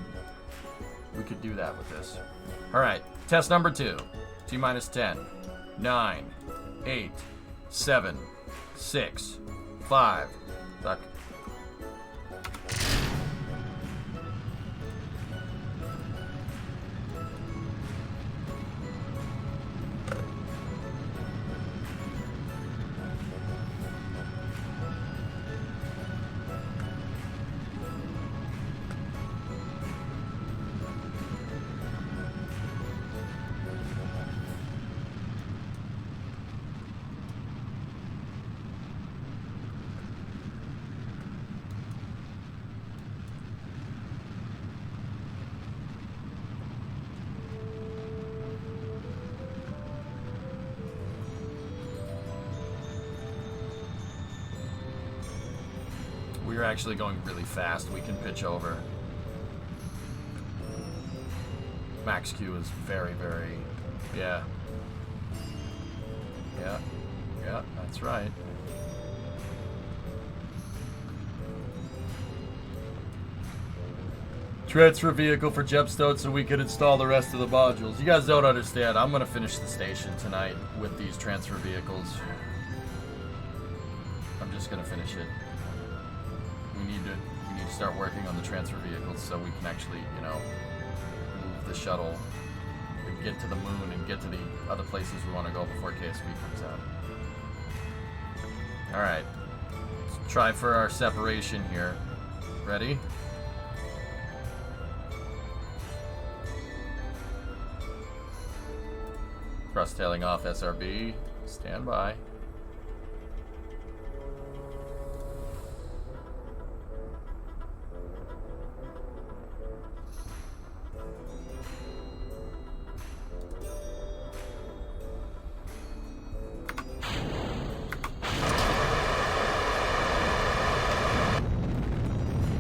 do that with this. All right, test number 2. T-minus 10, 9, 8, 7, 6, 5. Fuck. We're actually going really fast. We can pitch over. Max Q is very, very... Yeah. Yeah. Yeah. That's right. Transfer vehicle for Gemstone so we can install the rest of the modules. You guys don't understand. I'm going to finish the station tonight with these transfer vehicles. I'm just going to finish it. We need to start working on the transfer vehicles so we can actually, you know, move the shuttle and get to the moon and get to the other places we want to go before KSP comes out. Alright. Let's try for our separation here. Ready? Thrust tailing off SRB. Stand by.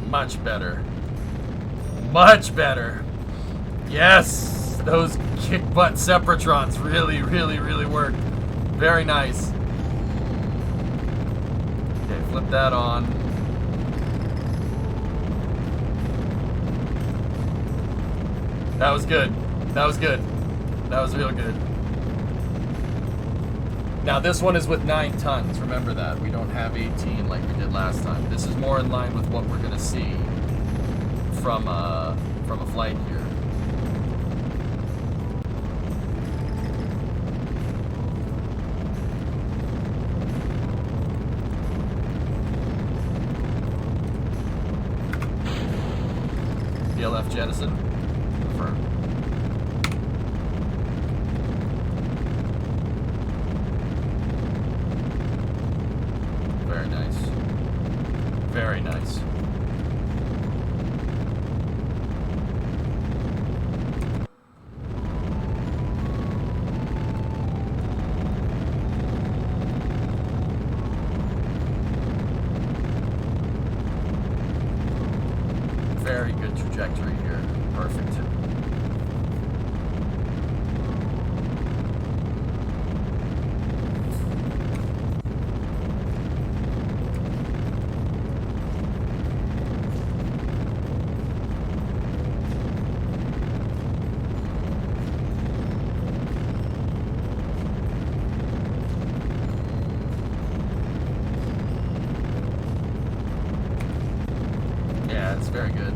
Much better. Much better. Yes! Those kick-butt separatrons really, really, really work. Very nice. Okay, flip that on. That was good. That was good. That was real good. Now this one is with 9 tons. Remember that. We don't have 18 like we did last time. This is more in line with what we're going to see from a flight here. PLF jettison. Confirmed. Very nice. Very nice. Very good trajectory here. Perfect. Yeah, it's very good.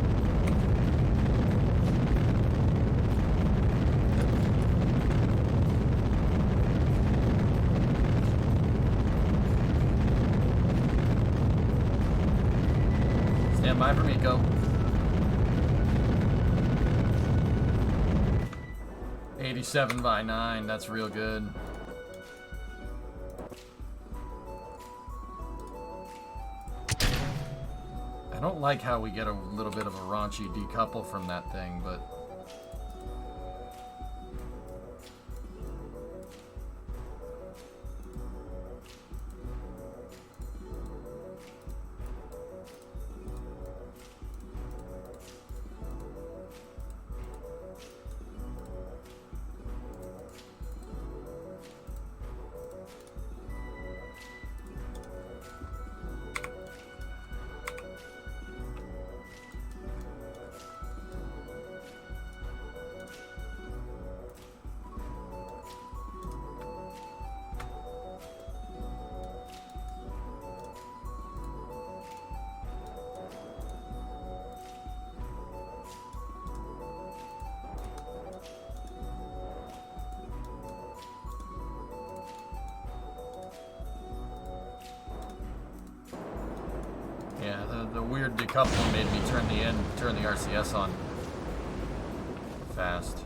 Stand by for Miko. (87/9). That's real good. I don't like how we get a little bit of a raunchy decouple from that thing, but yeah, the weird decoupling made me turn the RCS on fast.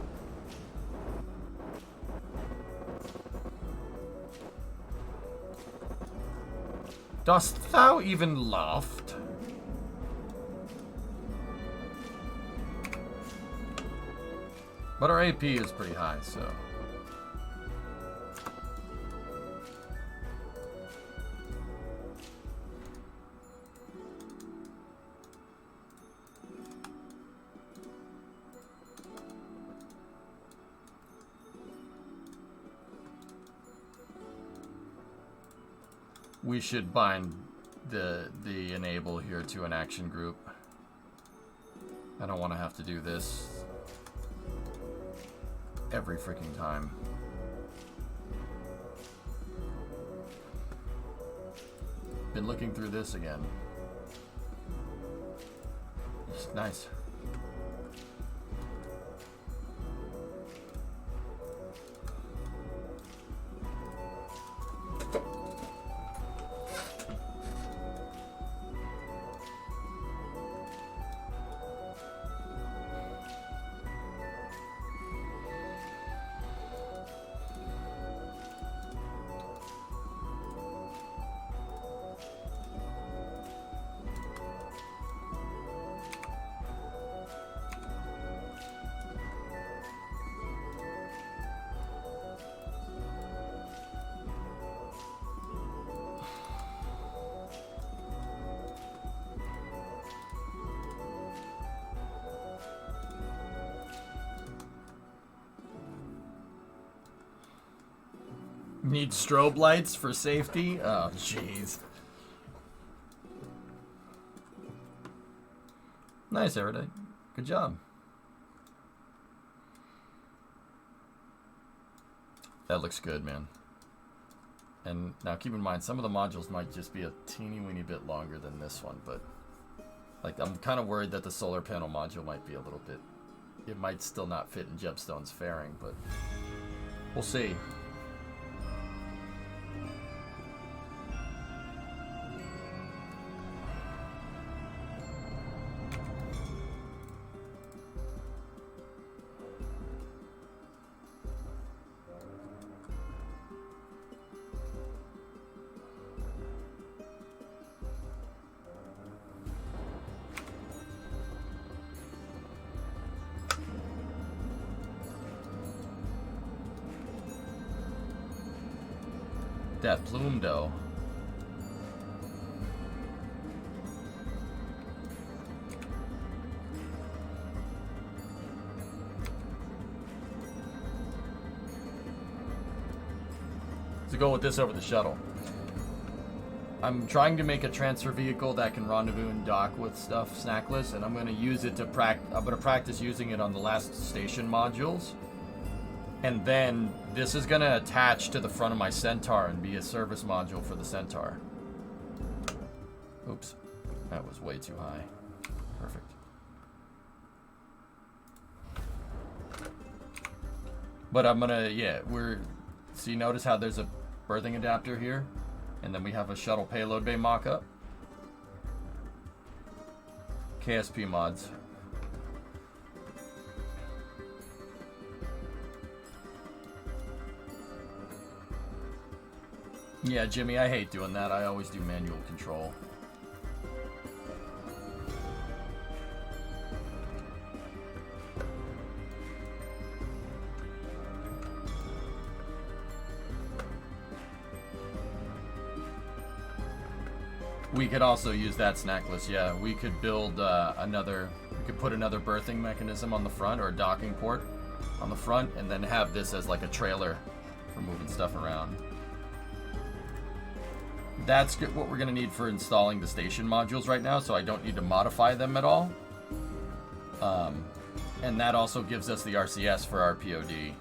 Dost thou even loft? But our AP is pretty high, so. we should bind the enable here to an action group. I don't want to have to do this every freaking time. Been looking through this again. It's nice. Need strobe lights for safety? Oh, jeez. Nice, Erudite. Good job. That looks good, man. And now keep in mind, some of the modules might just be a teeny weeny bit longer than this one, but like I'm kind of worried that the solar panel module might be a little bit, it might still not fit in Gemstone's fairing, but we'll see. That plume dough. To go with this over the shuttle. I'm trying to make a transfer vehicle that can rendezvous and dock with stuff snackless, and I'm going to use it to I'm going to practice using it on the last station modules. And then this is going to attach to the front of my Centaur and be a service module for the Centaur. Oops. That was way too high. Perfect. But I'm going to, yeah, so you notice how there's a berthing adapter here? And then we have a shuttle payload bay mock-up. KSP mods. Yeah, Jimmy, I hate doing that. I always do manual control. We could also use that snackless, yeah. We could build we could put another berthing mechanism on the front, or a docking port on the front, and then have this as like a trailer for moving stuff around. That's what we're going to need for installing the station modules right now, so I don't need to modify them at all. And that also gives us the RCS for our POD.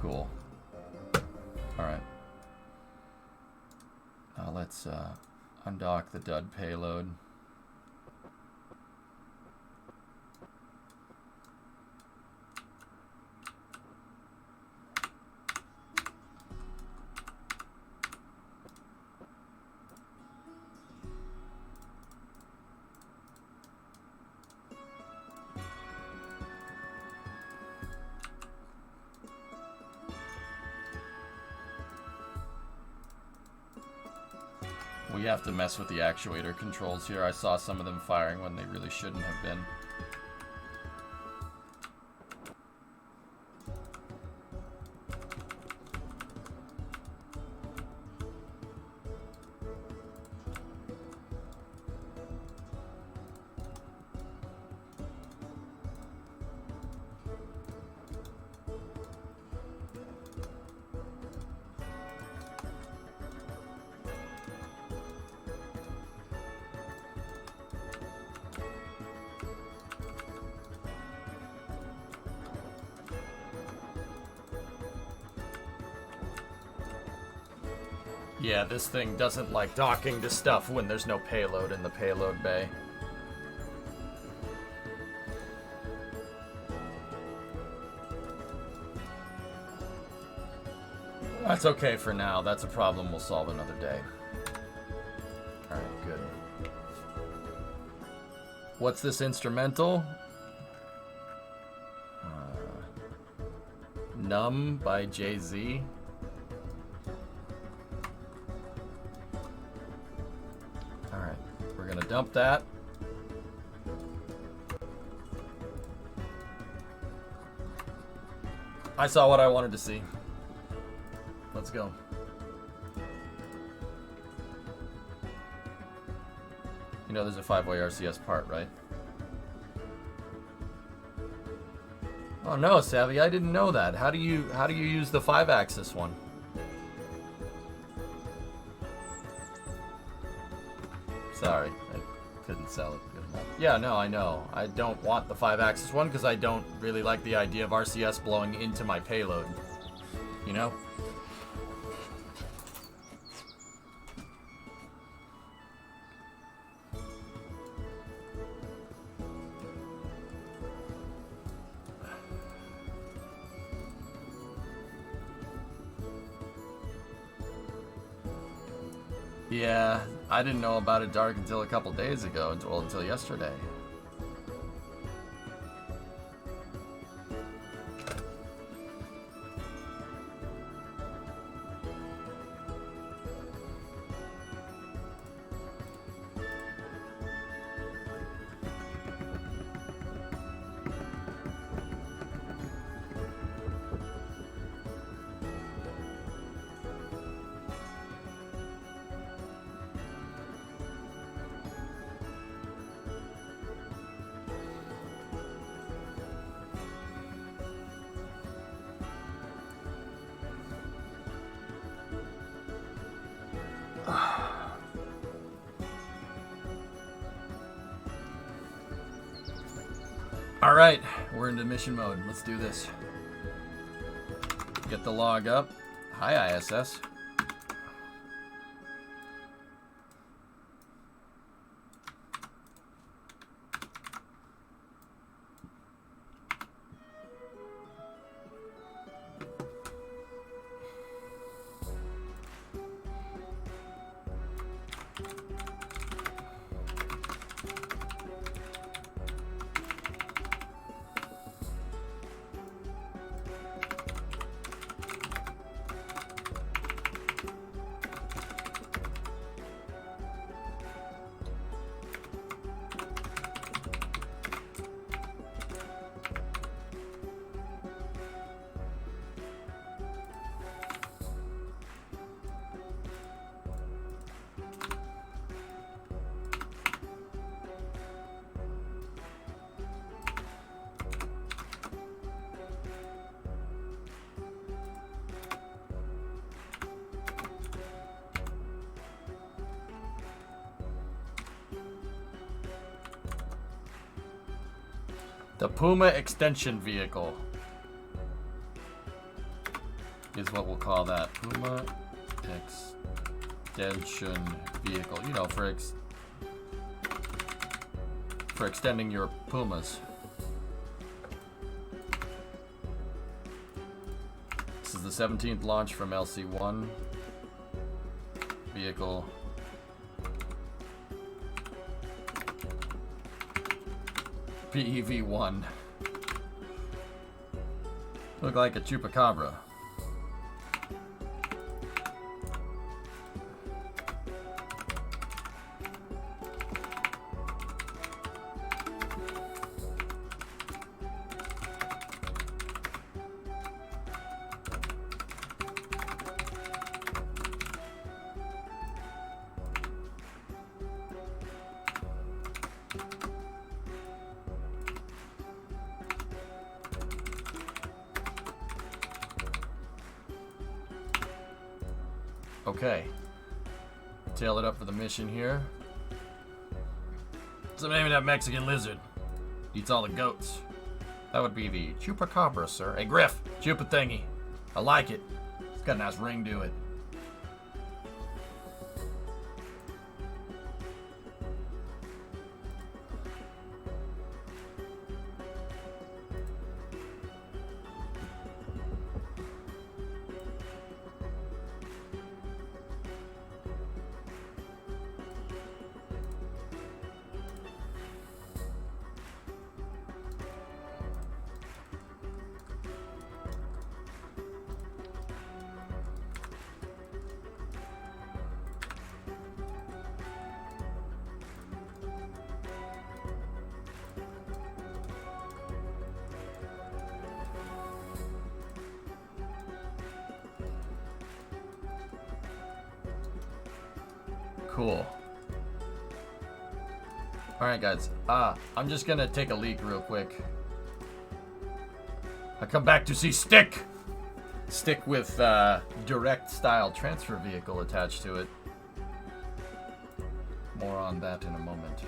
Cool. Alright. Now let's undock the dud payload. We have to mess with the actuator controls here. I saw some of them firing when they really shouldn't have been. Yeah, this thing doesn't like docking to stuff when there's no payload in the payload bay. That's okay for now. That's a problem we'll solve another day. Alright, good. What's this instrumental? Numb by Jay-Z. Alright, we're gonna dump that. I saw what I wanted to see. Let's go. You know there's a 5-way RCS part, right? Oh no, Savvy, I didn't know that. How do you use the 5-axis one? Sorry, I couldn't sell it good enough. Yeah, no, I know. I don't want the 5-axis one because I don't really like the idea of RCS blowing into my payload. You know? Yeah, I didn't know about it dark until a couple days ago, well, until yesterday. Alright, we're into mission mode. Let's do this. Get the log up. Hi, ISS. The Puma Extension Vehicle is what we'll call that. Puma Extension Vehicle. You know, for extending your Pumas. This is the 17th launch from LC1. Vehicle. PEV1. Look like a chupacabra. Okay, tail it up for the mission here. What's the name of that Mexican lizard? Eats all the goats. That would be the chupacabra, sir. Hey, Griff, chupa thingy. I like it. It's got a nice ring to it. Cool. Alright, guys. I'm just gonna take a leak real quick. I come back to see Stick! Stick with direct style transfer vehicle attached to it. More on that in a moment.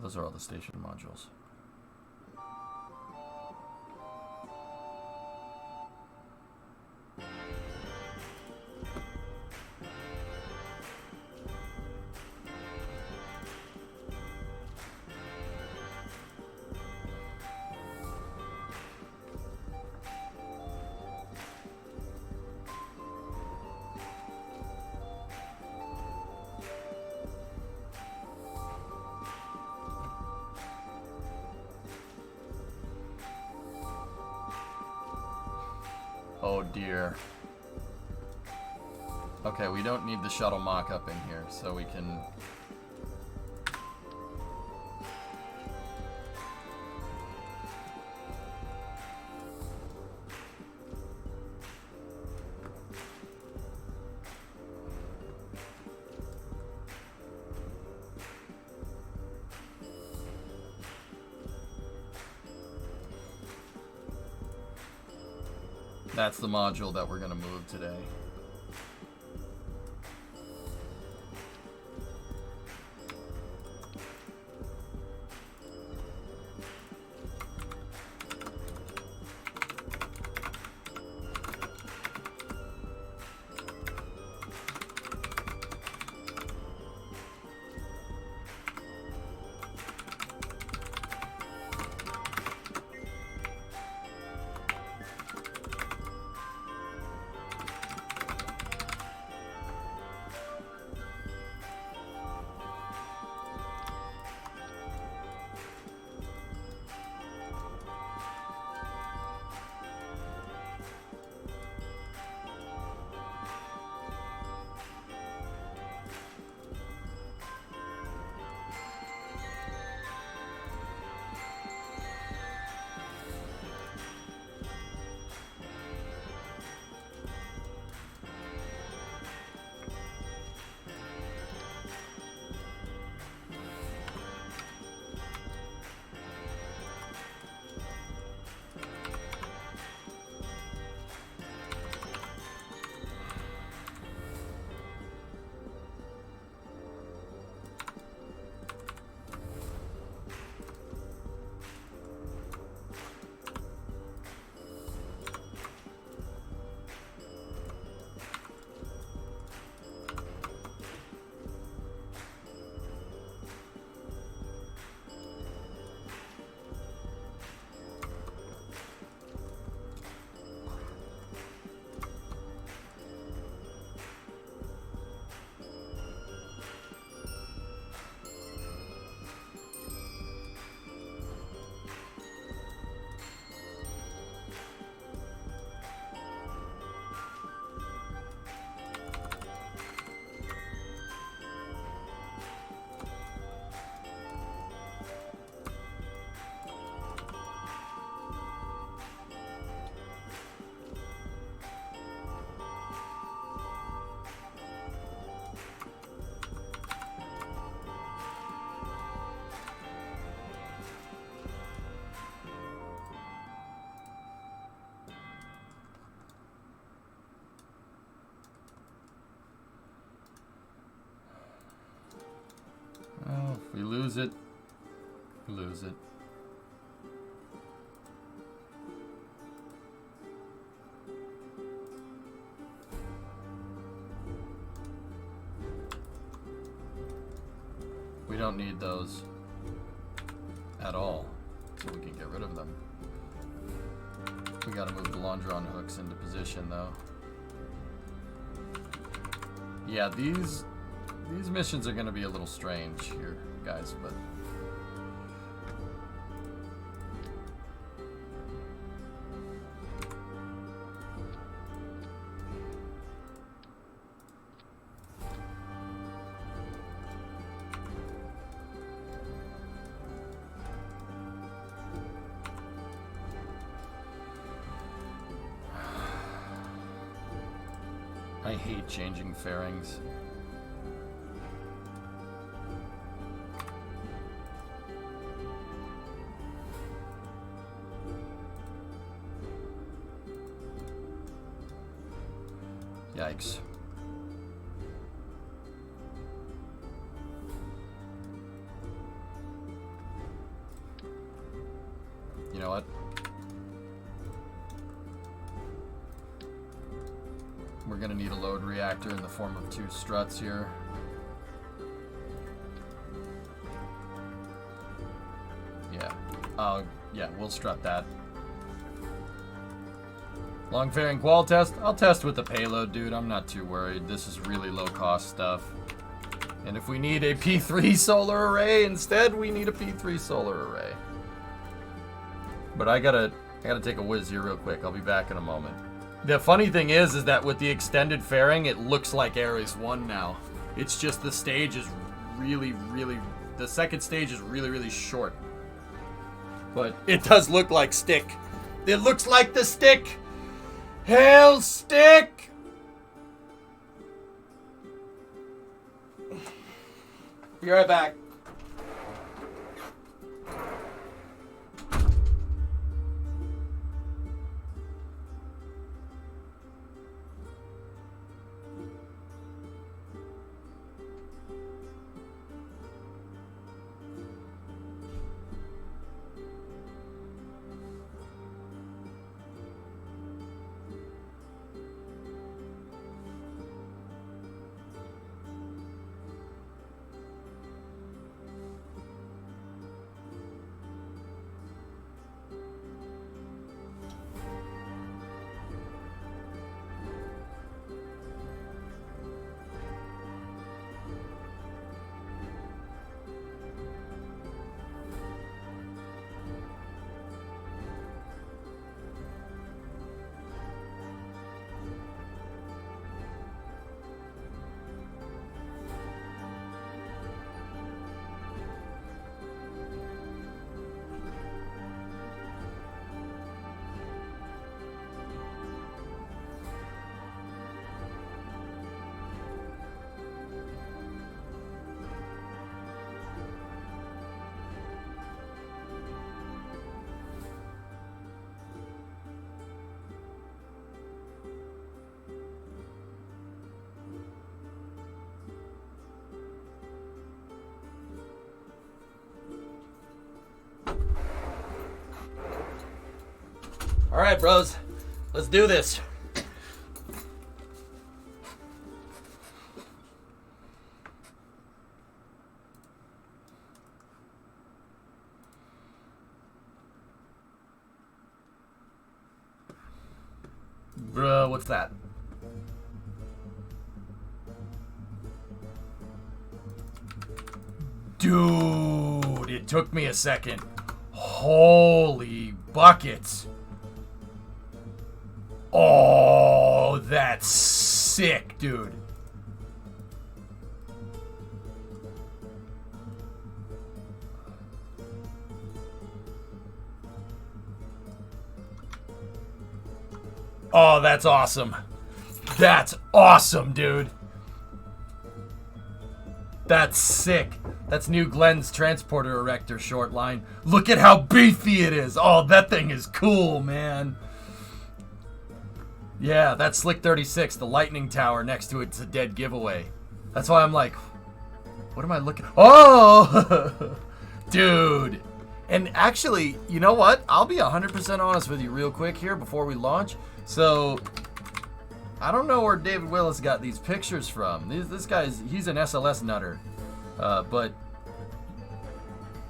Those are all the station modules. Oh dear. Okay, we don't need the shuttle mock-up in here, so we can... That's the module that we're going to move today. Well, if we lose it, we lose it. We don't need those at all, so we can get rid of them. We gotta move the Londron hooks into position though. Yeah, these missions are gonna be a little strange here, guys, but I hate changing fairings. Yikes. You know what? We're gonna need a load reactor in the form of 2 struts here. Yeah. Yeah, we'll strut that. Long fairing qual test? I'll test with the payload, dude. I'm not too worried. This is really low cost stuff. And if we need a P3 solar array instead, we need a P3 solar array. But I gotta take a whiz here real quick. I'll be back in a moment. The funny thing is that with the extended fairing, it looks like Ares 1 now. It's just the stage is really, the second stage is really short. But it does look like stick. It looks like the stick. Hail stick! Be right back. All right, bros, let's do this. Bruh, what's that? Dude, it took me a second. Holy buckets. Oh, that's sick, dude. Oh, that's awesome. That's awesome, dude. That's sick. That's New Glenn's transporter erector short line. Look at how beefy it is. Oh, that thing is cool, man. Yeah, that's Slick 36. The lightning tower next to it's a dead giveaway. That's why I'm like, what am I looking? Oh, dude. And actually, you know what? I'll be 100% honest with you real quick here before we launch. So, I don't know where David Willis got these pictures from. This guy's, he's an SLS nutter. But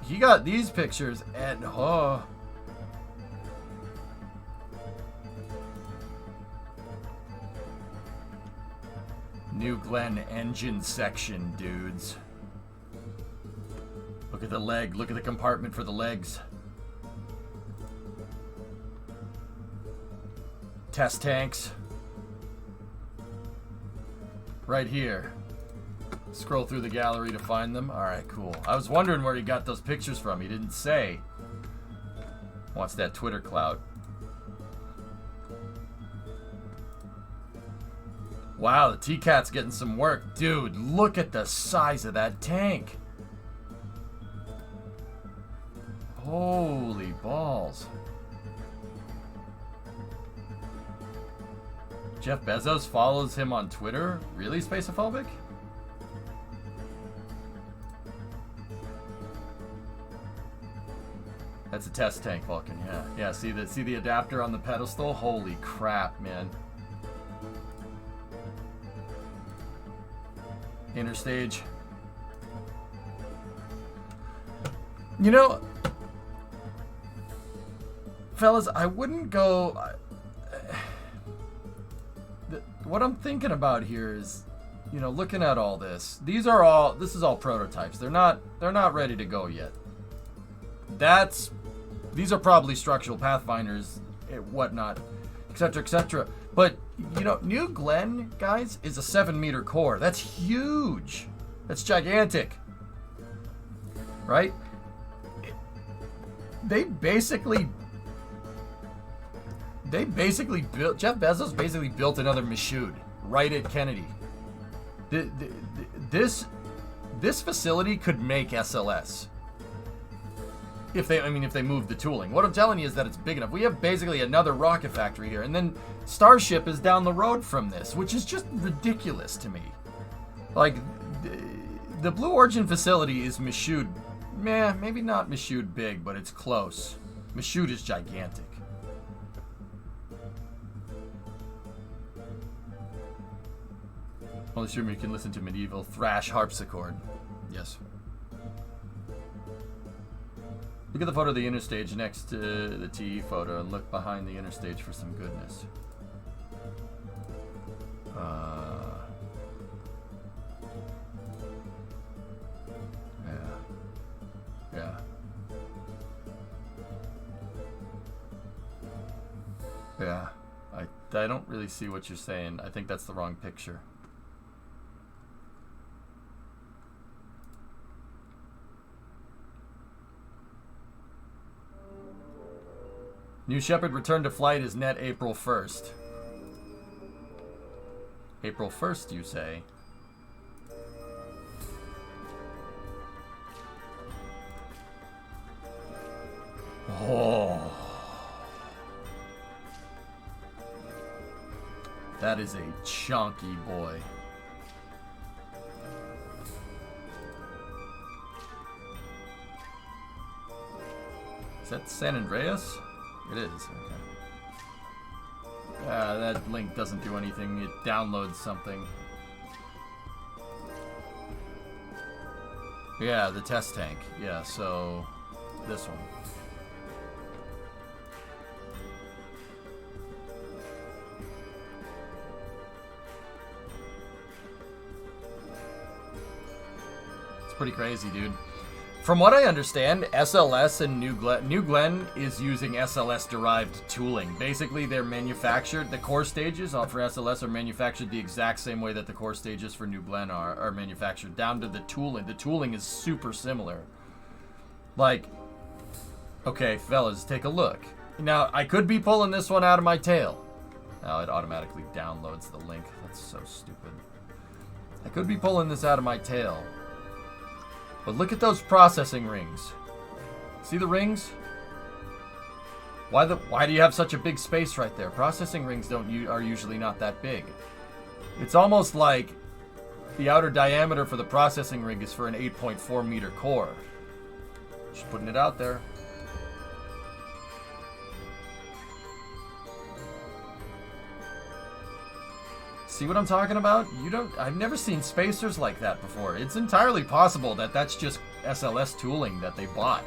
he got these pictures and, oh. New Glenn engine section, dudes. Look at the leg. Look at the compartment for the legs. Test tanks. Right here. Scroll through the gallery to find them. Alright, cool. I was wondering where he got those pictures from. He didn't say. Wants that Twitter clout. Wow, the T-Cat's getting some work. Dude, look at the size of that tank. Holy balls. Jeff Bezos follows him on Twitter? Really, Spaceophobic? That's a test tank, Vulcan, yeah. Yeah, see the adapter on the pedestal? Holy crap, man. Interstage. You know, fellas, I wouldn't go... what I'm thinking about here is, you know, looking at all this. This is all prototypes. They're not ready to go yet. These are probably structural pathfinders, whatnot, etc., etc. But, you know, New Glenn, guys, is a 7-meter core. That's huge. That's gigantic. Right? They basically built, Jeff Bezos basically built another Michoud right at Kennedy. This facility could make SLS. If they move the tooling. What I'm telling you is that it's big enough. We have basically another rocket factory here. And then Starship is down the road from this, which is just ridiculous to me. Like, the Blue Origin facility is Michoud. Maybe not Michoud big, but it's close. Michoud is gigantic. Only streamer you can listen to medieval thrash harpsichord. Yes. Look at the photo of the interstage next to the TE photo and look behind the interstage for some goodness. Yeah. I don't really see what you're saying. I think that's the wrong picture. New Shepard returned to flight is net April 1st. April 1st, you say? Oh. That is a chunky boy. Is that San Andreas? It is, okay. That link doesn't do anything. It downloads something. Yeah, the test tank. Yeah, so this one. It's pretty crazy, dude. From what I understand, SLS and New Glenn is using SLS-derived tooling. Basically, they're manufactured, the core stages for SLS are manufactured the exact same way that the core stages for New Glenn are manufactured, down to the tooling. The tooling is super similar. Like, okay, fellas, take a look. Now, I could be pulling this one out of my tail. Now, it automatically downloads the link. That's so stupid. I could be pulling this out of my tail. But look at those processing rings. See the rings? Why do you have such a big space right there? Processing rings are usually not that big. It's almost like the outer diameter for the processing ring is for an 8.4 meter core. Just putting it out there. See what I'm talking about? I've never seen spacers like that before. It's entirely possible that that's just SLS tooling that they bought.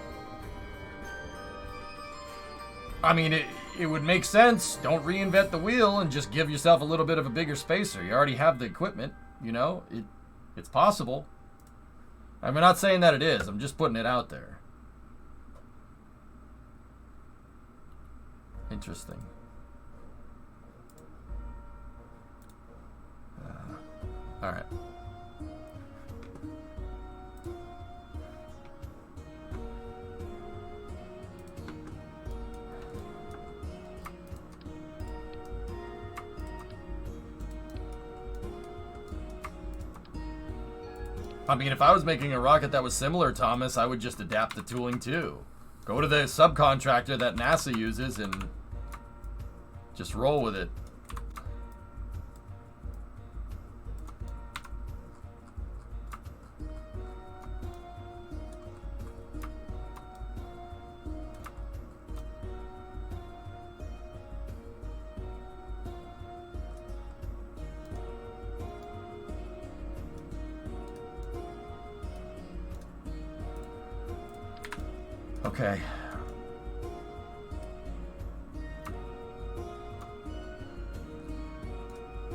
I mean, it would make sense. Don't reinvent the wheel and just give yourself a little bit of a bigger spacer. You already have the equipment, you know? It's possible. I'm not saying that it is. I'm just putting it out there. Interesting. All right. I mean, if I was making a rocket that was similar, Thomas, I would just adapt the tooling too. Go to the subcontractor that NASA uses and just roll with it. Okay.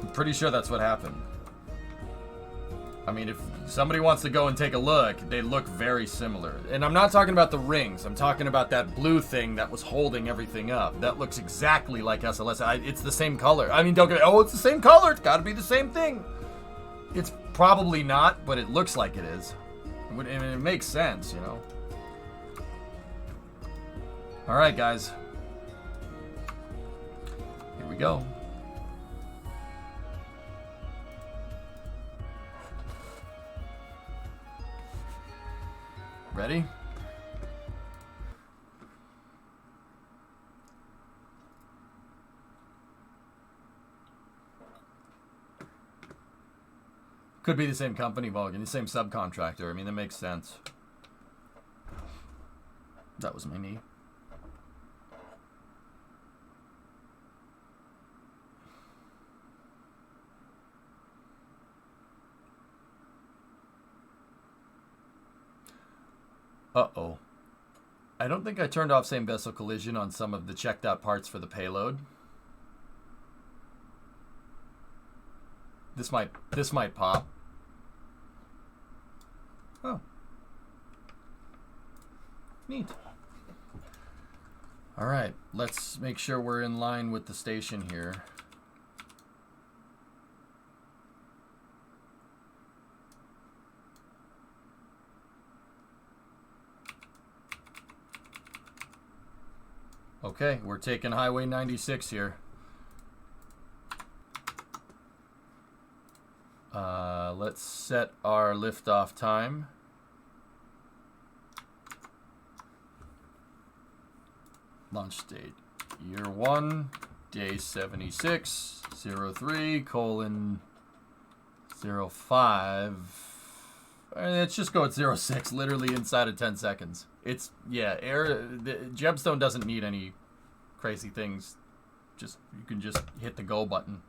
I'm pretty sure that's what happened. I mean, if somebody wants to go and take a look, they look very similar. And I'm not talking about the rings. I'm talking about that blue thing that was holding everything up. That looks exactly like SLS. It's the same color. I mean, don't get, oh, it's the same color. It's got to be the same thing. It's probably not, but it looks like it is. It makes sense, you know. All right, guys. Here we go. Ready? Could be the same company, Vulcan, the same subcontractor. I mean, that makes sense. That was my knee. Uh-oh. I don't think I turned off same vessel collision on some of the checked out parts for the payload. This might pop. Oh. Neat. All right, let's make sure we're in line with the station here. Okay, we're taking Highway 96 here. Let's set our liftoff time. Launch date, year 1, day 76, 03:05. Let's just go at 06, literally inside of 10 seconds. It's, yeah, the Gemstone doesn't need any crazy things. Just, you can just hit the go button.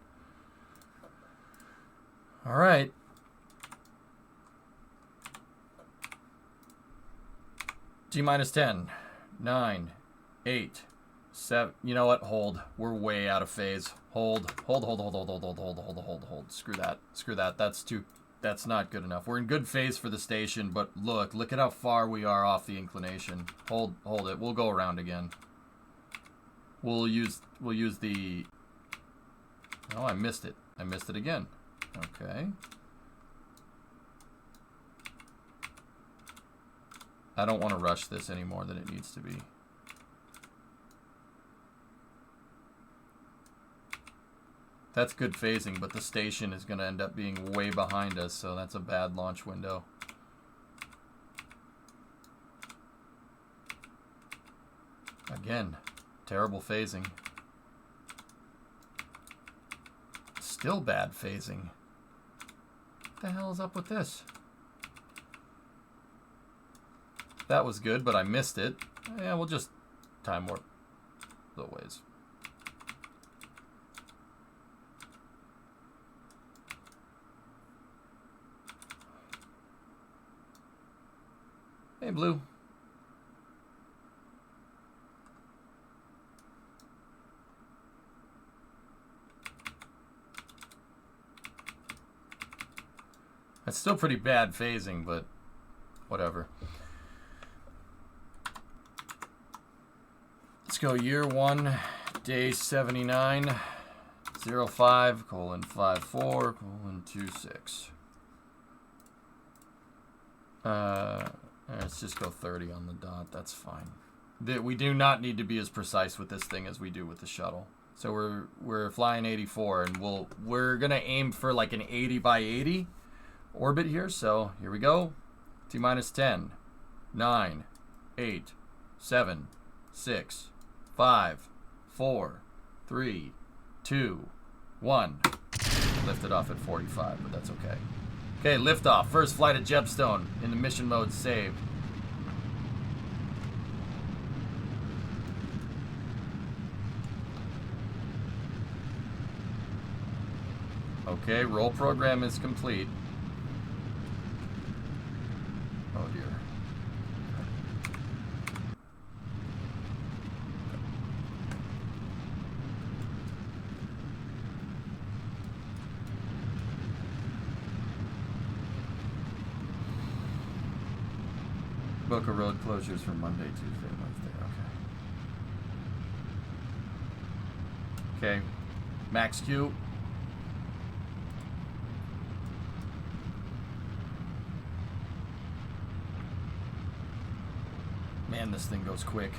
All right. T-minus 10, 9, 8, 7. You know what? Hold. We're way out of phase. Hold. Screw that. That's not good enough. We're in good phase for the station, but look at how far we are off the inclination. Hold it. We'll go around again. We'll use the. Oh, I missed it. I missed it again. Okay. I don't want to rush this any more than it needs to be. That's good phasing, but the station is going to end up being way behind us, so that's a bad launch window. Again, terrible phasing. Still bad phasing. What the hell is up with this? That was good, but I missed it. Yeah, we'll just time warp the ways. Hey, Blue. That's still pretty bad phasing, but whatever. Let's go year 1, day 79, 05:54:26. Let's just go 30 on the dot. That's fine. We do not need to be as precise with this thing as we do with the shuttle. So we're flying 84, and we're gonna aim for like an 80 by 80, orbit here, so here we go. T-minus 10, 9, 8, 7, 6, 5, 4, 3, 2, 1. Lifted off at 45, but that's okay. Okay, liftoff. First flight of Jepstone in the mission mode saved. Okay, roll program is complete. Oh dear. Boca Road closures for Monday, Tuesday, Wednesday. Okay. Okay. Max Q. Man, this thing goes quick.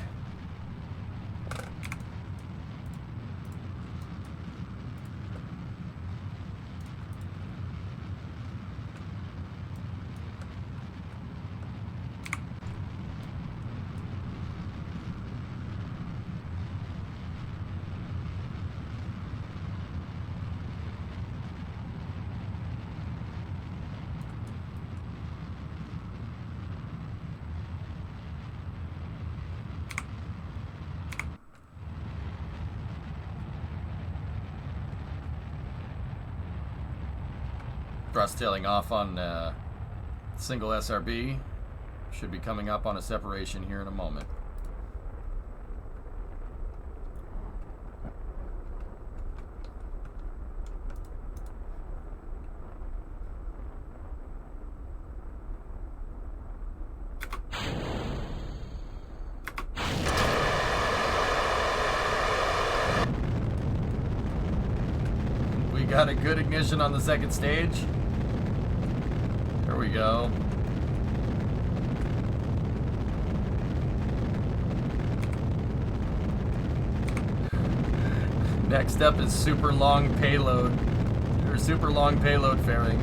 Thrust tailing off on single SRB. Should be coming up on a separation here in a moment. We got a good ignition on the second stage. There we go. Next up is super long payload, or super long payload fairing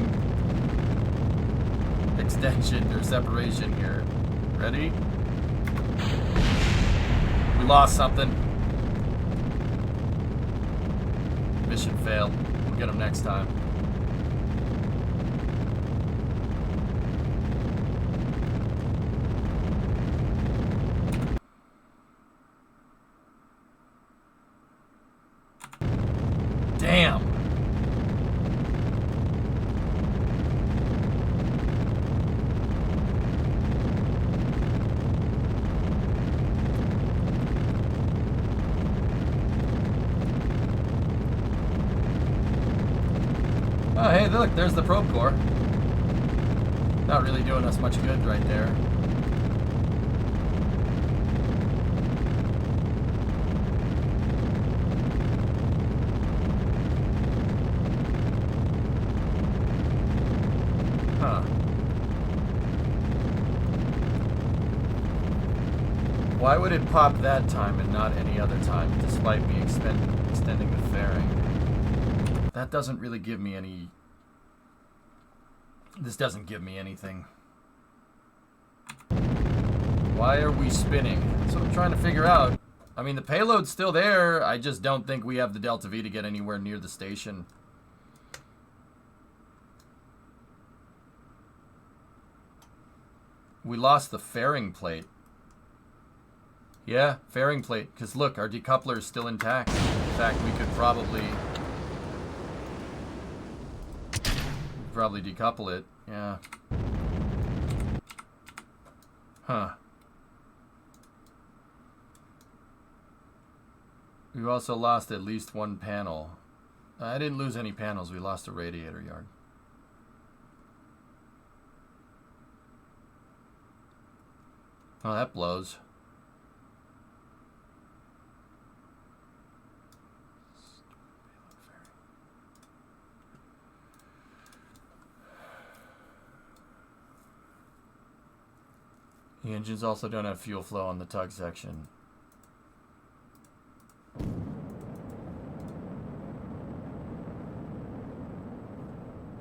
extension or separation here. Ready? We lost something. Mission failed. We'll get them next time. Damn. Oh, hey, look, there's the probe core. Not really doing us much good right there. Huh. Why would it pop that time and not any other time, despite me extending the fairing? That doesn't really give me any... This doesn't give me anything. Why are we spinning? That's what I'm trying to figure out. I mean, the payload's still there. I just don't think we have the Delta V to get anywhere near the station. We lost the fairing plate. Yeah, fairing plate. Because look, our decoupler is still intact. In fact, we could probably decouple it. Yeah. Huh. We also lost at least one panel. I didn't lose any panels. We lost a radiator yard. Oh, that blows. The engines also don't have fuel flow on the tug section.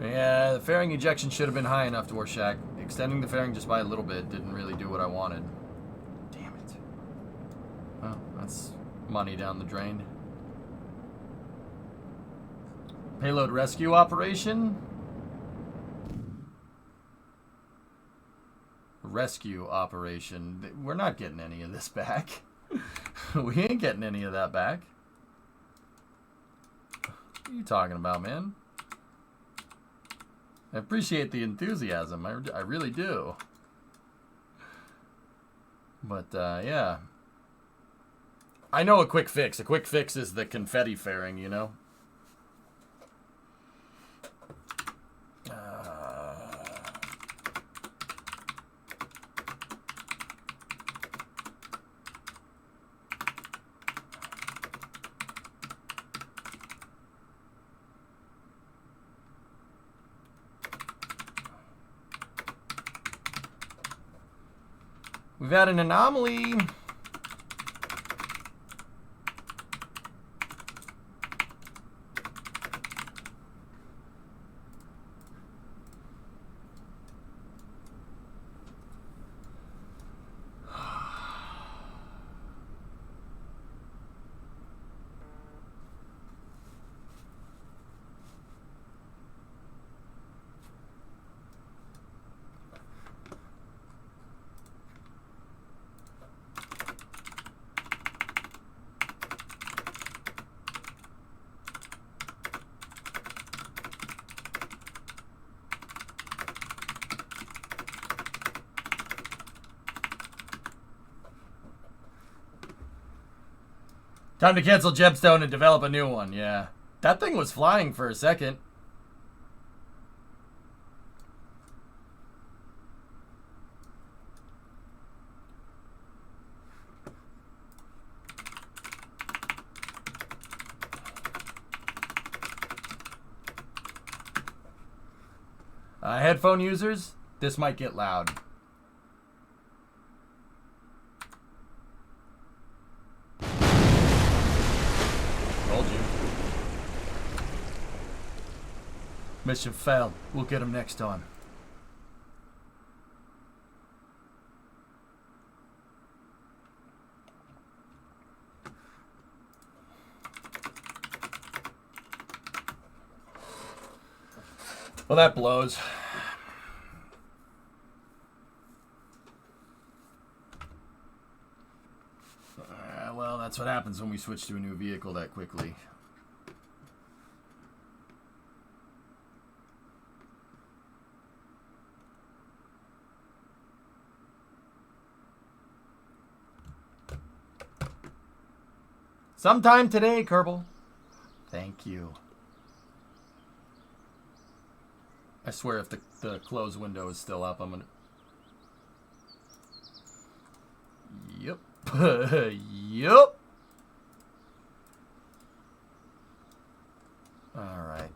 Yeah, Yeah, the fairing ejection should have been high enough, Dwarshak. Extending the fairing just by a little bit didn't really do what I wanted. Damn it. Well, that's money down the drain. Payload rescue operation? Rescue operation. We're not getting any of this back. We ain't getting any of that back. What are you talking about, man? I appreciate the enthusiasm. I really do. But, yeah. I know a quick fix. A quick fix is the confetti fairing, you know? We've had an anomaly. Time to cancel Gemstone and develop a new one, yeah. That thing was flying for a second. Headphone users, this might get loud. Mission failed. We'll get him next time. Well, that blows. Well, that's what happens when we switch to a new vehicle that quickly. Sometime today, Kerbal. Thank you. I swear if the close window is still up, I'm gonna... Yep. Yep. Alright.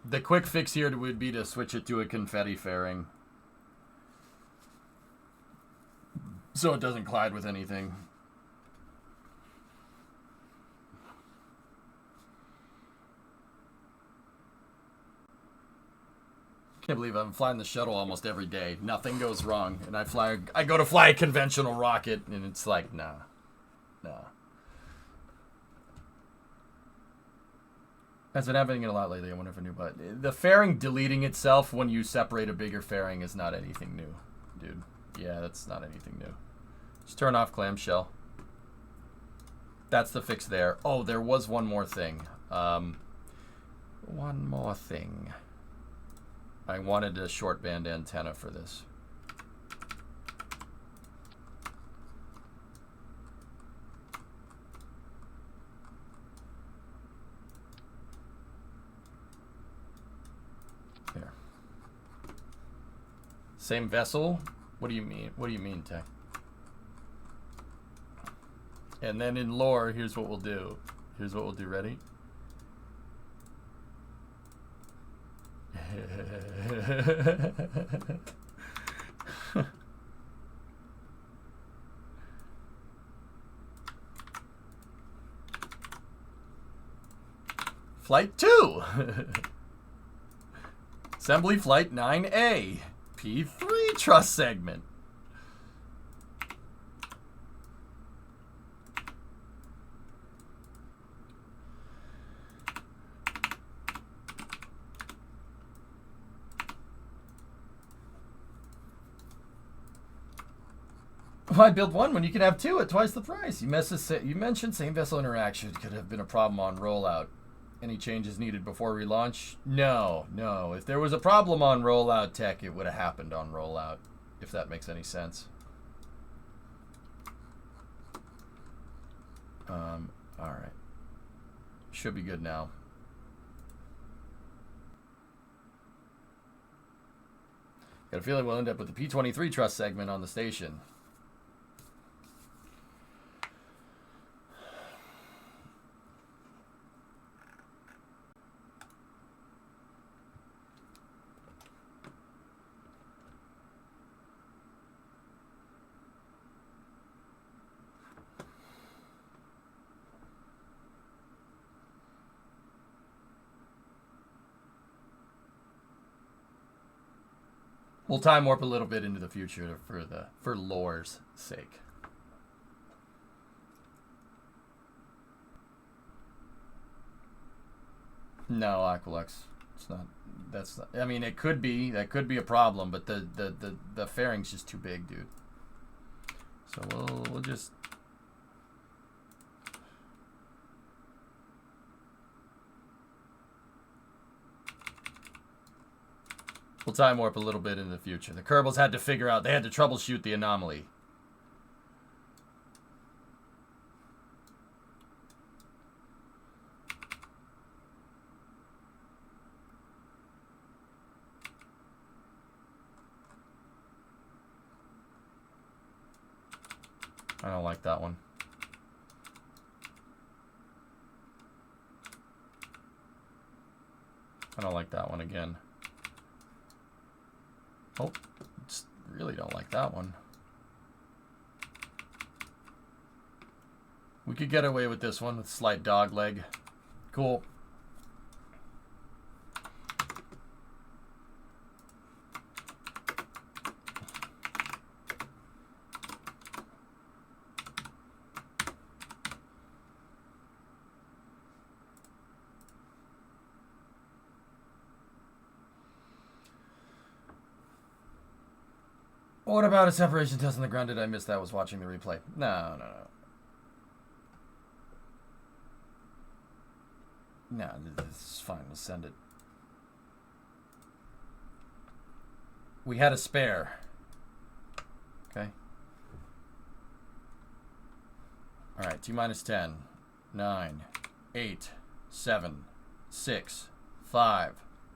The quick fix here would be to switch it to a confetti fairing. So it doesn't collide with anything. Can't believe I'm flying the shuttle almost every day. Nothing goes wrong. And I go to fly a conventional rocket, and it's like, nah. That's been happening a lot lately. I wonder if I knew, but the fairing deleting itself when you separate a bigger fairing is not anything new, dude. Yeah, that's not anything new. Just turn off clamshell. That's the fix there. Oh, there was one more thing. One more thing. I wanted a short band antenna for this. There. Same vessel? What do you mean? What do you mean, Tech? And then in lore, here's what we'll do. Here's what we'll do. Ready? Flight 2. Assembly Flight 9A. P3 truss segment. Why build one when you can have two at twice the price? You mentioned same vessel interaction could have been a problem on rollout. Any changes needed before relaunch? No. If there was a problem on rollout tech, it would have happened on rollout, if that makes any sense. Alright. Should be good now. Got a feeling we'll end up with the P23 truss segment on the station. We'll time warp a little bit into the future for lore's sake. No, Aqualex. It's not. That's not. I mean, it could be. That could be a problem, but the fairing's just too big, dude. So we'll just. We'll time warp a little bit in the future. The Kerbals had to figure out, they had to troubleshoot the anomaly. I don't like that one. I don't like that one again. Oh, just really don't like that one. We could get away with this one with slight dog leg. Cool. What about a separation test on the ground? Did I miss that? I was watching the replay. No. No, this is fine. We'll send it. We had a spare. Okay. All right, T minus 10, 9, 8, 7, 6, 5,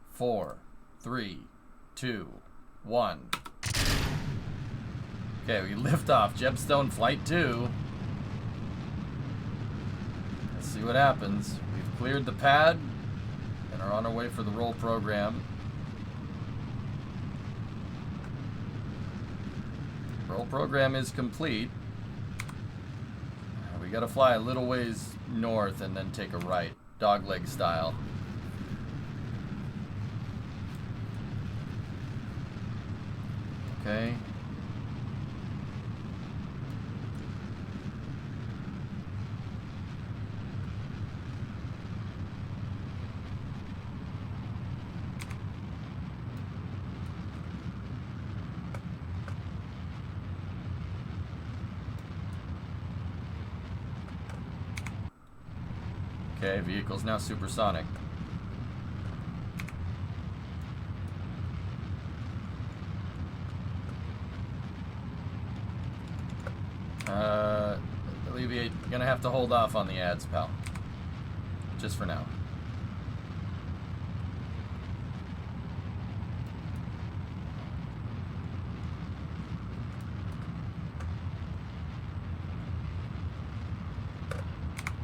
4, 3, 2, 1. Okay, we lift off. Jebstone Flight 2. Let's see what happens. We've cleared the pad and are on our way for the roll program. Roll program is complete. We gotta fly a little ways north and then take a right, dogleg style. Okay. Okay, vehicle's now supersonic. Alleviate, gonna have to hold off on the ads, pal. Just for now.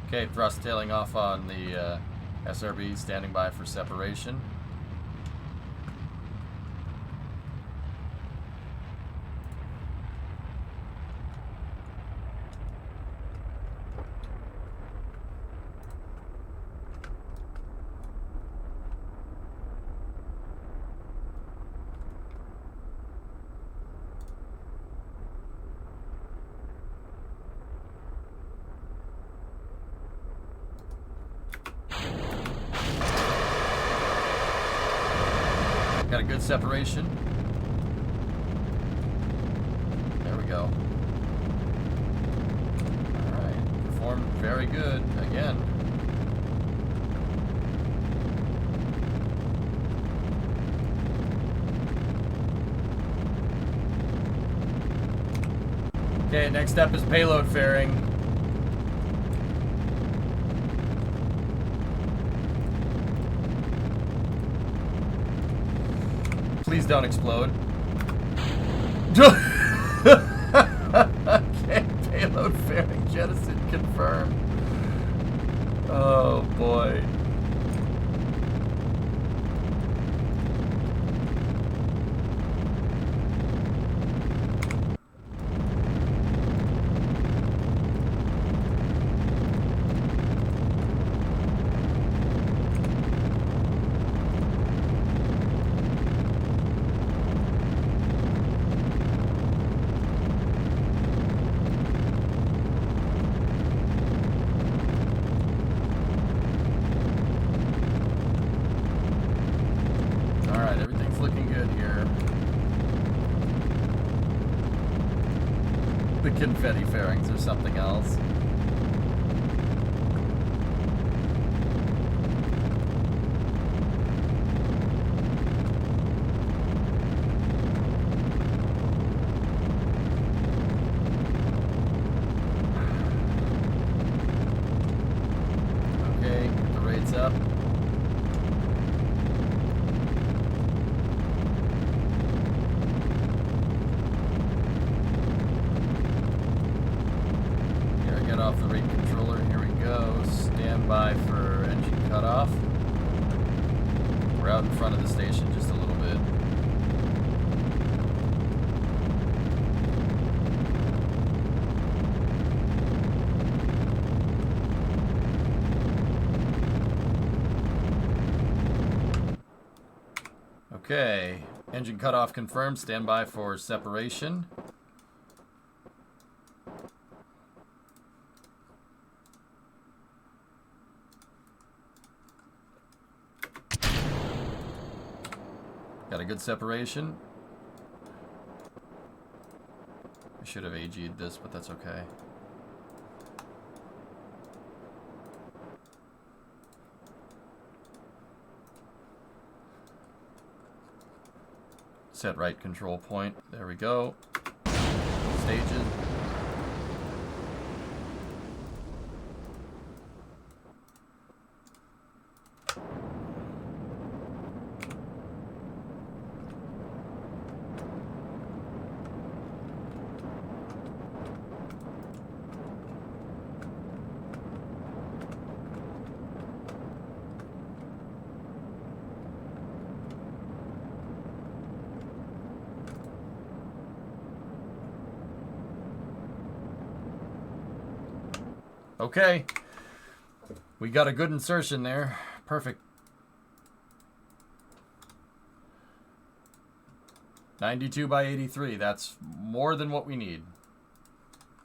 Okay, thrust tailing off on the SRB, standing by for separation. Got a good separation. There we go. Alright, performed very good again. Okay, next step is payload fairing. Please don't explode. Okay, payload fairing jettison confirmed. Oh boy. Everything's looking good here. The confetti fairings are something else. Okay, get the rates up. Off the rate controller. Here we go. Stand by for engine cutoff. We're out in front of the station just a little bit. Okay. Engine cutoff confirmed. Stand by for separation. Got a good separation. I should have AG'd this, but that's okay. Set right control point. There we go. Stages. Okay, we got a good insertion there. Perfect. 92 by 83. That's more than what we need.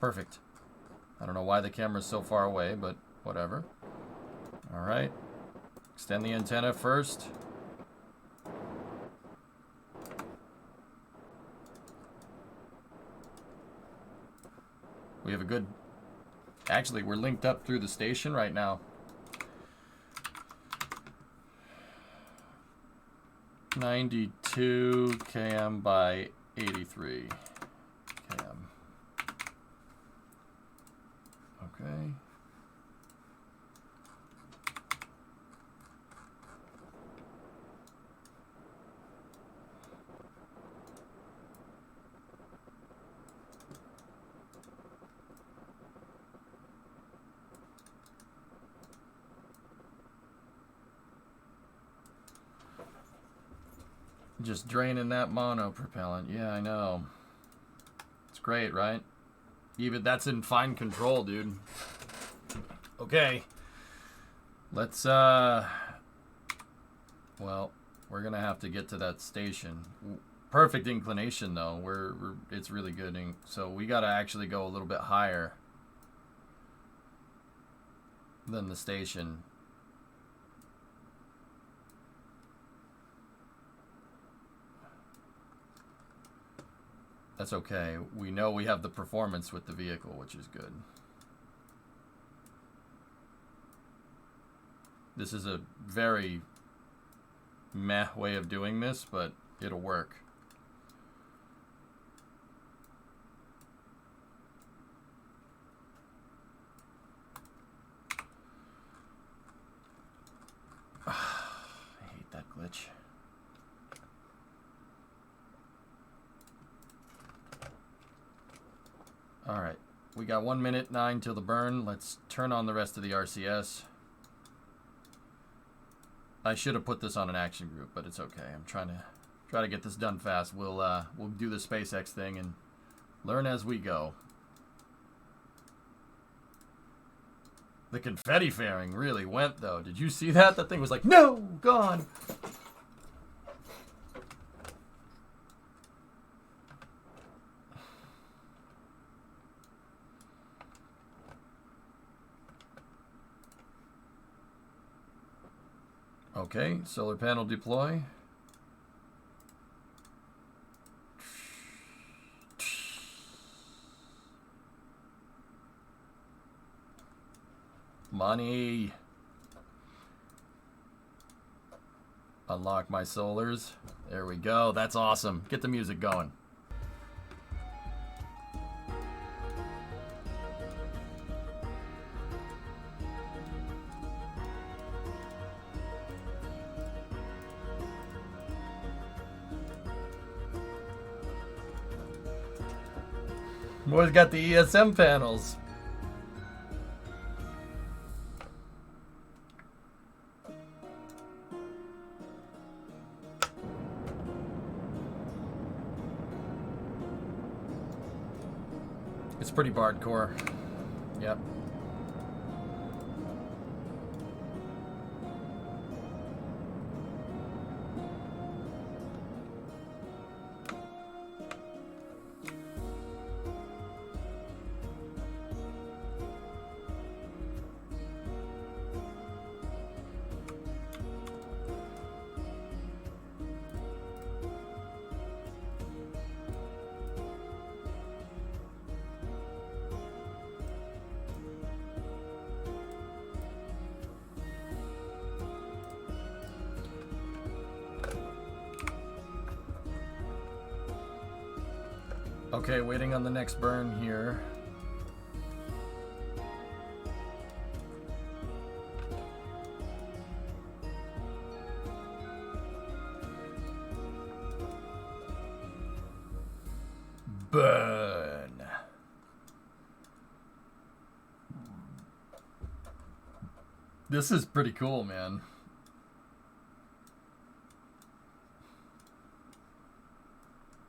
Perfect. I don't know why the camera's so far away, but whatever. All right. Extend the antenna first. We have a good... Actually, we're linked up through the station right now. 92 km by 83 km. Okay. Just draining that mono propellant. Yeah, I know. It's great, right? Even that's in fine control, dude. Okay. Let's, well, we're gonna have to get to that station. Perfect inclination, though. It's really good. So we gotta actually go a little bit higher than the station. That's okay. We know we have the performance with the vehicle, which is good. This is a very meh way of doing this, but it'll work. I hate that glitch. Alright, we got 1 minute 9 till the burn. Let's turn on the rest of the RCS. I should have put this on an action group, but it's okay. I'm trying to get this done fast. We'll do the SpaceX thing and learn as we go. The confetti fairing really went, though. Did you see that? That thing was like, no, gone. Okay, solar panel deploy. Money. Unlock my solars. There we go. That's awesome. Get the music going. More's got the ESM panels. It's pretty bardcore. Yep. Okay, waiting on the next burn here. Burn. This is pretty cool, man.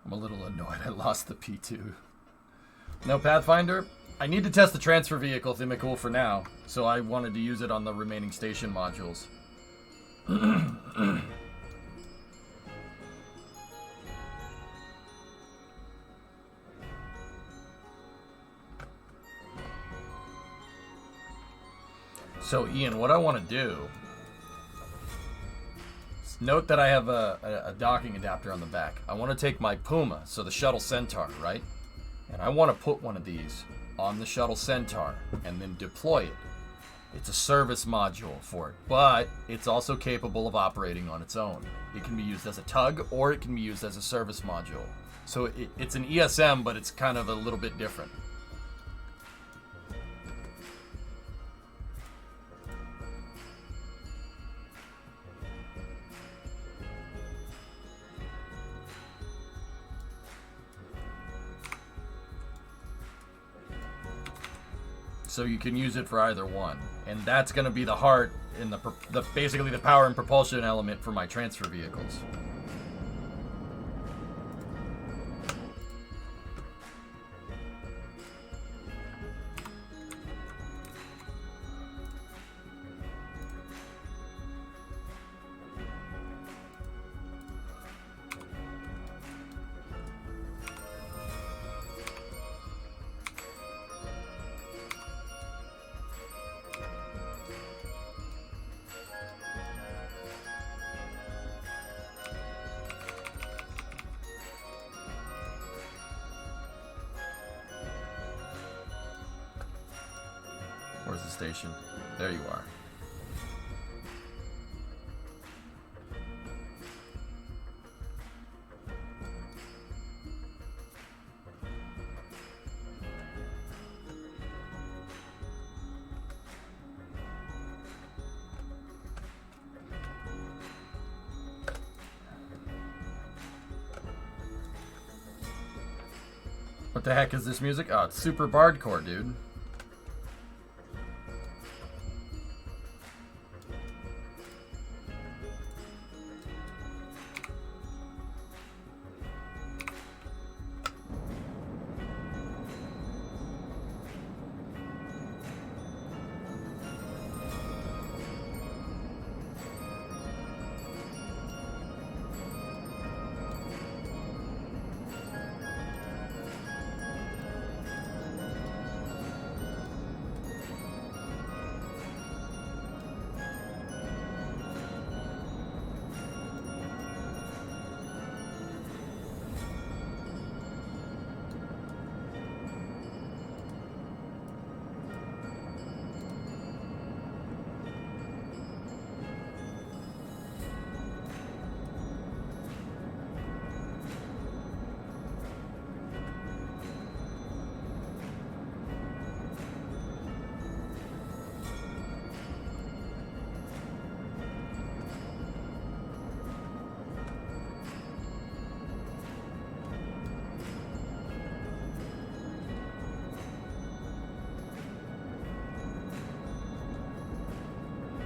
I'm a little annoyed I lost the P2. No Pathfinder? I need to test the transfer vehicle themacool for now, so I wanted to use it on the remaining station modules. So Ian, what I want to do, note that I have a docking adapter on the back. I want to take my Puma, so the Shuttle Centaur, right? And I want to put one of these on the Shuttle Centaur and then deploy it. It's a service module for it, but it's also capable of operating on its own. It can be used as a tug or it can be used as a service module. So it's an ESM, but it's kind of a little bit different. So you can use it for either one, and that's going to be the heart in the basically the power and propulsion element for my transfer vehicles. Where's the station? There you are. What the heck is this music? Oh, it's super bardcore, dude.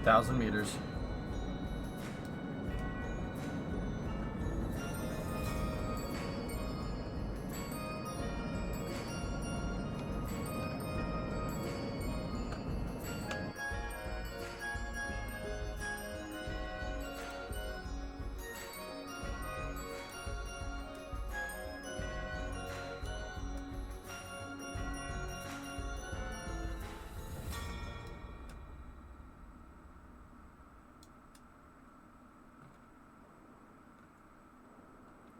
Thousand meters.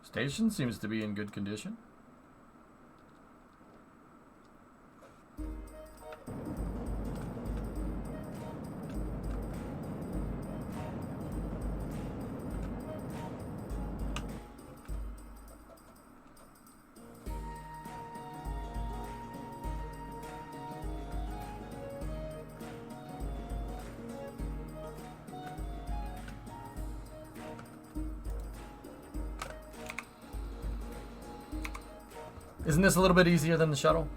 Station seems to be in good condition. Isn't this a little bit easier than the shuttle?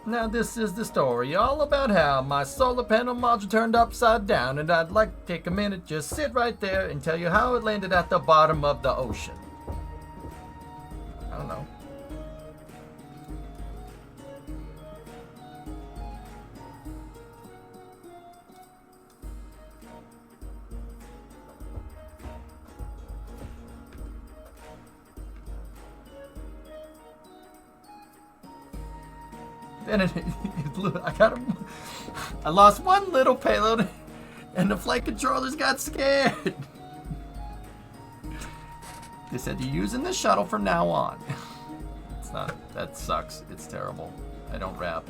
Now this is the story all about how my solar panel module turned upside down, and I'd like to take a minute, just sit right there and tell you how it landed at the bottom of the ocean. I don't know. And I lost one little payload, and the flight controllers got scared. They said you're using the shuttle from now on. It's not. That sucks. It's terrible. I don't rap.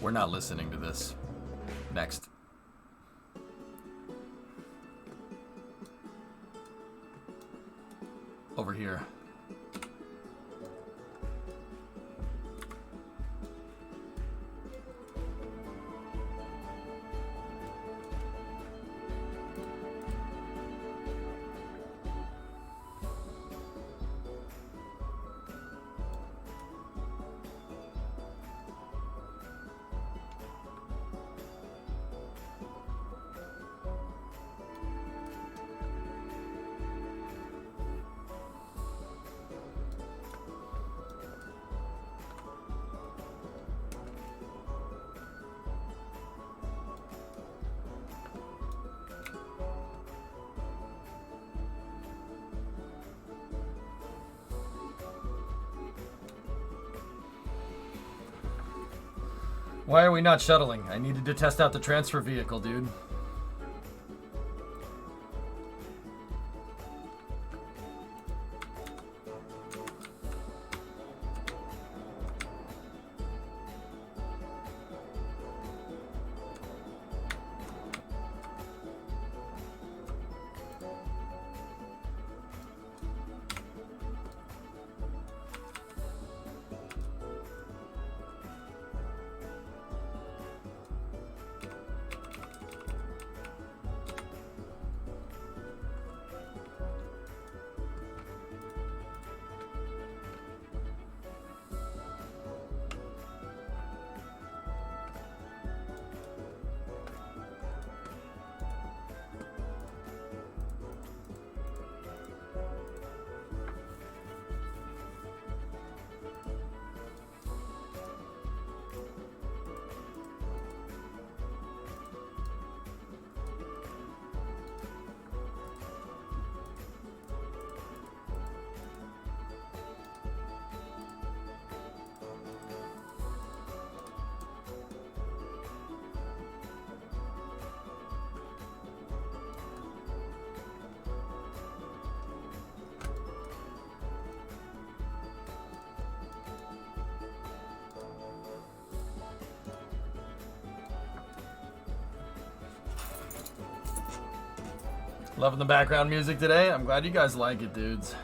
We're not listening to this. Next. Over here. Why are we not shuttling? I needed to test out the transfer vehicle, dude. Loving the background music today. I'm glad you guys like it, dudes.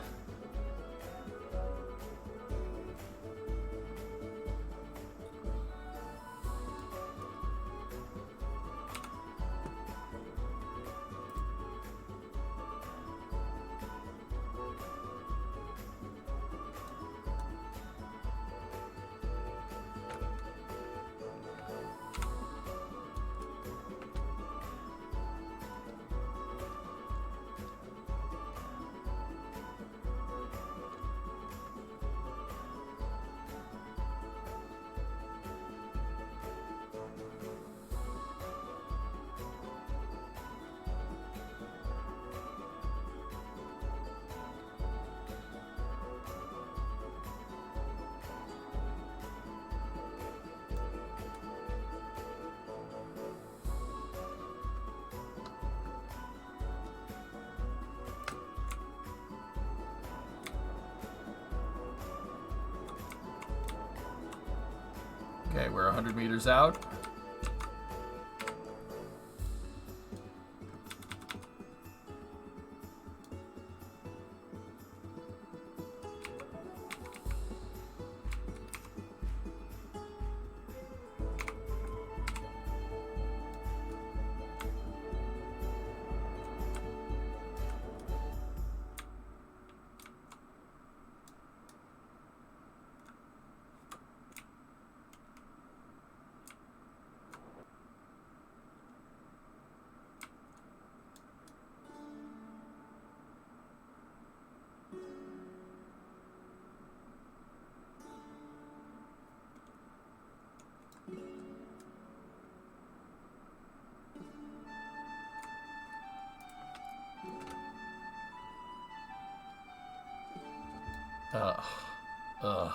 Okay, we're 100 meters out. Ugh. Ugh.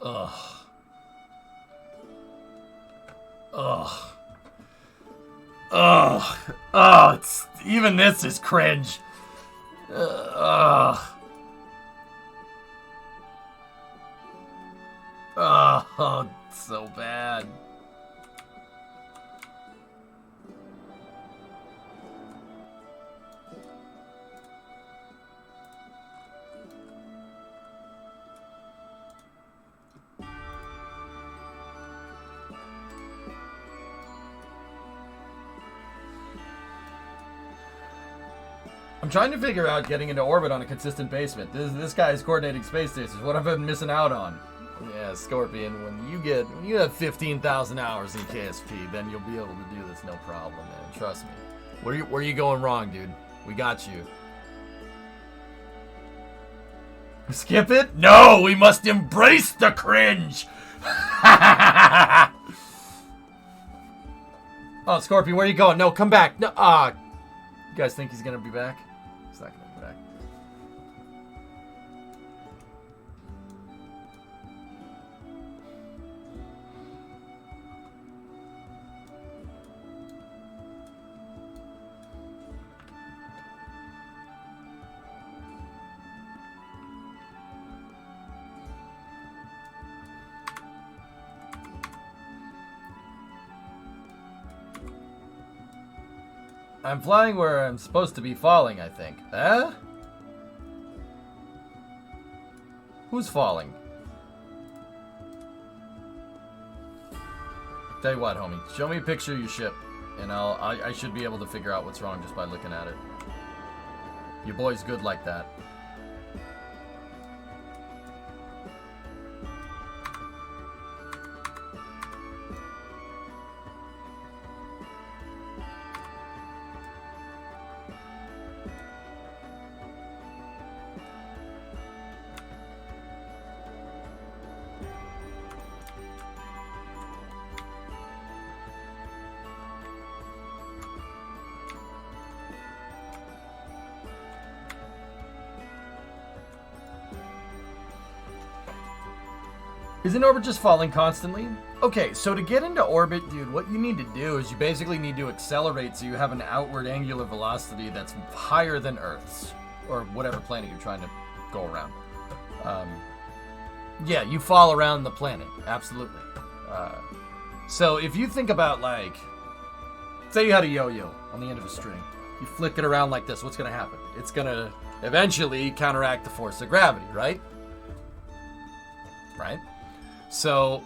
Ugh. Ugh. Ugh. Oh, it's even this is cringe. Ugh. Oh, it's so bad. I'm trying to figure out getting into orbit on a consistent basis. This guy's coordinating space stations. What have I been missing out on? Yeah, Scorpion. When you have 15,000 hours in KSP, then you'll be able to do this no problem, man. Trust me. Where are you going wrong, dude? We got you. Skip it? No, we must embrace the cringe. Oh, Scorpion, where are you going? No, come back. No, You guys think he's gonna be back? He's not gonna be back. I'm flying where I'm supposed to be falling, I think. Eh? Who's falling? Tell you what, homie. Show me a picture of your ship, and I should be able to figure out what's wrong just by looking at it. Your boy's good like that. Isn't orbit just falling constantly? Okay, so to get into orbit, dude, what you need to do is you basically need to accelerate so you have an outward angular velocity that's higher than Earth's, or whatever planet you're trying to go around. Yeah, you fall around the planet, absolutely. So if you think about, like, say you had a yo-yo on the end of a string. You flick it around like this, what's going to happen? It's going to eventually counteract the force of gravity, right? Right? So,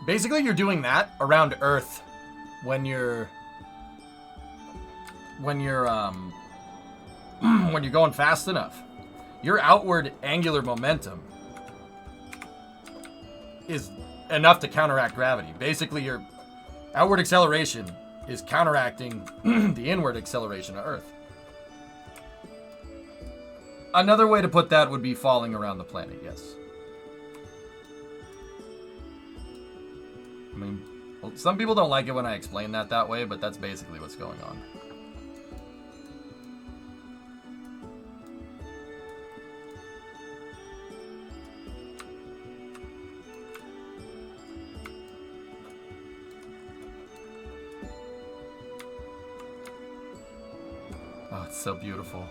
basically you're doing that around Earth when you're going fast enough. Your outward angular momentum is enough to counteract gravity. Basically, your outward acceleration is counteracting the inward acceleration of Earth. Another way to put that would be falling around the planet, yes. I mean, well, some people don't like it when I explain that way, but that's basically what's going on. Oh, it's so beautiful.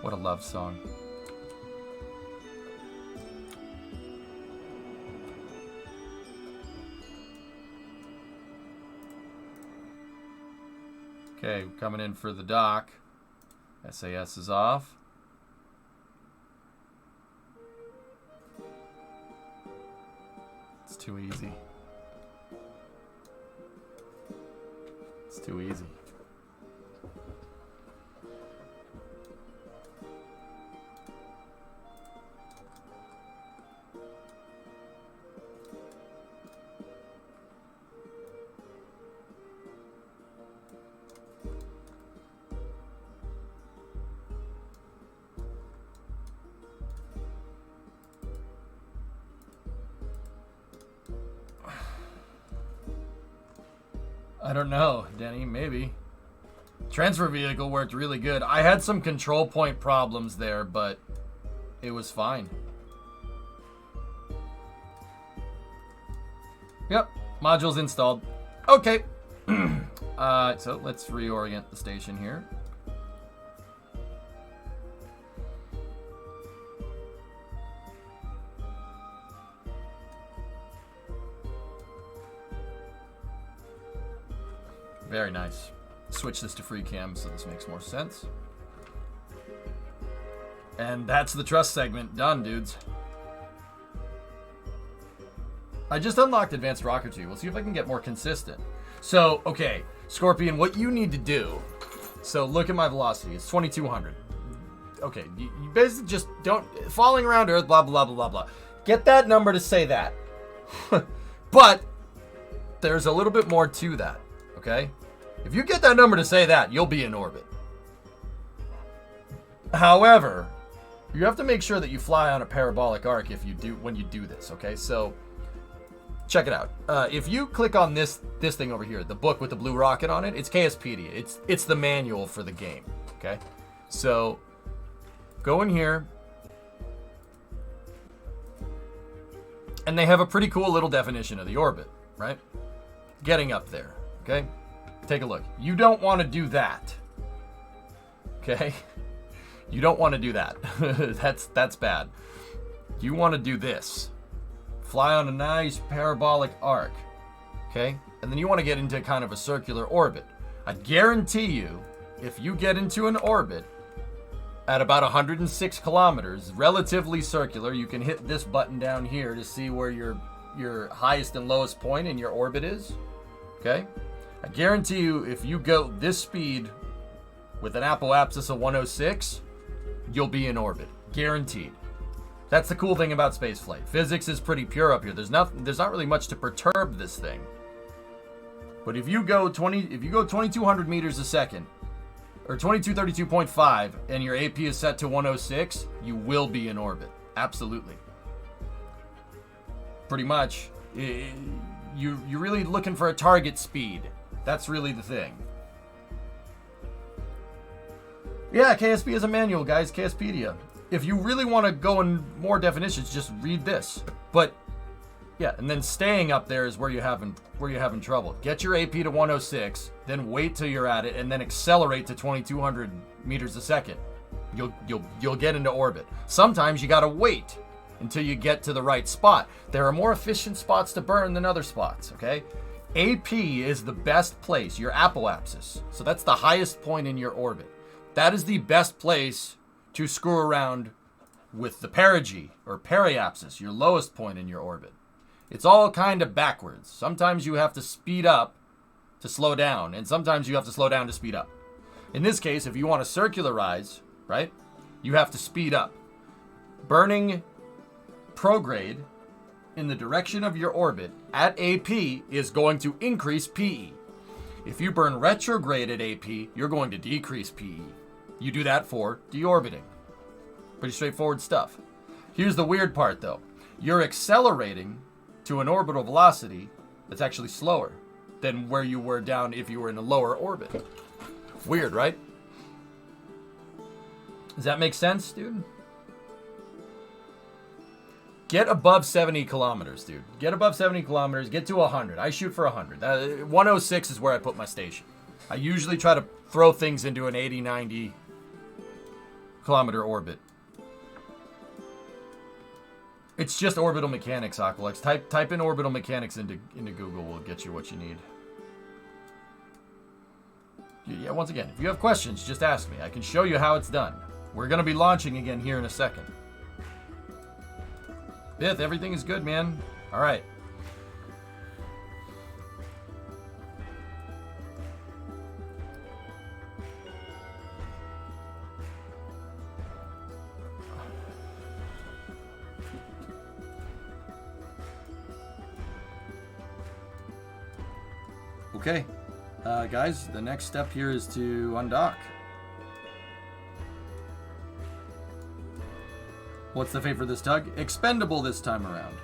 What a love song. Okay, coming in for the dock. SAS is off. It's too easy. It's too easy. I don't know, Denny, maybe. Transfer vehicle worked really good. I had some control point problems there, but it was fine. Yep, modules installed. Okay. So let's reorient the station here. Very nice. Switch this to free cam so this makes more sense. And that's the trust segment done, dudes. I just unlocked advanced rocketry. We'll see if I can get more consistent. So, okay, Scorpion, what you need to do. So look at my velocity. It's 2200. Okay, you basically just don't falling around Earth. Blah blah blah blah blah. Get that number to say that. But there's a little bit more to that. Okay. If you get that number to say that, you'll be in orbit. However, you have to make sure that you fly on a parabolic arc when you do this, okay? So check it out. If you click on this thing over here, the book with the blue rocket on it, it's KSP. It's the manual for the game. Okay, so go in here, and they have a pretty cool little definition of the orbit, right? Getting up there. Okay, take a look. You don't want to do that. Okay, you don't want to do that. That's bad. You want to do this. Fly on a nice parabolic arc, okay? And then you want to get into kind of a circular orbit. I guarantee you, if you get into an orbit at about 106 kilometers, relatively circular, you can hit this button down here to see where your highest and lowest point in your orbit is, okay? I guarantee you, if you go this speed with an apoapsis of 106, you'll be in orbit, guaranteed. That's the cool thing about spaceflight. Physics is pretty pure up here. There's not really much to perturb this thing. But if you go 2200 meters a second, or 2232.5, and your AP is set to 106, you will be in orbit. Absolutely. Pretty much. You're really looking for a target speed. That's really the thing. Yeah, KSP is a manual, guys. KSpedia. If you really want to go in more definitions, just read this. But yeah, and then staying up there is where you're having trouble. Get your AP to 106, then wait till you're at it, and then accelerate to 2200 meters a second. You'll get into orbit. Sometimes you gotta wait until you get to the right spot. There are more efficient spots to burn than other spots. Okay, AP is the best place. Your apoapsis. So that's the highest point in your orbit. That is the best place to screw around with the perigee or periapsis, your lowest point in your orbit. It's all kind of backwards. Sometimes you have to speed up to slow down, and sometimes you have to slow down to speed up. In this case, if you want to circularize, right, you have to speed up. Burning prograde in the direction of your orbit at AP is going to increase PE. If you burn retrograde at AP, you're going to decrease PE. You do that for deorbiting. Pretty straightforward stuff. Here's the weird part, though. You're accelerating to an orbital velocity that's actually slower than where you were down if you were in a lower orbit. Weird, right? Does that make sense, dude? Get above 70 kilometers, dude. Get above 70 kilometers. Get to 100. I shoot for 100. 106 is where I put my station. I usually try to throw things into an 80, 90 kilometer orbit. It's just orbital mechanics, Aqualex. Type in orbital mechanics into Google. Will get you what you need. Yeah, once again, if you have questions, just ask me. I can show you how it's done. We're going to be launching again here in a second. Bith, everything is good, man. All right. Okay, guys, the next step here is to undock. What's the fate for this tug? Expendable this time around.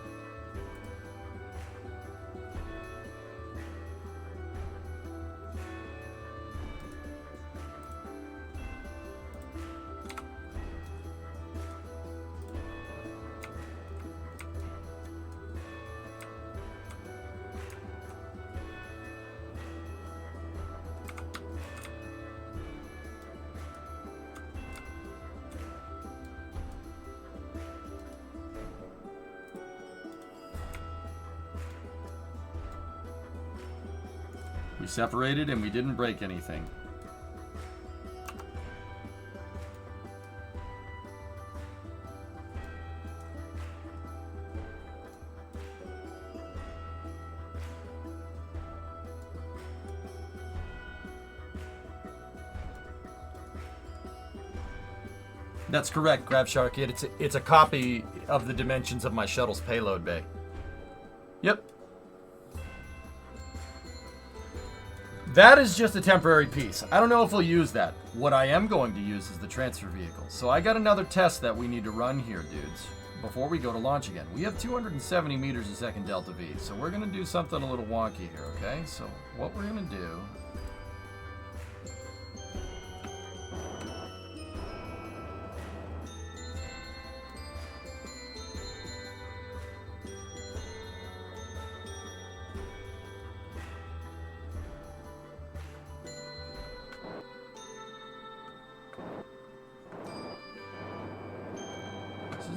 We separated and we didn't break anything. That's correct, Grabshark Kid. It's a copy of the dimensions of my shuttle's payload bay. Yep. That is just a temporary piece. I don't know if we'll use that. What I am going to use is the transfer vehicle. So I got another test that we need to run here, dudes. before we go to launch again. We have 270 meters a second delta V, so we're going to do something a little wonky here, okay? So what we're going to do...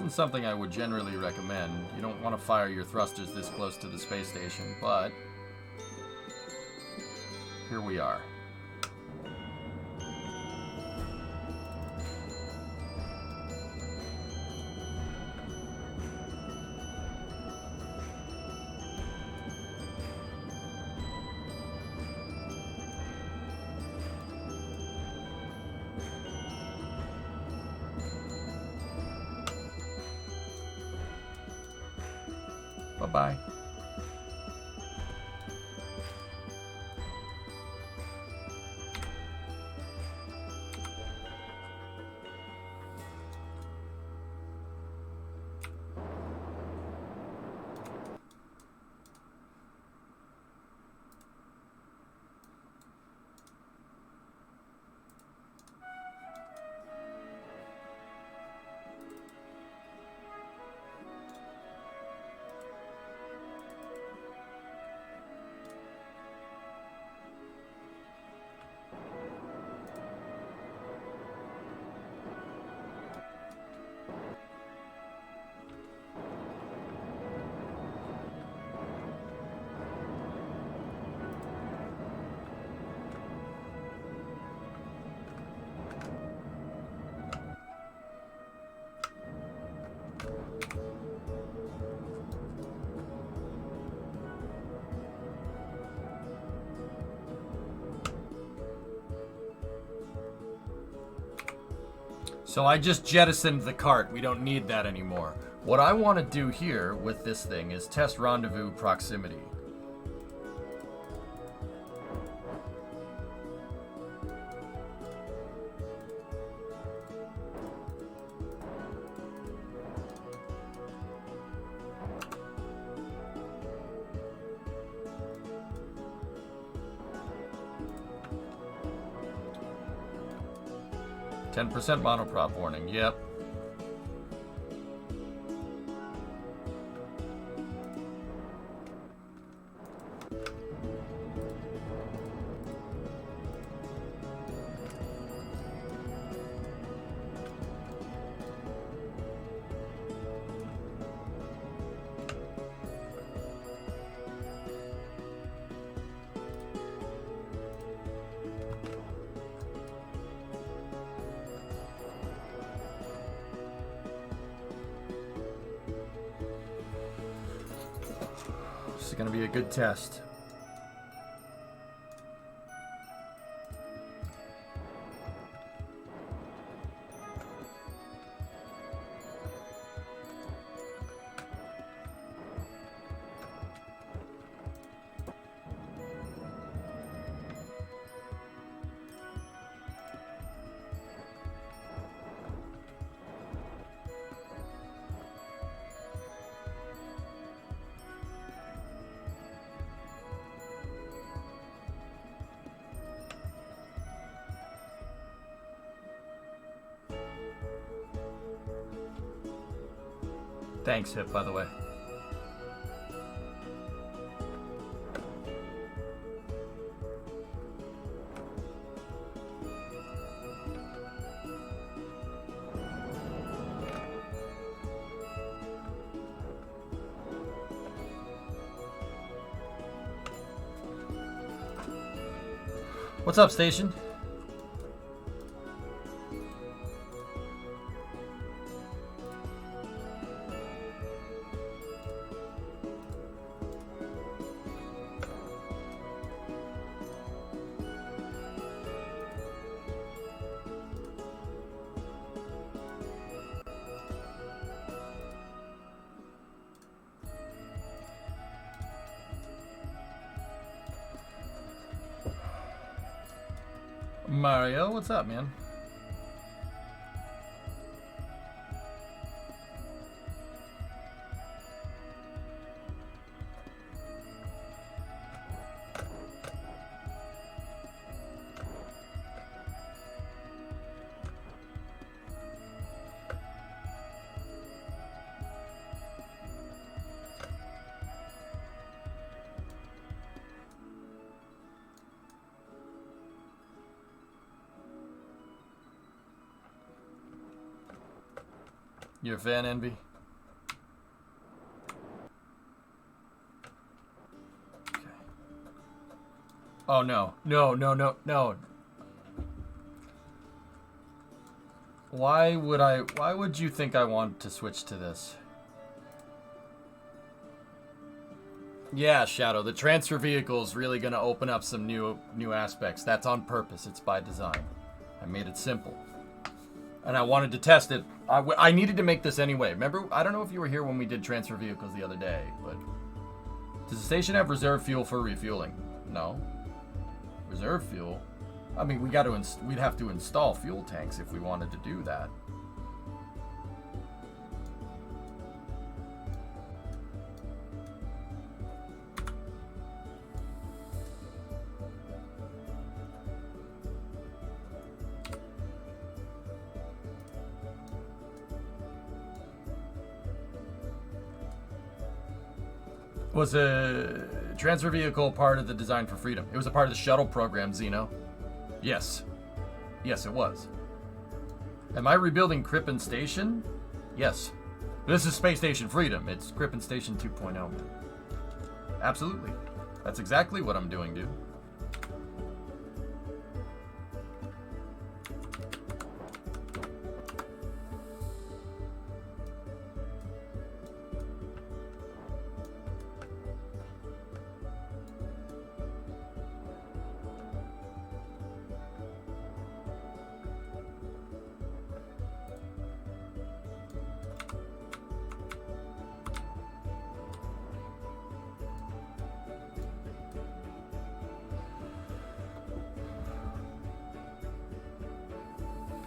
something I would generally recommend. You don't want to fire your thrusters this close to the space station, but here we are. Bye-bye. So I just jettisoned the cart. We don't need that anymore. What I want to do here with this thing is test rendezvous proximity. %% monoprop warning, yep. This is going to be a good test. Thanks, Hip, by the way. What's up, station? Mario, what's up, man? You're a fan, Envy? Okay. Oh, no. No, no, no, no. Why would you think I want to switch to this? Yeah, Shadow, the transfer vehicle is really going to open up some new aspects. That's on purpose. It's by design. I made it simple. And I wanted to test it. I needed to make this anyway. Remember, I don't know if you were here when we did transfer vehicles the other day, but does the station have reserve fuel for refueling? No. Reserve fuel? I mean, we'd have to install fuel tanks if we wanted to do that. Was a transfer vehicle part of the design for freedom? It was a part of the shuttle program, Zeno. Yes. Yes, it was. Am I rebuilding Crippen Station? Yes. This is Space Station Freedom. It's Crippen Station 2.0. Absolutely. That's exactly what I'm doing, dude.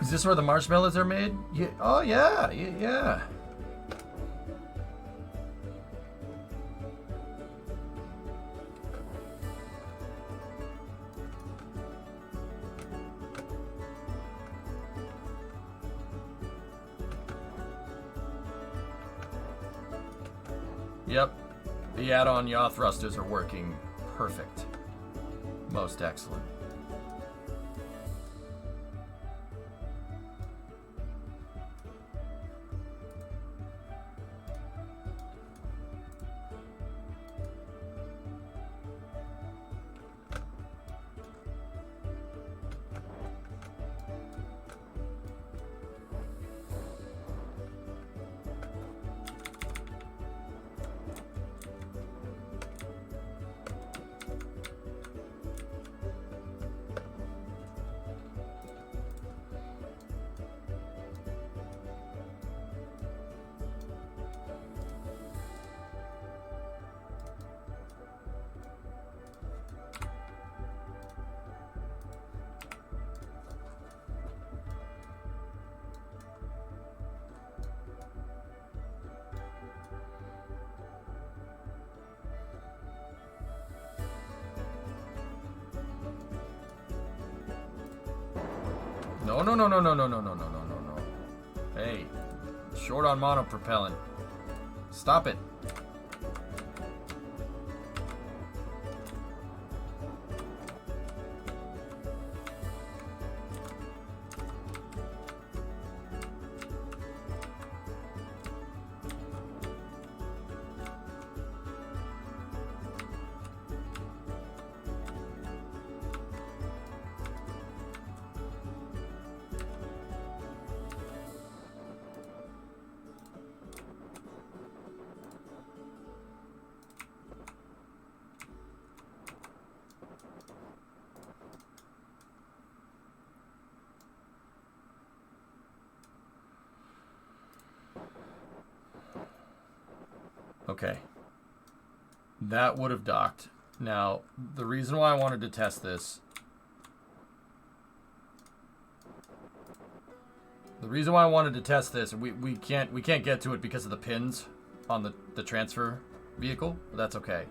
Is this where the marshmallows are made? Yeah. Oh, yeah. Yeah. Yep. The add-on yaw thrusters are working perfect. Most excellent. No. Hey, short on monopropellant. Stop it. Okay. That would have docked. Now, the reason why I wanted to test this... we can't get to it because of the pins on the transfer vehicle. But that's okay.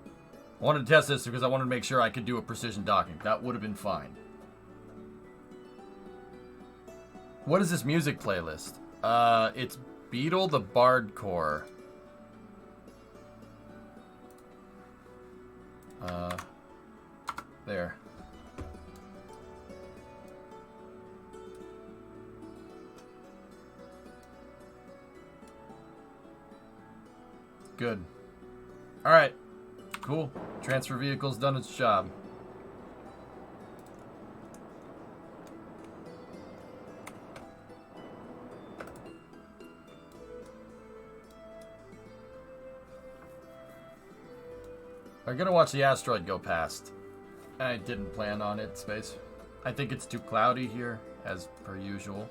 I wanted to test this because I wanted to make sure I could do a precision docking. That would have been fine. What is this music playlist? It's Beetle the Bardcore. There. Good. Alright. Cool. Transfer vehicle's done its job. I'm gonna watch the asteroid go past. I didn't plan on it, Space. I think it's too cloudy here, as per usual.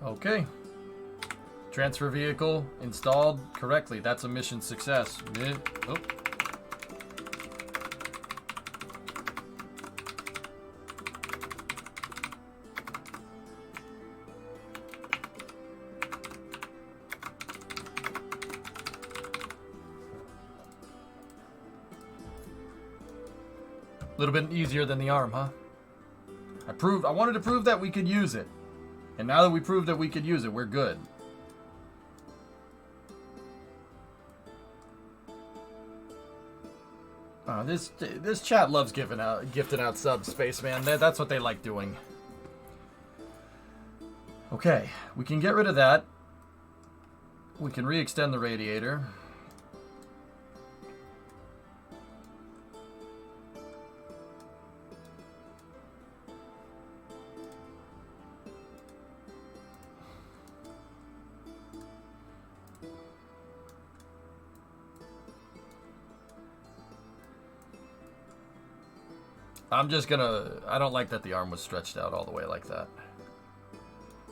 Okay. Transfer vehicle installed correctly. That's a mission success. Oh. A little bit easier than the arm, huh? I wanted to prove that we could use it. And now that we proved that we could use it, we're good. This chat loves gifting out subs, Spaceman. That's what they like doing. Okay, we can get rid of that. We can re-extend the radiator. I don't like that the arm was stretched out all the way like that.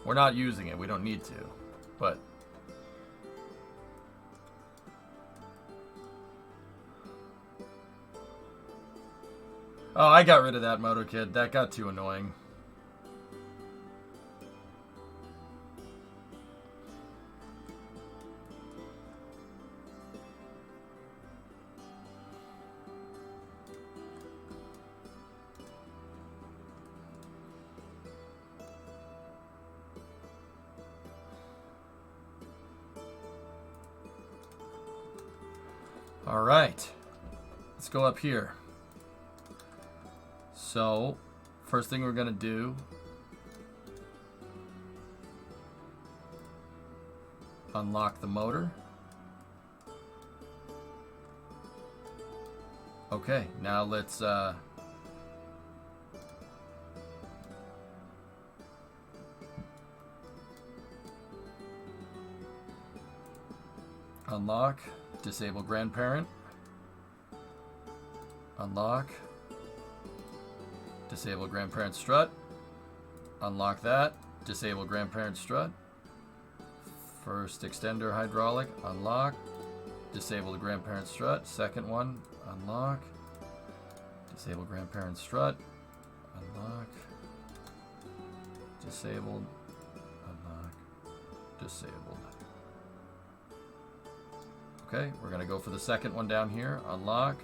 We're not using it, we don't need to, but... Oh, I got rid of that Moto Kid, that got too annoying. Alright, let's go up here. So, first thing we're gonna do, unlock the motor. Okay, now let's unlock. Disable grandparent. Unlock. Disable grandparent strut. Unlock that. Disable grandparent strut. First extender hydraulic. Unlock. Disable the grandparent strut. Second one. Unlock. Disable grandparent strut. Unlock. Disabled. Unlock. Disabled. Okay, we're going to go for the second one down here. Unlock.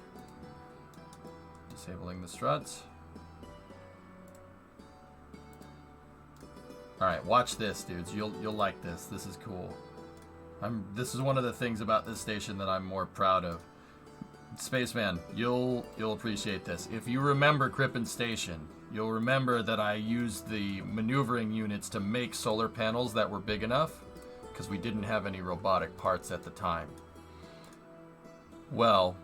Disabling the struts. Alright, watch this, dudes. You'll like this. This is cool. This is one of the things about this station that I'm more proud of. Spaceman, you'll appreciate this. If you remember Crippen Station, you'll remember that I used the maneuvering units to make solar panels that were big enough, because we didn't have any robotic parts at the time. Well,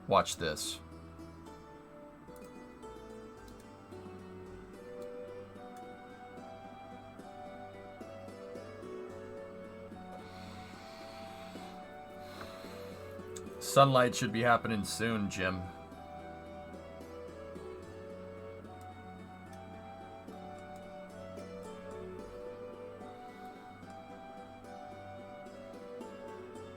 watch this. Sunlight should be happening soon, Jim.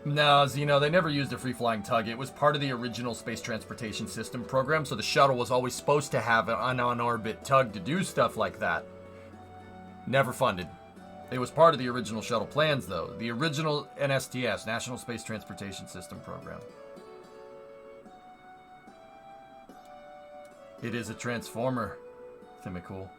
No, Zeno, they never used a free-flying tug. It was part of the original Space Transportation System program, so the shuttle was always supposed to have an on-orbit tug to do stuff like that. Never funded. It was part of the original shuttle plans, though. The original NSTS, National Space Transportation System program. It is a transformer. Think cool.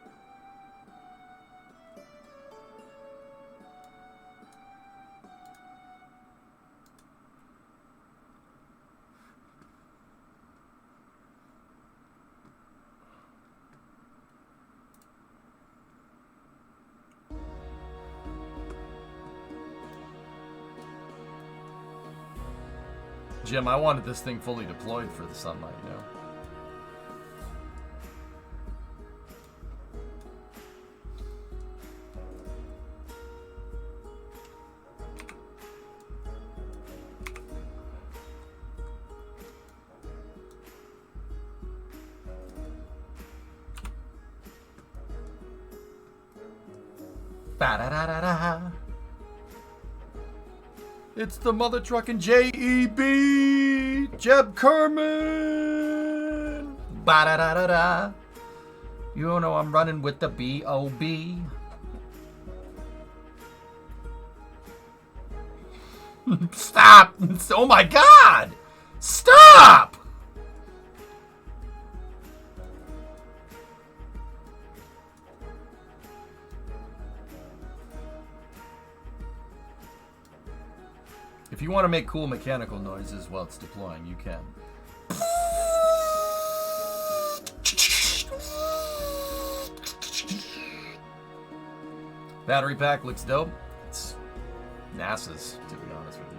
Jim, I wanted this thing fully deployed for the sunlight, you know? Ba-da-da-da-da. It's the mother trucking J.E.B. Jeb Kerman. Ba-da-da-da-da. You know I'm running with the B.O.B. Stop. Oh my God. Stop. If you want to make cool mechanical noises while it's deploying, you can. Battery pack looks dope. It's NASA's, to be honest with you.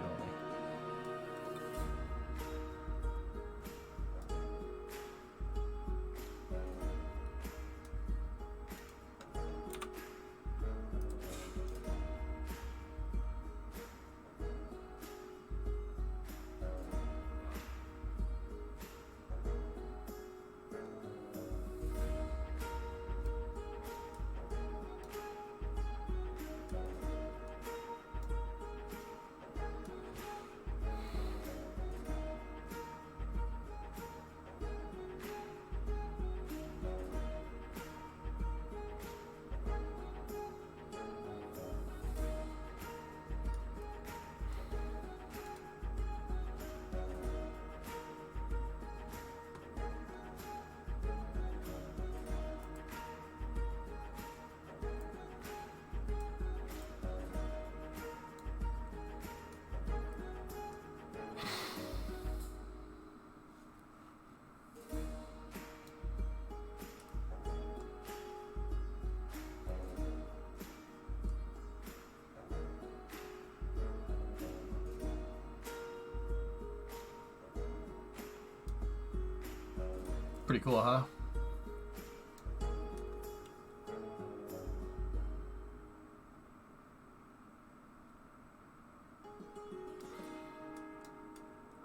Pretty cool, huh?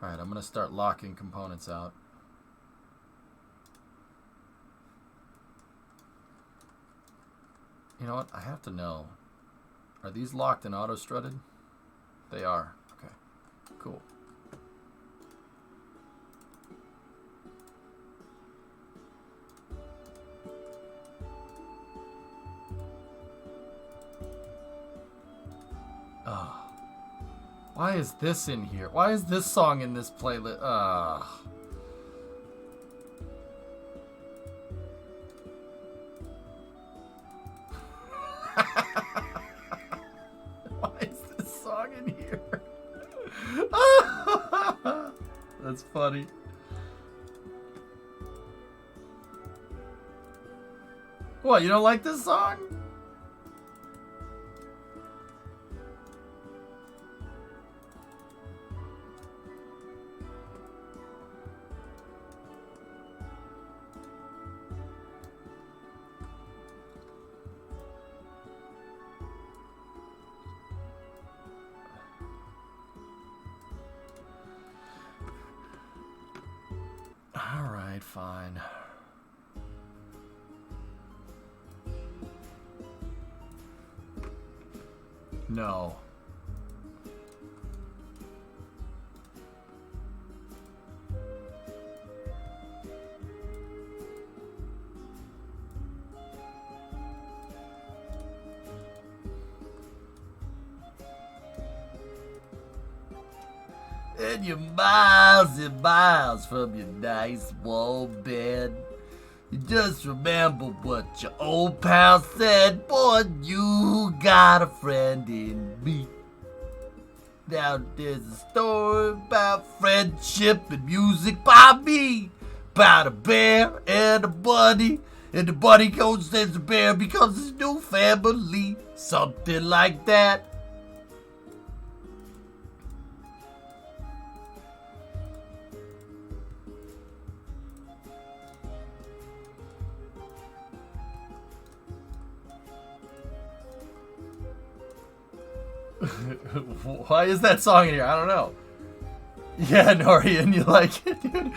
Alright, I'm gonna start locking components out. You know what? I have to know. Are these locked and auto-strutted? They are. Okay. Cool. Oh. Why is this in here? Why is this song in this playlist? Why is this song in here? That's funny. What, you don't like this song? Alright, fine. No. And you're miles and miles from your nice warm bed, Just remember what your old pal said, boy, you got a friend in me. Now there's a story about friendship and music by me. About a bear and a bunny. And the bunny goes as the bear becomes his new family. Something like that. Why is that song in here? I don't know. Yeah, Norian, you like it, dude?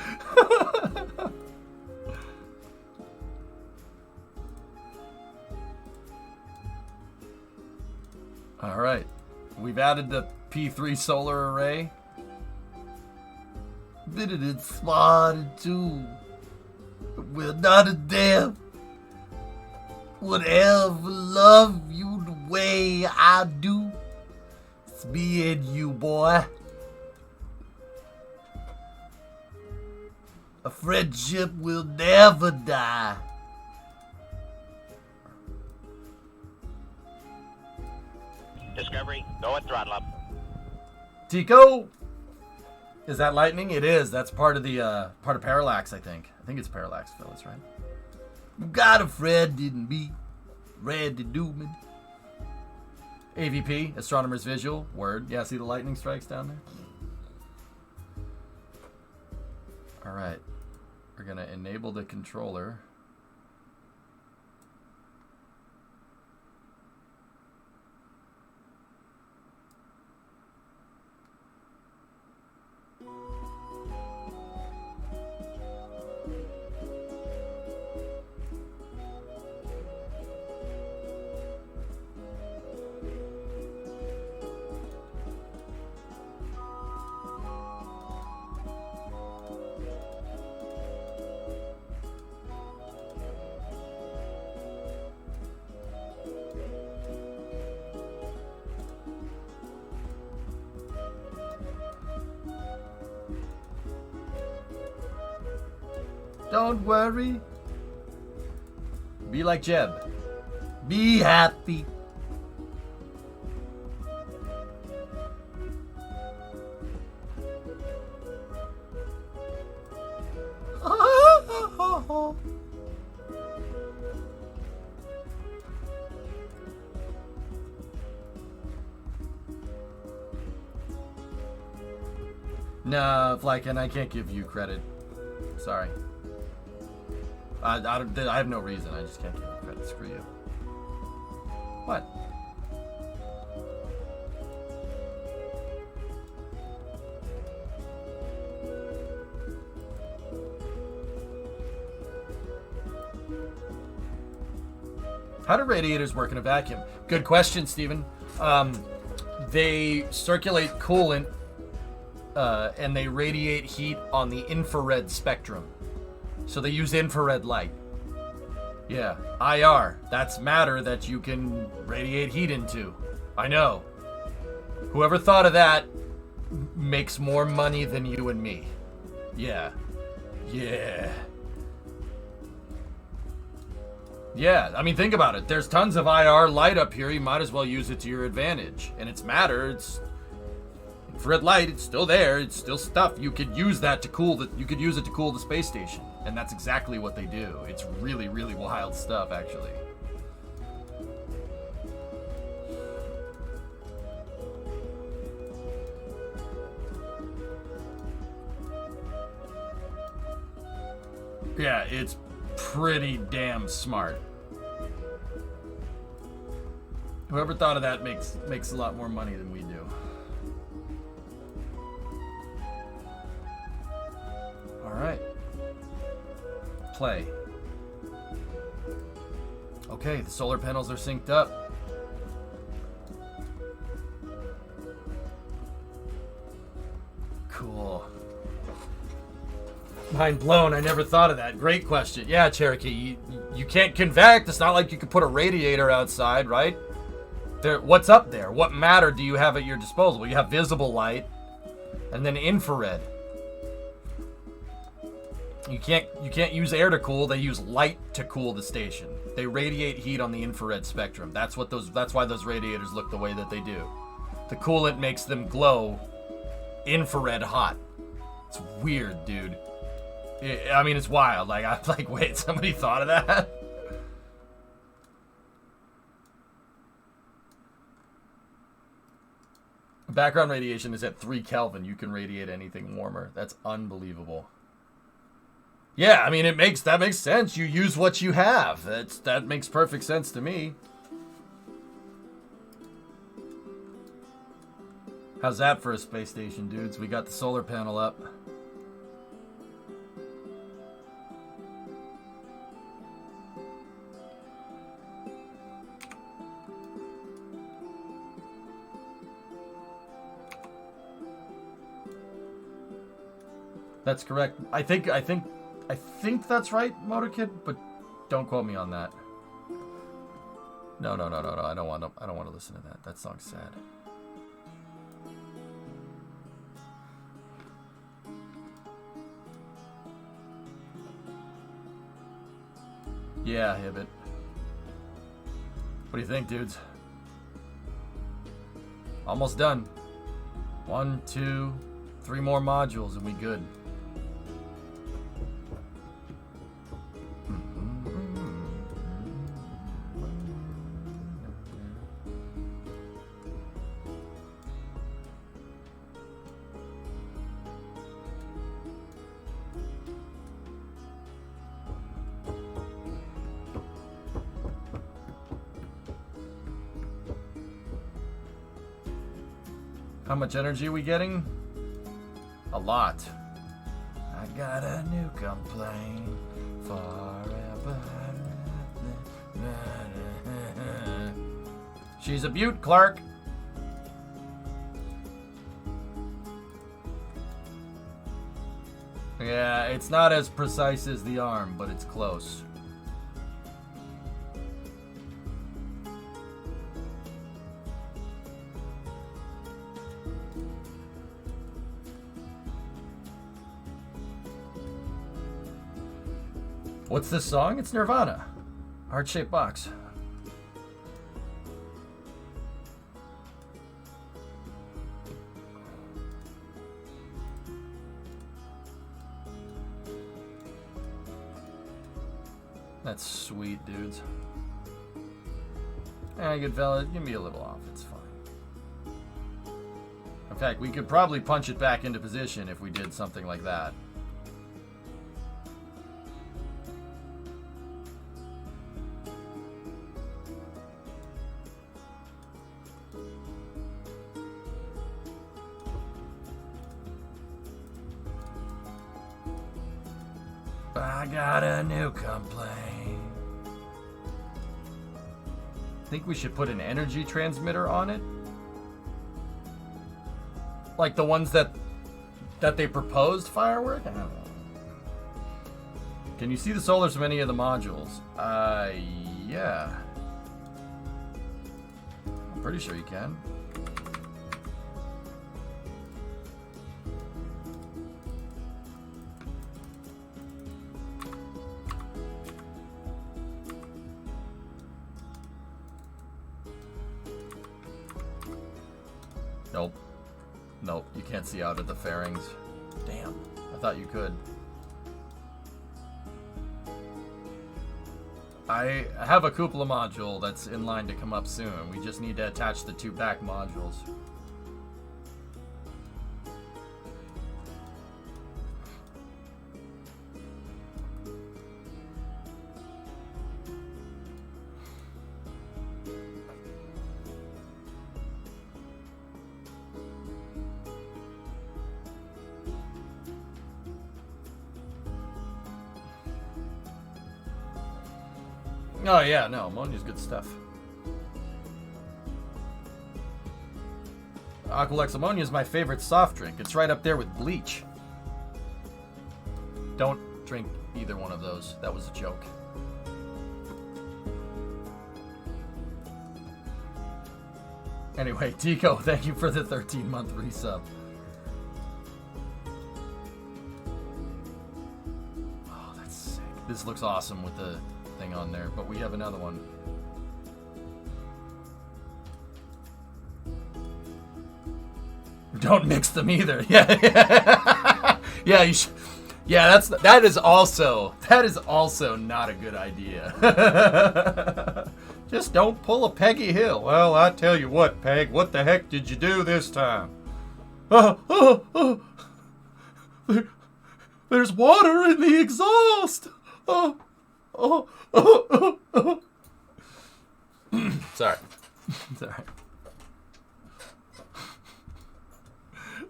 Alright. We've added the P3 solar array. Bit of it smarter too. We're not a damn. Would ever love you the way I do. It's me and you, boy. A friendship will never die. Discovery, go at throttle up. Tico! Is that lightning? It is. That's part of the part of Parallax, I think. I think it's Parallax, fellas, right? You got a friend in me, Randy Newman. AVP, Astronomer's Visual. Word. Yeah, see the lightning strikes down there? Alright. We're going to enable the controller. Don't worry. Be like Jeb. Be happy. No, Flykin, I can't give you credit. Sorry. I have no reason. I just can't give you credit. Screw you. What? How do radiators work in a vacuum? Good question, Steven. They circulate coolant and they radiate heat on the infrared spectrum. So they use infrared light. Yeah, IR. That's matter that you can radiate heat into. I know. Whoever thought of that makes more money than you and me. Yeah. Yeah. Yeah, I mean, think about it. There's tons of IR light up here. You might as well use it to your advantage. And it's matter. It's infrared light. It's still there. It's still stuff. You could use that to cool the. You could use it to cool the space station, and that's exactly what they do. It's really, really wild stuff, actually. Yeah, it's pretty damn smart. Whoever thought of that makes a lot more money than we do. All right. Play. Okay, the solar panels are synced up. Cool. Mind blown. I never thought of that. Great question. Yeah, Cherokee. You can't convect. It's not like you could put a radiator outside, right? What's up there? What matter do you have at your disposal? You have visible light and then infrared. You can't use air to cool. They use light to cool the station. They radiate heat on the infrared spectrum. That's why those radiators look the way that they do. The coolant makes them glow infrared hot. It's weird, dude. I mean, it's wild. Like, I'm like, wait, somebody thought of that? Background radiation is at 3 Kelvin. You can radiate anything warmer. That's unbelievable. Yeah, I mean, that makes sense. You use what you have. That makes perfect sense to me. How's that for a space station, dudes? We got the solar panel up. That's correct. I think that's right, Motorkid, but don't quote me on that. No. I don't want to listen to that. That song's sad. Yeah, Hibbit. What do you think, dudes? Almost done. 1, 2, 3 more modules and we good. How much energy are we getting? A lot. I got a new complaint forever. She's a beaut, Clark. Yeah, it's not as precise as the arm, but it's close. What's this song? It's Nirvana. Heart-shaped box. That's sweet, dudes. Good fella, give me a little off. It's fine. In fact, we could probably punch it back into position if we did something like that. I got a new complaint. Think we should put an energy transmitter on it? Like the ones that they proposed, Firework? I don't know. Can you see the solars from any of the modules? Yeah. I'm pretty sure you can. Nope, you can't see out of the fairings. Damn, I thought you could. I have a cupola module that's in line to come up soon. We just need to attach the 2 back modules. Oh yeah, no, ammonia's good stuff. Aqualex ammonia is my favorite soft drink. It's right up there with bleach. Don't drink either one of those. That was a joke. Anyway, Tico, thank you for the 13-month resub. This looks awesome with the thing on there, but we have another one. Don't mix them either. Yeah, yeah, you should. Yeah, that is also not a good idea. Just don't pull a Peggy Hill. Well, I tell you what, Peg, what the heck did you do this time? There's water in the exhaust. Sorry. Sorry.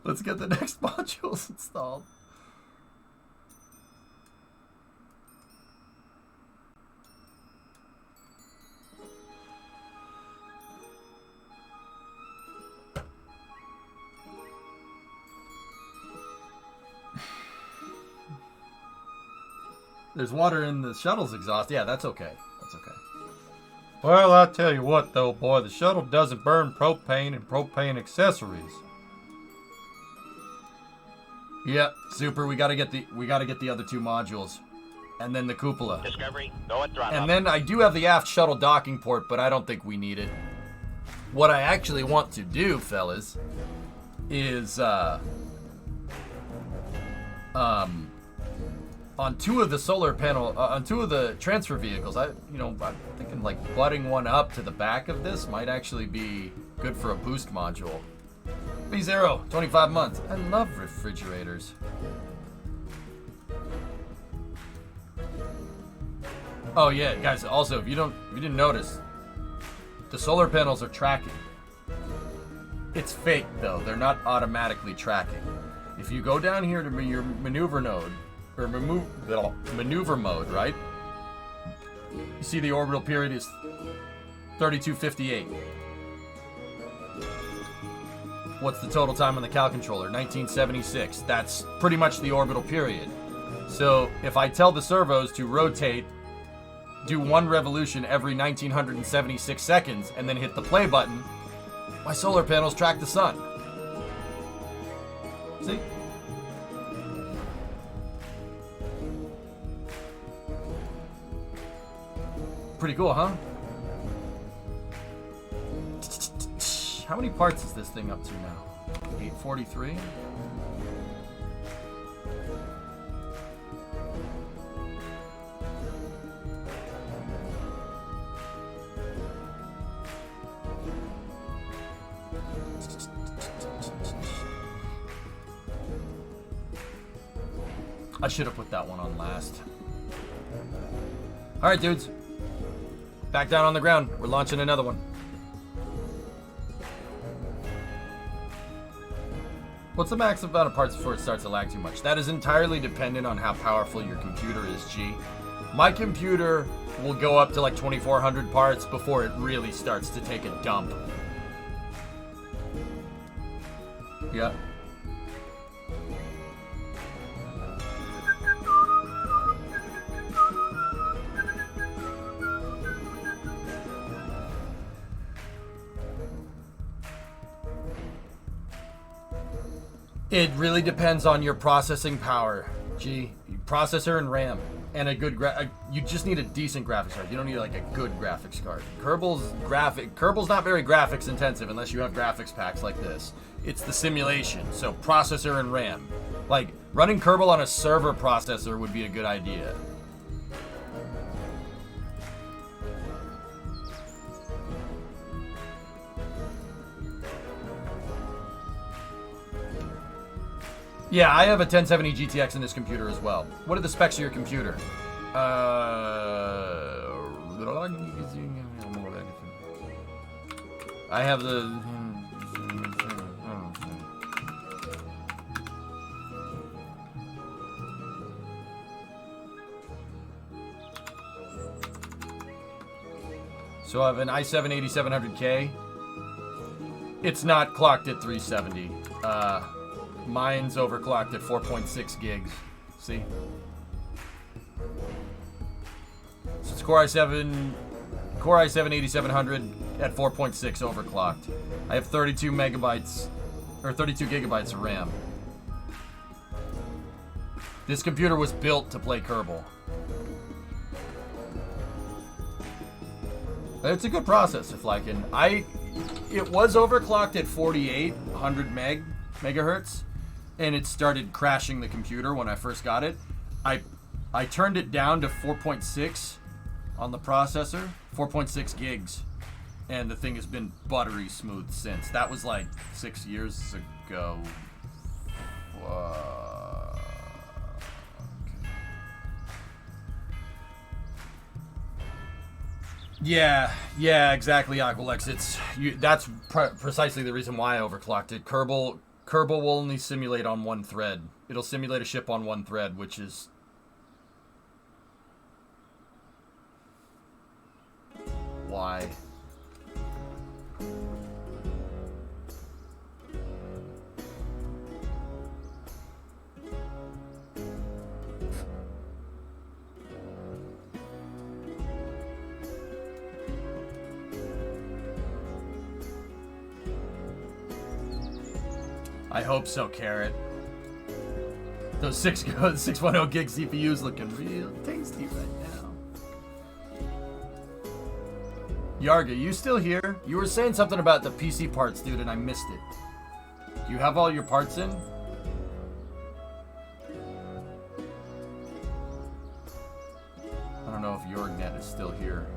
Let's get the next modules installed. There's water in the shuttle's exhaust. Yeah, that's okay. That's okay. Well, I tell you what, though, boy, the shuttle doesn't burn propane and propane accessories. Yep, super. We gotta get the other two modules, and then the cupola. Discovery, go at throttle. And then I do have the aft shuttle docking port, but I don't think we need it. What I actually want to do, fellas, is on two of the solar panel, on two of the transfer vehicles, I'm thinking like butting one up to the back of this might actually be good for a boost module. B0, 25 months. I love refrigerators. Oh yeah, guys, also, if you didn't notice, the solar panels are tracking. It's fake though, they're not automatically tracking. If you go down here to your maneuver node, or maneuver mode, right? You see the orbital period is 3258. What's the total time on the Cal controller? 1976. That's pretty much the orbital period. So if I tell the servos to rotate, do one revolution every 1976 seconds, and then hit the play button, my solar panels track the sun. See? Pretty cool, huh? How many parts is this thing up to now? 843? I should have put that one on last. Alright, dudes. Back down on the ground. We're launching another one. What's the max amount of parts before it starts to lag too much? That is entirely dependent on how powerful your computer is, G. My computer will go up to like 2,400 parts before it really starts to take a dump. Yeah. It really depends on your processing power, G. Processor and RAM, and a good you just need a decent graphics card. You don't need like a good graphics card. Kerbal's not very graphics intensive unless you have graphics packs like this. It's the simulation, so processor and RAM. Like running Kerbal on a server processor would be a good idea. Yeah, I have a 1070 GTX in this computer as well. What are the specs of your computer? I have the... So I have an i7 8700K. It's not clocked at 370. Mine's overclocked at 4.6 gigs. See? So it's Core i7 8700 at 4.6 overclocked. I have 32 gigabytes of RAM. This computer was built to play Kerbal. It's a good processor, Flykin. It was overclocked at 4800 megahertz, and it started crashing the computer when I first got it. I turned it down to 4.6 on the processor, 4.6 gigs, and the thing has been buttery smooth since. That was like 6 years ago. Yeah, exactly, Aqualex. That's precisely the reason why I overclocked it. Kerbal will only simulate on one thread. It'll simulate a ship on one thread, which is... Why? I hope so, Carrot. Those 610 gig CPUs looking real tasty right now. Yarga, you still here? You were saying something about the PC parts, dude, and I missed it. Do you have all your parts in? I don't know if Yorgnet is still here.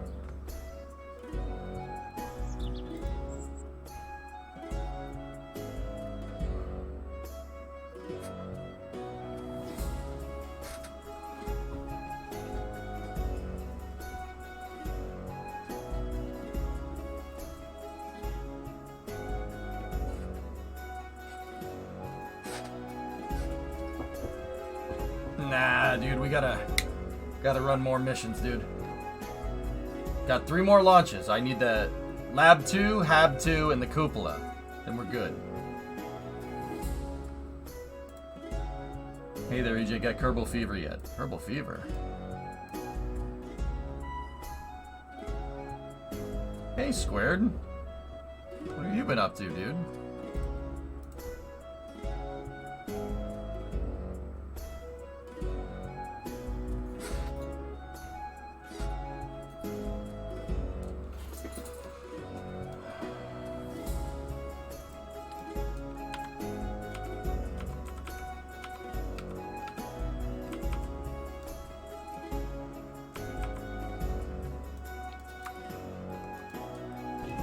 Nah, dude, we gotta run more missions, dude. Got 3 more launches. I need the Lab 2, Hab 2, and the Cupola. Then we're good. Hey there, EJ. Got Kerbal Fever yet? Kerbal Fever? Hey, Squared. What have you been up to, dude?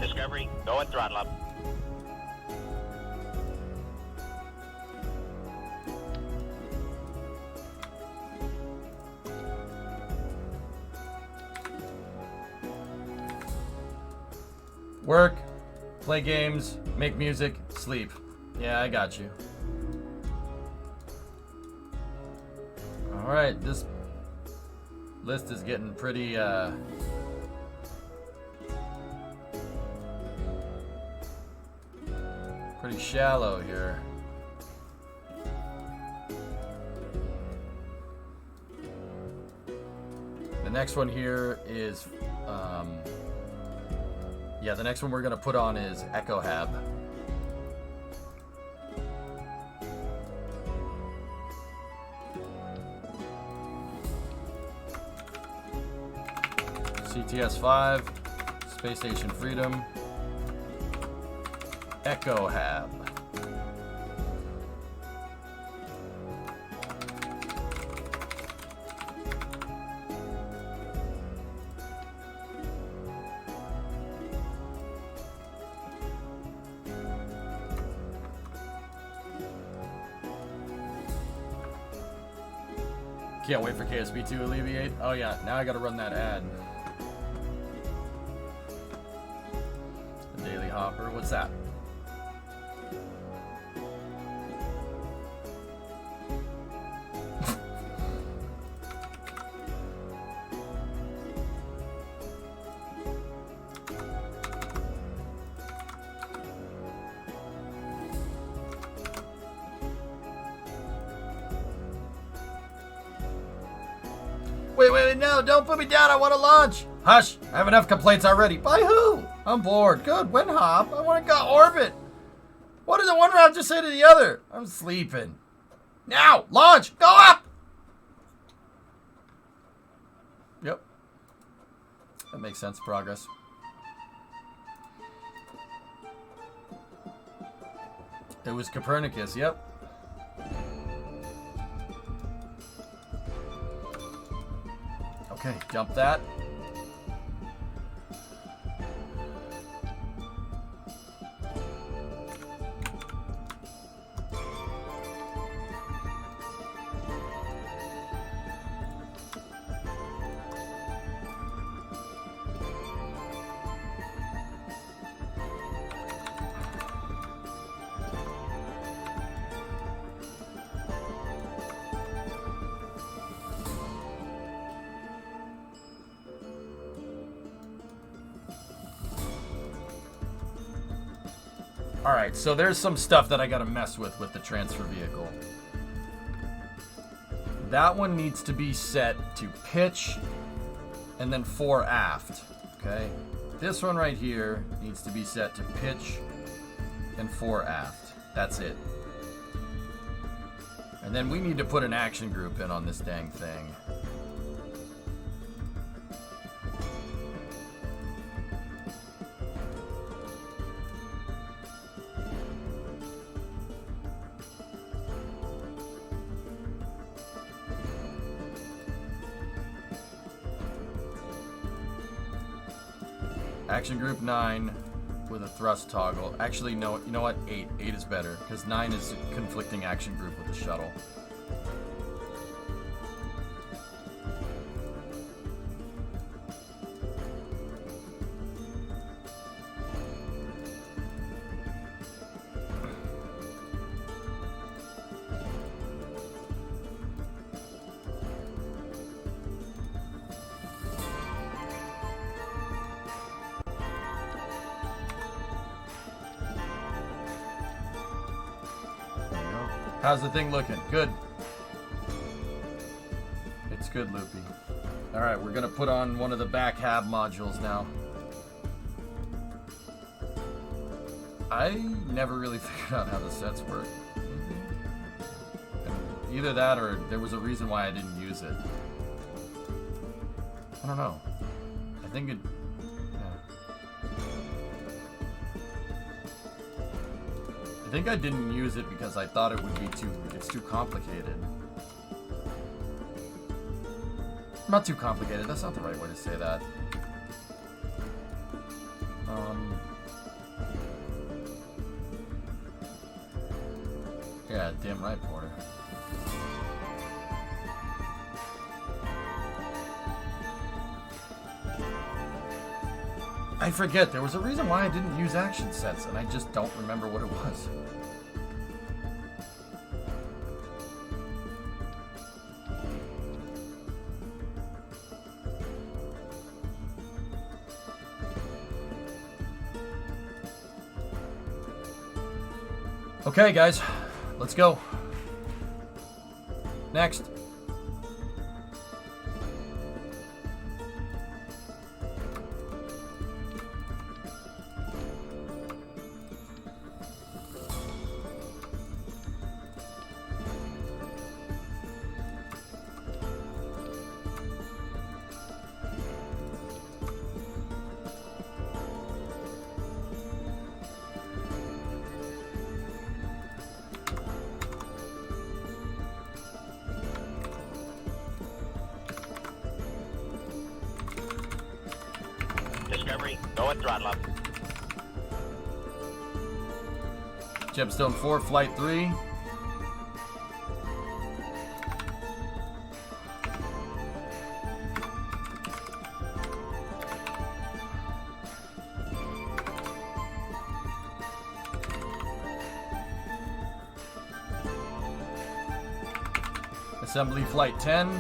Discovery, go and throttle up. Work, play games, make music, sleep. Yeah, I got you. Alright, this list is getting pretty, pretty shallow here. The next one here is, yeah, the next one we're gonna put on is Echo Hab. CTS-5, Space Station Freedom, Echo Hab. Can't wait for KSP to alleviate. Oh yeah, now I gotta run that ad. The Daily Hopper, what's that? Wait, no, don't put me down, I want to launch. Hush, I have enough complaints already. By who? I'm bored. Good, when hop? I want to go orbit. What did the one raptor say to the other? I'm sleeping. Now, launch, go up. Yep. That makes sense, progress. It was Copernicus, yep. Okay, jump that. Alright, so there's some stuff that I gotta mess with the transfer vehicle. That one needs to be set to pitch and then fore aft. Okay? This one right here needs to be set to pitch and fore aft. That's it. And then we need to put an action group in on this dang thing. Action group 9 with a thrust toggle. Actually, no, you know what? 8. 8 is better, because 9 is a conflicting action group with the shuttle. How's the thing looking? Good. It's good, Loopy. Alright, we're gonna put on one of the back hab modules now. I never really figured out how the sets work. And either that or there was a reason why I didn't use it. I don't know. I think it... I think I didn't use it because I thought it would be it's too complicated. Not too complicated, that's not the right way to say that. Yeah, damn right, Porter. I forget, there was a reason why I didn't use action sets, and I just don't remember what it was. Okay, guys, let's go. Next. Discovery, go at throttle up. Gemstone 4, Flight 3. Assembly Flight 10.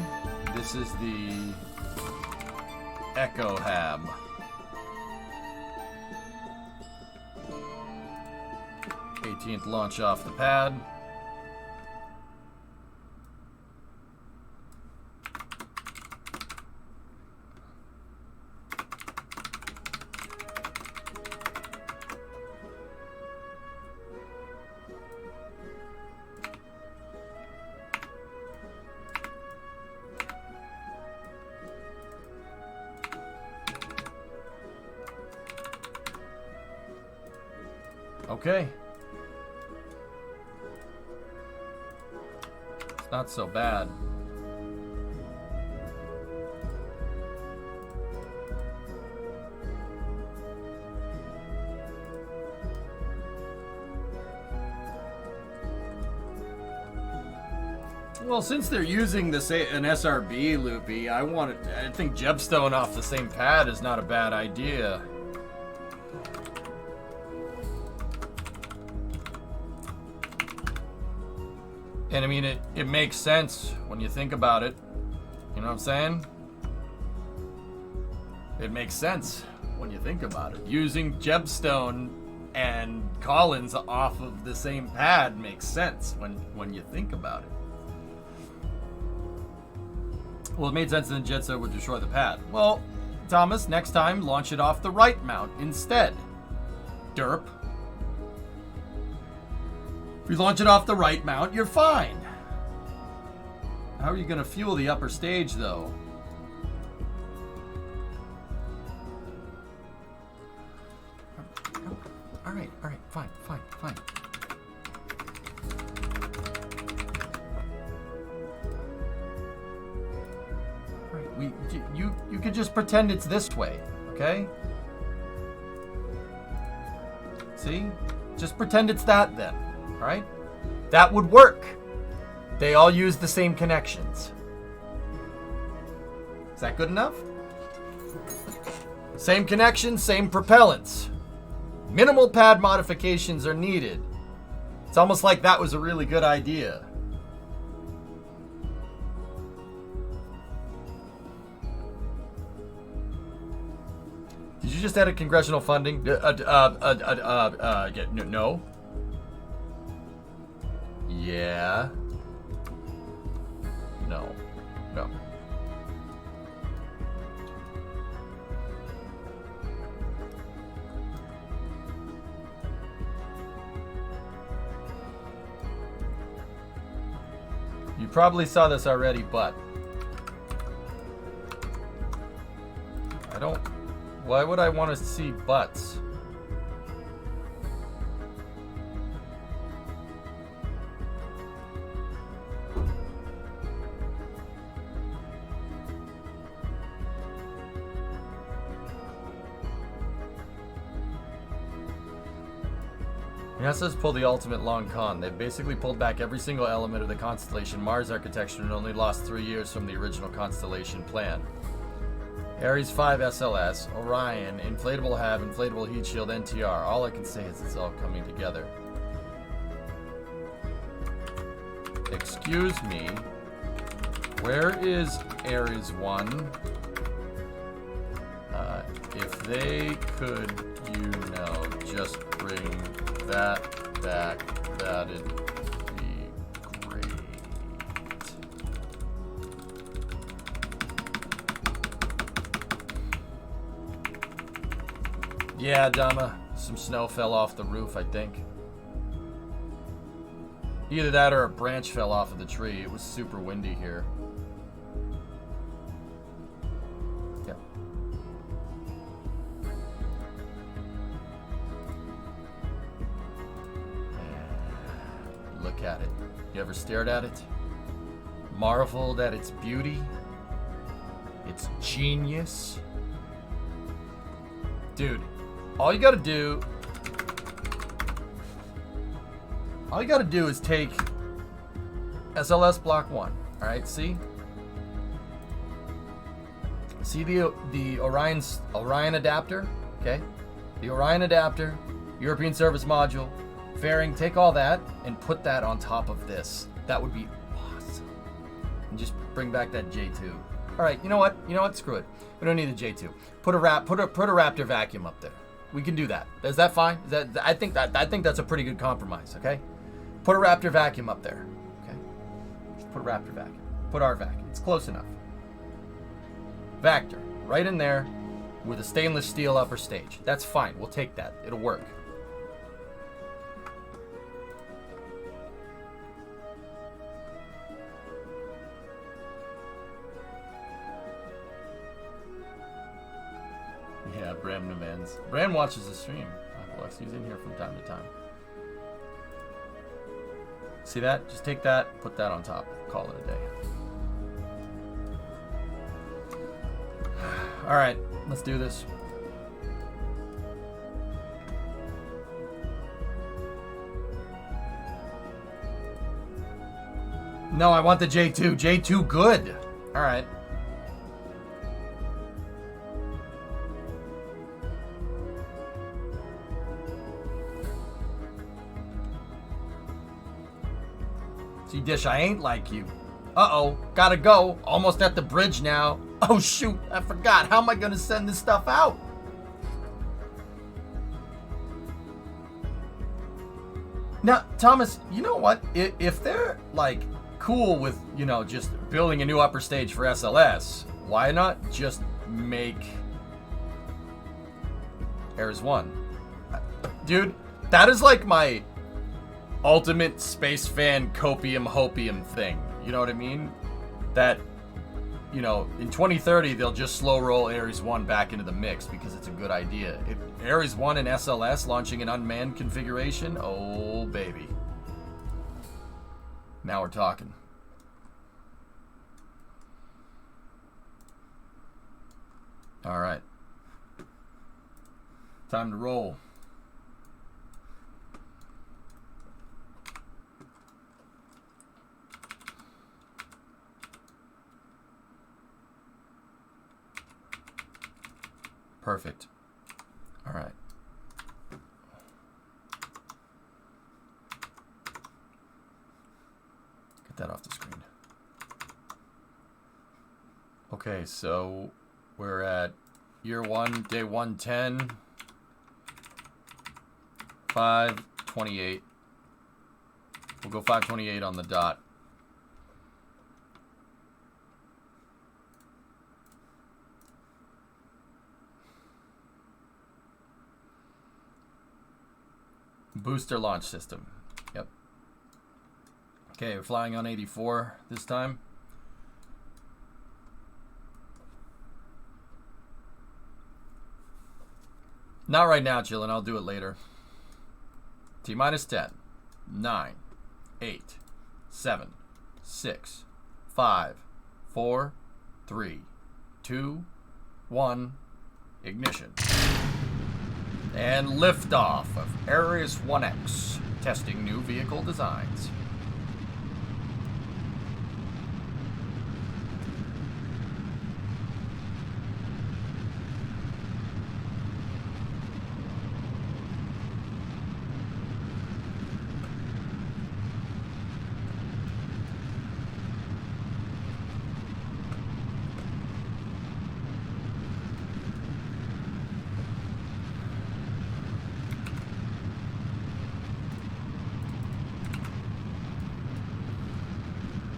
This is the Echo Hab. Launch off the pad. Okay. not so bad. Well, since they're using this an SRB loopy, I think Jebstone off the same pad is not a bad idea. And I mean, it makes sense when you think about it. You know what I'm saying? It makes sense when you think about it. Using Jebstone and Collins off of the same pad makes sense when you think about it. Well, it made sense that Jetso would destroy the pad. Well, Thomas, next time, launch it off the right mount instead. Derp. If you launch it off the right mount, you're fine. How are you going to fuel the upper stage, though? All right, fine. You could just pretend it's this way, okay? See? Just pretend it's that then, all right? That would work. They all use the same connections. Is that good enough? Same connections, same propellants. Minimal pad modifications are needed. It's almost like that was a really good idea. Did you just add a congressional funding? No. Yeah. No. You probably saw this already, but I don't. Why would I want to see butts? NASA's pulled the ultimate long con. They've basically pulled back every single element of the constellation Mars architecture and only lost 3 years from the original constellation plan. Ares 5 SLS, Orion, inflatable HAV, inflatable heat shield, NTR. All I can say is it's all coming together. Excuse me. Where is Ares 1? If they could, just bring that back, that'd be great. Yeah, Dama. Some snow fell off the roof, I think. Either that or a branch fell off of the tree. It was super windy here. Yeah. Look at it. You ever stared at it? Marveled at its beauty? Its genius? Dude. All you gotta do is take SLS block 1. Alright, see? See the Orion adapter? Okay? The Orion adapter, European Service Module, fairing, take all that and put that on top of this. That would be awesome. And just bring back that J2. Alright, you know what? Screw it. We don't need a J2. Put a Raptor vacuum up there. We can do that. Is that fine? I think that's a pretty good compromise, okay? Put a Raptor vacuum up there. Okay? Just put a Raptor vacuum. Put our vacuum. It's close enough. Vector. Right in there with a stainless steel upper stage. That's fine. We'll take that. It'll work. Yeah, Bram demands. Bram watches the stream. He's in here from time to time. See that? Just take that, put that on top. call it a day. All right, let's do this. No, I want the J2. J2 good. All right. See, Dish, I ain't like you. Uh-oh, gotta go. Almost at the bridge now. Oh, shoot, I forgot. How am I gonna send this stuff out? Now, Thomas, you know what? If they're, like, cool with, you know, just building a new upper stage for SLS, why not just make Ares 1? Dude, that is like my ultimate space fan copium hopium thing. You know what I mean? That, you know, in 2030 they'll just slow roll Ares 1 back into the mix because it's a good idea. Ares 1 and SLS launching an unmanned configuration, oh baby. Now we're talking. All right. Time to roll. Perfect. All right. Get that off the screen. Okay, so we're at year 1, day 110, 528. We'll go 528 on the dot. Booster launch system. Yep. Okay, we're flying on 84 this time. Not right now, chillin'. I'll do it later. T minus 10, 9, 8, 7, 6, 5, 4, 3, 2, 1, ignition. And liftoff of Ares 1X, testing new vehicle designs.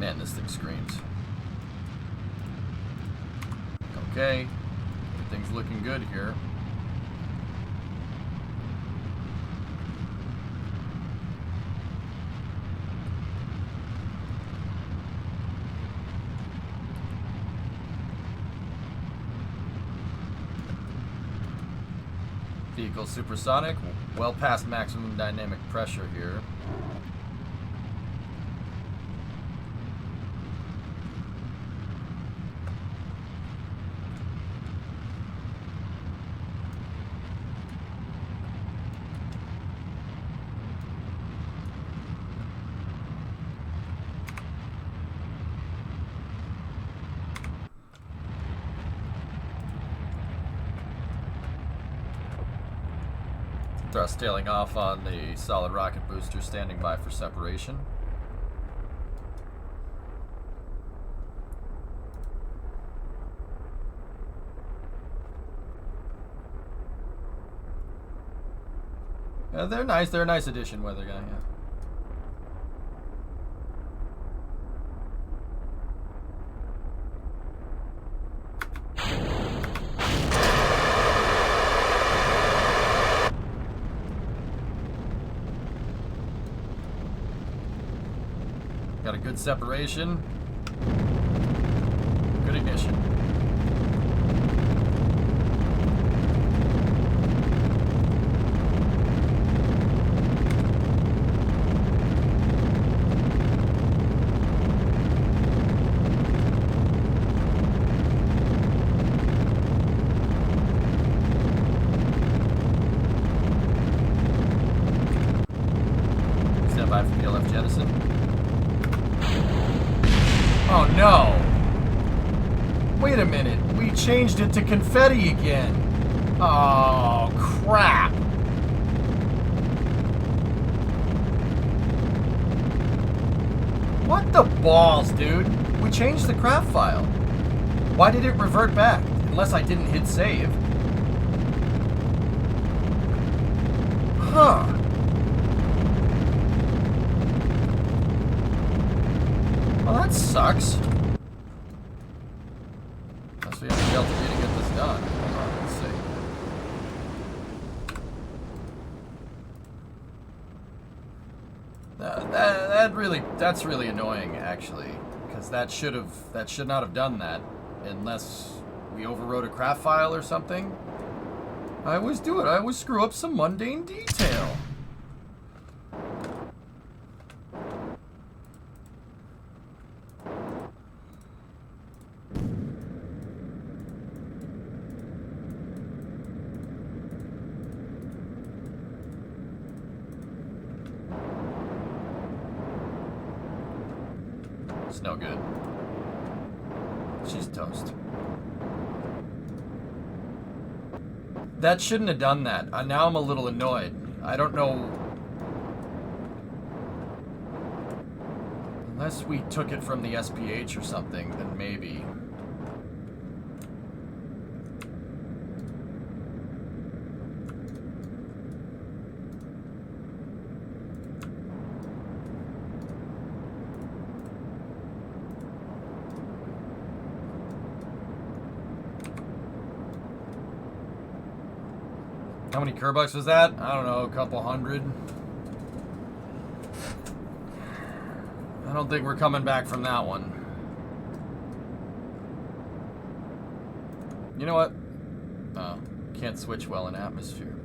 Man, this thing screams. Okay, everything's looking good here. Vehicle supersonic, well past maximum dynamic pressure here. Thrust tailing off on the solid rocket booster, standing by for separation. Yeah, they're nice. They're a nice addition, weather guy. Yeah. Got a good separation. Good ignition. Oh no! Wait a minute, we changed it to confetti again. Oh, crap. What the balls, dude? We changed the craft file. Why did it revert back? Unless I didn't hit save. Huh. Well, that sucks. Must be able to get this done. Hold on, let's see. That's really annoying, actually, because that should not have done that, unless we overwrote a craft file or something. I always do it. I always screw up some mundane detail. It's no good. She's toast. That shouldn't have done that. Now I'm a little annoyed. I don't know. Unless we took it from the SPH or something, then maybe. How many Kerbucks was that? I don't know, a couple hundred. I don't think we're coming back from that one. You know what? Oh, can't switch well in atmosphere.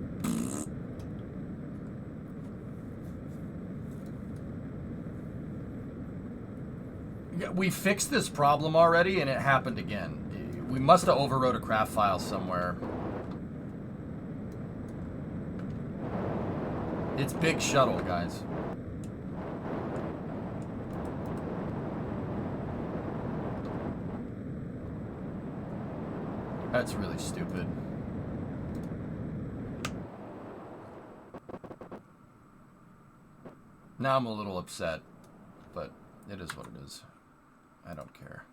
Yeah, we fixed this problem already and it happened again. We must have overwrote a craft file somewhere. It's big shuttle, guys. That's really stupid. Now I'm a little upset, but it is what it is. I don't care.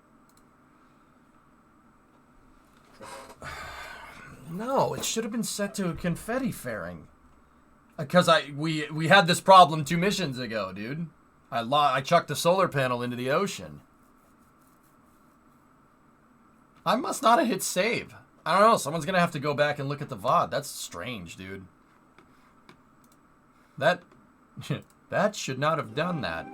No, it should have been set to a confetti fairing. Because we had this problem 2 missions ago, dude. I chucked a solar panel into the ocean. I must not have hit save. I don't know. Someone's gonna have to go back and look at the VOD. That's strange, dude. That should not have done that.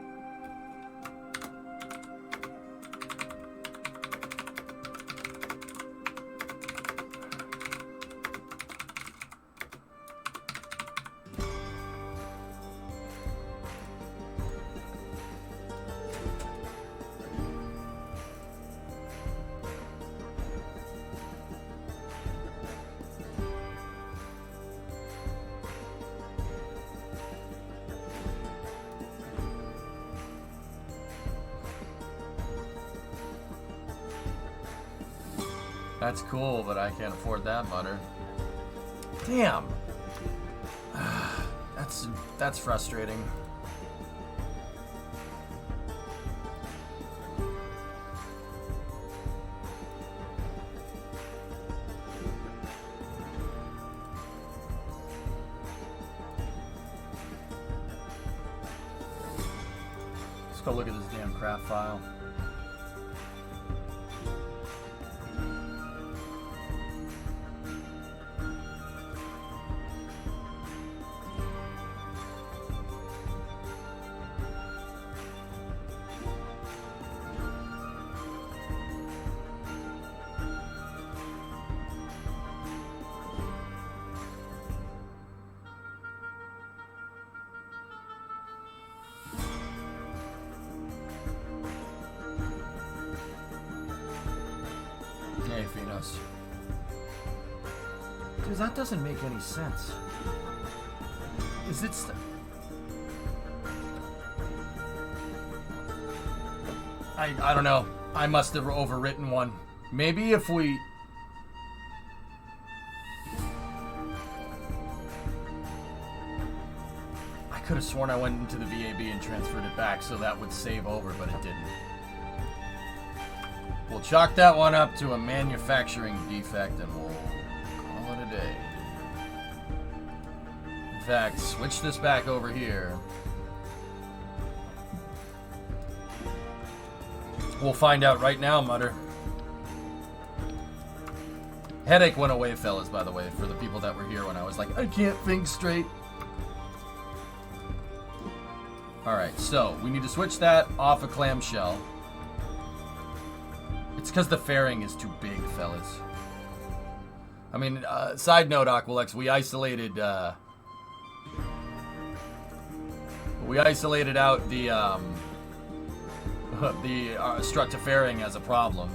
That's cool, but I can't afford that mutter. Damn. That's frustrating. Let's go look at this damn craft file. Dude, that doesn't make any sense. Is it I don't know. I must have overwritten one. Maybe if we... I could have sworn I went into the VAB and transferred it back so that would save over, but it didn't. We'll chalk that one up to a manufacturing defect and we'll call it a day. In fact, switch this back over here. We'll find out right now, Mutter. Headache went away, fellas, by the way, for the people that were here when I was like, I can't think straight. Alright, so we need to switch that off a clamshell. It's because the fairing is too big, fellas. I mean, side note, Aqualex, we isolated out the structure fairing as a problem.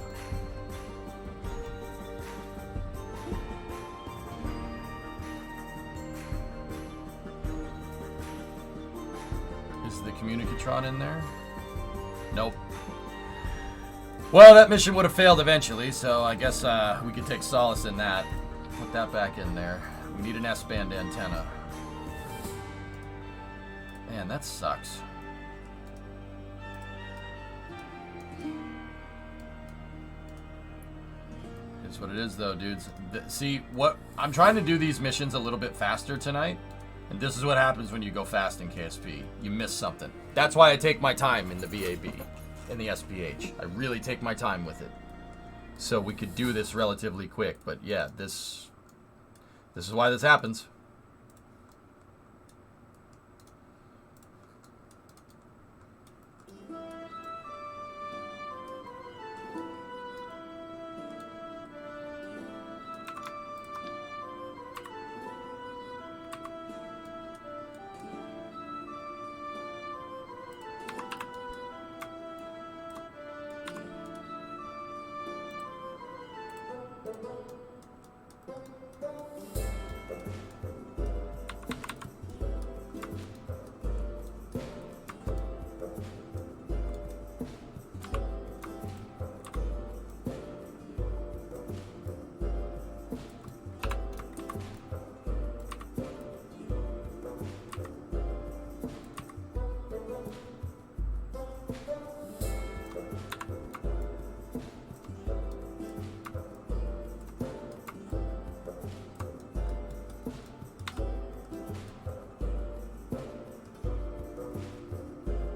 Is the communicatron in there? Nope. Well, that mission would have failed eventually, so I guess we could take solace in that. Put that back in there. We need an S-band antenna. Man, that sucks. It's what it is, though, dudes. See, what I'm trying to do these missions a little bit faster tonight, and this is what happens when you go fast in KSP. You miss something. That's why I take my time in the VAB, in the SPH. I really take my time with it, so we could do this relatively quick. But yeah, this is why this happens.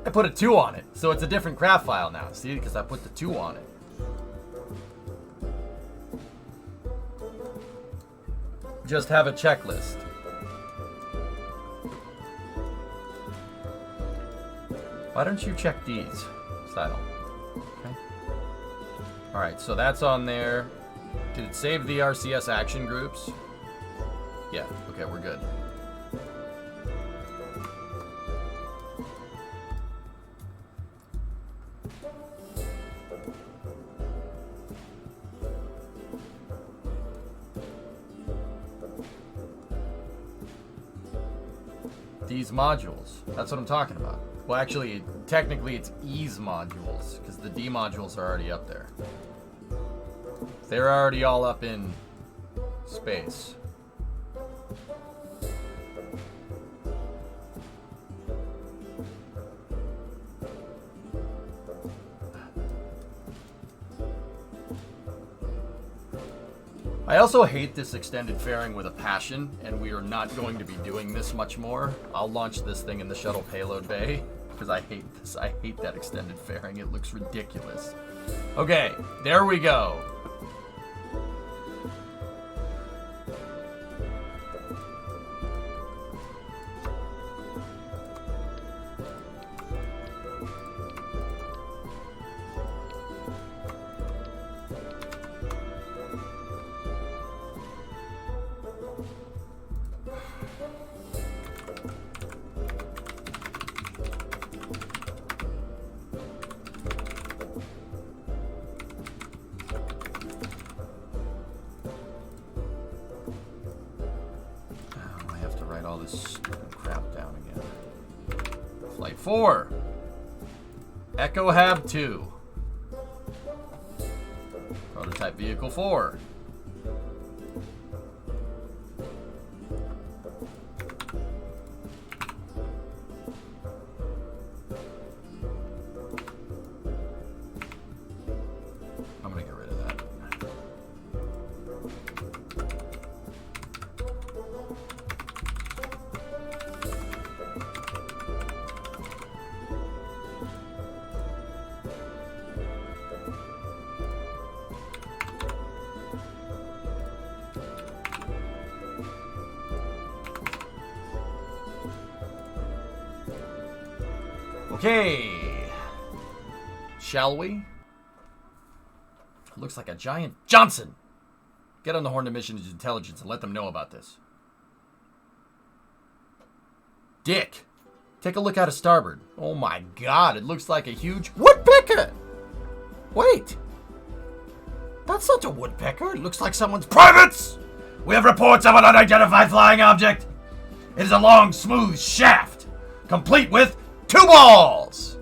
I put a 2 on it, so it's a different craft file now. See, because I put the 2 on it. Just have a checklist. Why don't you check these, Style? Okay. Alright, so that's on there. Did it save the RCS action groups? Yeah, okay, we're good. These modules. That's what I'm talking about. Well, actually, technically it's ease modules, because the D modules are already up there. They're already all up in space. I also hate this extended fairing with a passion, and we are not going to be doing this much more. I'll launch this thing in the shuttle payload bay, because I hate this. I hate that extended fairing. It looks ridiculous. Okay, there we go. All this stupid crap down again. Flight 4. Echo Hab 2. Prototype Vehicle 4. I'm gonna get rid of that. Okay. Shall we? Looks like a giant Johnson. Get on the Horn Emissions Intelligence and let them know about this. Dick, take a look out of starboard. Oh my god, it looks like a huge woodpecker. Wait. That's not a woodpecker. It looks like someone's privates. We have reports of an unidentified flying object. It is a long, smooth shaft, complete with 2 balls.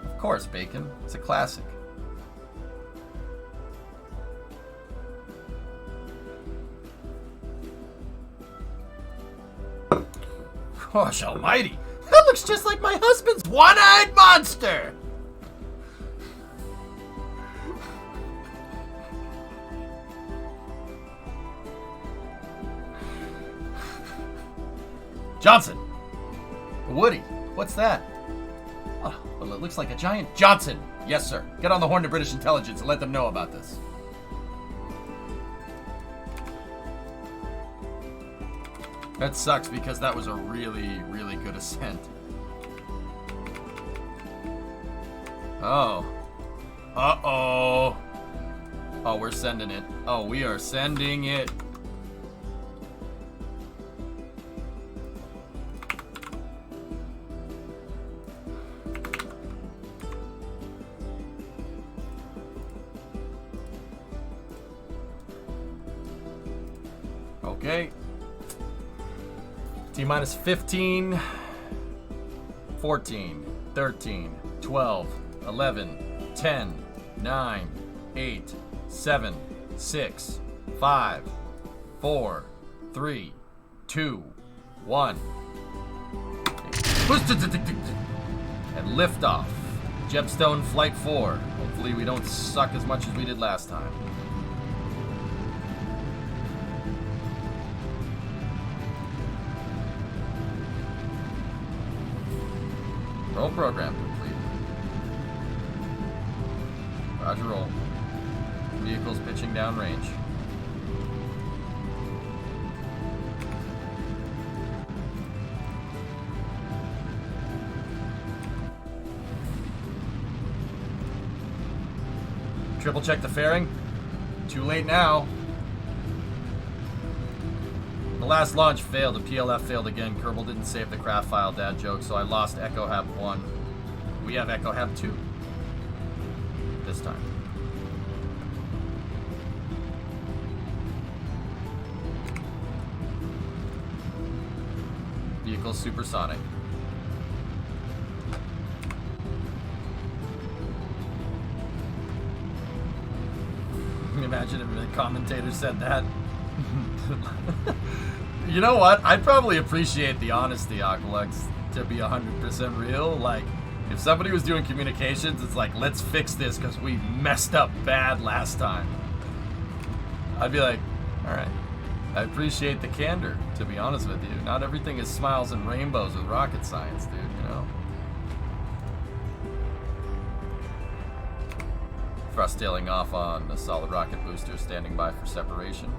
Of course, Bacon. It's a classic. Gosh almighty. That looks just like my husband's one-eyed monster. Johnson. Woody. What's that? Oh, well, it looks like a giant Johnson. Yes, sir. Get on the Horn to British Intelligence and let them know about this. That sucks because that was a really, really good ascent. Oh. Uh-oh. Oh, we're sending it. Oh, we are sending it. Okay. T-minus 15, 14, 13, 12, 11, 10, 9, 8, 7, 6, 5, 4, 3, 2, 1. And liftoff. Jebstone Flight 4. Hopefully we don't suck as much as we did last time. Roll program complete. Roger, roll. Vehicles pitching downrange. Triple check the fairing. Too late now. The last launch failed. The PLF failed again. Kerbal didn't save the craft file, dad joke, so I lost Echo Hab 1. We have Echo Hab 2. This time. Vehicle supersonic. Imagine if the commentator said that. You know what? I'd probably appreciate the honesty, Aqualux, to be 100% real. Like, if somebody was doing communications, it's like, let's fix this because we messed up bad last time. I'd be like, all right. I appreciate the candor, to be honest with you. Not everything is smiles and rainbows with rocket science, dude, you know? Thrust tailing off on the solid rocket booster, standing by for separation.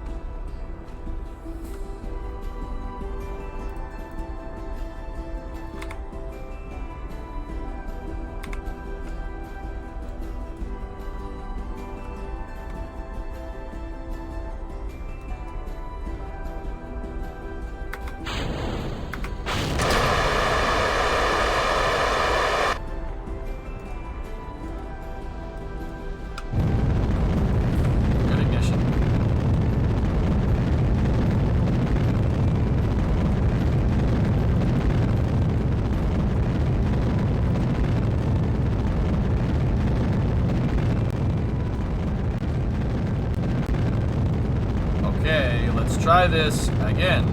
try this again.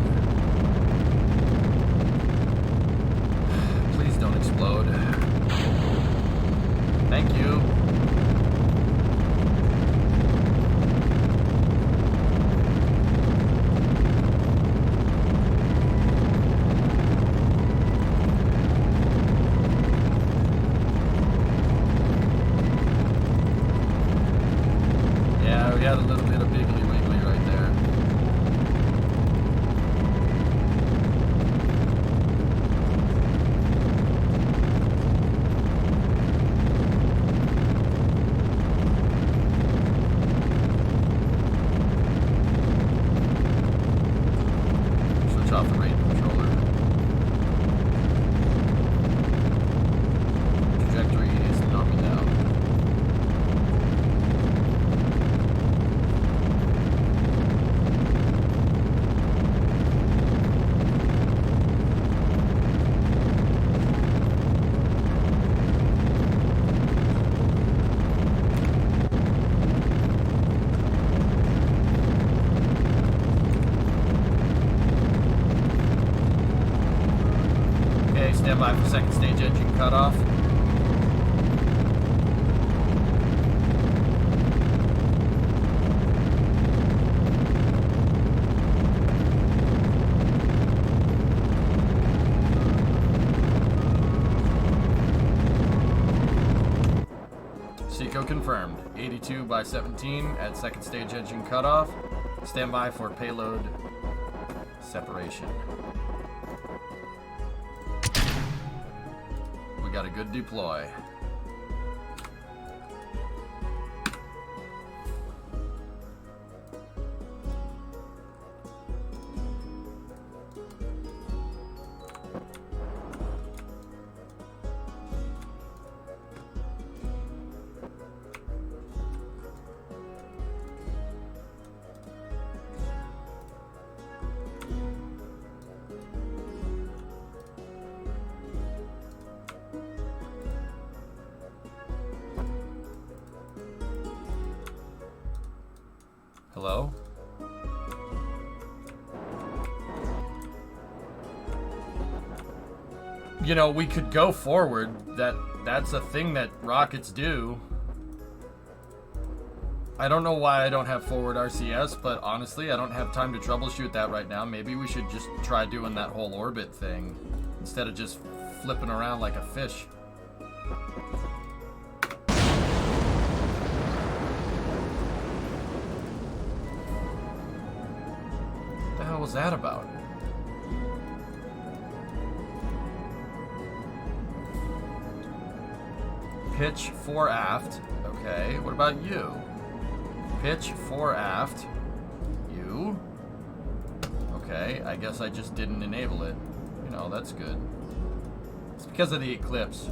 Please don't explode. Thank you. Yeah, we had a little bit of wiggly wiggly right there. Switch off the rate controller. Trajectory is knocking down. Okay, stand by for second stage engine cutoff. Seco confirmed. 82 by 17 at second stage engine cutoff. Stand by for payload separation. We got a good deploy. Hello? You know, we could go forward. That's a thing that rockets do. I don't know why I don't have forward RCS, but honestly, I don't have time to troubleshoot that right now. Maybe we should just try doing that whole orbit thing instead of just flipping around like a fish. What the hell was that about? Pitch 4 aft. Okay, what about you? Pitch 4 aft. You? Okay, I guess I just didn't enable it. You know, that's good. It's because of the eclipse.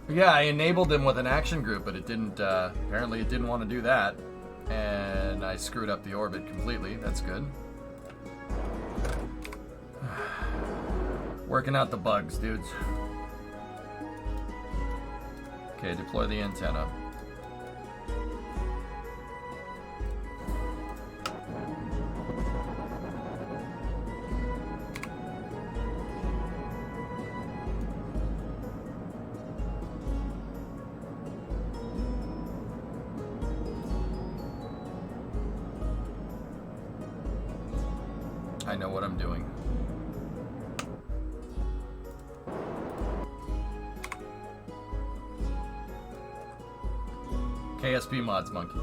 Yeah, I enabled them with an action group, but it didn't, apparently it didn't want to do that. And I screwed up the orbit completely. That's good. Working out the bugs, dudes. Okay, deploy the antenna. I know what I'm doing. KSP mods, monkey.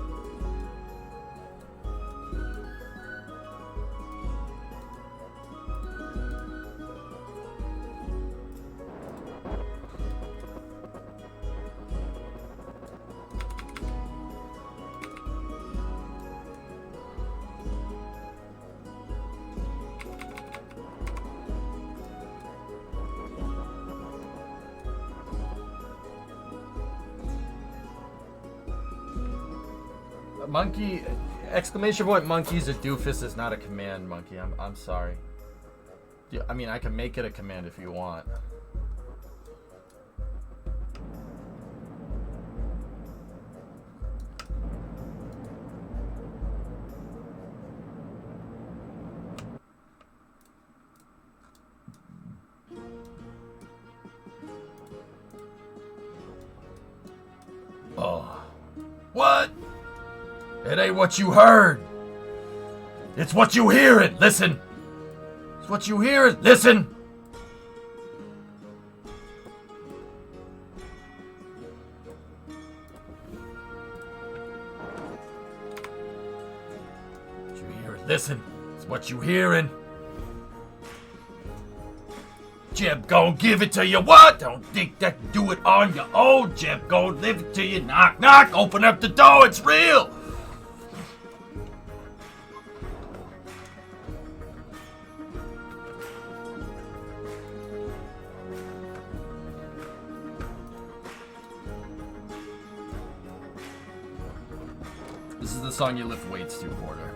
Monkey, exclamation point monkey's a doofus is not a command, monkey. I'm sorry. Yeah, I mean, I can make it a command if you want. What? It ain't what you heard. It's what you hearing. Listen. It's what you hearing. Listen. What you hearing. Listen. It's what you hearing. Jeb gon' give it to you. What? Don't think that you do it on your own. Jeb gon' live it to you. Knock, knock. Open up the door. It's real. This is the song you lift weights to, Porter.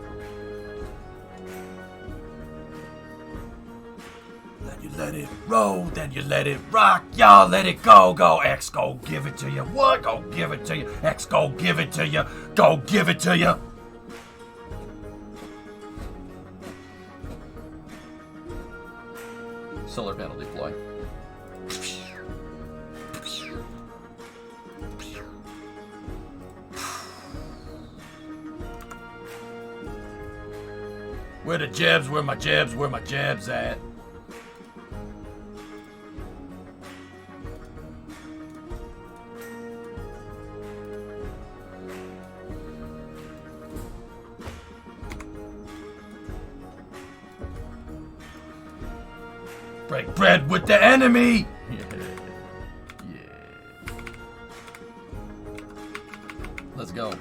Then you let it roll, then you let it rock, y'all let it go, go, X, go give it to you, what, go give it to you, X, go give it to you, go give it to you. Solar panel deploy. Where the jabs, where my jabs at? Break bread with the enemy! Yeah. Let's go.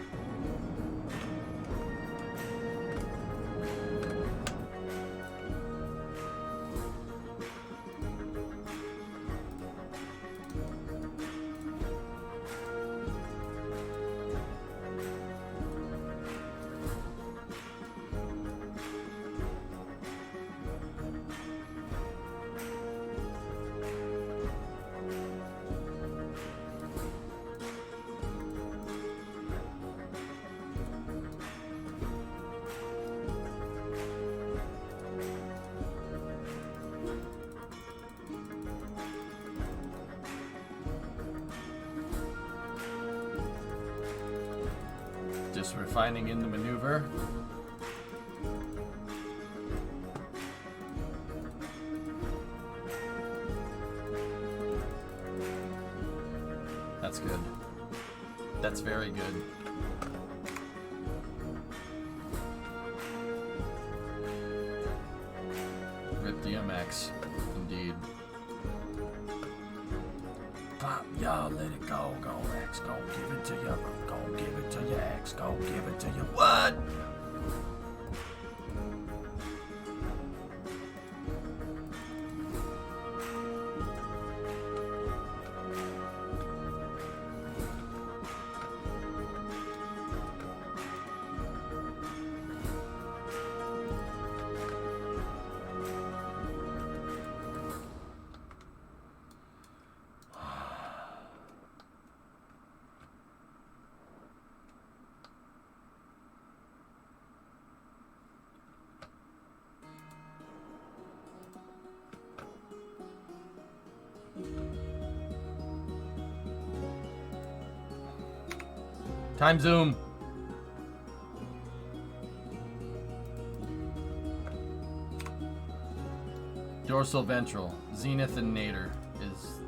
Just refining in the maneuver. That's good. That's very good. Rip DMX, indeed. Pop, y'all, let it go, go, X, go, give it to you, go, give it to you, X, go, give it to you, what? Time zoom. Dorsal ventral, zenith and nadir is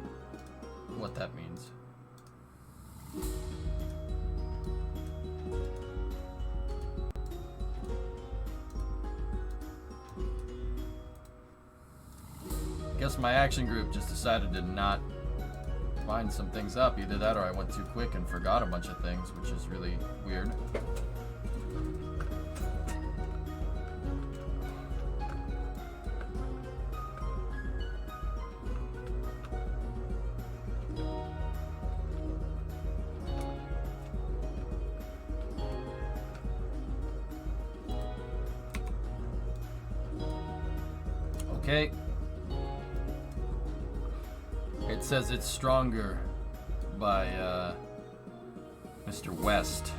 what that means. Guess my action group just decided to not line some things up. Either that or I went too quick and forgot a bunch of things, which is really weird. Okay. It says it's stronger by Mr. West.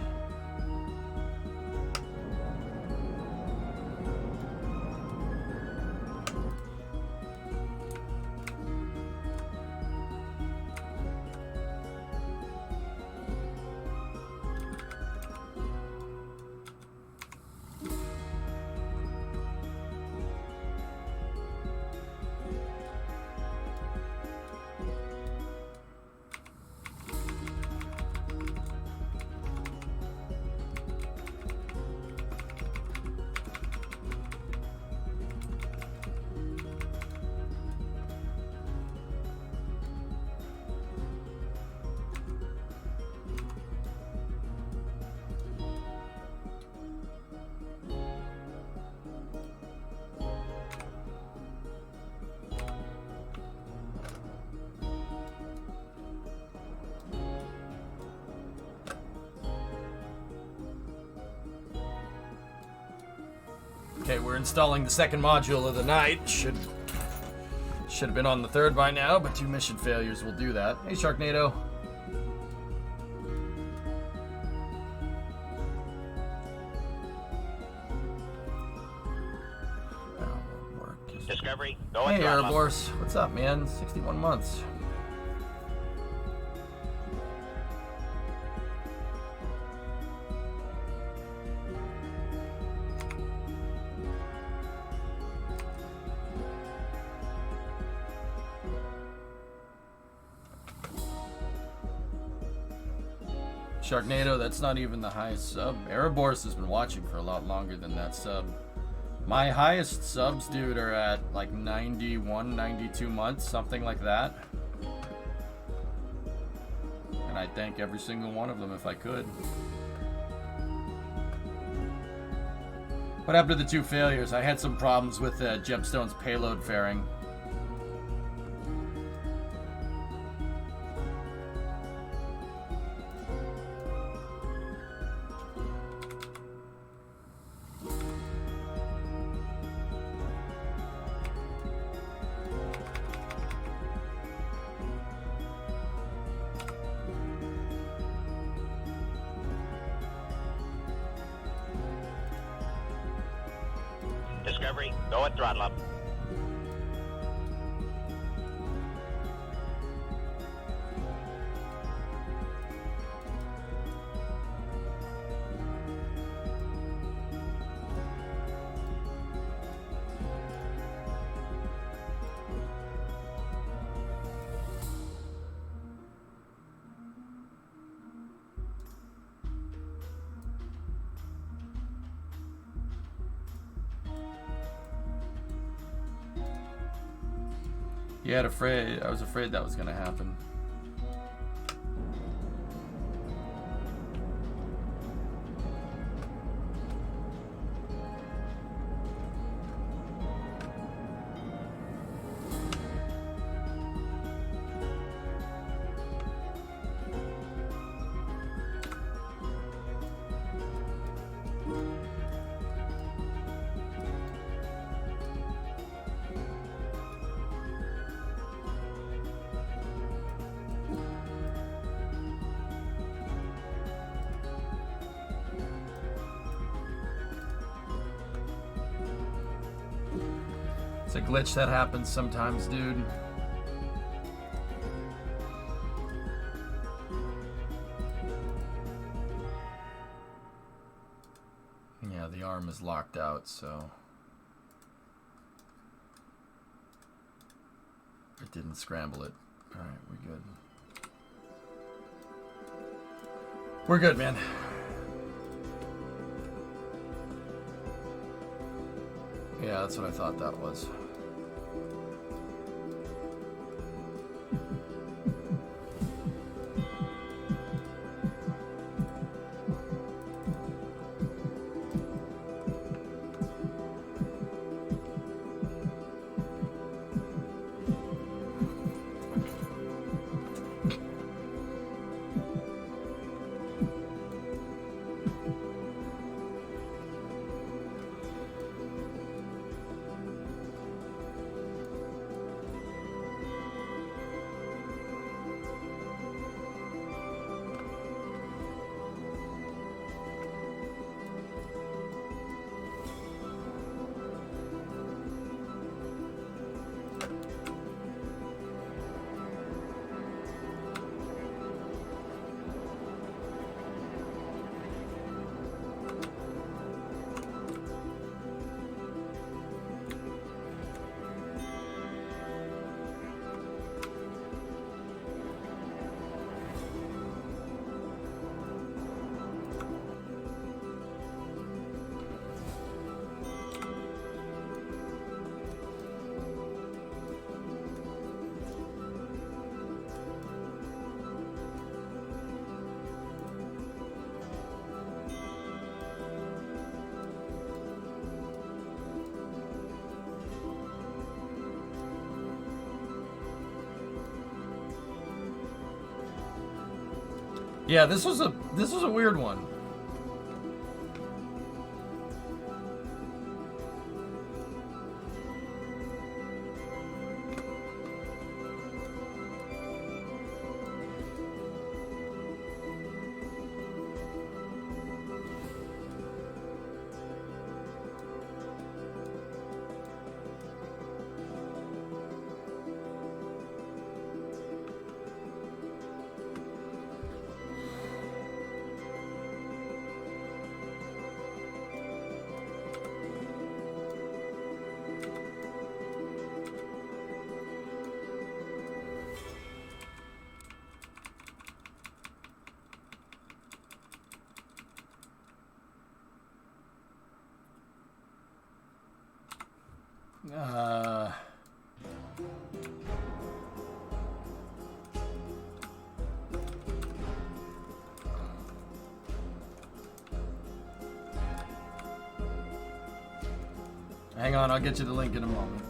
Okay, we're installing the second module of the night. Should have been on the third by now, but 2 mission failures will do that. Hey, Sharknado. Discovery, go Hey, and throttle up. Ouroboros. What's up, man? 61 months. Sharknado, that's not even the highest sub. Ouroboros has been watching for a lot longer than that sub. My highest subs, dude, are at like 91, 92 months, something like that. And I'd thank every single one of them if I could. What happened to the 2 failures? I had some problems with Gemstone's payload fairing. Discovery, go and throttle up. Yeah, I was afraid that was gonna happen. It's a glitch that happens sometimes, dude. Yeah, the arm is locked out, so it didn't scramble it. Alright, we're good. We're good, man. Yeah, that's what I thought that was. Yeah, this was a weird one. Hang on, I'll get you the link in a moment.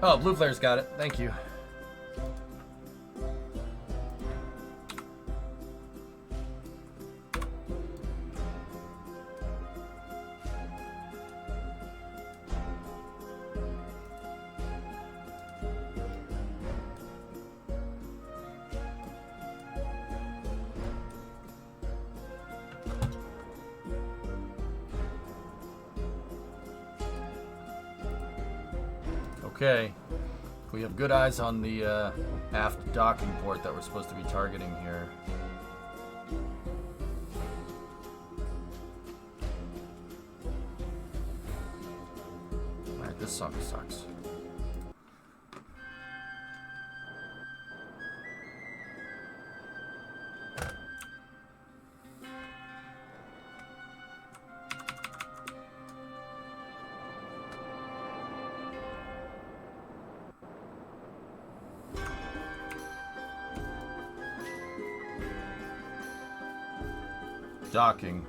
Oh, Blue Flare's got it. Thank you. Okay, we have good eyes on the aft docking port that we're supposed to be targeting here. Alright, this song sucks. Docking.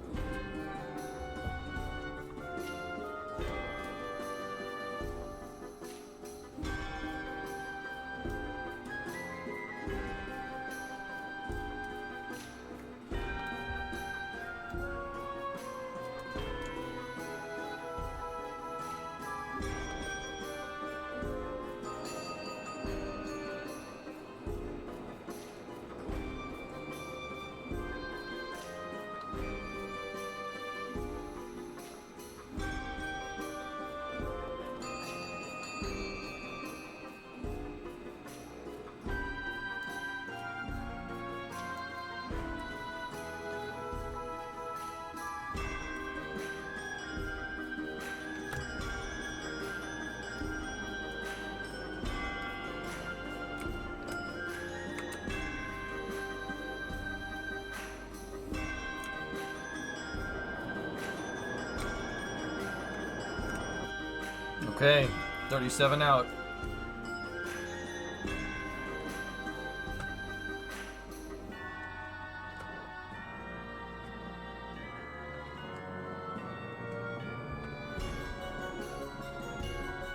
Okay, 37 out.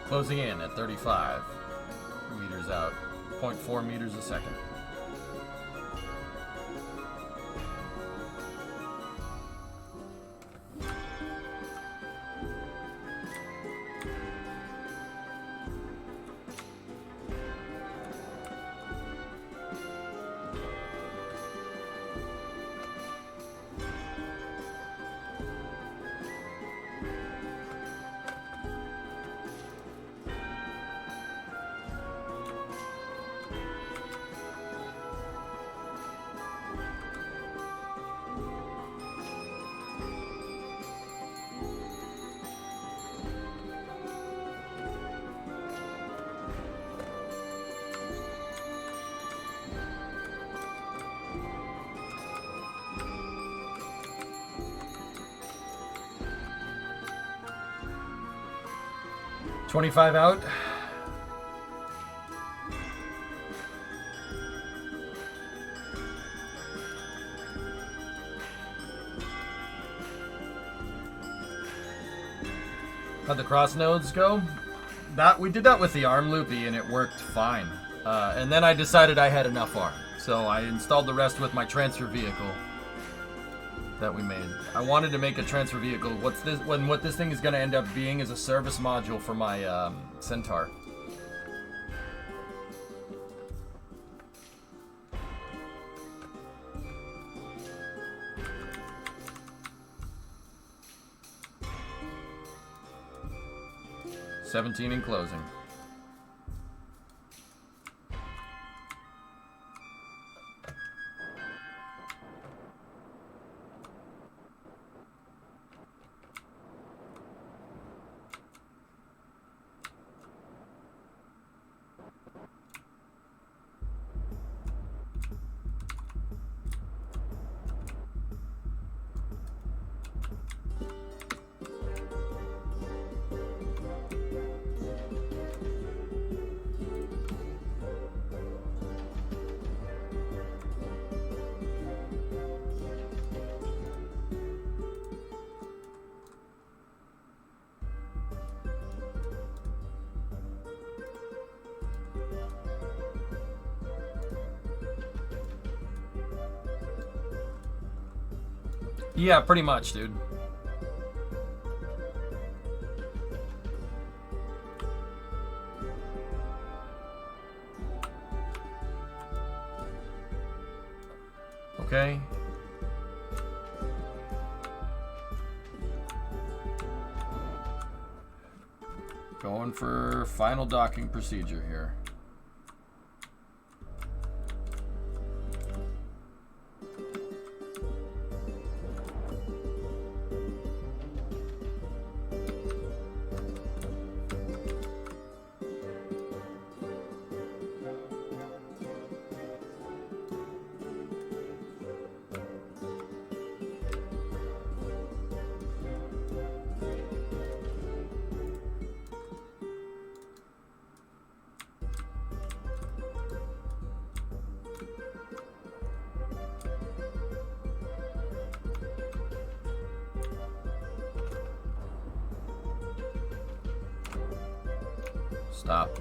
Closing in at 35 meters out, 0.4 meters a second. $25 out. How'd the cross nodes go? We did that with the arm loopy and it worked fine. And then I decided I had enough arm, so I installed the rest with my transfer vehicle that we made. I wanted to make a transfer vehicle. What this thing is going to end up being is a service module for my Centaur. $17 in closing. Yeah, pretty much, dude. Okay. Going for final docking procedure here. Stop.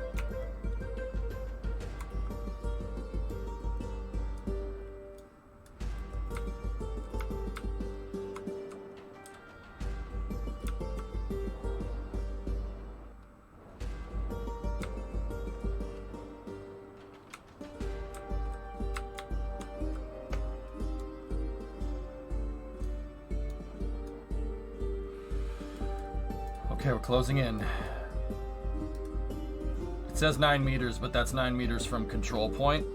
Okay, we're closing in. It says 9 meters, but that's 9 meters from control point.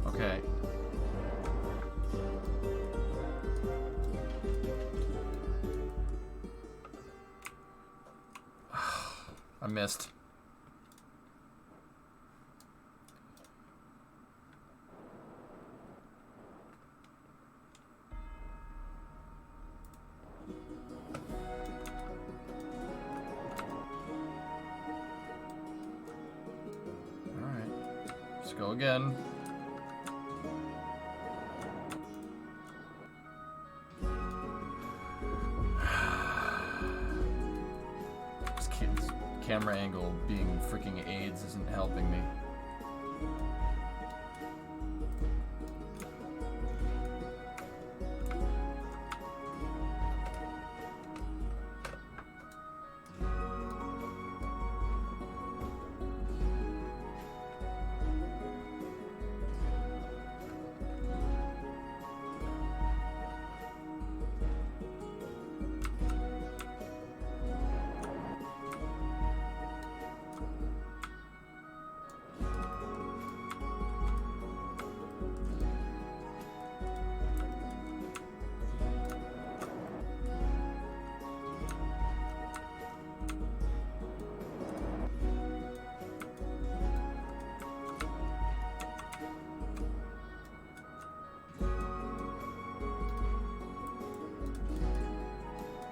Okay. I missed. All right. Let's go again. Camera angle being freaking AIDS isn't helping me.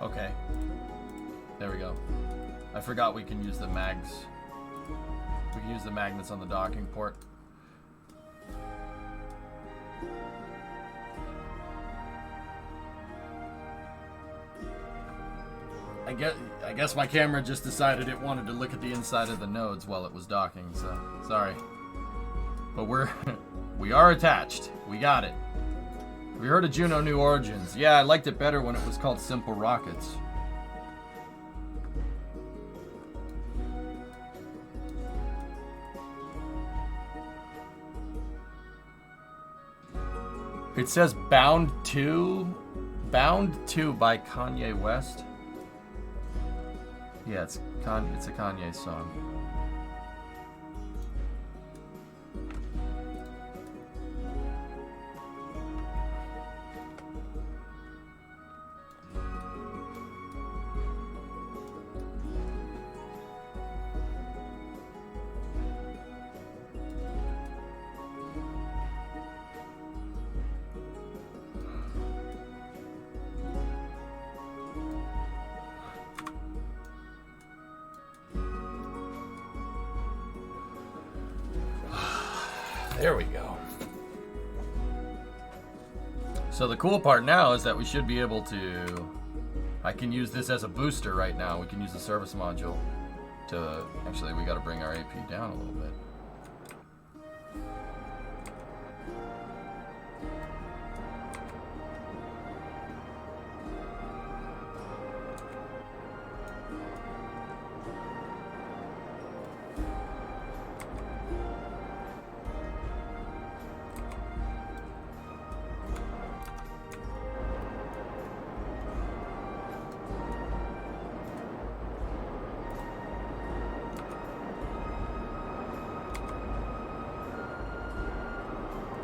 Okay. There we go. I forgot we can use the mags. We can use the magnets on the docking port. I guess my camera just decided it wanted to look at the inside of the nodes while it was docking, so sorry. But we are attached. We got it. Have you heard of Juno New Origins? Yeah, I liked it better when it was called Simple Rockets. It says Bound 2 by Kanye West. Yeah, it's a Kanye song. There we go. So the cool part now is that we should be able to... I can use this as a booster right now. We can use the service module to... Actually, we got to bring our AP down a little bit.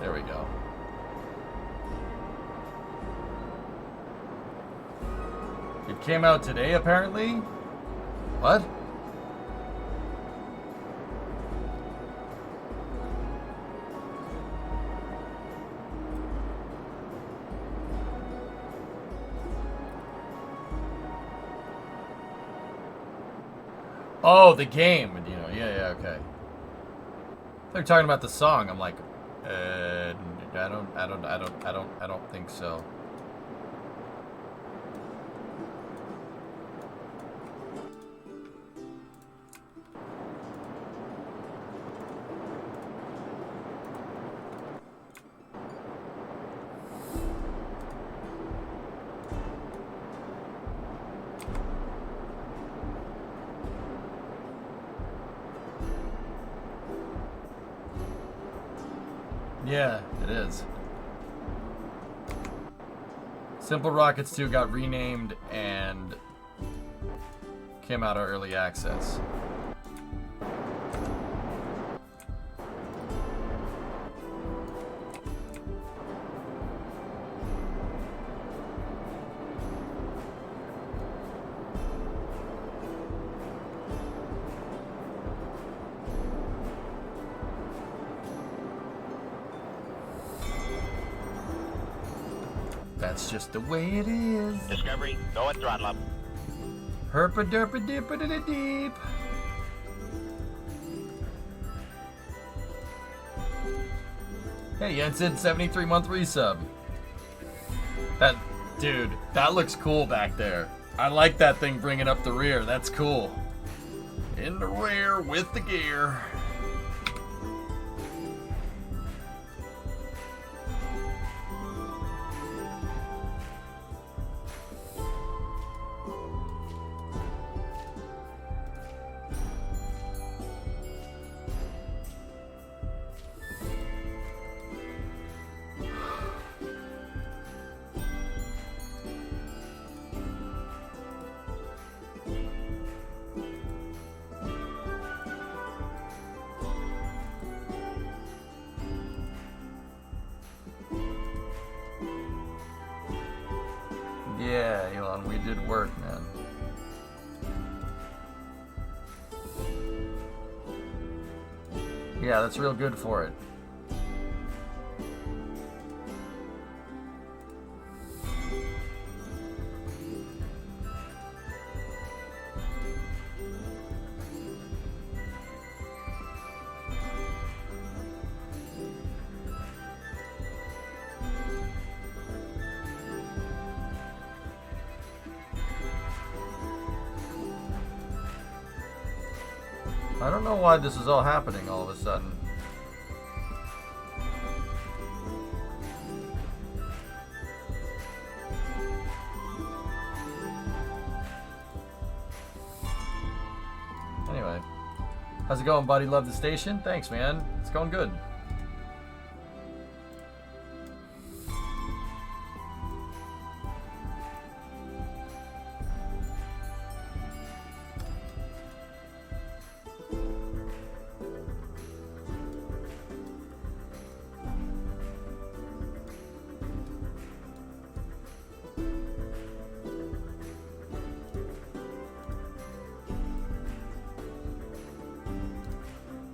There we go. It came out today, apparently? What? Oh, the game. You know, yeah, okay. They're talking about the song. I'm like, I don't think so. Yeah, it is. Simple Rockets 2 got renamed and came out of early access. That's just the way it is. Discovery, go at throttle up. Herpa derpa dippa deep. Hey, Jensen, 73-month resub. That, dude, that looks cool back there. I like that thing bringing up the rear. That's cool. In the rear with the gear. Yeah, Elon, we did work, man. Yeah, that's real good for it. I don't know why this is all happening all of a sudden. Anyway, how's it going, buddy? Love the station? Thanks, man. It's going good.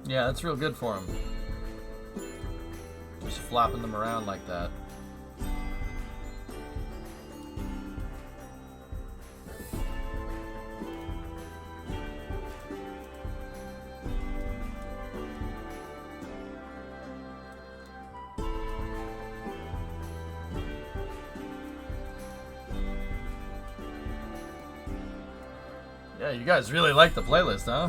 Yeah, that's real good for him. Just flapping them around like that. Yeah, you guys really like the playlist, huh?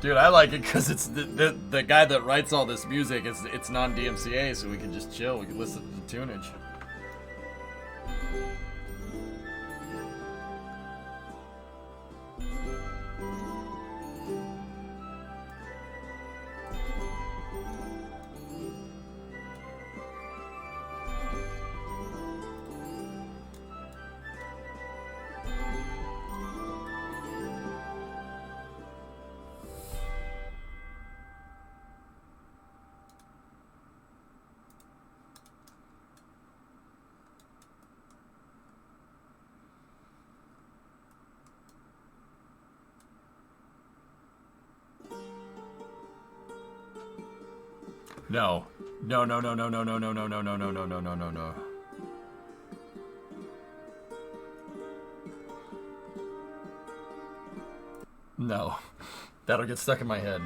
Dude, I like it because it's the guy that writes all this music. It's non-DMCA, so we can just chill. We can listen to the tunage. No. No, no, no, no, no, no, no, no, no, no, no, no, no, no, no, no. No. That'll get stuck in my head.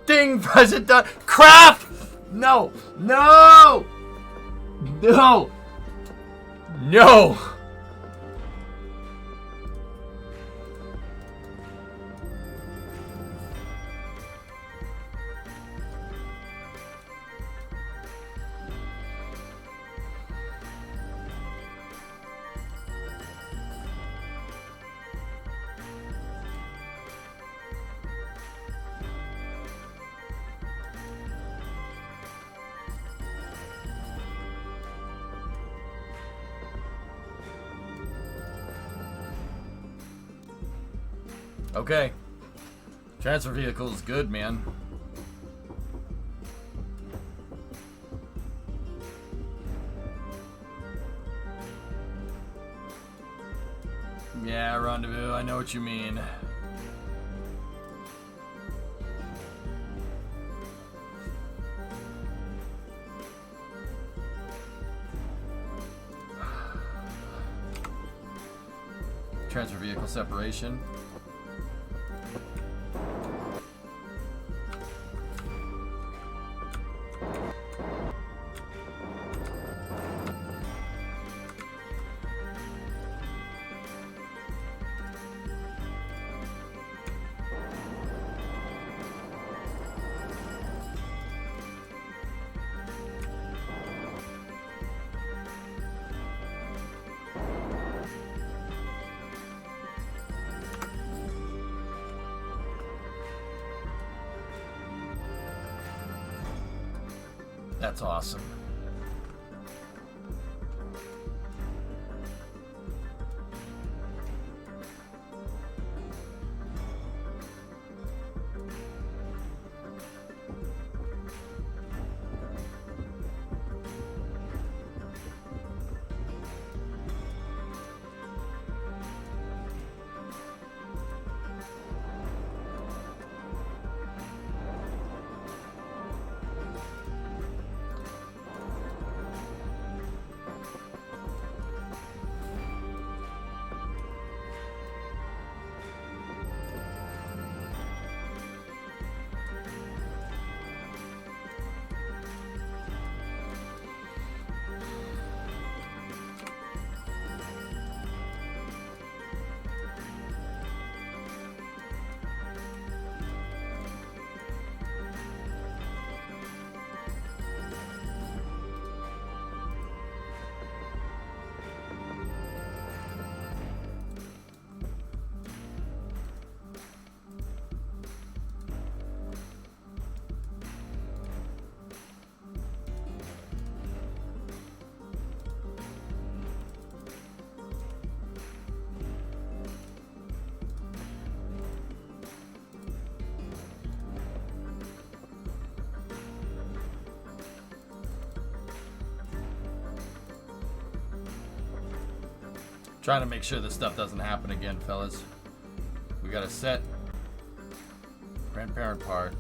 Ding! Present done. Crap! No! No! No! No! Okay. Transfer vehicle is good, man. Yeah, rendezvous, I know what you mean. Transfer vehicle separation. That's awesome. Trying to make sure this stuff doesn't happen again, fellas. We gotta set grandparent part,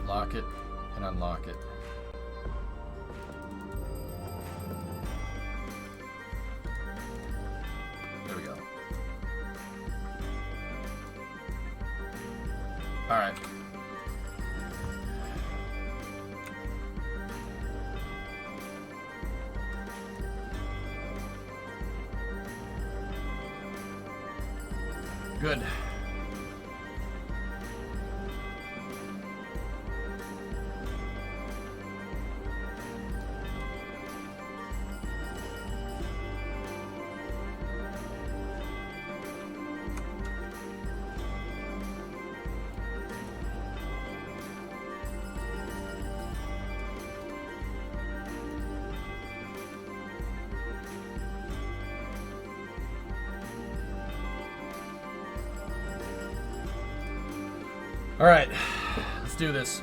lock it, and unlock it. There we go. Alright. Good. All right, let's do this.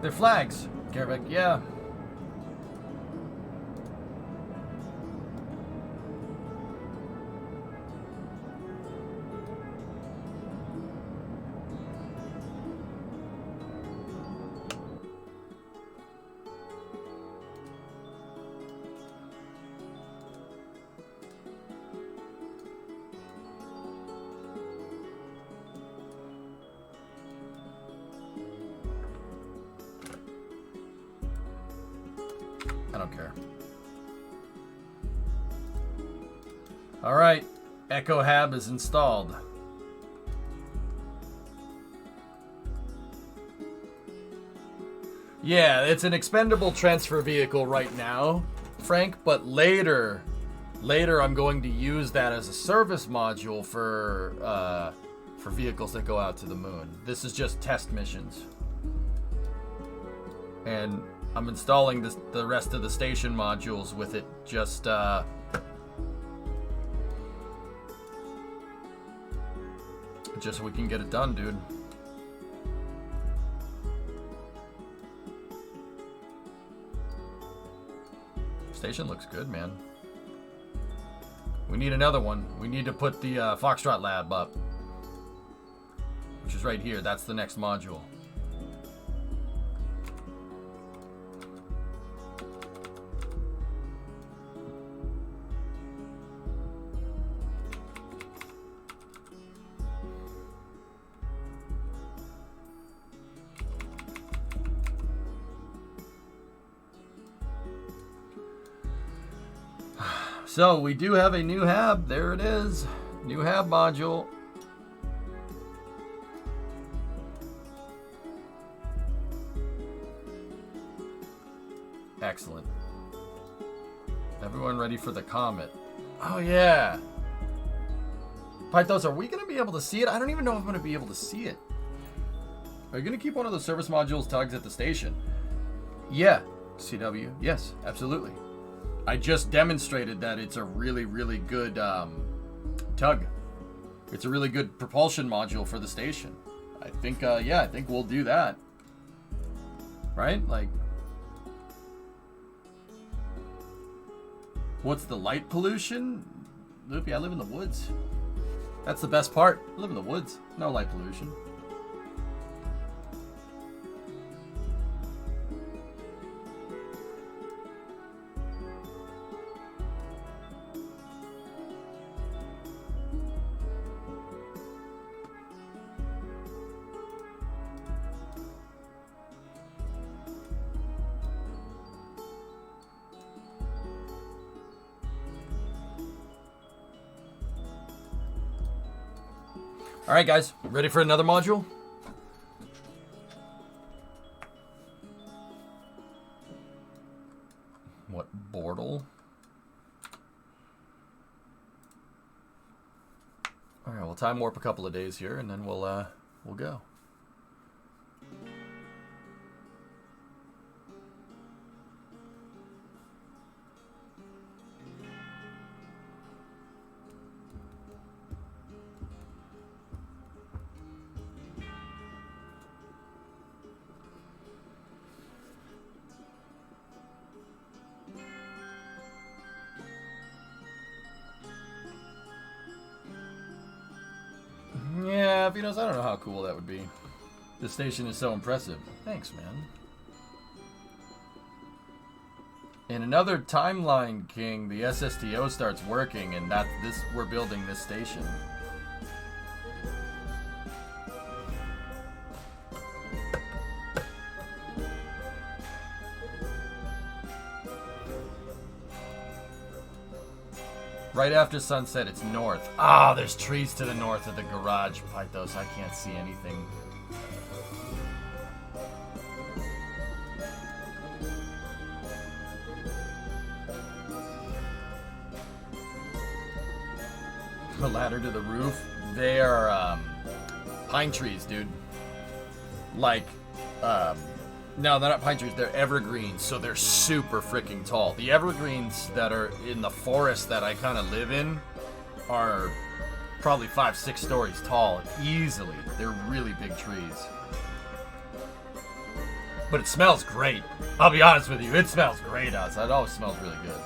They're flags, Kerbal, yeah. I don't care. All right, Echo Hab is installed. Yeah, it's an expendable transfer vehicle right now, Frank, but later I'm going to use that as a service module for vehicles that go out to the moon. This is just test missions. And I'm installing the rest of the station modules with it just so we can get it done, dude. Station looks good, man. We need another one. We need to put the Foxtrot lab up, which is right here. That's the next module. So we do have a new hab. There it is. New hab module. Excellent. Everyone ready for the comet? Oh yeah. Pythos, are we going to be able to see it? I don't even know if I'm going to be able to see it. Are you going to keep one of the service modules tugs at the station? Yeah. CW. Yes, absolutely. I just demonstrated that it's a really, really good tug. It's a really good propulsion module for the station. I think, yeah, I think we'll do that. Right? Like, what's the light pollution? Loopy, I live in the woods. That's the best part. I live in the woods. No light pollution. All right, guys, ready for another module? What, Bortle? All right, we'll time warp a couple of days here, and then we'll go. Yeah, Vinos, I don't know how cool that would be. This station is so impressive. Thanks, man. In another timeline, King, the SSTO starts working, and we're building this station. Right after sunset, it's north. Ah, there's trees to the north of the garage, Pythos. I can't see anything. A ladder to the roof. They are pine trees, dude. Like, no, they're not pine trees. They're evergreens, so they're super freaking tall. The evergreens that are in the forest that I kind of live in are probably 5-6 stories tall easily. They're really big trees. But it smells great. I'll be honest with you, it smells great outside. It always smells really good.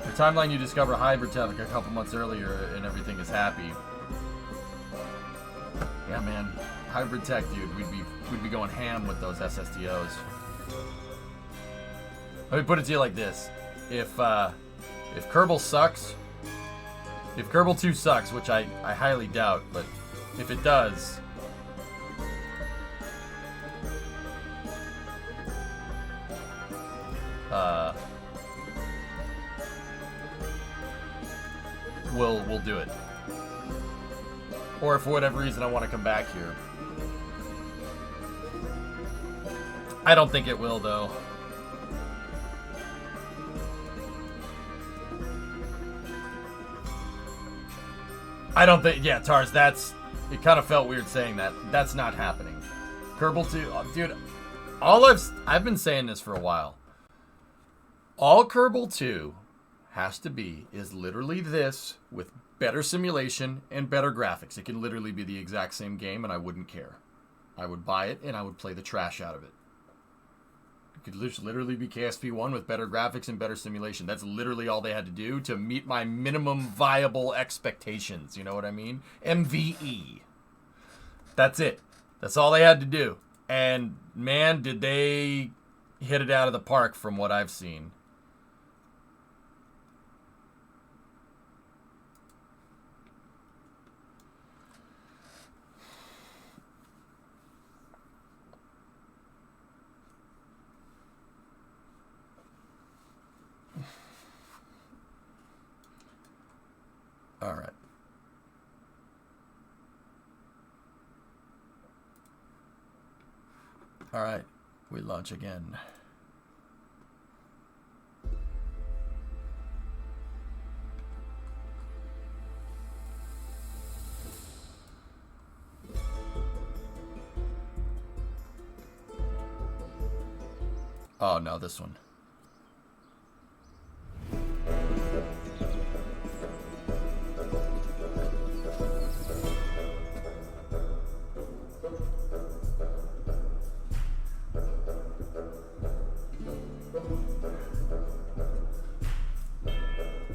The timeline you discover hybrid tech a couple months earlier and everything is happy. Yeah, man. Hybrid tech, dude. We'd be going ham with those SSTOs. Let me put it to you like this. If Kerbal sucks, if Kerbal 2 sucks, which I highly doubt, but if it does, we'll do it. Or if for whatever reason I want to come back here. I don't think it will, though. I don't think... Yeah, Tars, that's... It kind of felt weird saying that. That's not happening. Kerbal 2... Dude, all I've been saying this for a while. All Kerbal 2 has to be is literally this with better simulation and better graphics. It can literally be the exact same game, and I wouldn't care. I would buy it, and I would play the trash out of it. It could literally be KSP 1 with better graphics and better simulation. That's literally all they had to do to meet my minimum viable expectations. You know what I mean? MVE. That's it. That's all they had to do. And, man, did they hit it out of the park from what I've seen. All right. All right. We launch again. Oh, no, this one.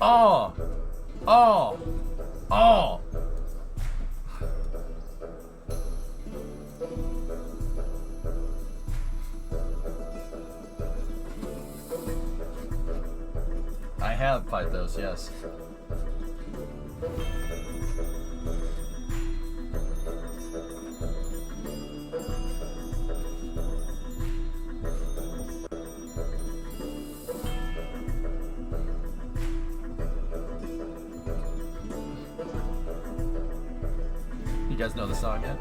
Oh! Oh! Oh! I have played those, yes. You guys know the song yet?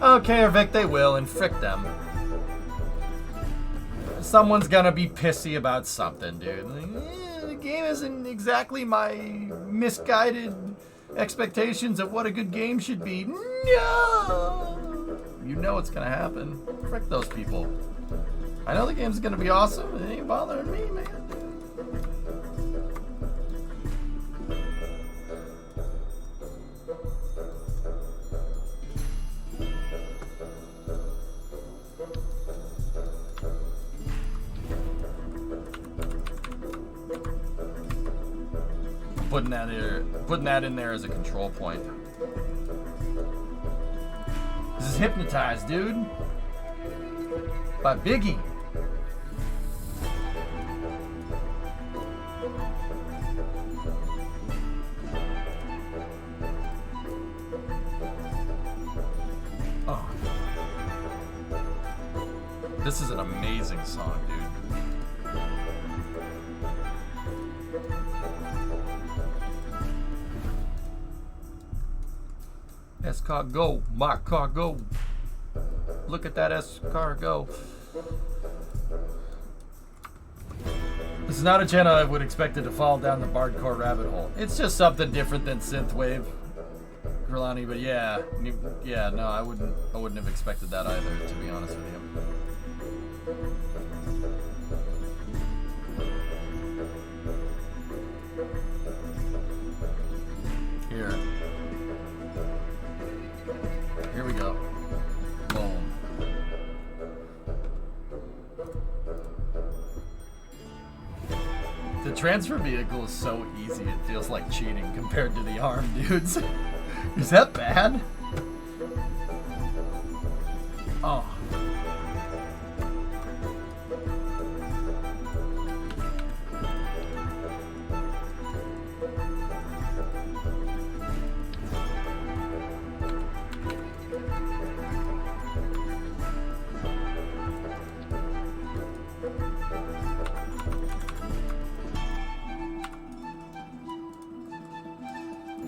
Okay, Vic, they will, and frick them. Someone's gonna be pissy about something, dude. Like, the game isn't exactly my misguided expectations of what a good game should be. No! You know it's gonna happen. Frick those people. I know the game's gonna be awesome. It ain't bothering me, man. putting that in there as a control point. This is Hypnotized, dude. By Biggie. Oh. This is an amazing song, dude. S-Car-Go, my car go. Look at that S-Car go. This is not a channel I would expect it to fall down the bardcore rabbit hole. It's just something different than synthwave, Grilani. But yeah, no, I wouldn't have expected that either, to be honest with you. Here we go. Boom. The transfer vehicle is so easy, it feels like cheating compared to the ARM dudes. Is that bad? Oh.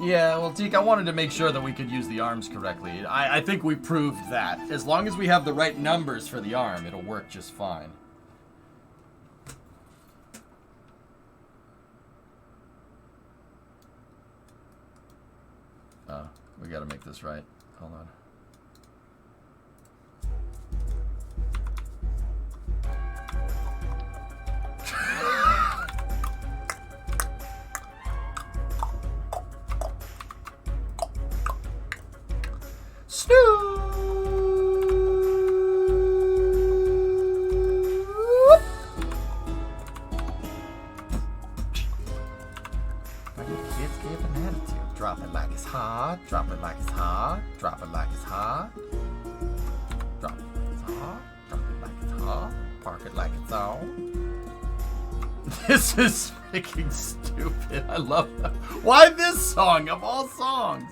Yeah, well, Teak, I wanted to make sure that we could use the arms correctly. I think we proved that. As long as we have the right numbers for the arm, it'll work just fine. We gotta make this right. Hold on. Drop it like it's hot, drop it like it's hot, drop it like it's hot. Drop it like it's hot, drop it like it's hot, park it like it's on. This is freaking stupid. I love that. Why this song of all songs?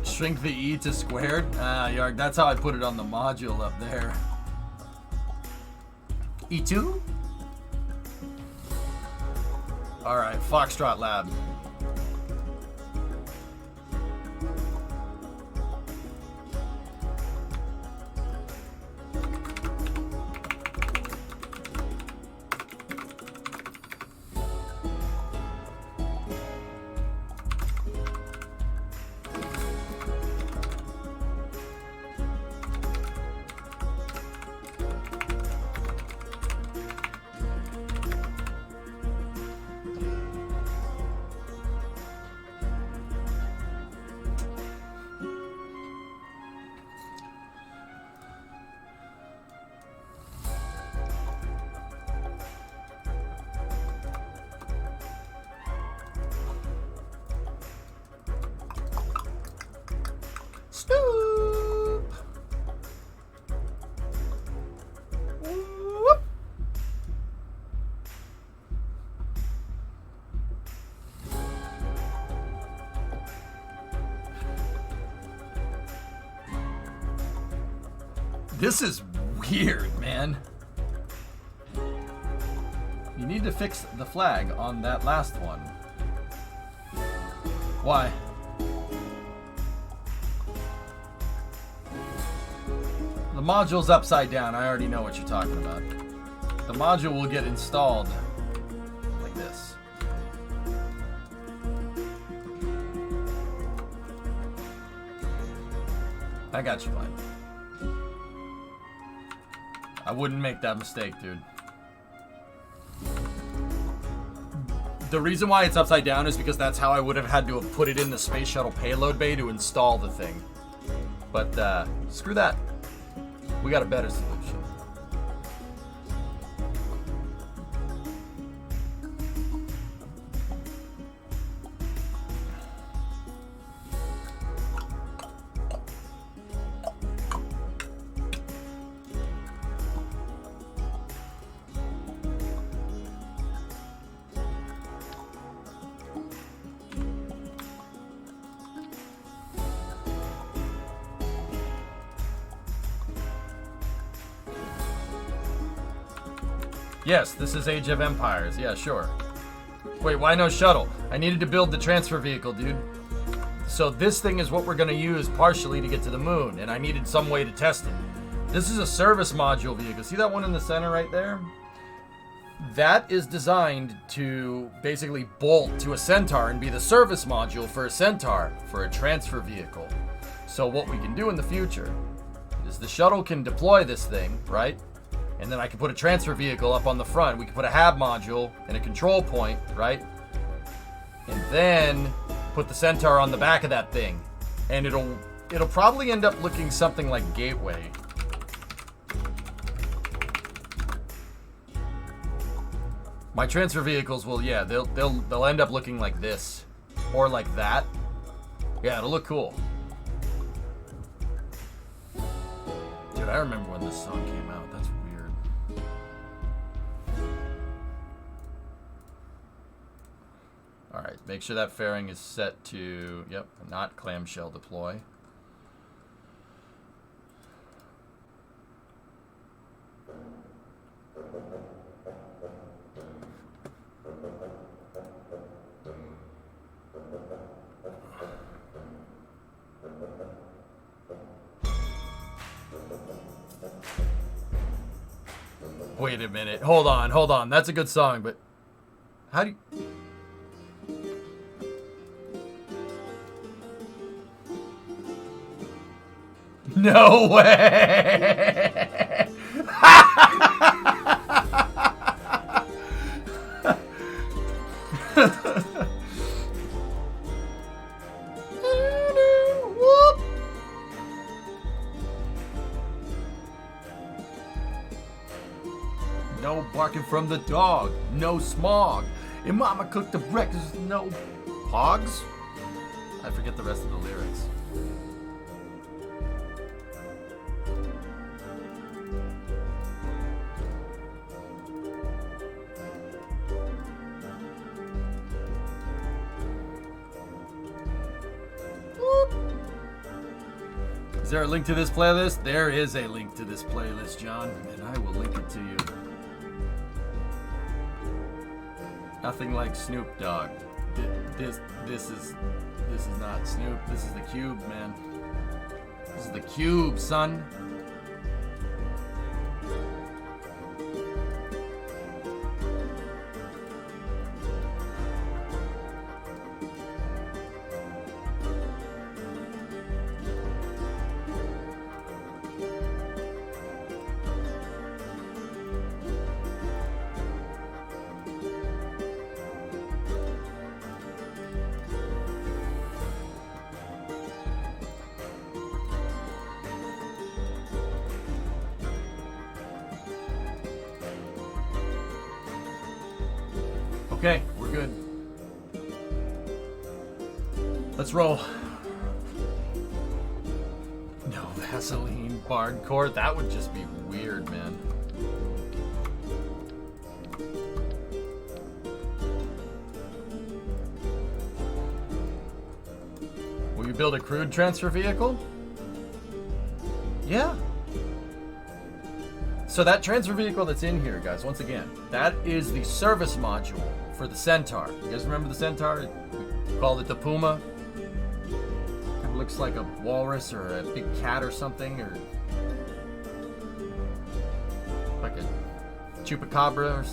Shrink the E to squared? Ah, Yarg, that's how I put it on the module up there. E2? Alright, Foxtrot Lab. This is weird, man. You need to fix the flag on that last one. Why? The module's upside down. I already know what you're talking about. The module will get installed like this. I got you, bud. I wouldn't make that mistake, dude. The reason why it's upside down is because that's how I would have had to have put it in the space shuttle payload bay to install the thing. But screw that. We got a better solution. Yes, this is Age of Empires. Yeah, sure. Wait, why no shuttle? I needed to build the transfer vehicle, dude. So this thing is what we're going to use partially to get to the moon, and I needed some way to test it. This is a service module vehicle. See that one in the center right there? That is designed to basically bolt to a Centaur and be the service module for a Centaur, for a transfer vehicle. So what we can do in the future is the shuttle can deploy this thing, right? And then I can put a transfer vehicle up on the front. We can put a hab module and a control point, right? And then put the Centaur on the back of that thing. And it'll probably end up looking something like Gateway. My transfer vehicles will, yeah, they'll end up looking like this. Or like that. Yeah, it'll look cool. Dude, I remember when this song came out. That's weird. Alright, make sure that fairing is set to, yep, not clamshell deploy. Wait a minute. Hold on. That's a good song, but how do you... No way! No barking from the dog, no smog. And mama cooked the breakfast, no hogs? I forget the rest of the lyrics. Is there a link to this playlist? There is a link to this playlist, John, and I will link it to you. Nothing like Snoop Dogg. This is not Snoop. This is the Cube, man. This is the Cube, son. Okay, we're good. Let's roll. No Vaseline barred cord. That would just be weird, man. Will you build a crude transfer vehicle? Yeah. So that transfer vehicle that's in here, guys, once again, that is the service module for the Centaur. You guys remember the Centaur? We called it the Puma. Kind of looks like a walrus or a big cat or something, or like a chupacabra or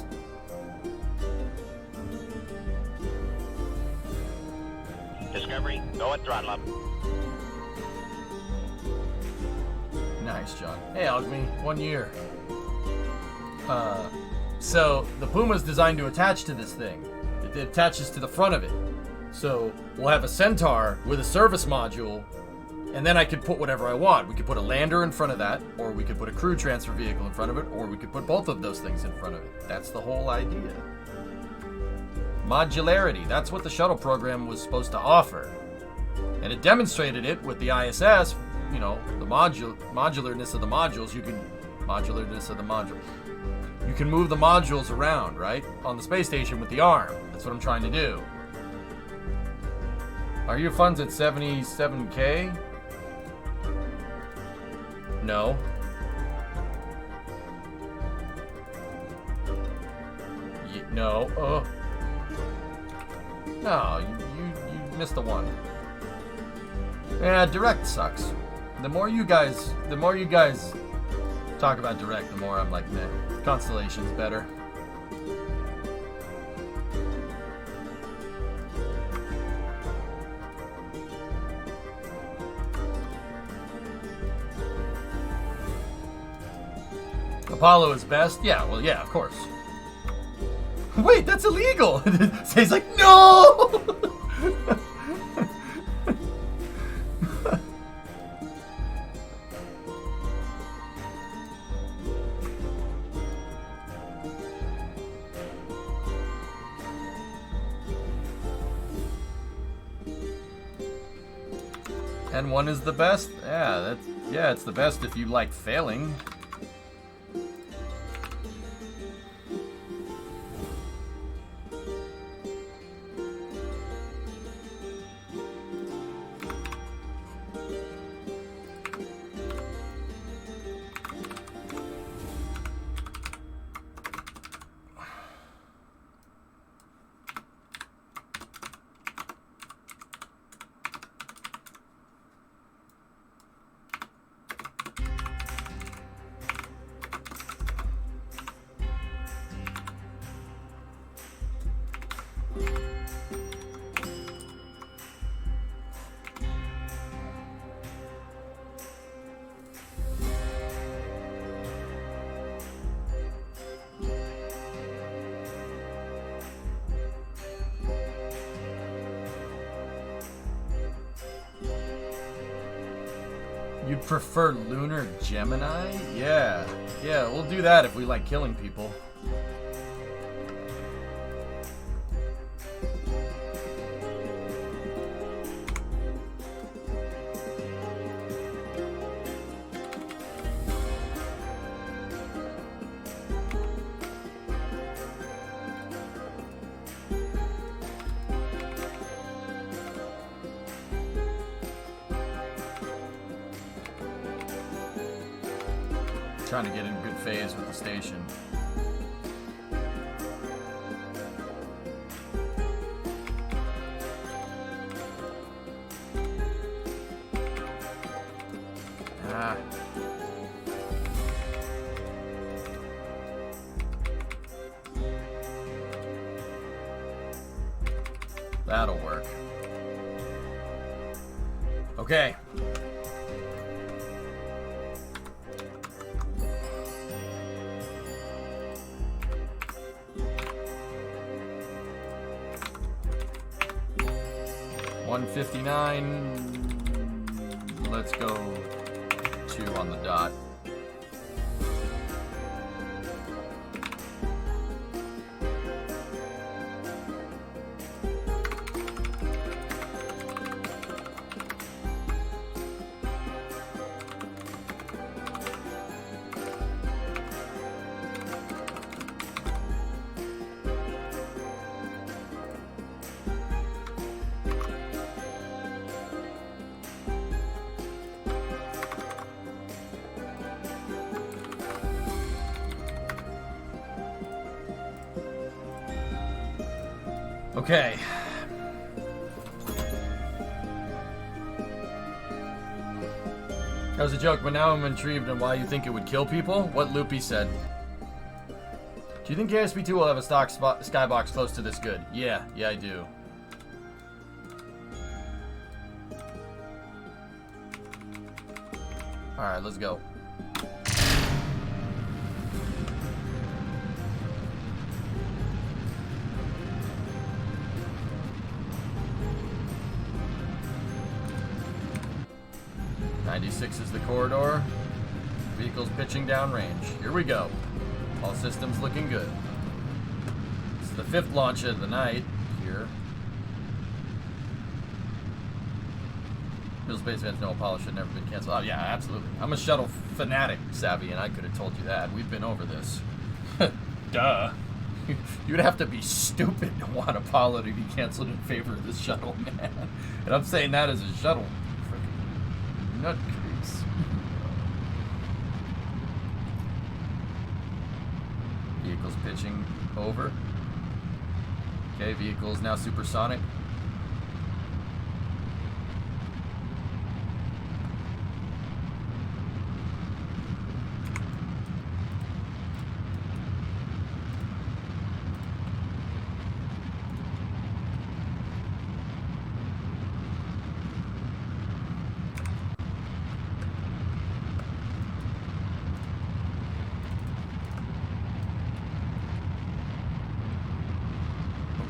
Discovery, go at throttle up. Nice, John. Hey, Ogme, 1 year. So the Puma's designed to attach to this thing. it attaches to the front of it. So we'll have a Centaur with a service module, and then I could put whatever I want. We could put a lander in front of that, or we could put a crew transfer vehicle in front of it, or we could put both of those things in front of it. That's the whole idea. Modularity, that's what the shuttle program was supposed to offer. And it demonstrated it with the ISS, you know, the modularness of the modules. You can move the modules around, right? On the space station with the arm. That's what I'm trying to do. Are your funds at 77K? No. No. No, you missed the one. Yeah, direct sucks. The more you guys talk about direct, the more I'm like, nah, Constellation's better. Apollo is best? Yeah, well, yeah, of course. Wait, that's illegal! Say's like, no! And one is the best? Yeah, it's the best if you like failing. You'd prefer Lunar Gemini? Yeah, we'll do that if we like killing people. Trying to get in good phase with the station. That'll work. Okay. $159. Let's go 2 on the dot. Okay. That was a joke, but now I'm intrigued on why you think it would kill people. What Loopy said. Do you think KSP2 will have a stock skybox close to this good? Yeah, I do. Alright, let's go. 96 is the corridor. Vehicles pitching downrange. Here we go. All systems looking good. This is the 5th launch of the night here. Real space events, no Apollo should never been canceled. Oh yeah, absolutely. I'm a shuttle fanatic, Savvy, and I could have told you that. We've been over this. Duh. You'd have to be stupid to want Apollo to be canceled in favor of this shuttle, man. And I'm saying that as a shuttle. Freaking nutcase. Vehicles pitching over. Okay, vehicles now supersonic.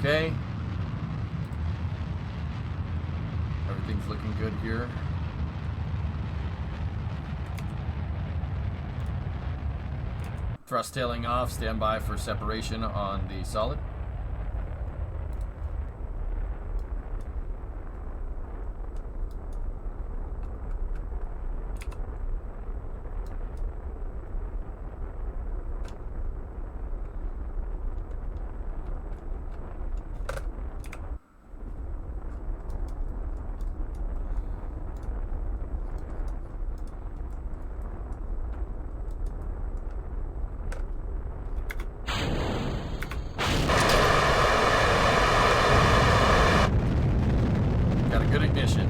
Okay. Everything's looking good here. Thrust tailing off. Stand by for separation on the solid. Good ignition.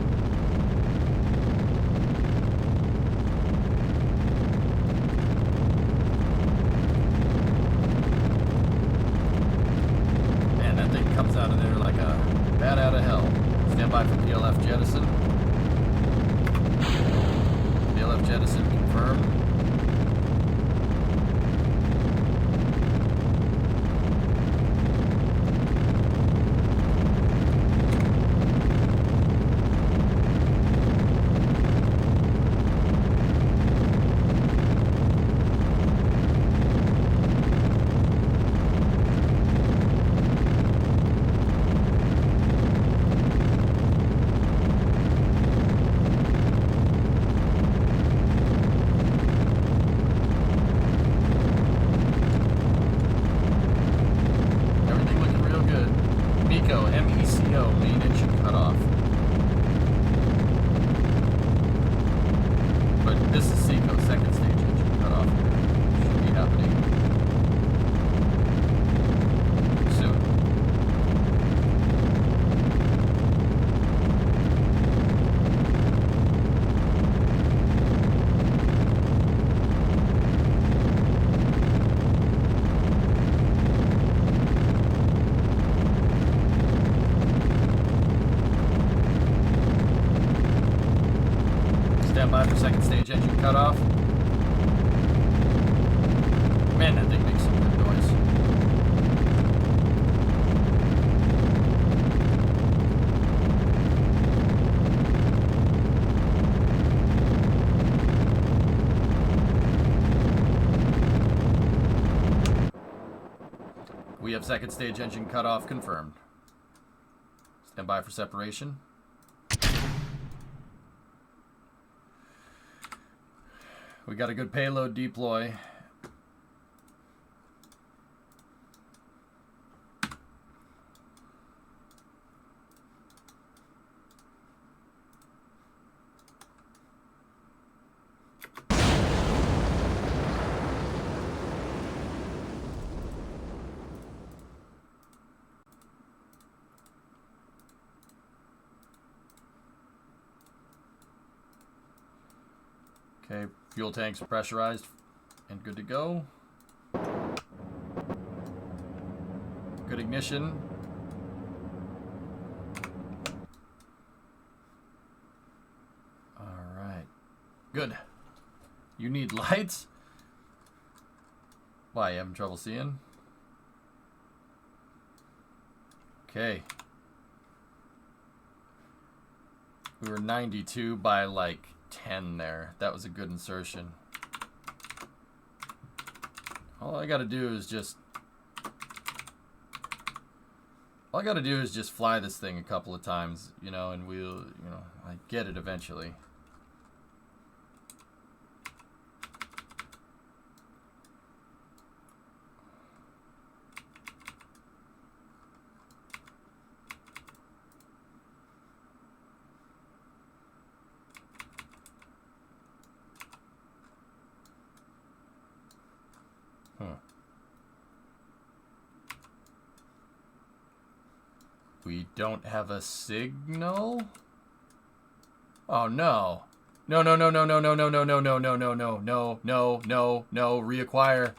Man, that thing comes out of there like a bat out of hell. Stand by for PLF jettison. PLF jettison confirmed. MECO, main engine cutoff. But this is SECO, second stage engine cutoff. Should be happening soon. Stand by for second stage engine cutoff. Man, that thing makes some good noise. We have second stage engine cutoff confirmed. Stand by for separation. We got a good payload deploy. Okay, fuel tanks are pressurized and good to go. Good ignition. All right. Good. You need lights? Why, you having trouble seeing? Okay. We were 92 by like 10 there. That was a good insertion. All I gotta do is just fly this thing a couple of times, you know, and we'll, you know, I get it eventually. We don't have a signal? Oh no. No, no, no, no, no, no, no, no, no, no, no, no, no, no, no, no, no, reacquire.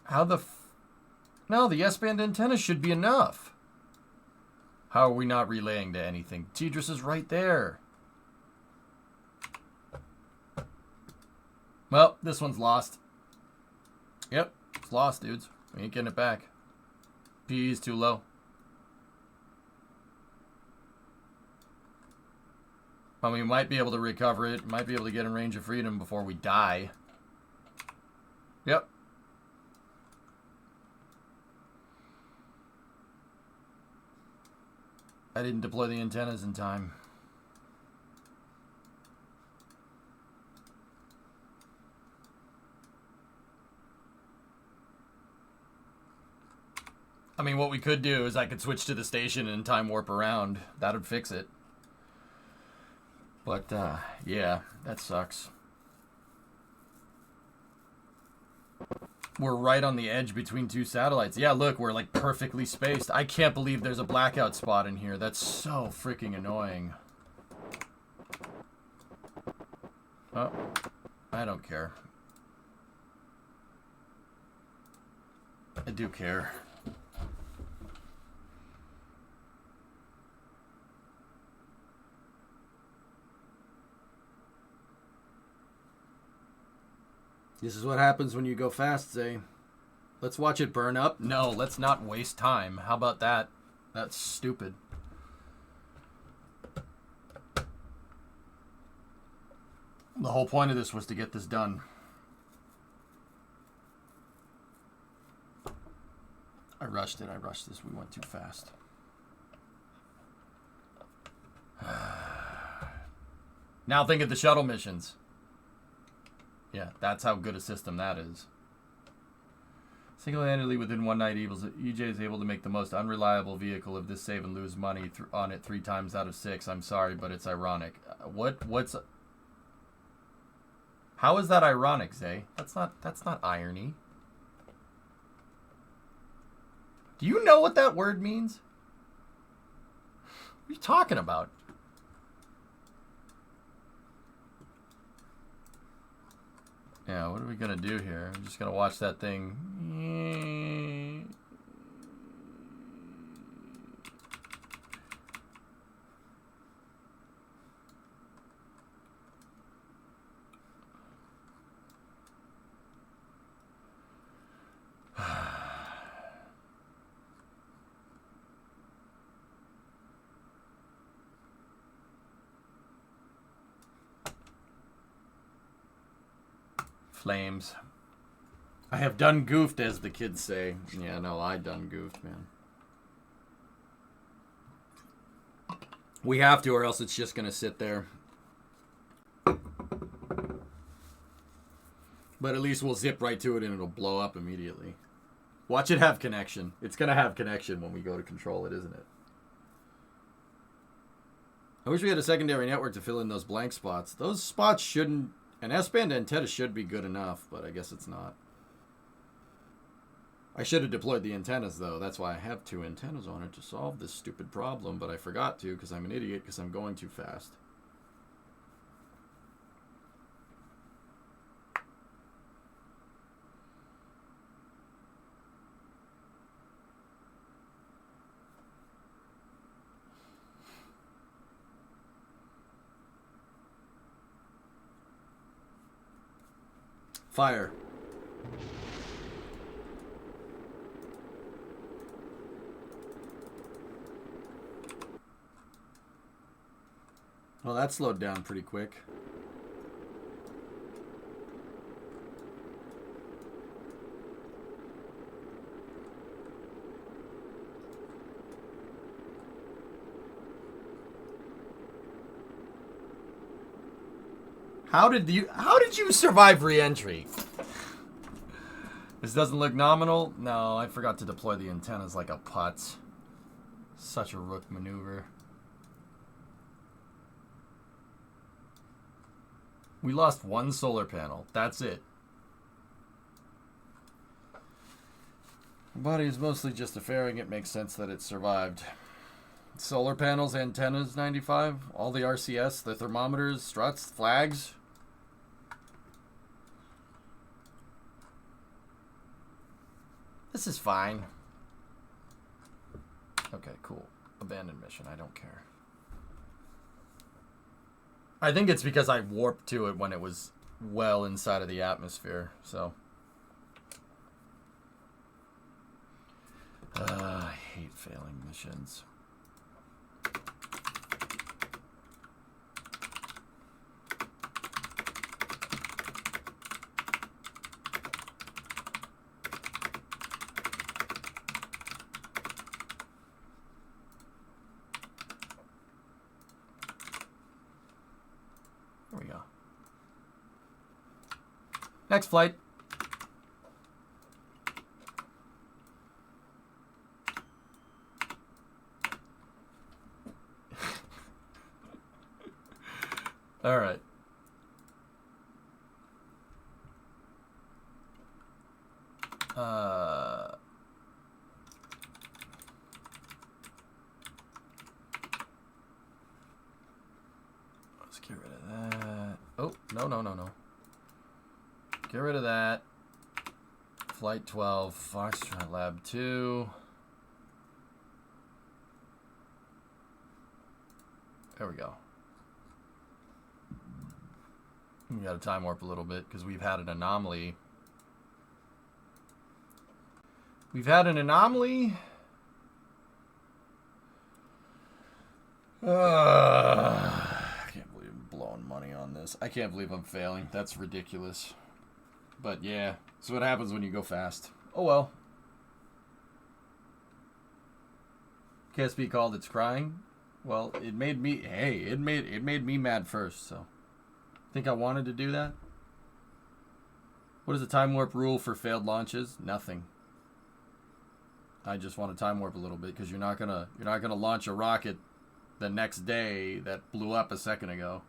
How the No, the S-band antenna should be enough. How are we not relaying to anything? Tidris is right there. Well, this one's lost. Yep, it's lost, dudes. We ain't getting it back. P is too low. I mean, we might be able to recover it. Might be able to get in range of freedom before we die. Yep. I didn't deploy the antennas in time. I mean, what we could do is I could switch to the station and time warp around. That would fix it. But, yeah, that sucks. We're right on the edge between two satellites. Yeah, look, we're like perfectly spaced. I can't believe there's a blackout spot in here. That's so freaking annoying. Oh, I don't care. I do care. This is what happens when you go fast, Zay. Let's watch it burn up. No, let's not waste time. How about that? That's stupid. The whole point of this was to get this done. I rushed it. I rushed this. We went too fast. Now think of the shuttle missions. Yeah, that's how good a system that is. Single-handedly within one night, EJ is able to make the most unreliable vehicle of this save and lose money on it 3 times out of 6. I'm sorry, but it's ironic. What's... How is that ironic, Zay? That's not irony. Do you know what that word means? What are you talking about? Yeah, what are we gonna do here? I'm just gonna watch that thing. Flames. I have done goofed, as the kids say. Yeah, no, I done goofed, man. We have to, or else it's just gonna sit there. But at least we'll zip right to it and it'll blow up immediately. Watch it have connection. It's gonna have connection when we go to control it, isn't it? I wish we had a secondary network to fill in those blank spots. Those spots shouldn't... An S-band antenna should be good enough, but I guess it's not. I should have deployed the antennas, though. That's why I have 2 antennas on it to solve this stupid problem, but I forgot to because I'm an idiot because I'm going too fast. Fire. Well, that slowed down pretty quick. How did you survive re-entry? This doesn't look nominal. No, I forgot to deploy the antennas like a putz. Such a rook maneuver. We lost one solar panel. That's it. The body is mostly just a fairing. It makes sense that it survived. Solar panels, antennas, 95. All the RCS, the thermometers, struts, flags. This is fine. Okay, cool. Abandoned mission. I don't care. I think it's because I warped to it when it was well inside of the atmosphere, so. I hate failing missions. There we go. Next flight. All right. Let's get rid of that. Oh, no. Get rid of that. Flight 12, Foxtrot Lab 2. There we go. We got to time warp a little bit because we've had an anomaly. I can't believe I'm blowing money on this. I can't believe I'm failing. That's ridiculous. But yeah, that's what happens when you go fast. Oh well. KSP called it's crying. Well, it made me. Hey, it made me mad first. So, think I wanted to do that. What is the time warp rule for failed launches? Nothing. I just want to time warp a little bit because you're not gonna launch a rocket the next day that blew up a second ago.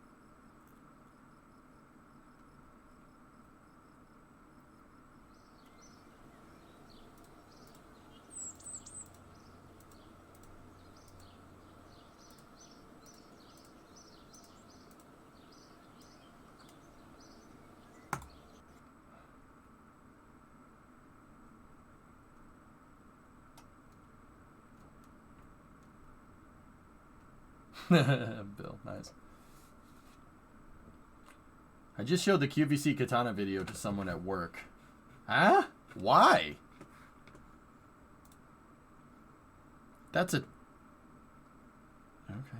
Bill, nice. I just showed the QVC Katana video to someone at work. Huh? Why? That's a... Okay.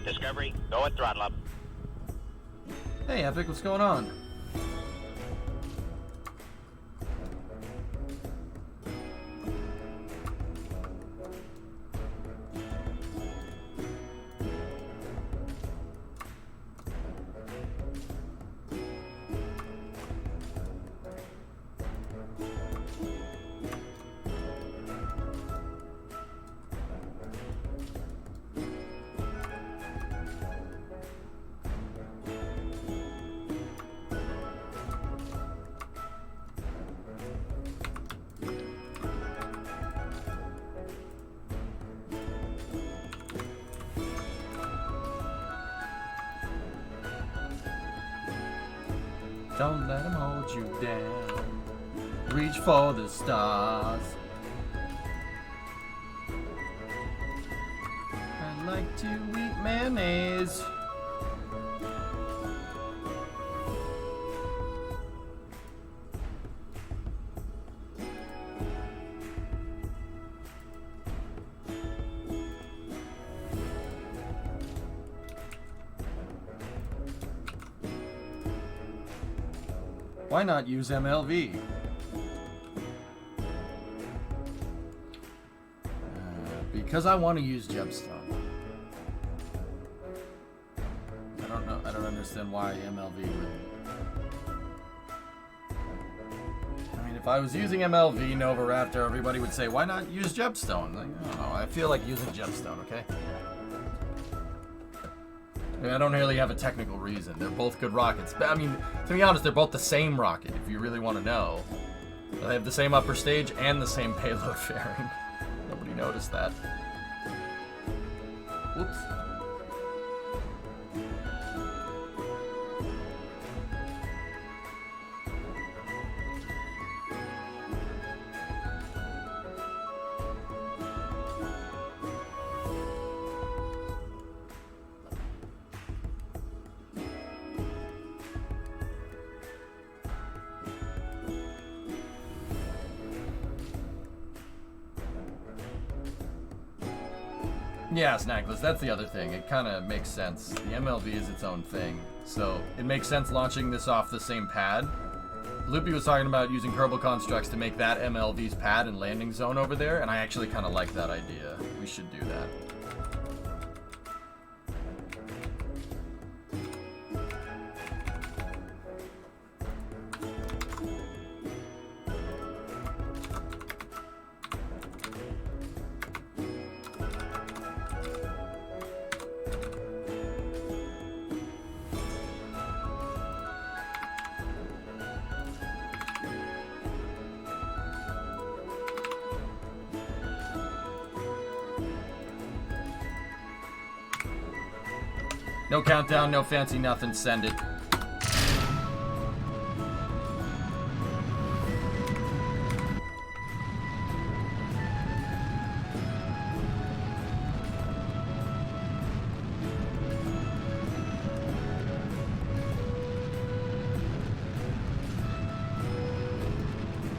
Discovery, go at throttle up. Hey, Epic, what's going on? Don't let them hold you down. Reach for the stars. I like to eat mayonnaise. Why not use MLV? Because I want to use gemstone. I don't know. I don't understand why MLV would. I mean, if I was using MLV Nova Raptor, everybody would say, "Why not use gemstone?" Like, I don't know. I feel like using gemstone. Okay. I mean, I don't really have a technical reason. They're both good rockets. But, I mean, to be honest, they're both the same rocket, if you really want to know. They have the same upper stage and the same payload fairing. Nobody noticed that. Whoops. Yeah, Snackless, that's the other thing. It kind of makes sense. The MLV is its own thing. So it makes sense launching this off the same pad. Loopy was talking about using Kerbal Konstructs to make that MLV's pad and landing zone over there, and I actually kind of like that idea. We should do that. No countdown, no fancy nothing, send it.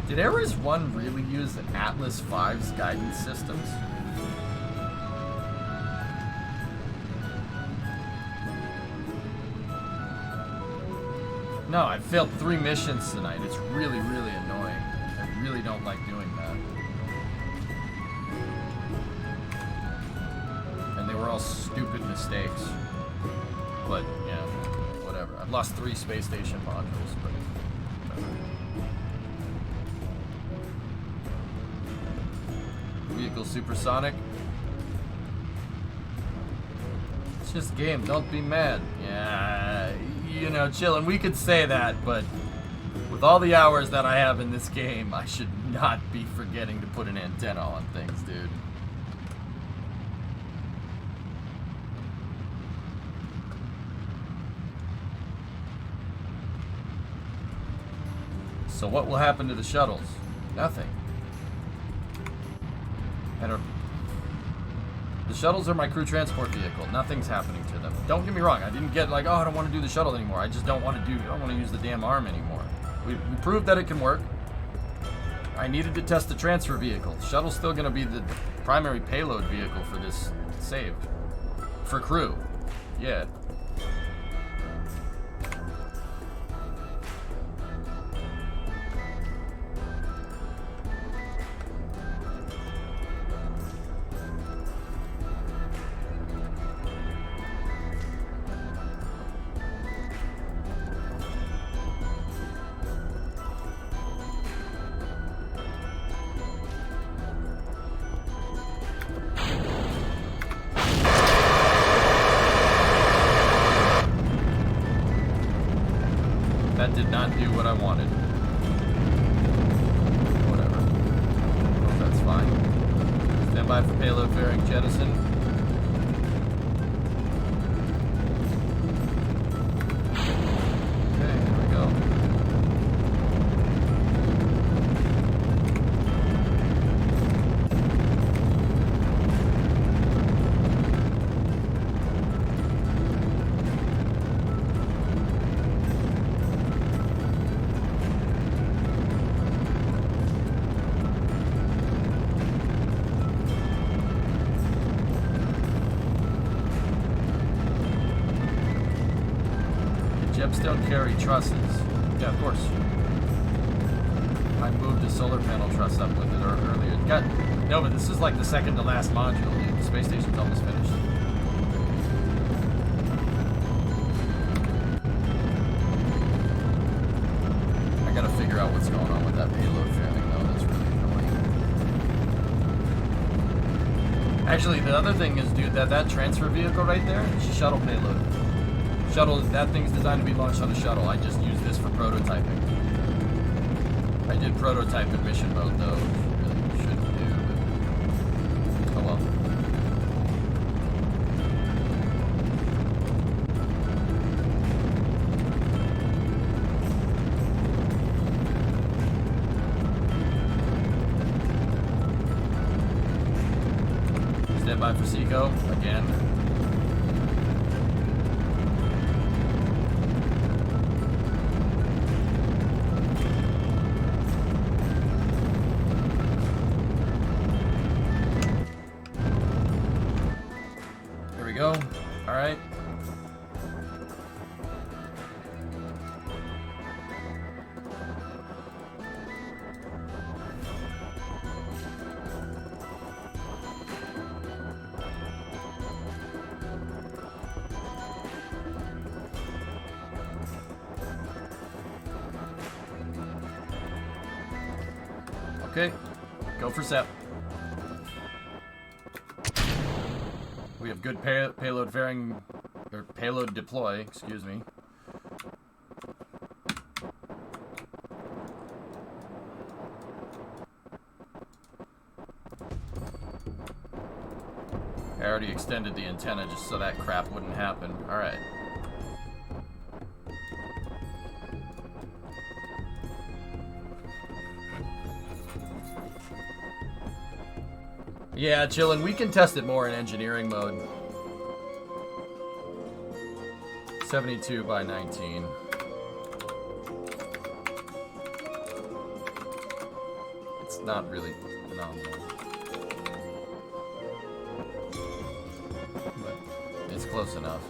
Did Ares 1 really use Atlas 5's guidance systems? No, I failed 3 missions tonight. It's really, really annoying. I really don't like doing that. And they were all stupid mistakes. But, yeah, whatever. I've lost 3 space station modules, but whatever. Vehicle supersonic. It's just a game, don't be mad. Yeah, you know, chillin', we could say that, but with all the hours that I have in this game, I should not be forgetting to put an antenna on things, dude. So what will happen to the shuttles? Nothing. The shuttles are my crew transport vehicle. Nothing's happening to them. Don't get me wrong. I didn't get like, oh, I don't want to do the shuttle anymore. I just don't want to use the damn arm anymore. We proved that it can work. I needed to test the transfer vehicle. The shuttle's still going to be the primary payload vehicle for this save. For crew. Yeah. That did not do what I wanted. Whatever. Well, that's fine. Stand by for payload fairing jettison. Okay, here we go. ships don't carry trusses. Yeah, of course. I moved a solar panel truss up with it earlier. No, but this is like the second to last module, dude. The space station's almost finished. I gotta figure out what's going on with that payload fairing, though. That's really annoying. Actually, the other thing is, dude, that transfer vehicle right there is a shuttle payload. Shuttle, that thing's designed to be launched on a shuttle. I just use this for prototyping. I did prototype in mission mode, though. Really shouldn't do, but oh well. Stand by for Seco again. Go. All right. Okay. Go for SEP. We have good payload fairing, or payload deploy, excuse me. I already extended the antenna just so that crap wouldn't happen. Alright. Yeah, chillin'. We can test it more in engineering mode. 72 by 19. It's not really phenomenal. But it's close enough.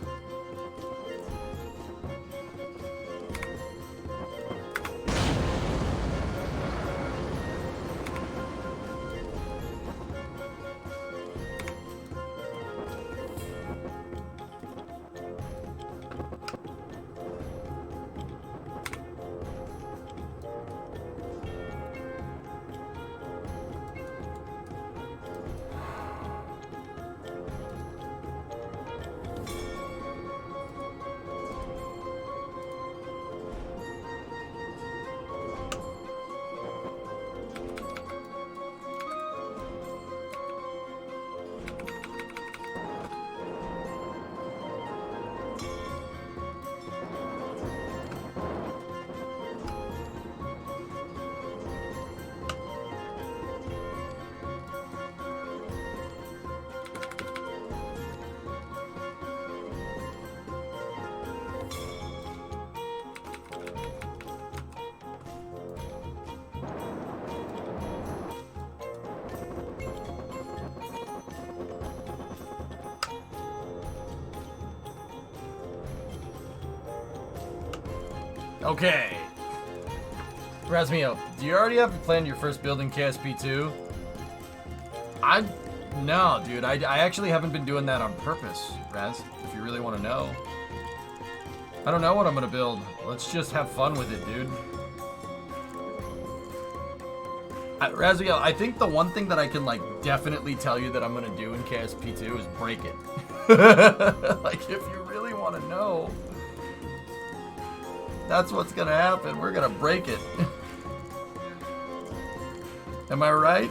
Okay. Razmio, do you already have planned your first build in KSP 2? No, dude. I actually haven't been doing that on purpose, Raz, if you really want to know. I don't know what I'm going to build. Let's just have fun with it, dude. Razmio, I think the one thing that I can, like, definitely tell you that I'm going to do in KSP 2 is break it. Like, if you really want to know, that's what's going to happen. We're going to break it. Am I right?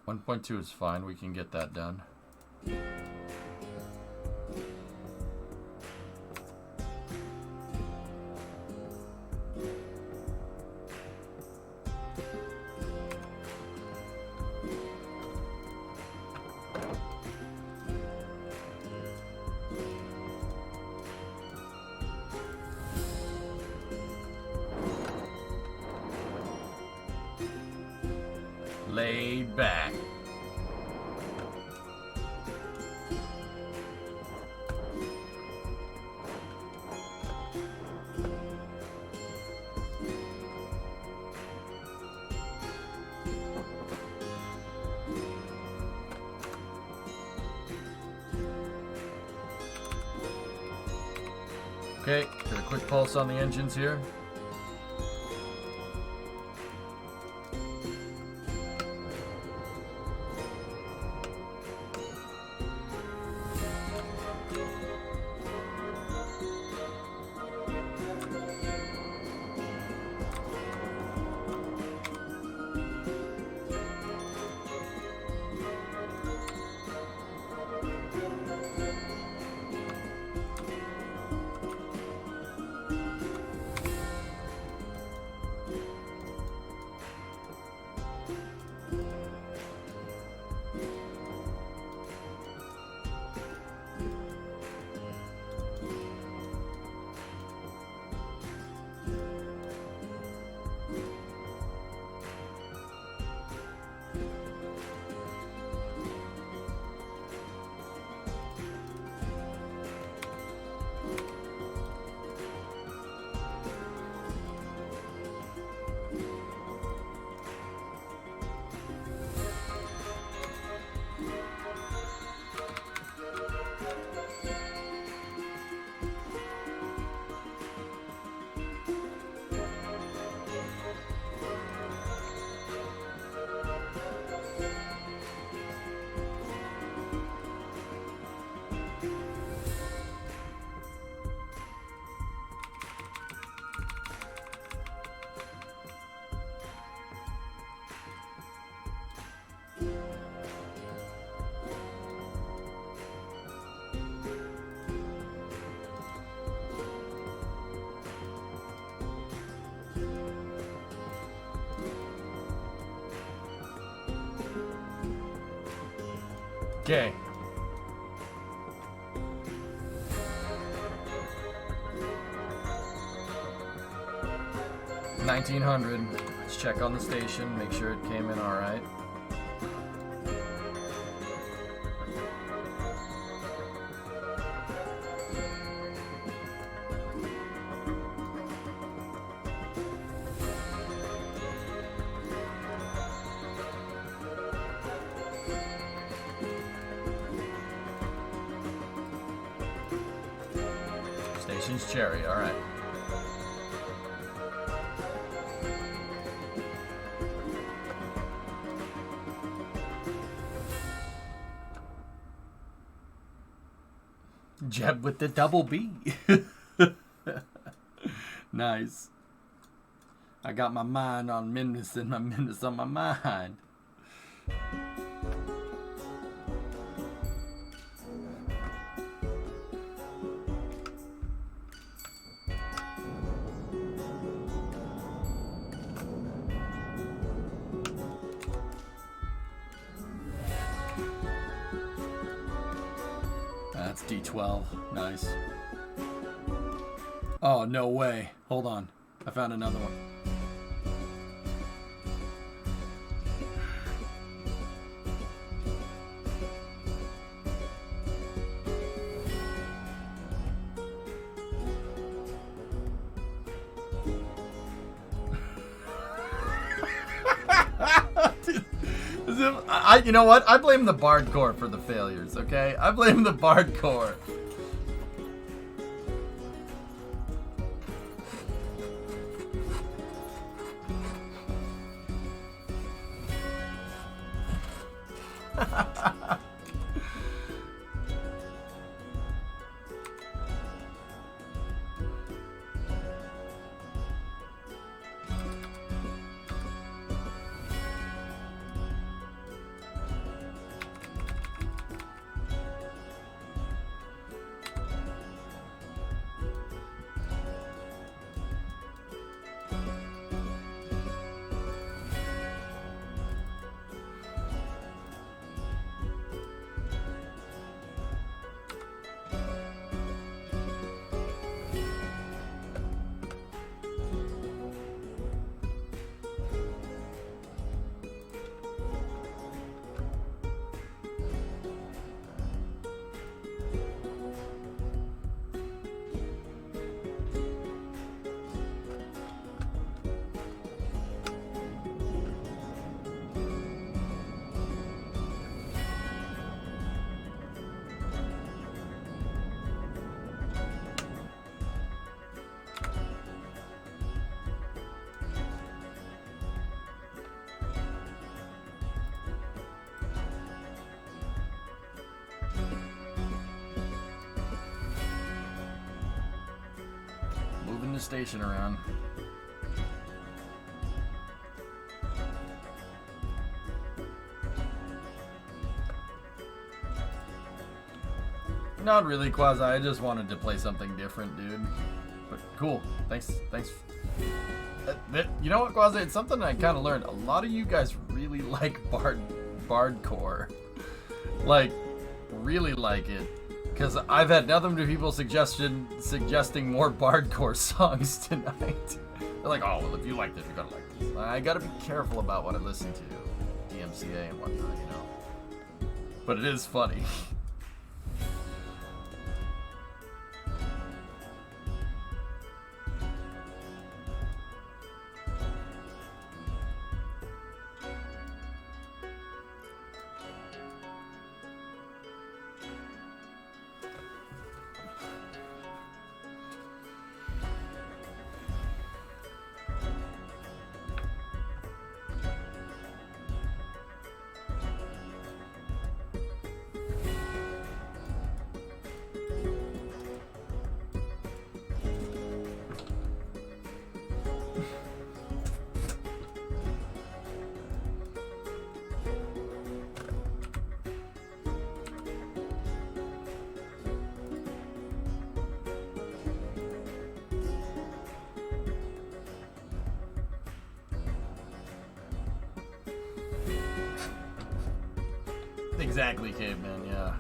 1.2 is fine. We can get that done. Laid back. Okay, get a quick pulse on the engines here. Okay. $1,900. Let's check on the station, make sure it came in all right. Station's cherry, all right. Jeb with the double B. Nice. I got my mind on Minmus and my Minmus on my mind. That's D12. Nice. Oh, no way. Hold on. I found another one. You know what? I blame the Bard Corps for the failures, okay? I blame the Bard Corps. station around. Not really, Quasi. I just wanted to play something different, dude. But cool. Thanks. You know what, Quasi? It's something I kind of learned. A lot of you guys really like Bardcore. Like, really like it. Because I've had nothing but people suggesting more Bardcore songs tonight. They're like, oh, well, if you like this, you're gonna like this. I gotta be careful about what I listen to. DMCA and whatnot, you know. But it is funny. Exactly, caveman, yeah.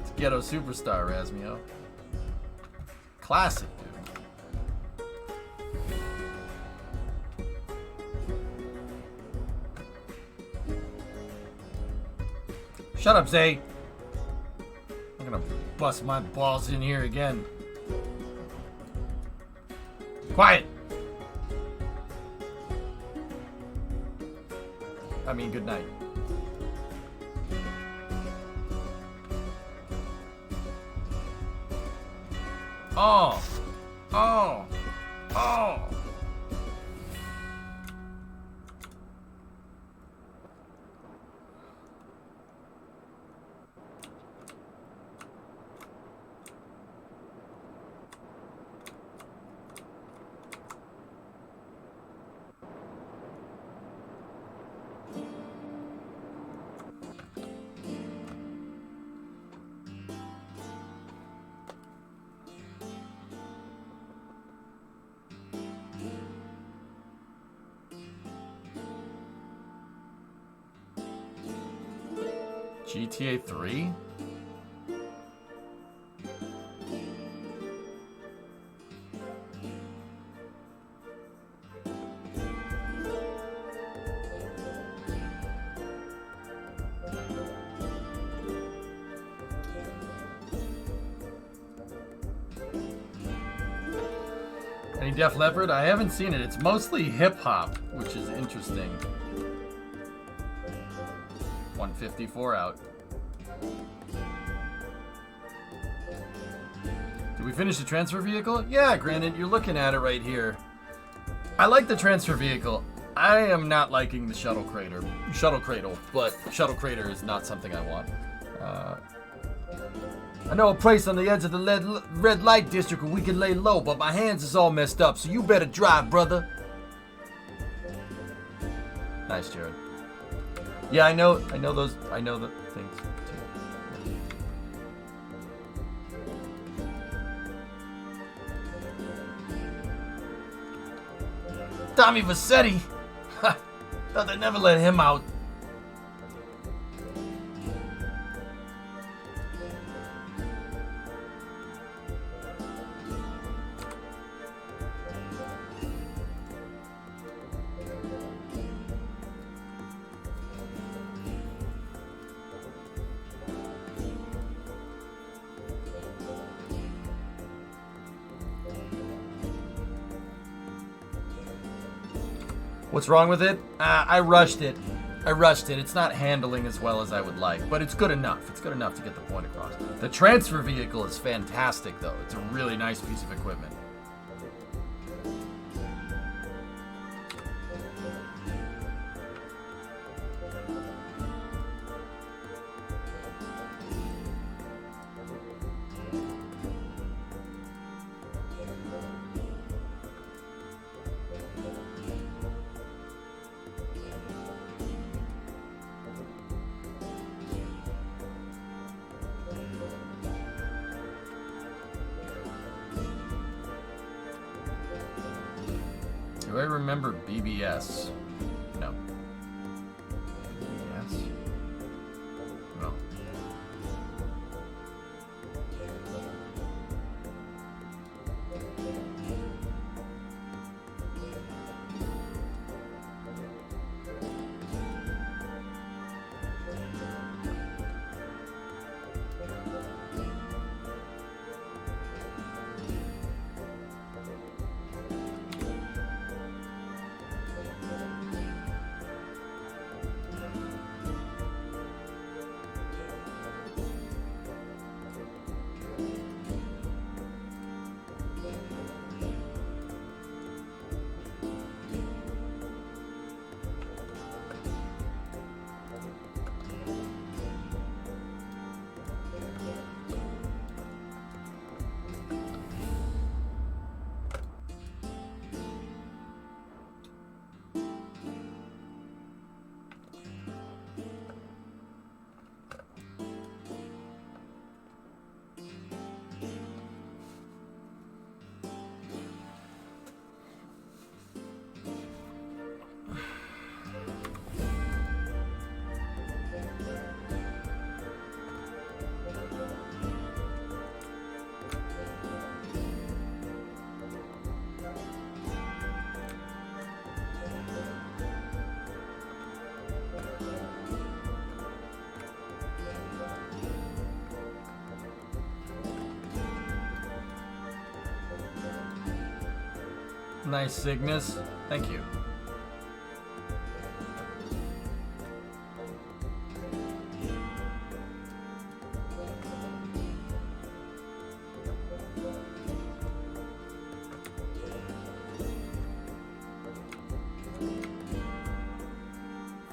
It's Ghetto Superstar, Razmio. Classic, dude. Shut up, Zay. I'm gonna bust my balls in here again. Quiet. I mean, good night. Oh. Oh. Oh. GTA 3? Any Def Leppard? I haven't seen it. It's mostly hip-hop, which is interesting. 154 out. Did we finish the transfer vehicle? Yeah, granted, you're looking at it right here. I like the transfer vehicle. I am not liking the shuttle cradle, but shuttle crater is not something I want. I know a place on the edge of the red light district where we can lay low, but my hands is all messed up, so you better drive, brother. Nice, Jared. Yeah, I know those. I know the things too. Tommy Vassetti. Thought they never let him out. What's wrong with it? I rushed it. It's not handling as well as I would like, but it's good enough. It's good enough to get the point across. The transfer vehicle is fantastic, though. It's a really nice piece of equipment. Do I remember BBS? No. BBS? No. Nice, Cygnus. Thank you.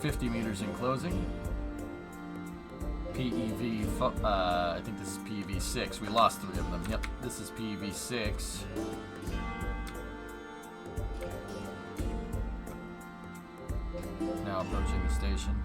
$50 in closing. PEV, I think this is PEV 6. We lost 3 of them. Yep, this is PEV 6. Now approaching the station.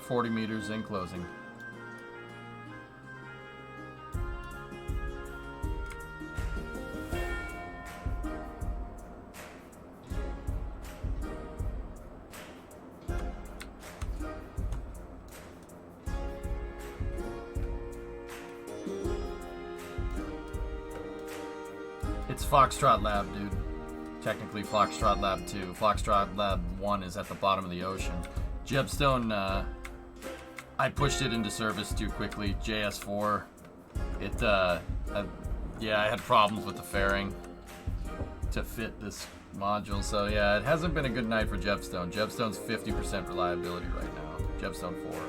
$40 in closing. It's Foxtrot Lab, dude. Technically Foxtrot Lab 2. Foxtrot Lab 1 is at the bottom of the ocean. Jebstone, I pushed it into service too quickly. JS4, yeah, I had problems with the fairing to fit this module. So yeah, it hasn't been a good night for Jebstone. Jebstone's 50% reliability right now. Jebstone 4.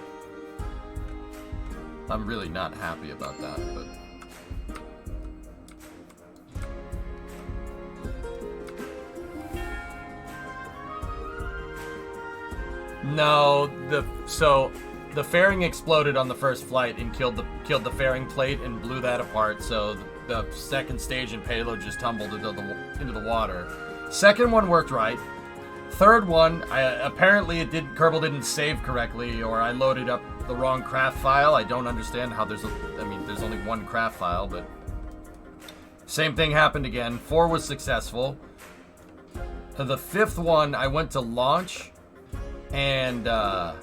I'm really not happy about that, but. No, the fairing exploded on the first flight and killed the fairing plate and blew that apart. So the second stage and payload just tumbled into the water. Second one worked right. Third one, apparently Kerbal didn't save correctly, or I loaded up the wrong craft file. I don't understand how there's only one craft file, but same thing happened again. 4 was successful. The 5th one, I went to launch. And the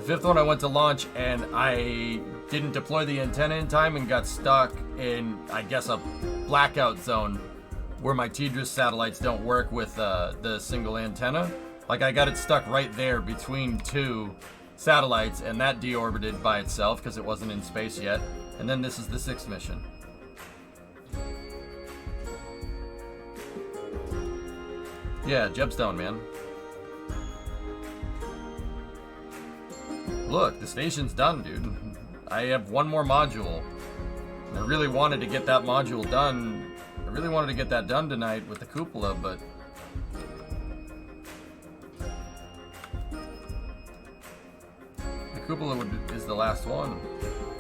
5th one I went to launch and I didn't deploy the antenna in time and got stuck in, I guess, a blackout zone where my TDRS satellites don't work with the single antenna. Like, I got it stuck right there between 2 satellites, and that deorbited by itself because it wasn't in space yet. And then this is the 6th mission. Yeah, Jebstone, man. Look, the station's done, dude. I have one more module. I really wanted to get that module done I really wanted to get that done tonight with the cupola, but the cupola is the last one.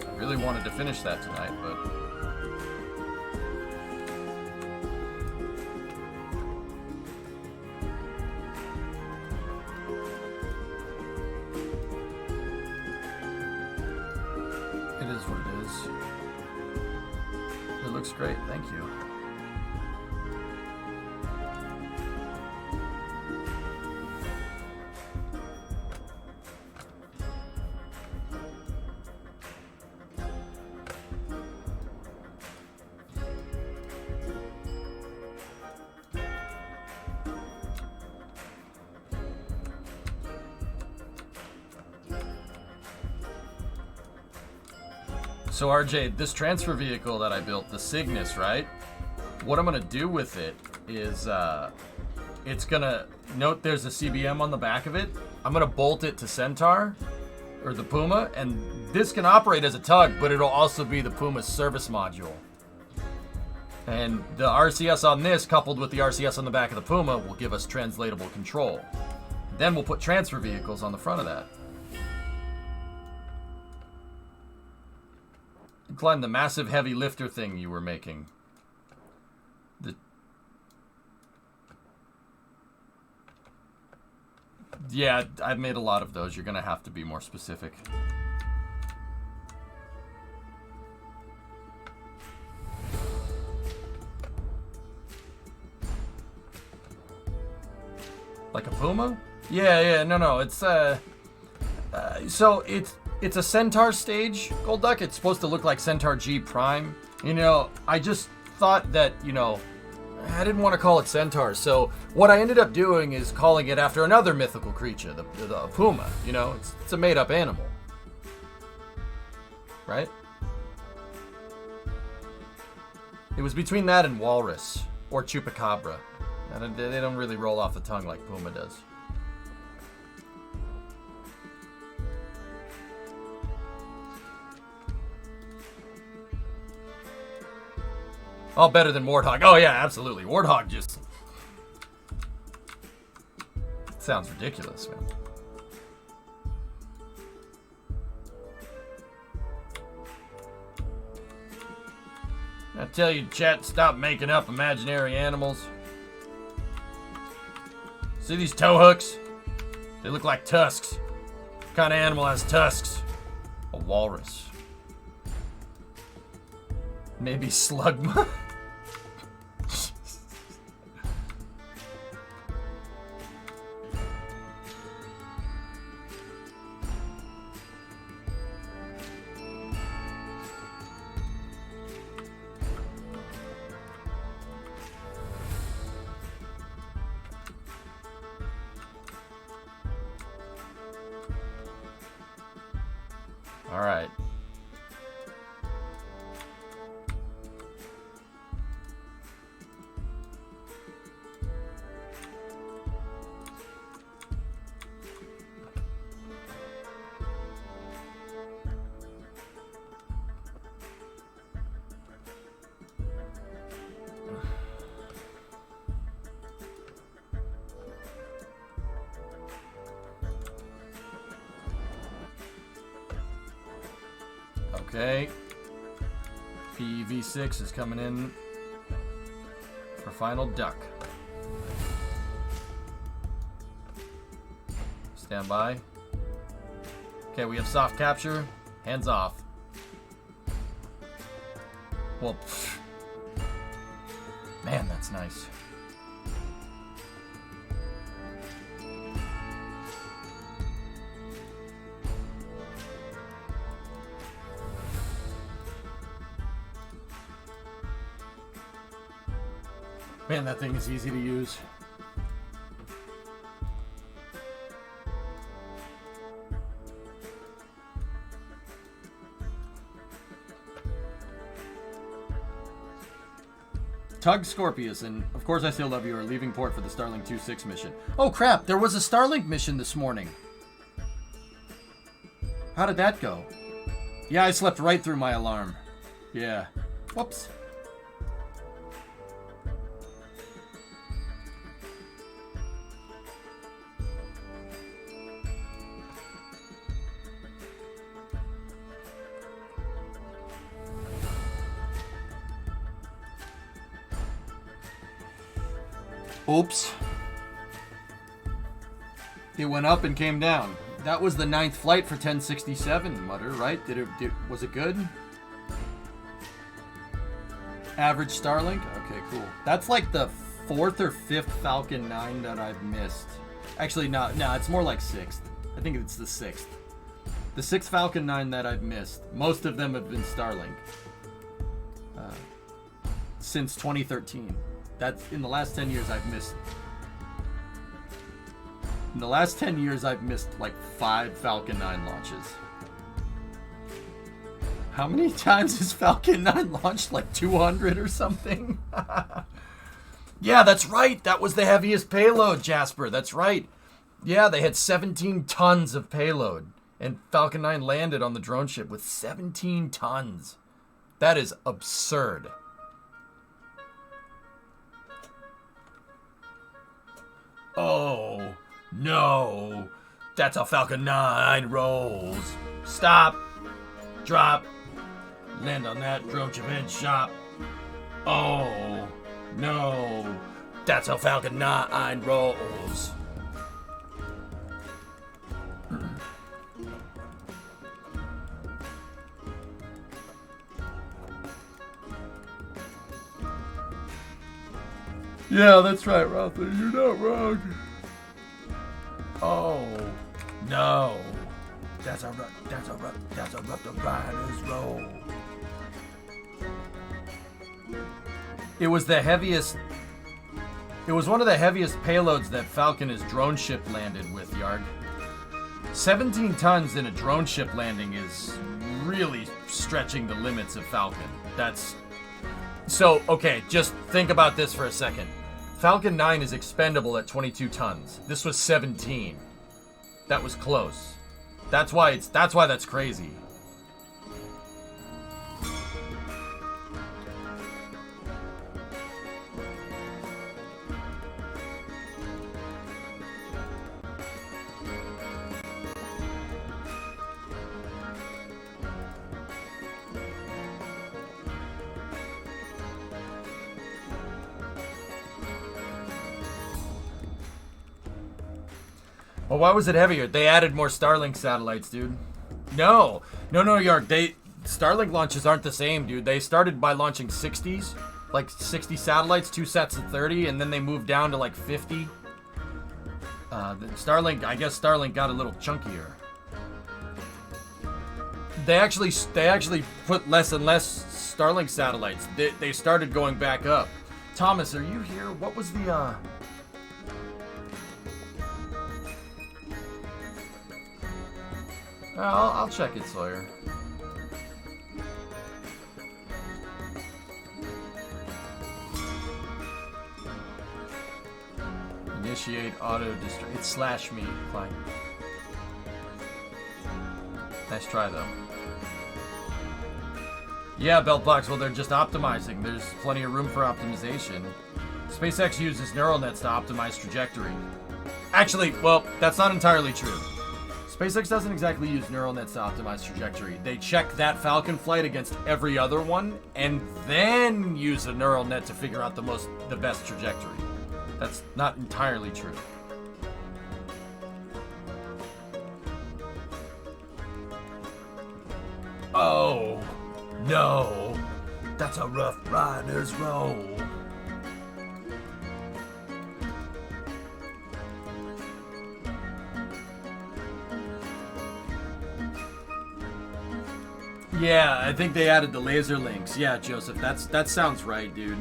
I really wanted to finish that tonight, but it is what it is. It looks great, thank you. So RJ, this transfer vehicle that I built, the Cygnus, right? What I'm gonna do with it is, it's gonna, note there's a CBM on the back of it. I'm gonna bolt it to Centaur, or the Puma, and this can operate as a tug, but it'll also be the Puma's service module. And the RCS on this, coupled with the RCS on the back of the Puma, will give us translatable control. Then we'll put transfer vehicles on the front of that. Climb the massive heavy lifter thing you were making. Yeah, I've made a lot of those. You're gonna have to be more specific. Like a Puma? Yeah, no. It's so it's a Centaur stage, Gold Duck. It's supposed to look like Centaur G Prime. You know, I just thought that, you know, I didn't want to call it Centaur. So what I ended up doing is calling it after another mythical creature, the Puma. You know, it's a made-up animal. Right? It was between that and Walrus, or Chupacabra. And they don't really roll off the tongue like Puma does. Oh, better than Warthog. Oh, yeah, absolutely. Warthog just sounds ridiculous, man. I tell you, chat, stop making up imaginary animals. See these toe hooks? They look like tusks. What kind of animal has tusks? A walrus. Maybe slugma? All right. Okay. PEV6 is coming in for final duck. Stand by. Okay, we have soft capture. Hands off. Well, man, that's nice. Man, that thing is easy to use. Tug Scorpius, and of course I still love you, are leaving port for the Starlink 2-6 mission. Oh crap, there was a Starlink mission this morning. How did that go? Yeah, I slept right through my alarm. Yeah. Whoops. Oops. It went up and came down. That was the 9th flight for 1067, Mutter, right? Was it good? Average Starlink? Okay, cool. That's like the 4th or 5th Falcon 9 that I've missed. Actually, no, it's more like 6th. I think it's the 6th. The 6th Falcon 9 that I've missed. Most of them have been Starlink. Since 2013. That's in the last 10 years I've missed. In the last 10 years I've missed like 5 Falcon 9 launches. How many times has Falcon 9 launched? Like 200 or something? Yeah, that's right. That was the heaviest payload, Jasper. That's right. Yeah, they had 17 tons of payload. And Falcon 9 landed on the drone ship with 17 tons. That is absurd. Oh, no. That's how Falcon 9 rolls. Stop. Drop. Land on that drone ship head shop. Oh, no. That's how Falcon 9 rolls. Yeah, that's right, Rother. You're not wrong. Oh, no. That's a rough the rider's roll. It was the heaviest. It was one of the heaviest payloads that Falcon his drone ship landed with, Yarg. 17 tons in a drone ship landing is really stretching the limits of Falcon. That's... So, okay, just think about this for a second. Falcon 9 is expendable at 22 tons. This was 17. That was close. That's why that's crazy. Well, why was it heavier? They added more Starlink satellites, dude. No, Yark. Starlink launches aren't the same, dude. They started by launching 60s, like 60 satellites, 2 sets of 30, and then they moved down to like 50. Starlink, I guess Starlink got a little chunkier. They actually put less and less Starlink satellites. They started going back up. Thomas, are you here? What was the I'll check it, Sawyer. Initiate auto destruct. It's /me. Fine. Nice try, though. Yeah, belt blocks. Well, they're just optimizing. There's plenty of room for optimization. SpaceX uses neural nets to optimize trajectory. Actually, well, that's not entirely true. SpaceX doesn't exactly use neural nets to optimize trajectory. They check that Falcon flight against every other one, and then use a neural net to figure out the best trajectory. That's not entirely true. Oh, no. That's a rough rider's roll. Yeah, I think they added the laser links. Yeah, Joseph, that sounds right, dude.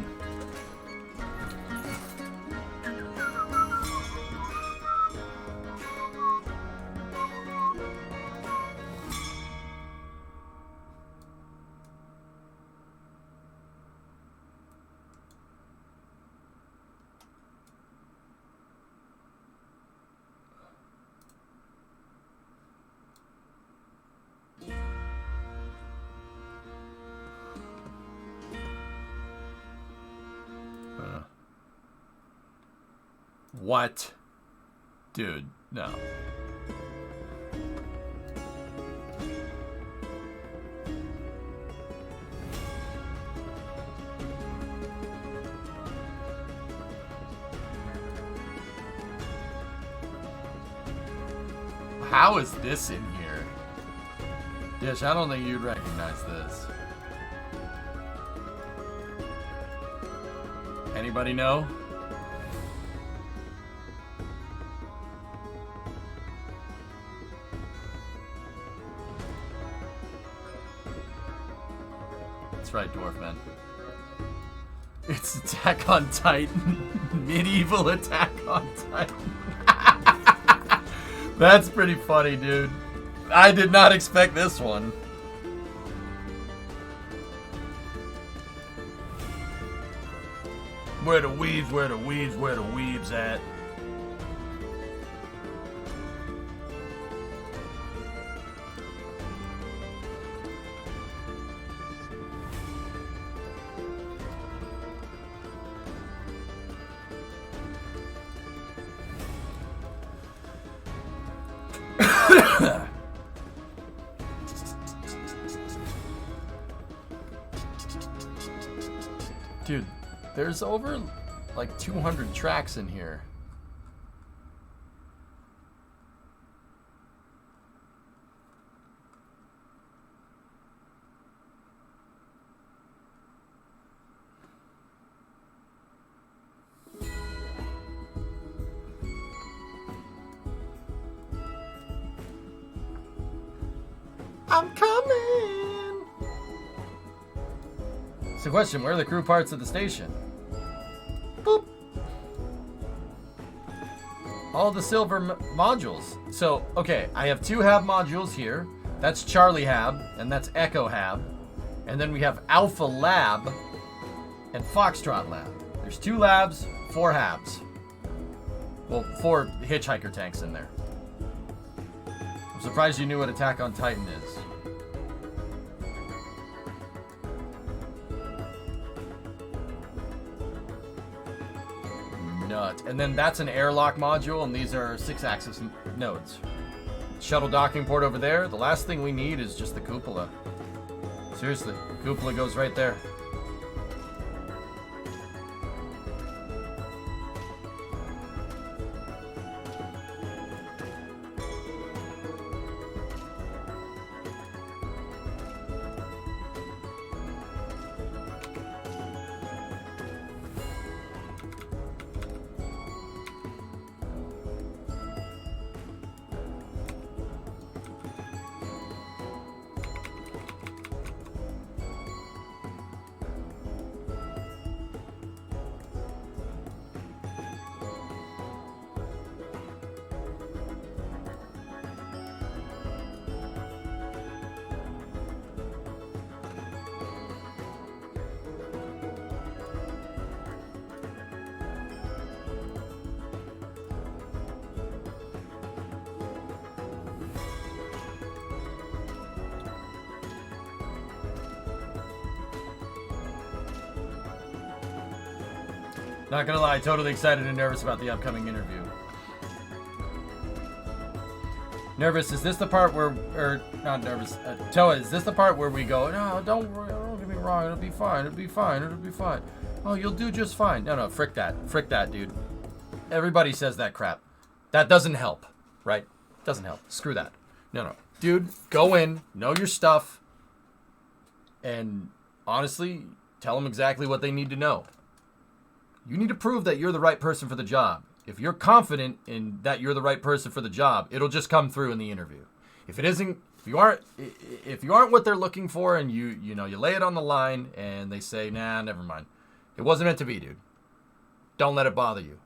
What? Dude, no. How is this in here? Dish, I don't think you'd recognize this. Anybody know? That's right, Dwarfman. It's Attack on Titan. Medieval Attack on Titan. That's pretty funny, dude. I did not expect this one. Where the weebs at? Dude, there's over like 200 tracks in here. I'm coming! It's a question, where are the crew parts of the station? Boop! All the silver modules. So, okay, I have 2 Hab modules here. That's Charlie Hab, and that's Echo Hab. And then we have Alpha Lab and Foxtrot Lab. There's 2 labs, 4 Habs. Well, 4 hitchhiker tanks in there. I'm surprised you knew what Attack on Titan is. Nut. And then that's an airlock module, and these are 6-axis nodes. Shuttle docking port over there. The last thing we need is just the cupola. Seriously, cupola goes right there. Not gonna lie, totally excited and nervous about the upcoming interview. Nervous, is this the part where, or not nervous, Toa, is this the part where we go, no, don't get me wrong, it'll be fine, it'll be fine, it'll be fine. Oh, you'll do just fine. No, frick that, dude. Everybody says that crap. That doesn't help, right? Doesn't help. Screw that. No. Dude, go in, know your stuff, and honestly, tell them exactly what they need to know. You need to prove that you're the right person for the job. If you're confident in that you're the right person for the job, it'll just come through in the interview. If it isn't, if you aren't what they're looking for, and you lay it on the line, and they say, nah, never mind. It wasn't meant to be, dude. Don't let it bother you.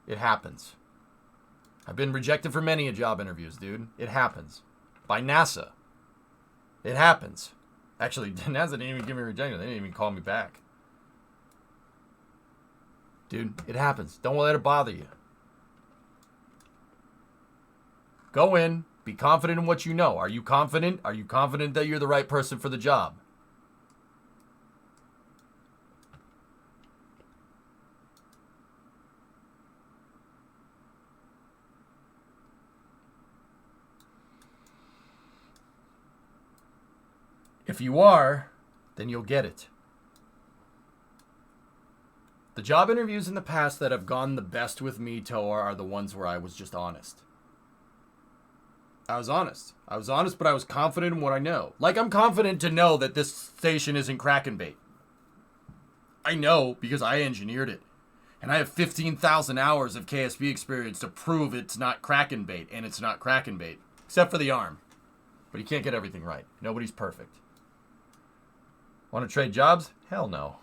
It happens. I've been rejected for many job interviews, dude. It happens. By NASA. It happens. Actually, NASA didn't even give me rejection. They didn't even call me back. Dude, it happens. Don't let it bother you. Go in. Be confident in what you know. Are you confident? Are you confident that you're the right person for the job? If you are, then you'll get it. The job interviews in the past that have gone the best with me, Toa, are the ones where I was just honest. I was honest. I was honest, but I was confident in what I know. Like, I'm confident to know that this station isn't Kraken bait. I know because I engineered it. And I have 15,000 hours of KSP experience to prove it's not Kraken bait, and it's not Kraken bait. Except for the arm. But you can't get everything right. Nobody's perfect. Want to trade jobs? Hell no.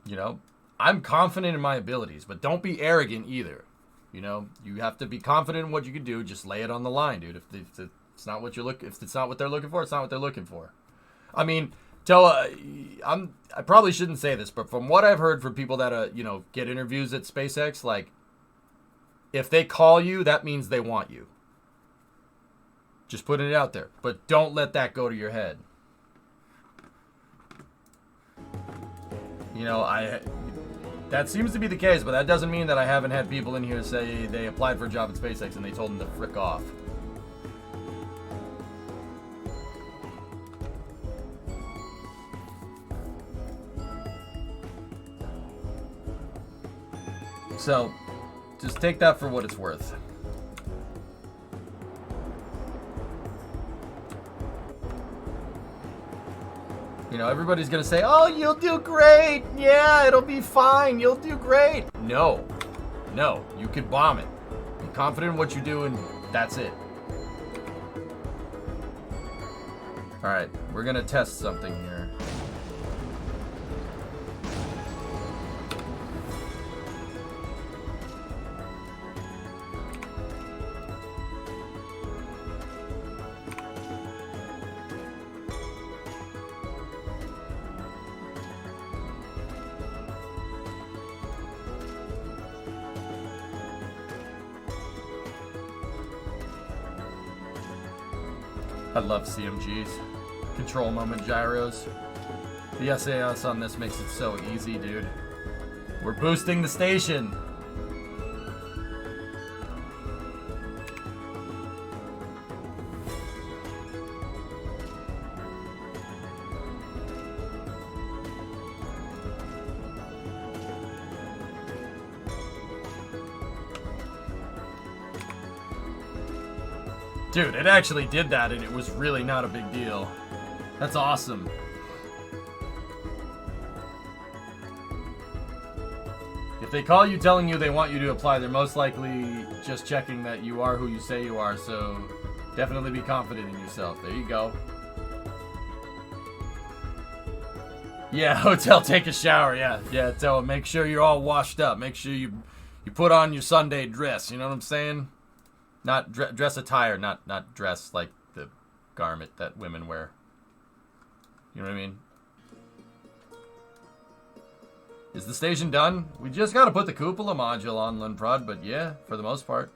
You know, I'm confident in my abilities, but don't be arrogant either. You know, you have to be confident in what you can do. Just lay it on the line, dude. If it's not what if it's not what they're looking for, it's not what they're looking for. I mean, I probably shouldn't say this, but from what I've heard from people that you know, get interviews at SpaceX, like, if they call you, that means they want you. Just putting it out there, but don't let that go to your head. You know, that seems to be the case, but that doesn't mean that I haven't had people in here say they applied for a job at SpaceX and they told them to frick off. So, just take that for what it's worth. You know, everybody's going to say, oh, you'll do great. Yeah, it'll be fine. You'll do great. No. No, you could bomb it. Be confident in what you do, and that's it. All right, we're going to test something here. I love CMGs. Control moment gyros. The SAS on this makes it so easy, dude. We're boosting the station. Dude, it actually did that, and it was really not a big deal. That's awesome. If they call you telling you they want you to apply, they're most likely just checking that you are who you say you are, so definitely be confident in yourself. There you go. Yeah, hotel, take a shower, yeah. Yeah, tell them, make sure you're all washed up. Make sure you put on your Sunday dress, you know what I'm saying? Not dress attire, not dress like the garment that women wear. You know what I mean? Is the station done? We just gotta put the cupola module on Lunprod, but yeah, for the most part.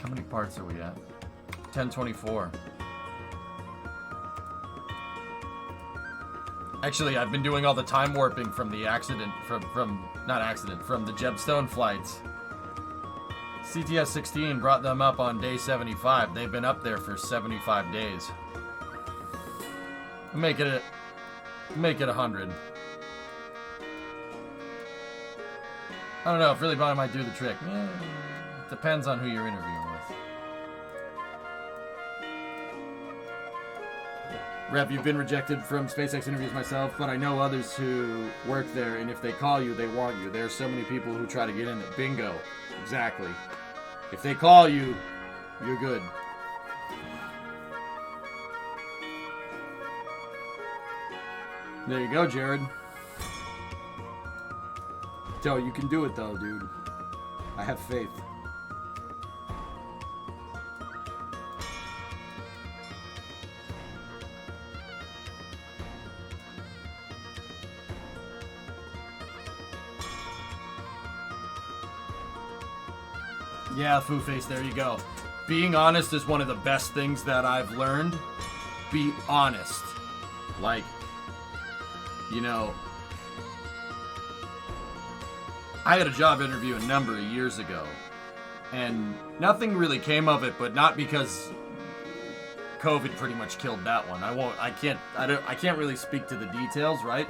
How many parts are we at? 1024. Actually, I've been doing all the time warping from the accident, from the Jebstone flights. CTS-16 brought them up on day 75. They've been up there for 75 days. Make it 100. I don't know, if really might do the trick. Yeah, depends on who you're interviewing with. Rev, you've been rejected from SpaceX interviews myself, but I know others who work there, and if they call you, they want you. There are so many people who try to get in it. Bingo. Exactly. If they call you, you're good. There you go, Jared. Joe, you can do it though, dude. I have faith. Yeah, Foo Face, there you go. Being honest is one of the best things that I've learned. Be honest. Like, you know, I had a job interview a number of years ago, and nothing really came of it, but not because COVID pretty much killed that one. I can't really speak to the details, right?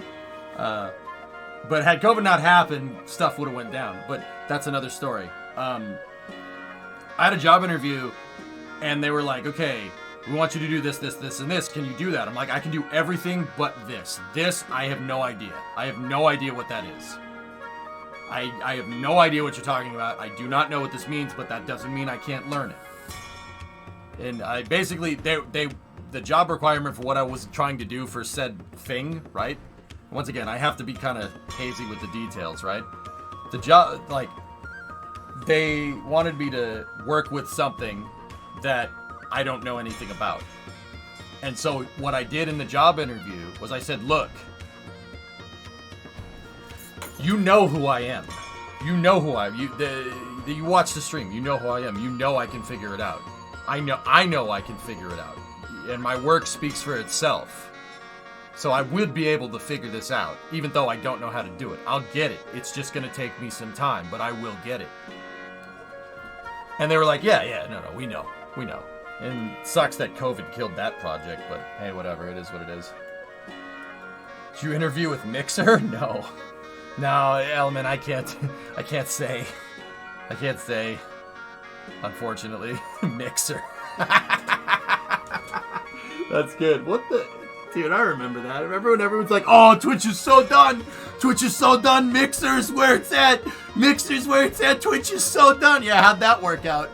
But had COVID not happened, stuff would have went down. But that's another story. I had a job interview, and they were like, okay, we want you to do this, this, this, and this. Can you do that? I'm like, I can do everything but this. This, I have no idea. I have no idea what that is. I have no idea what you're talking about. I do not know what this means, but that doesn't mean I can't learn it. And I basically, the job requirement for what I was trying to do for said thing, right? Once again, I have to be kind of hazy with the details, right? The job, like, they wanted me to work with something that I don't know anything about. And so what I did in the job interview was I said, look, you know who I am. You know who I am. You watch the stream. You know who I am. You know I can figure it out. I know I can figure it out. And my work speaks for itself. So I would be able to figure this out, even though I don't know how to do it. I'll get it. It's just going to take me some time, but I will get it. And they were like, yeah, no, we know. And it sucks that COVID killed that project, but hey, whatever. It is what it is. Did you interview with Mixer? No, Element, I can't say. I can't say. Unfortunately, Mixer. That's good. What the... Dude, I remember that. I remember when everyone's like, oh, Twitch is so done. Twitch is so done. Mixer's where it's at. Mixer's where it's at. Twitch is so done. Yeah, how'd that work out?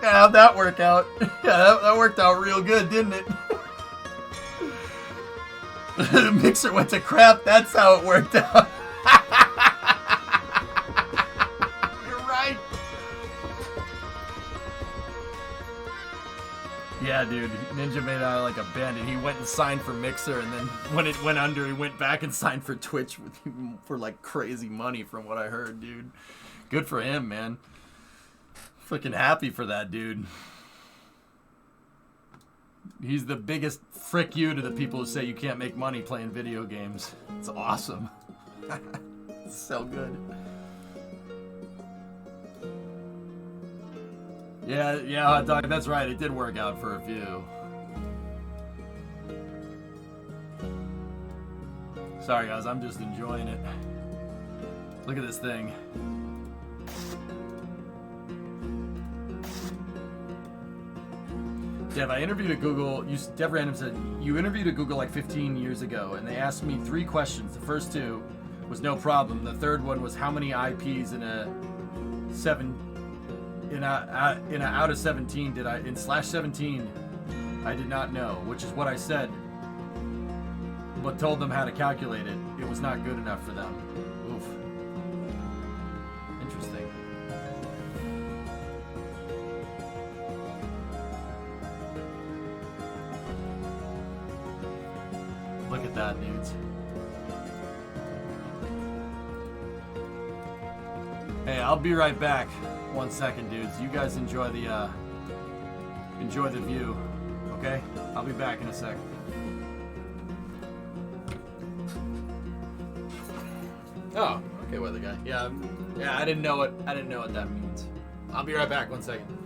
Yeah, how'd that work out? Yeah, that worked out real good, didn't it? Mixer went to crap. That's how it worked out. You're right. Yeah, dude. Ninja made out like a bandit. He went and signed for Mixer, and then when it went under, he went back and signed for Twitch for like crazy money from what I heard, dude. Good for him, man. Fucking happy for that dude. He's the biggest frick you to the people who say you can't make money playing video games. It's awesome. It's so good. Yeah, Hot Dog, that's right. It did work out for a few. Sorry, guys. I'm just enjoying it. Look at this thing. Dev, I interviewed at Google. Dev Random said, you interviewed at Google like 15 years ago, and they asked me 3 questions. The first 2 was no problem. The third one was how many IPs in a out of 17 did I in /17 I did not know, which is what I said, but told them how to calculate it. It was not good enough for them. Oof. Interesting. Look at that, dudes. Hey, I'll be right back. 1 second, dudes. You guys enjoy the view, okay? I'll be back in a sec. Oh, okay, weather guy. Yeah, I didn't know what that means. I'll be right back. 1 second.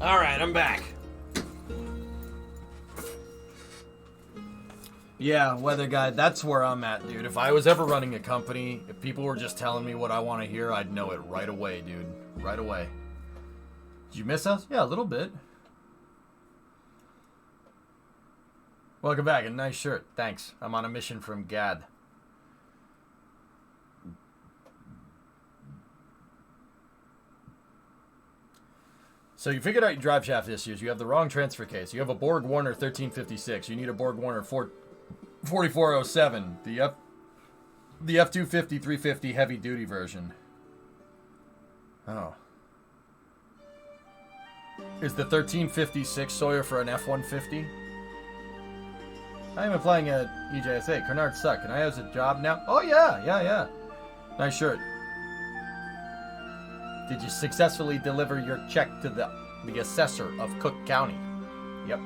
Alright, I'm back. Yeah, weather guy, that's where I'm at, dude. If I was ever running a company, if people were just telling me what I want to hear, I'd know it right away, dude. Right away. Did you miss us? Yeah, a little bit. Welcome back. A nice shirt. Thanks. I'm on a mission from Gad. So you figured out your drive shaft issues. You have the wrong transfer case. You have a Borg Warner 1356. You need a Borg Warner 4407. The F250 350 heavy duty version. Oh. Is the 1356 Sawyer for an F150? I am applying at EJSA. Canard suck. Can I have a job now? Oh yeah. Nice shirt. Did you successfully deliver your check to the assessor of Cook County? Yep.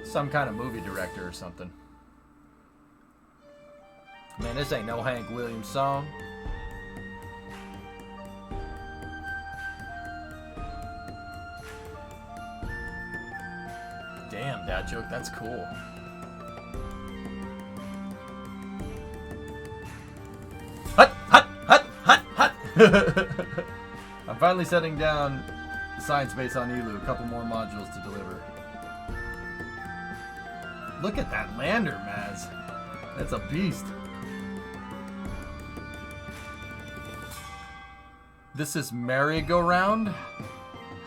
Some kind of movie director or something. Man, this ain't no Hank Williams song. Damn, dad joke, that's cool. Hut! I'm finally setting down science base on Elu. A couple more modules to deliver. Look at that lander, Maz. That's a beast. This is merry-go-round?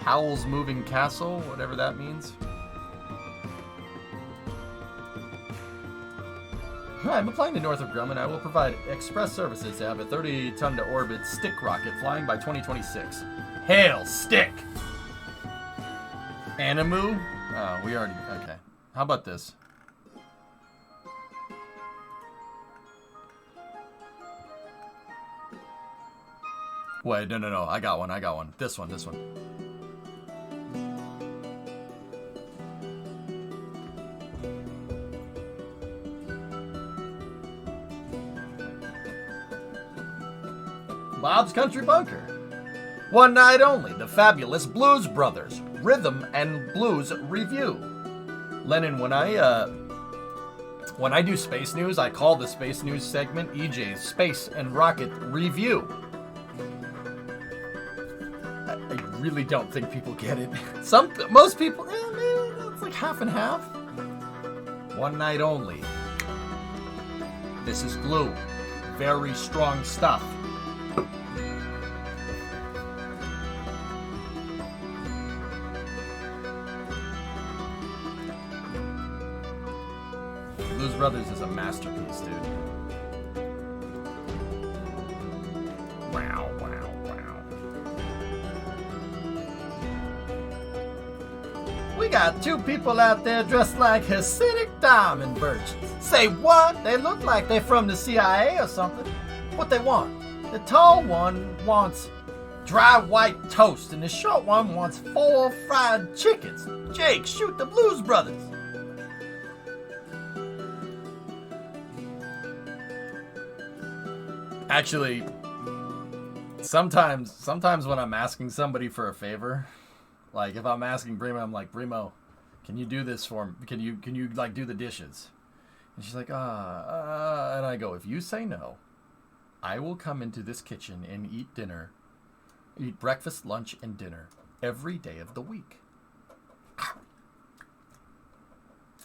Howl's Moving Castle, whatever that means. I'm applying to Northrop Grumman. I will provide express services to have a 30-ton-to-orbit stick rocket flying by 2026. Hail, stick! Animu? Oh, we already... Okay. How about this? Wait, no. I got one. This one. Bob's Country Bunker. One night only, the fabulous Blues Brothers, Rhythm and Blues Review. Lennon, when I do space news, I call the space news segment EJ's Space and Rocket Review. I really don't think people get it. Most people, maybe it's like half and half. One night only. This is glue. Very strong stuff. Blues Brothers is a masterpiece, dude. Wow. We got two people out there dressed like Hasidic diamond merchants. Say what? They look like they're from the CIA or something. What they want? The tall one wants dry white toast, and the short one wants 4 fried chickens. Jake, shoot the Blues Brothers. Actually, sometimes when I'm asking somebody for a favor, like if I'm asking Brimo, I'm like, Brimo, can you do this for me? Can you like do the dishes? And she's like, and I go, if you say no, I will come into this kitchen and eat breakfast, lunch, and dinner every day of the week.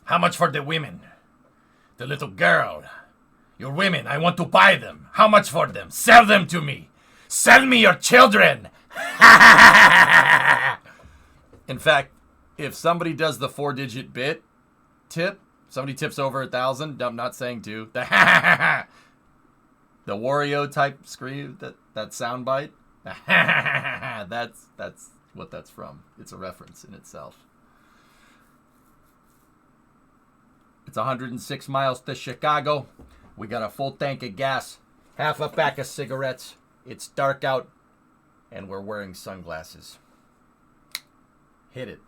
How much for the women? The little girl. Your women, I want to buy them. How much for them? Sell them to me. Sell me your children. In fact, if somebody does the 4-digit bit tip, somebody tips over 1,000. I'm not saying to. The Wario type scream, that sound bite. That's what that's from. It's a reference in itself. It's 106 miles to Chicago. We got a full tank of gas, half a pack of cigarettes. It's dark out, and we're wearing sunglasses. Hit it.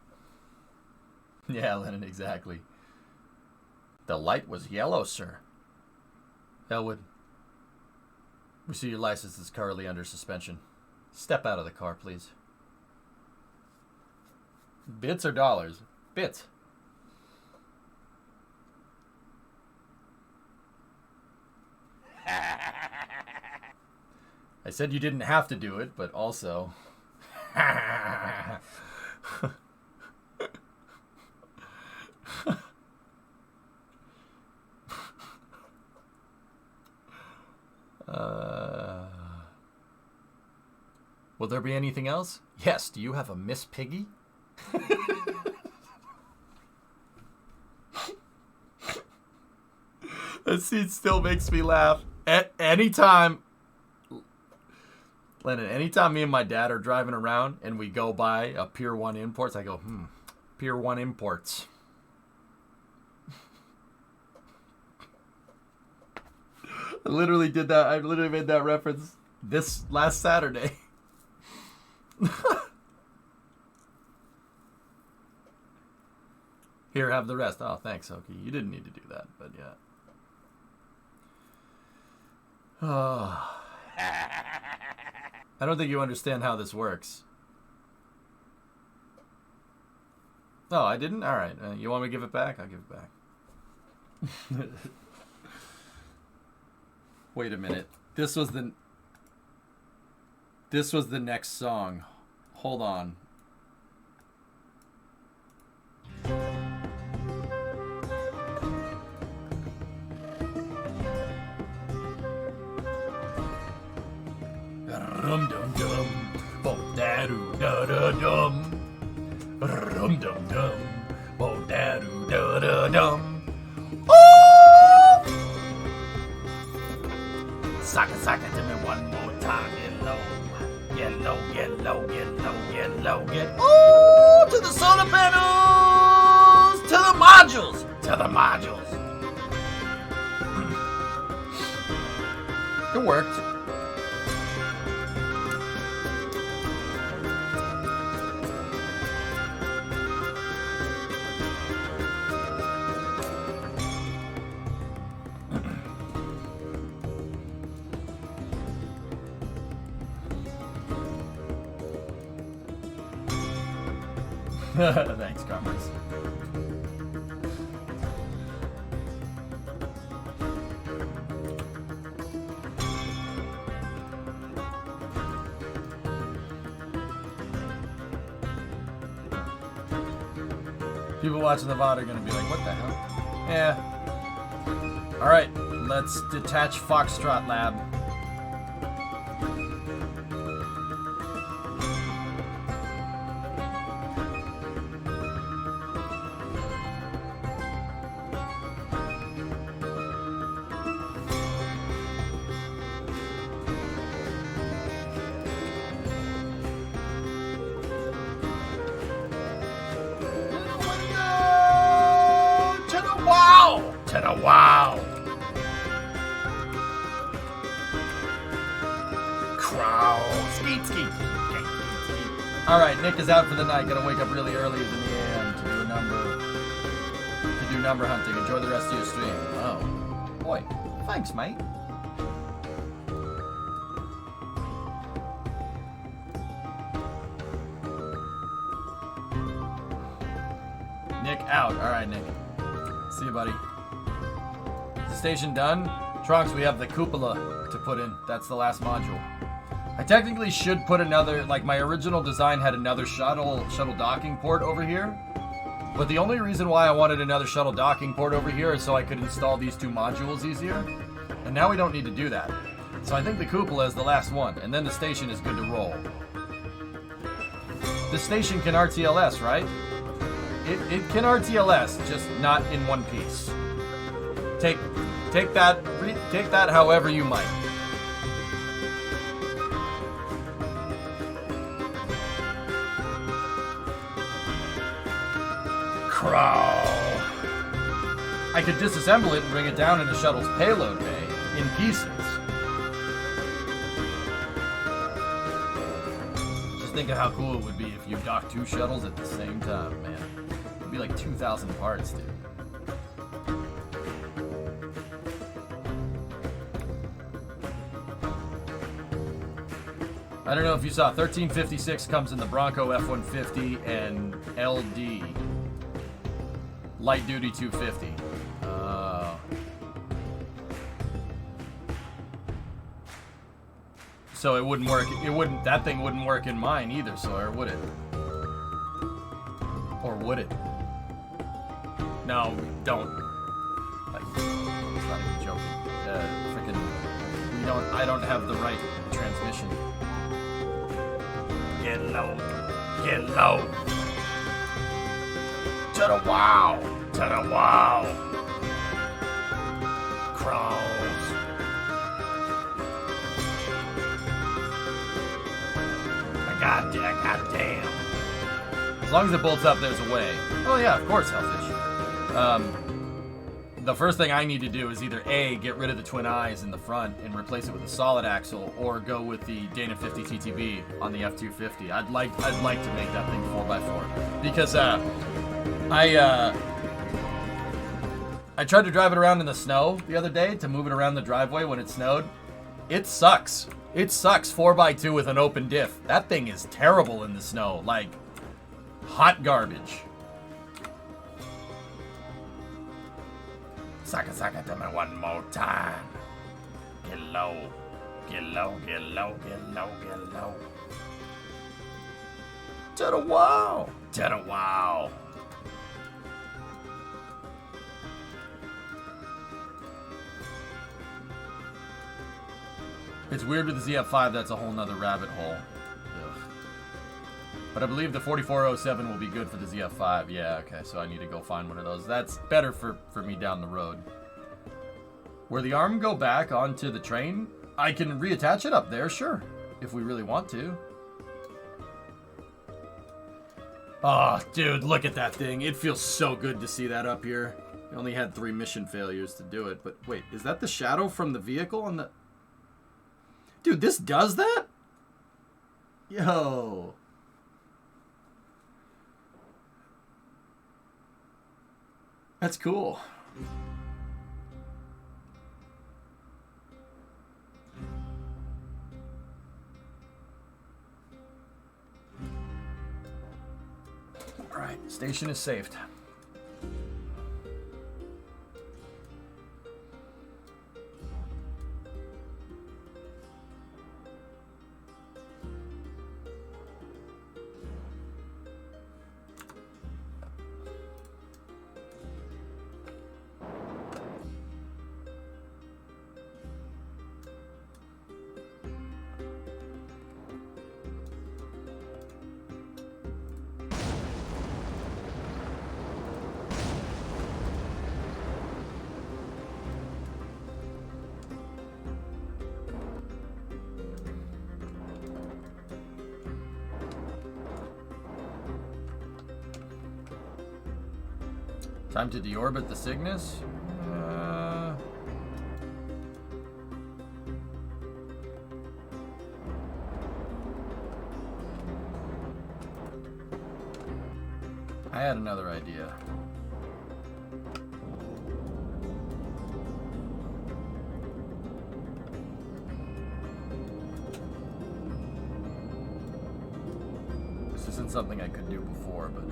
Yeah, Lennon, exactly. The light was yellow, sir. Elwood, we see your license is currently under suspension. Step out of the car, please. Bits or dollars? Bits. I said you didn't have to do it, but also... Will there be anything else? Yes. Do you have a Miss Piggy? That scene still makes me laugh. Anytime, Lennon, anytime me and my dad are driving around and we go by a Pier 1 Imports, I go, Pier 1 Imports. I literally did that. I literally made that reference this last Saturday. Here, have the rest. Oh, thanks, Oki. You didn't need to do that, but yeah. Oh. I don't think you understand how this works. Oh, I didn't? All right. You want me to give it back? I'll give it back. Wait a minute. This was the next song. Hold on. Rum dum dum, bo da doo da da dum. Rum dum dum, bo da doo da da dum. Oh! Sock it to me one more time, yellow, yellow, yellow, yellow, yellow, get. Oh, to the solar panels, to the modules, to the modules. It worked. Thanks, Commerce. People watching the VOD are going to be like, what the hell? Yeah. Alright, let's detach Foxtrot Lab. Wow! Crow! Skeet, skeet. Alright, Nick is out for the night. Gonna wake up really early in the AM to do number hunting. Enjoy the rest of your stream. Oh. Boy. Thanks, mate. Nick out. Alright, Nick. See you, buddy. Station done. Trunks, we have the cupola to put in. That's the last module. I technically should put another, like my original design had another shuttle docking port over here. But the only reason why I wanted another shuttle docking port over here is so I could install these two modules easier. And now we don't need to do that. So I think the cupola is the last one, and then the station is good to roll. The station can RTLS, right? It can RTLS, just not in one piece. Take that however you might. Crow. I could disassemble it and bring it down in the shuttle's payload bay in pieces. Just think of how cool it would be if you docked two shuttles at the same time, man. It'd be like 2,000 parts, dude. I don't know if you saw, 1356 comes in the Bronco F-150 and LD. Light duty 250. So it wouldn't work. That thing wouldn't work in mine either, Sawyer, would it? Or would it? No, don't. Like, it's not even joking. Freaking, I don't have the right transmission. Get low. Get low. To the wow. To the wow. Crows. Goddamn. As long as it bolts up, there's a way. Oh yeah, of course, Hellfish. The first thing I need to do is either A, get rid of the twin eyes in the front and replace it with a solid axle, or go with the Dana 50 TTB on the F250. I'd like to make that thing 4x4 because I tried to drive it around in the snow the other day to move it around the driveway when it snowed. It sucks. It sucks 4x2 with an open diff. That thing is terrible in the snow. Like, hot garbage. Sucka sucka to me one more time. Get low. Get low, get low, get low, get low. To the wow. To the wow. It's weird with the ZF5, that's a whole nother rabbit hole. Ugh. But I believe the 4407 will be good for the ZF5. Yeah, okay, so I need to go find one of those. That's better for me down the road. Where the arm go back onto the train, I can reattach it up there, sure. If we really want to. Oh, dude, look at that thing. It feels so good to see that up here. I only had 3 mission failures to do it. But wait, is that the shadow from the vehicle on the... Dude, this does that? Yo. That's cool. All right, station is saved. Time to deorbit the Cygnus? I had another idea. This isn't something I could do before, but...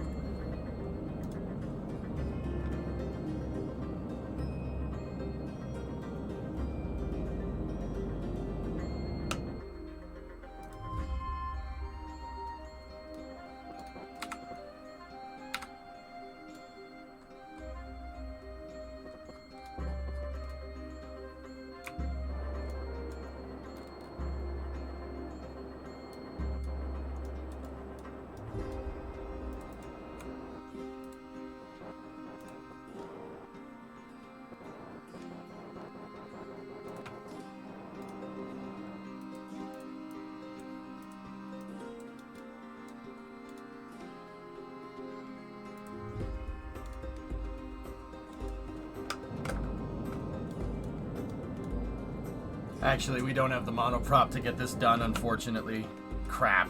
Actually, we don't have the monoprop to get this done, unfortunately. Crap.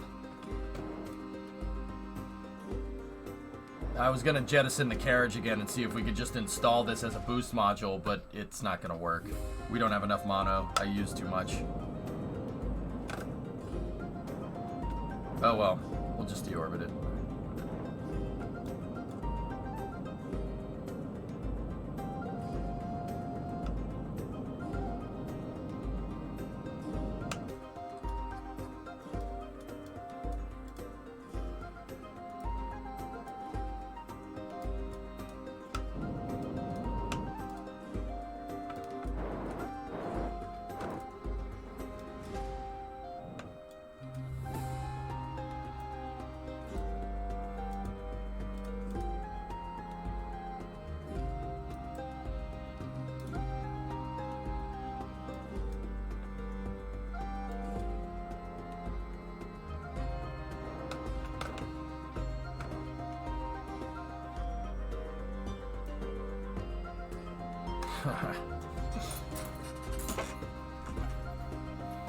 I was gonna jettison the carriage again and see if we could just install this as a boost module, but it's not gonna work. We don't have enough mono. I use too much. Oh well, we'll just deorbit it.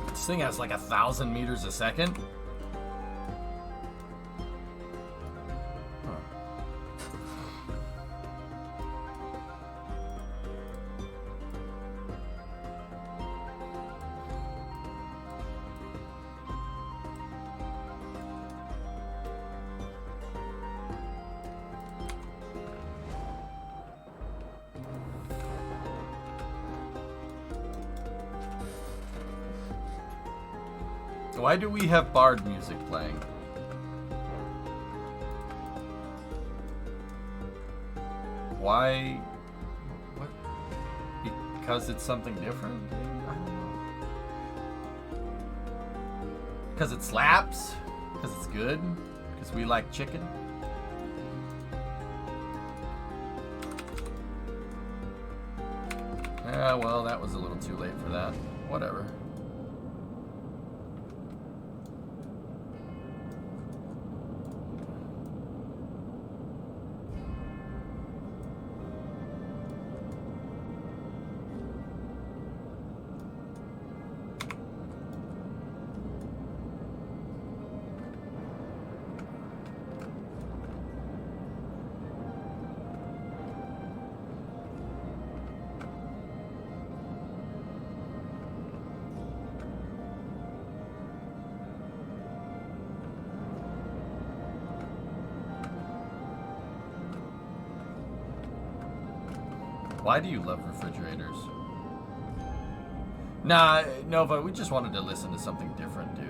This thing has like 1,000 meters a second. Why do we have bard music playing? Why? What? Because it's something different? I don't know. Because it slaps? Because it's good? Because we like chicken? Yeah, well, that was a little too late for that. Whatever. Why do you love refrigerators? Nah, Nova, we just wanted to listen to something different, dude.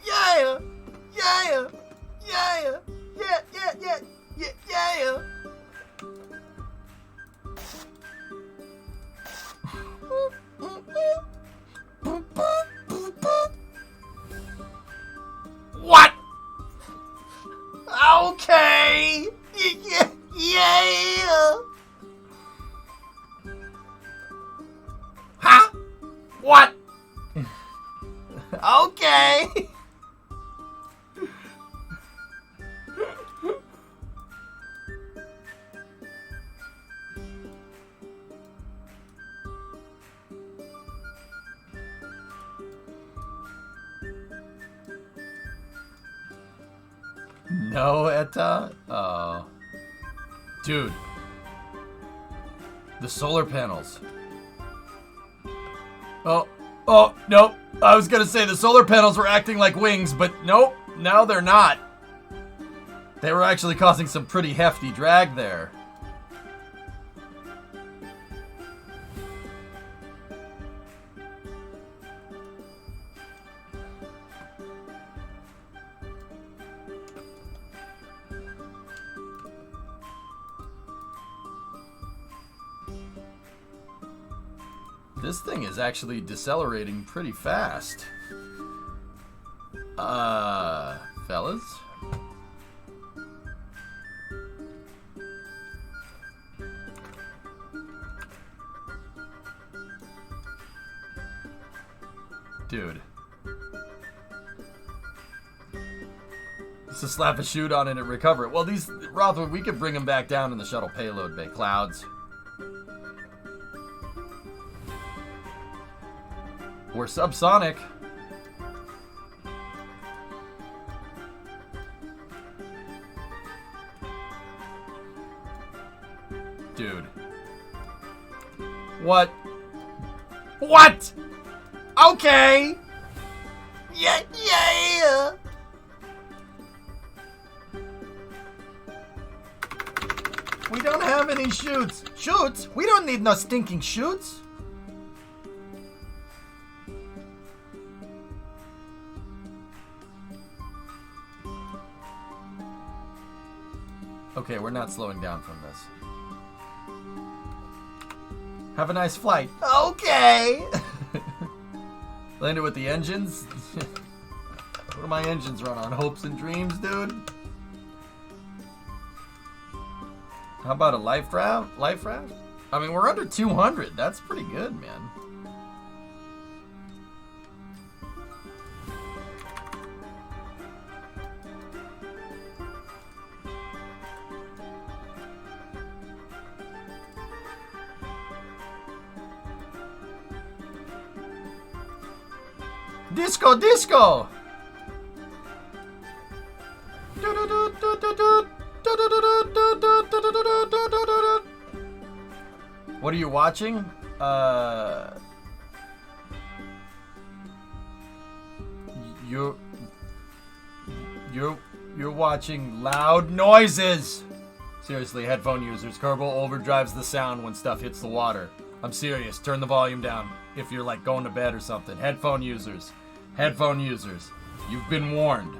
Yeah! Yeah! Yeah! Yeah, yeah, yeah, yeah, yeah! What? Okay! Yeah! Yeah! Huh? What? Okay! No, Etta? Oh. Dude. The solar panels. Oh, nope. I was gonna say the solar panels were acting like wings, but nope. No, they're not. They were actually causing some pretty hefty drag there. This thing is actually decelerating pretty fast. Fellas? Dude. Just to slap a chute on it and recover it. Well, these, Rothwood, we could bring them back down in the shuttle payload bay. Clouds. Or subsonic. Dude. What? What? Okay. Yeah, yeah. We don't have any chutes. Chutes? We don't need no stinking chutes. Okay, we're not slowing down from this. Have a nice flight. Okay. Landed with the engines. What do my engines run on? Hopes and dreams, dude? How about a life raft? Life raft? I mean, we're under 200. That's pretty good, man. Disco, disco! What are you watching? You're watching loud noises. Seriously, headphone users, Kerbal overdrives the sound when stuff hits the water. I'm serious. Turn the volume down if you're like going to bed or something. Headphone users, you've been warned.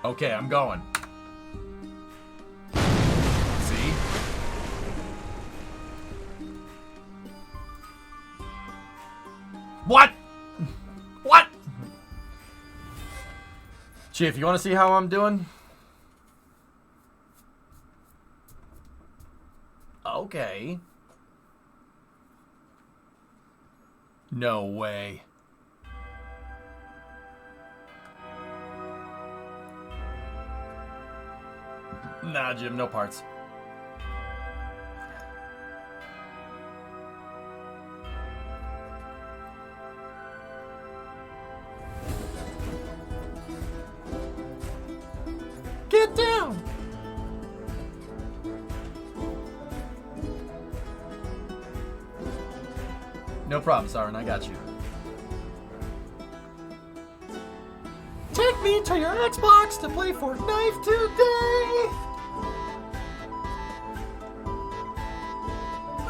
Okay, I'm going. See? What? What? Chief, you want to see how I'm doing? Okay. No way. Nah, Jim, no parts. Get down! No problem, Siren, I got you. Take me to your Xbox to play Fortnite today!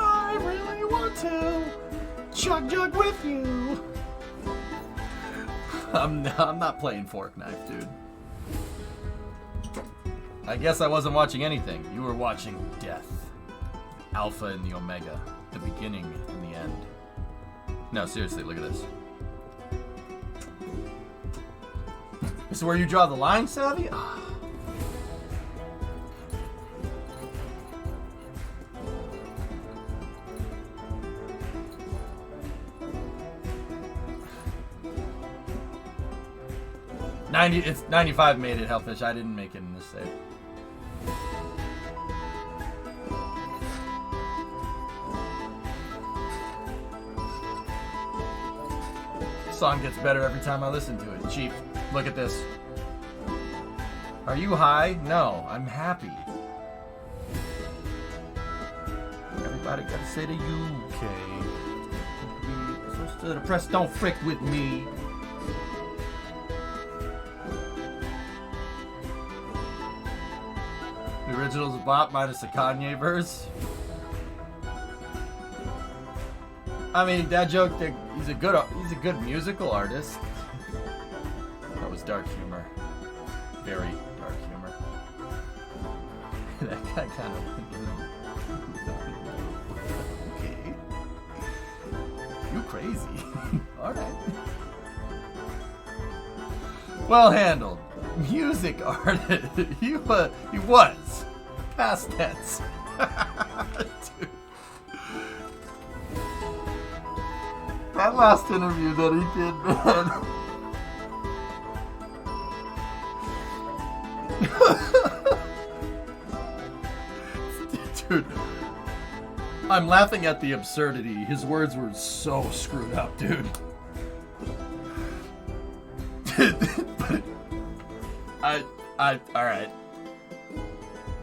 I really want to chug jug with you. I'm not playing Fortnite, dude. I guess I wasn't watching anything. You were watching death. Alpha and the Omega. The beginning and the end. No, seriously, look at this. This is where you draw the line, Savvy? Ah. It's 95 made it, Hellfish. I didn't make it in this save. Song gets better every time I listen to it. Cheap. Look at this. Are you high? No, I'm happy. Everybody gotta say the UK. So the press don't frick with me. The original's a bop minus the Kanye verse. I mean, that joke, he's a good musical artist. That was dark humor. Very dark humor. That guy kind of... Okay. You crazy. All right. Well handled. Music artist. He was. Past tense. Dude. That last interview that he did, man. Dude. I'm laughing at the absurdity. His words were so screwed up, dude. Alright.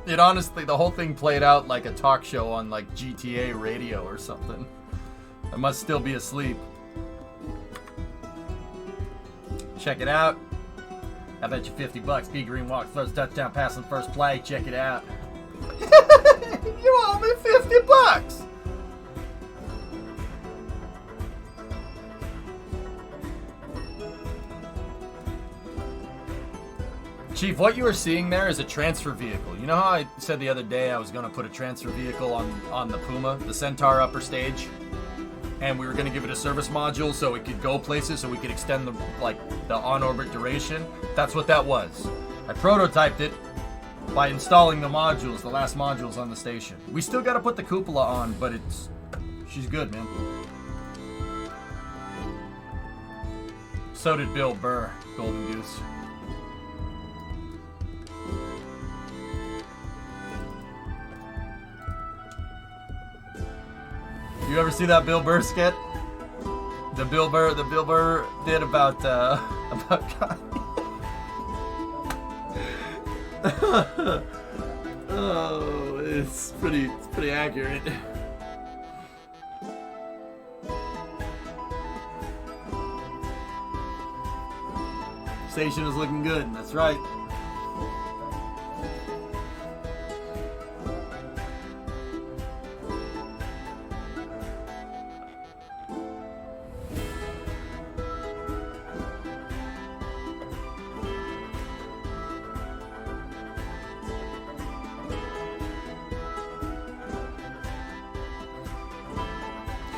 It honestly, the whole thing played out like a talk show on like GTA radio or something. I must still be asleep. Check it out. I bet you $50. P Green walk, throws touchdown pass on first play. Check it out. You owe me $50. Chief, what you are seeing there is a transfer vehicle. You know how I said the other day I was going to put a transfer vehicle on the Puma, the Centaur upper stage? And we were going to give it a service module so it could go places, so we could extend the on-orbit duration. That's what that was. I prototyped it by installing the modules, the last modules on the station. We still got to put the cupola on, but she's good, man. So did Bill Burr, Golden Goose. You ever see that Bill Burr skit? The Bill Burr did about God. Oh, it's pretty accurate. Station is looking good. That's right.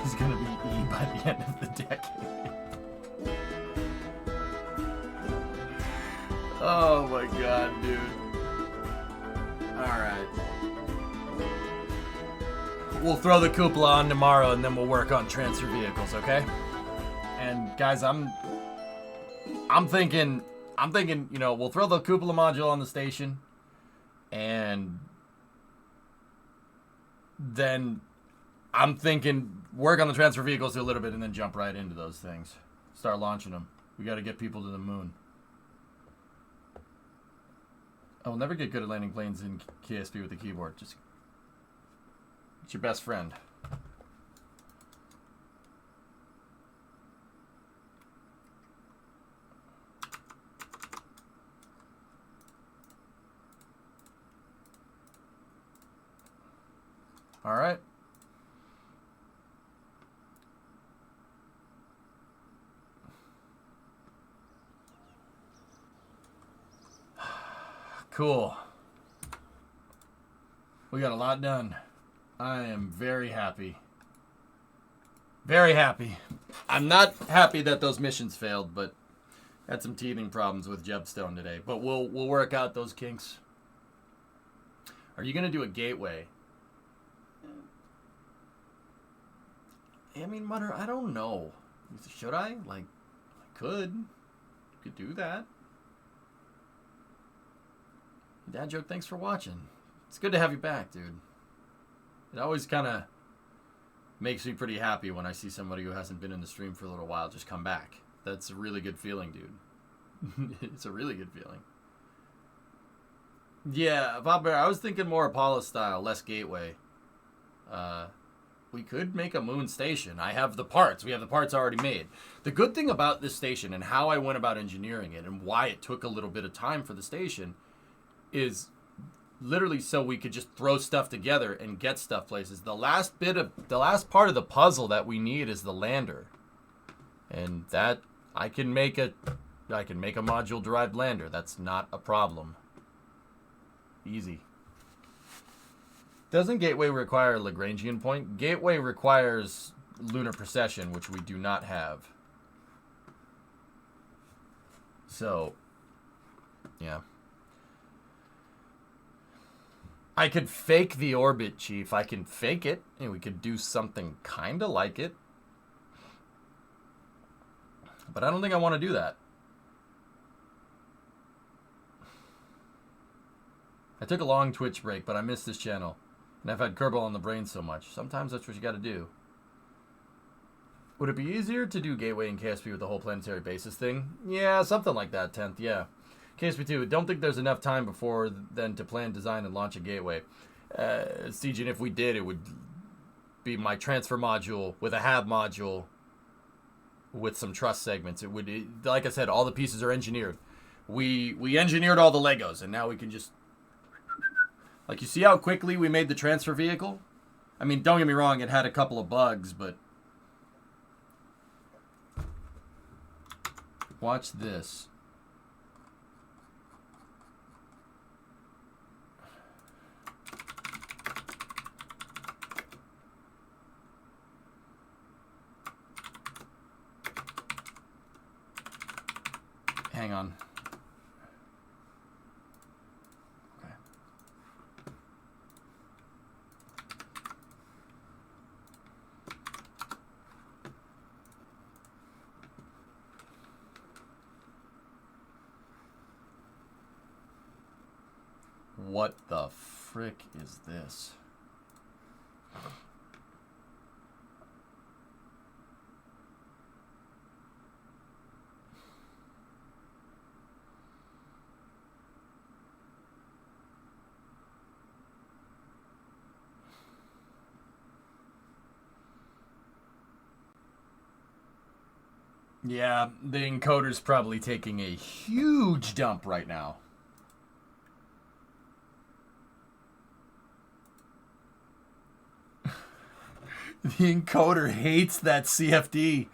He's gonna be E by the end of the decade. Oh my god, dude. Alright. We'll throw the cupola on tomorrow and then we'll work on transfer vehicles, okay? And guys, I'm thinking, you know, we'll throw the cupola module on the station and then I'm thinking work on the transfer vehicles a little bit and then jump right into those things. Start launching them. We got to get people to the moon. I will never get good at landing planes in KSP with the keyboard. Just, it's your best friend. All right. Cool. We got a lot done. I am very happy. Very happy. I'm not happy that those missions failed, but had some teething problems with Jebstone today. But we'll work out those kinks. Are you gonna do a gateway? I mean, Mutter, I don't know. Should I? Like, I could. Could do that. Dad joke, thanks for watching. It's good to have you back, dude. It always kind of makes me pretty happy when I see somebody who hasn't been in the stream for a little while just come back. That's a really good feeling, dude. It's a really good feeling. Yeah, Bob Bear, I was thinking more Apollo style, less gateway. We could make a moon station. I have the parts. We have the parts already made. The good thing about this station and how I went about engineering it and why it took a little bit of time for the station is literally so we could just throw stuff together and get stuff places. The last part of the puzzle that we need is the lander. And that I can make a module derived lander. That's not a problem. Easy. Doesn't Gateway require a Lagrangian point? Gateway requires lunar precession, which we do not have. So, yeah. I could fake the orbit, Chief. I can fake it, and we could do something kind of like it. But I don't think I want to do that. I took a long Twitch break, but I missed this channel. And I've had Kerbal on the brain so much. Sometimes that's what you got to do. Would it be easier to do Gateway and KSP with the whole planetary basis thing? Yeah, something like that, 10th, yeah. KSP 2, don't think there's enough time before then to plan, design, and launch a gateway. Siege, and if we did, it would be my transfer module with a hab module with some trust segments. It would, like I said, all the pieces are engineered. We engineered all the Legos, and now we can just... Like, you see how quickly we made the transfer vehicle? I mean, don't get me wrong, it had a couple of bugs, but... Watch this. Hang on. Okay. What the frick is this? Yeah, the encoder's probably taking a huge dump right now. The encoder hates that CFD.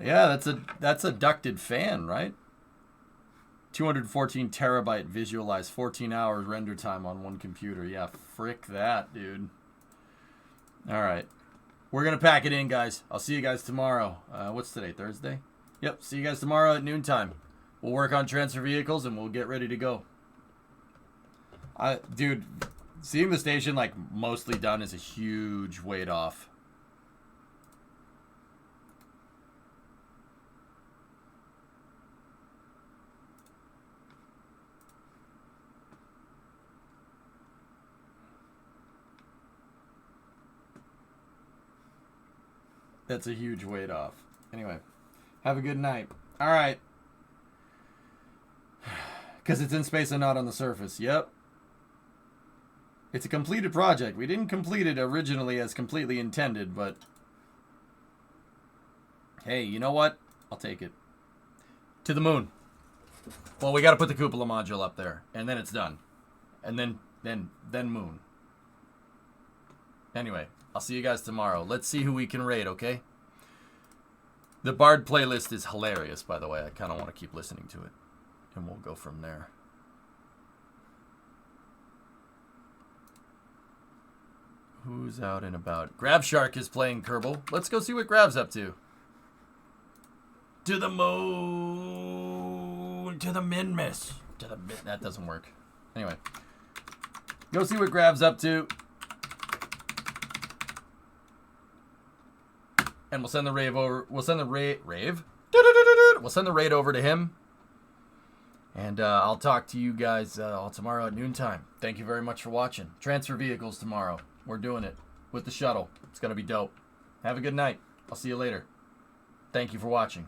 Yeah, that's a ducted fan, right? 214 terabyte visualized, 14 hours render time on one computer. Yeah, frick that, dude. All right. We're going to pack it in, guys. I'll see you guys tomorrow. What's today, Thursday? Yep, see you guys tomorrow at noontime. We'll work on transfer vehicles, and we'll get ready to go. Dude, seeing the station, like, mostly done is a huge weight off. That's a huge weight off. Anyway, have a good night. All right. Because it's in space and not on the surface. Yep. It's a completed project. We didn't complete it originally as completely intended, but... Hey, you know what? I'll take it. To the moon. Well, we got to put the cupola module up there, and then it's done. And then moon. Anyway, I'll see you guys tomorrow. Let's see who we can raid, okay? The Bard playlist is hilarious, by the way. I kind of want to keep listening to it. And we'll go from there. Who's out and about? Grabshark is playing Kerbal. Let's go see what Grab's up to. To the moon. To the min-miss. To the min. That doesn't work. Anyway. Go see what Grab's up to. And we'll send the rave over. We'll send the rave. We'll send the raid over to him. And I'll talk to you guys all tomorrow at noontime. Thank you very much for watching. Transfer vehicles tomorrow. We're doing it with the shuttle. It's going to be dope. Have a good night. I'll see you later. Thank you for watching.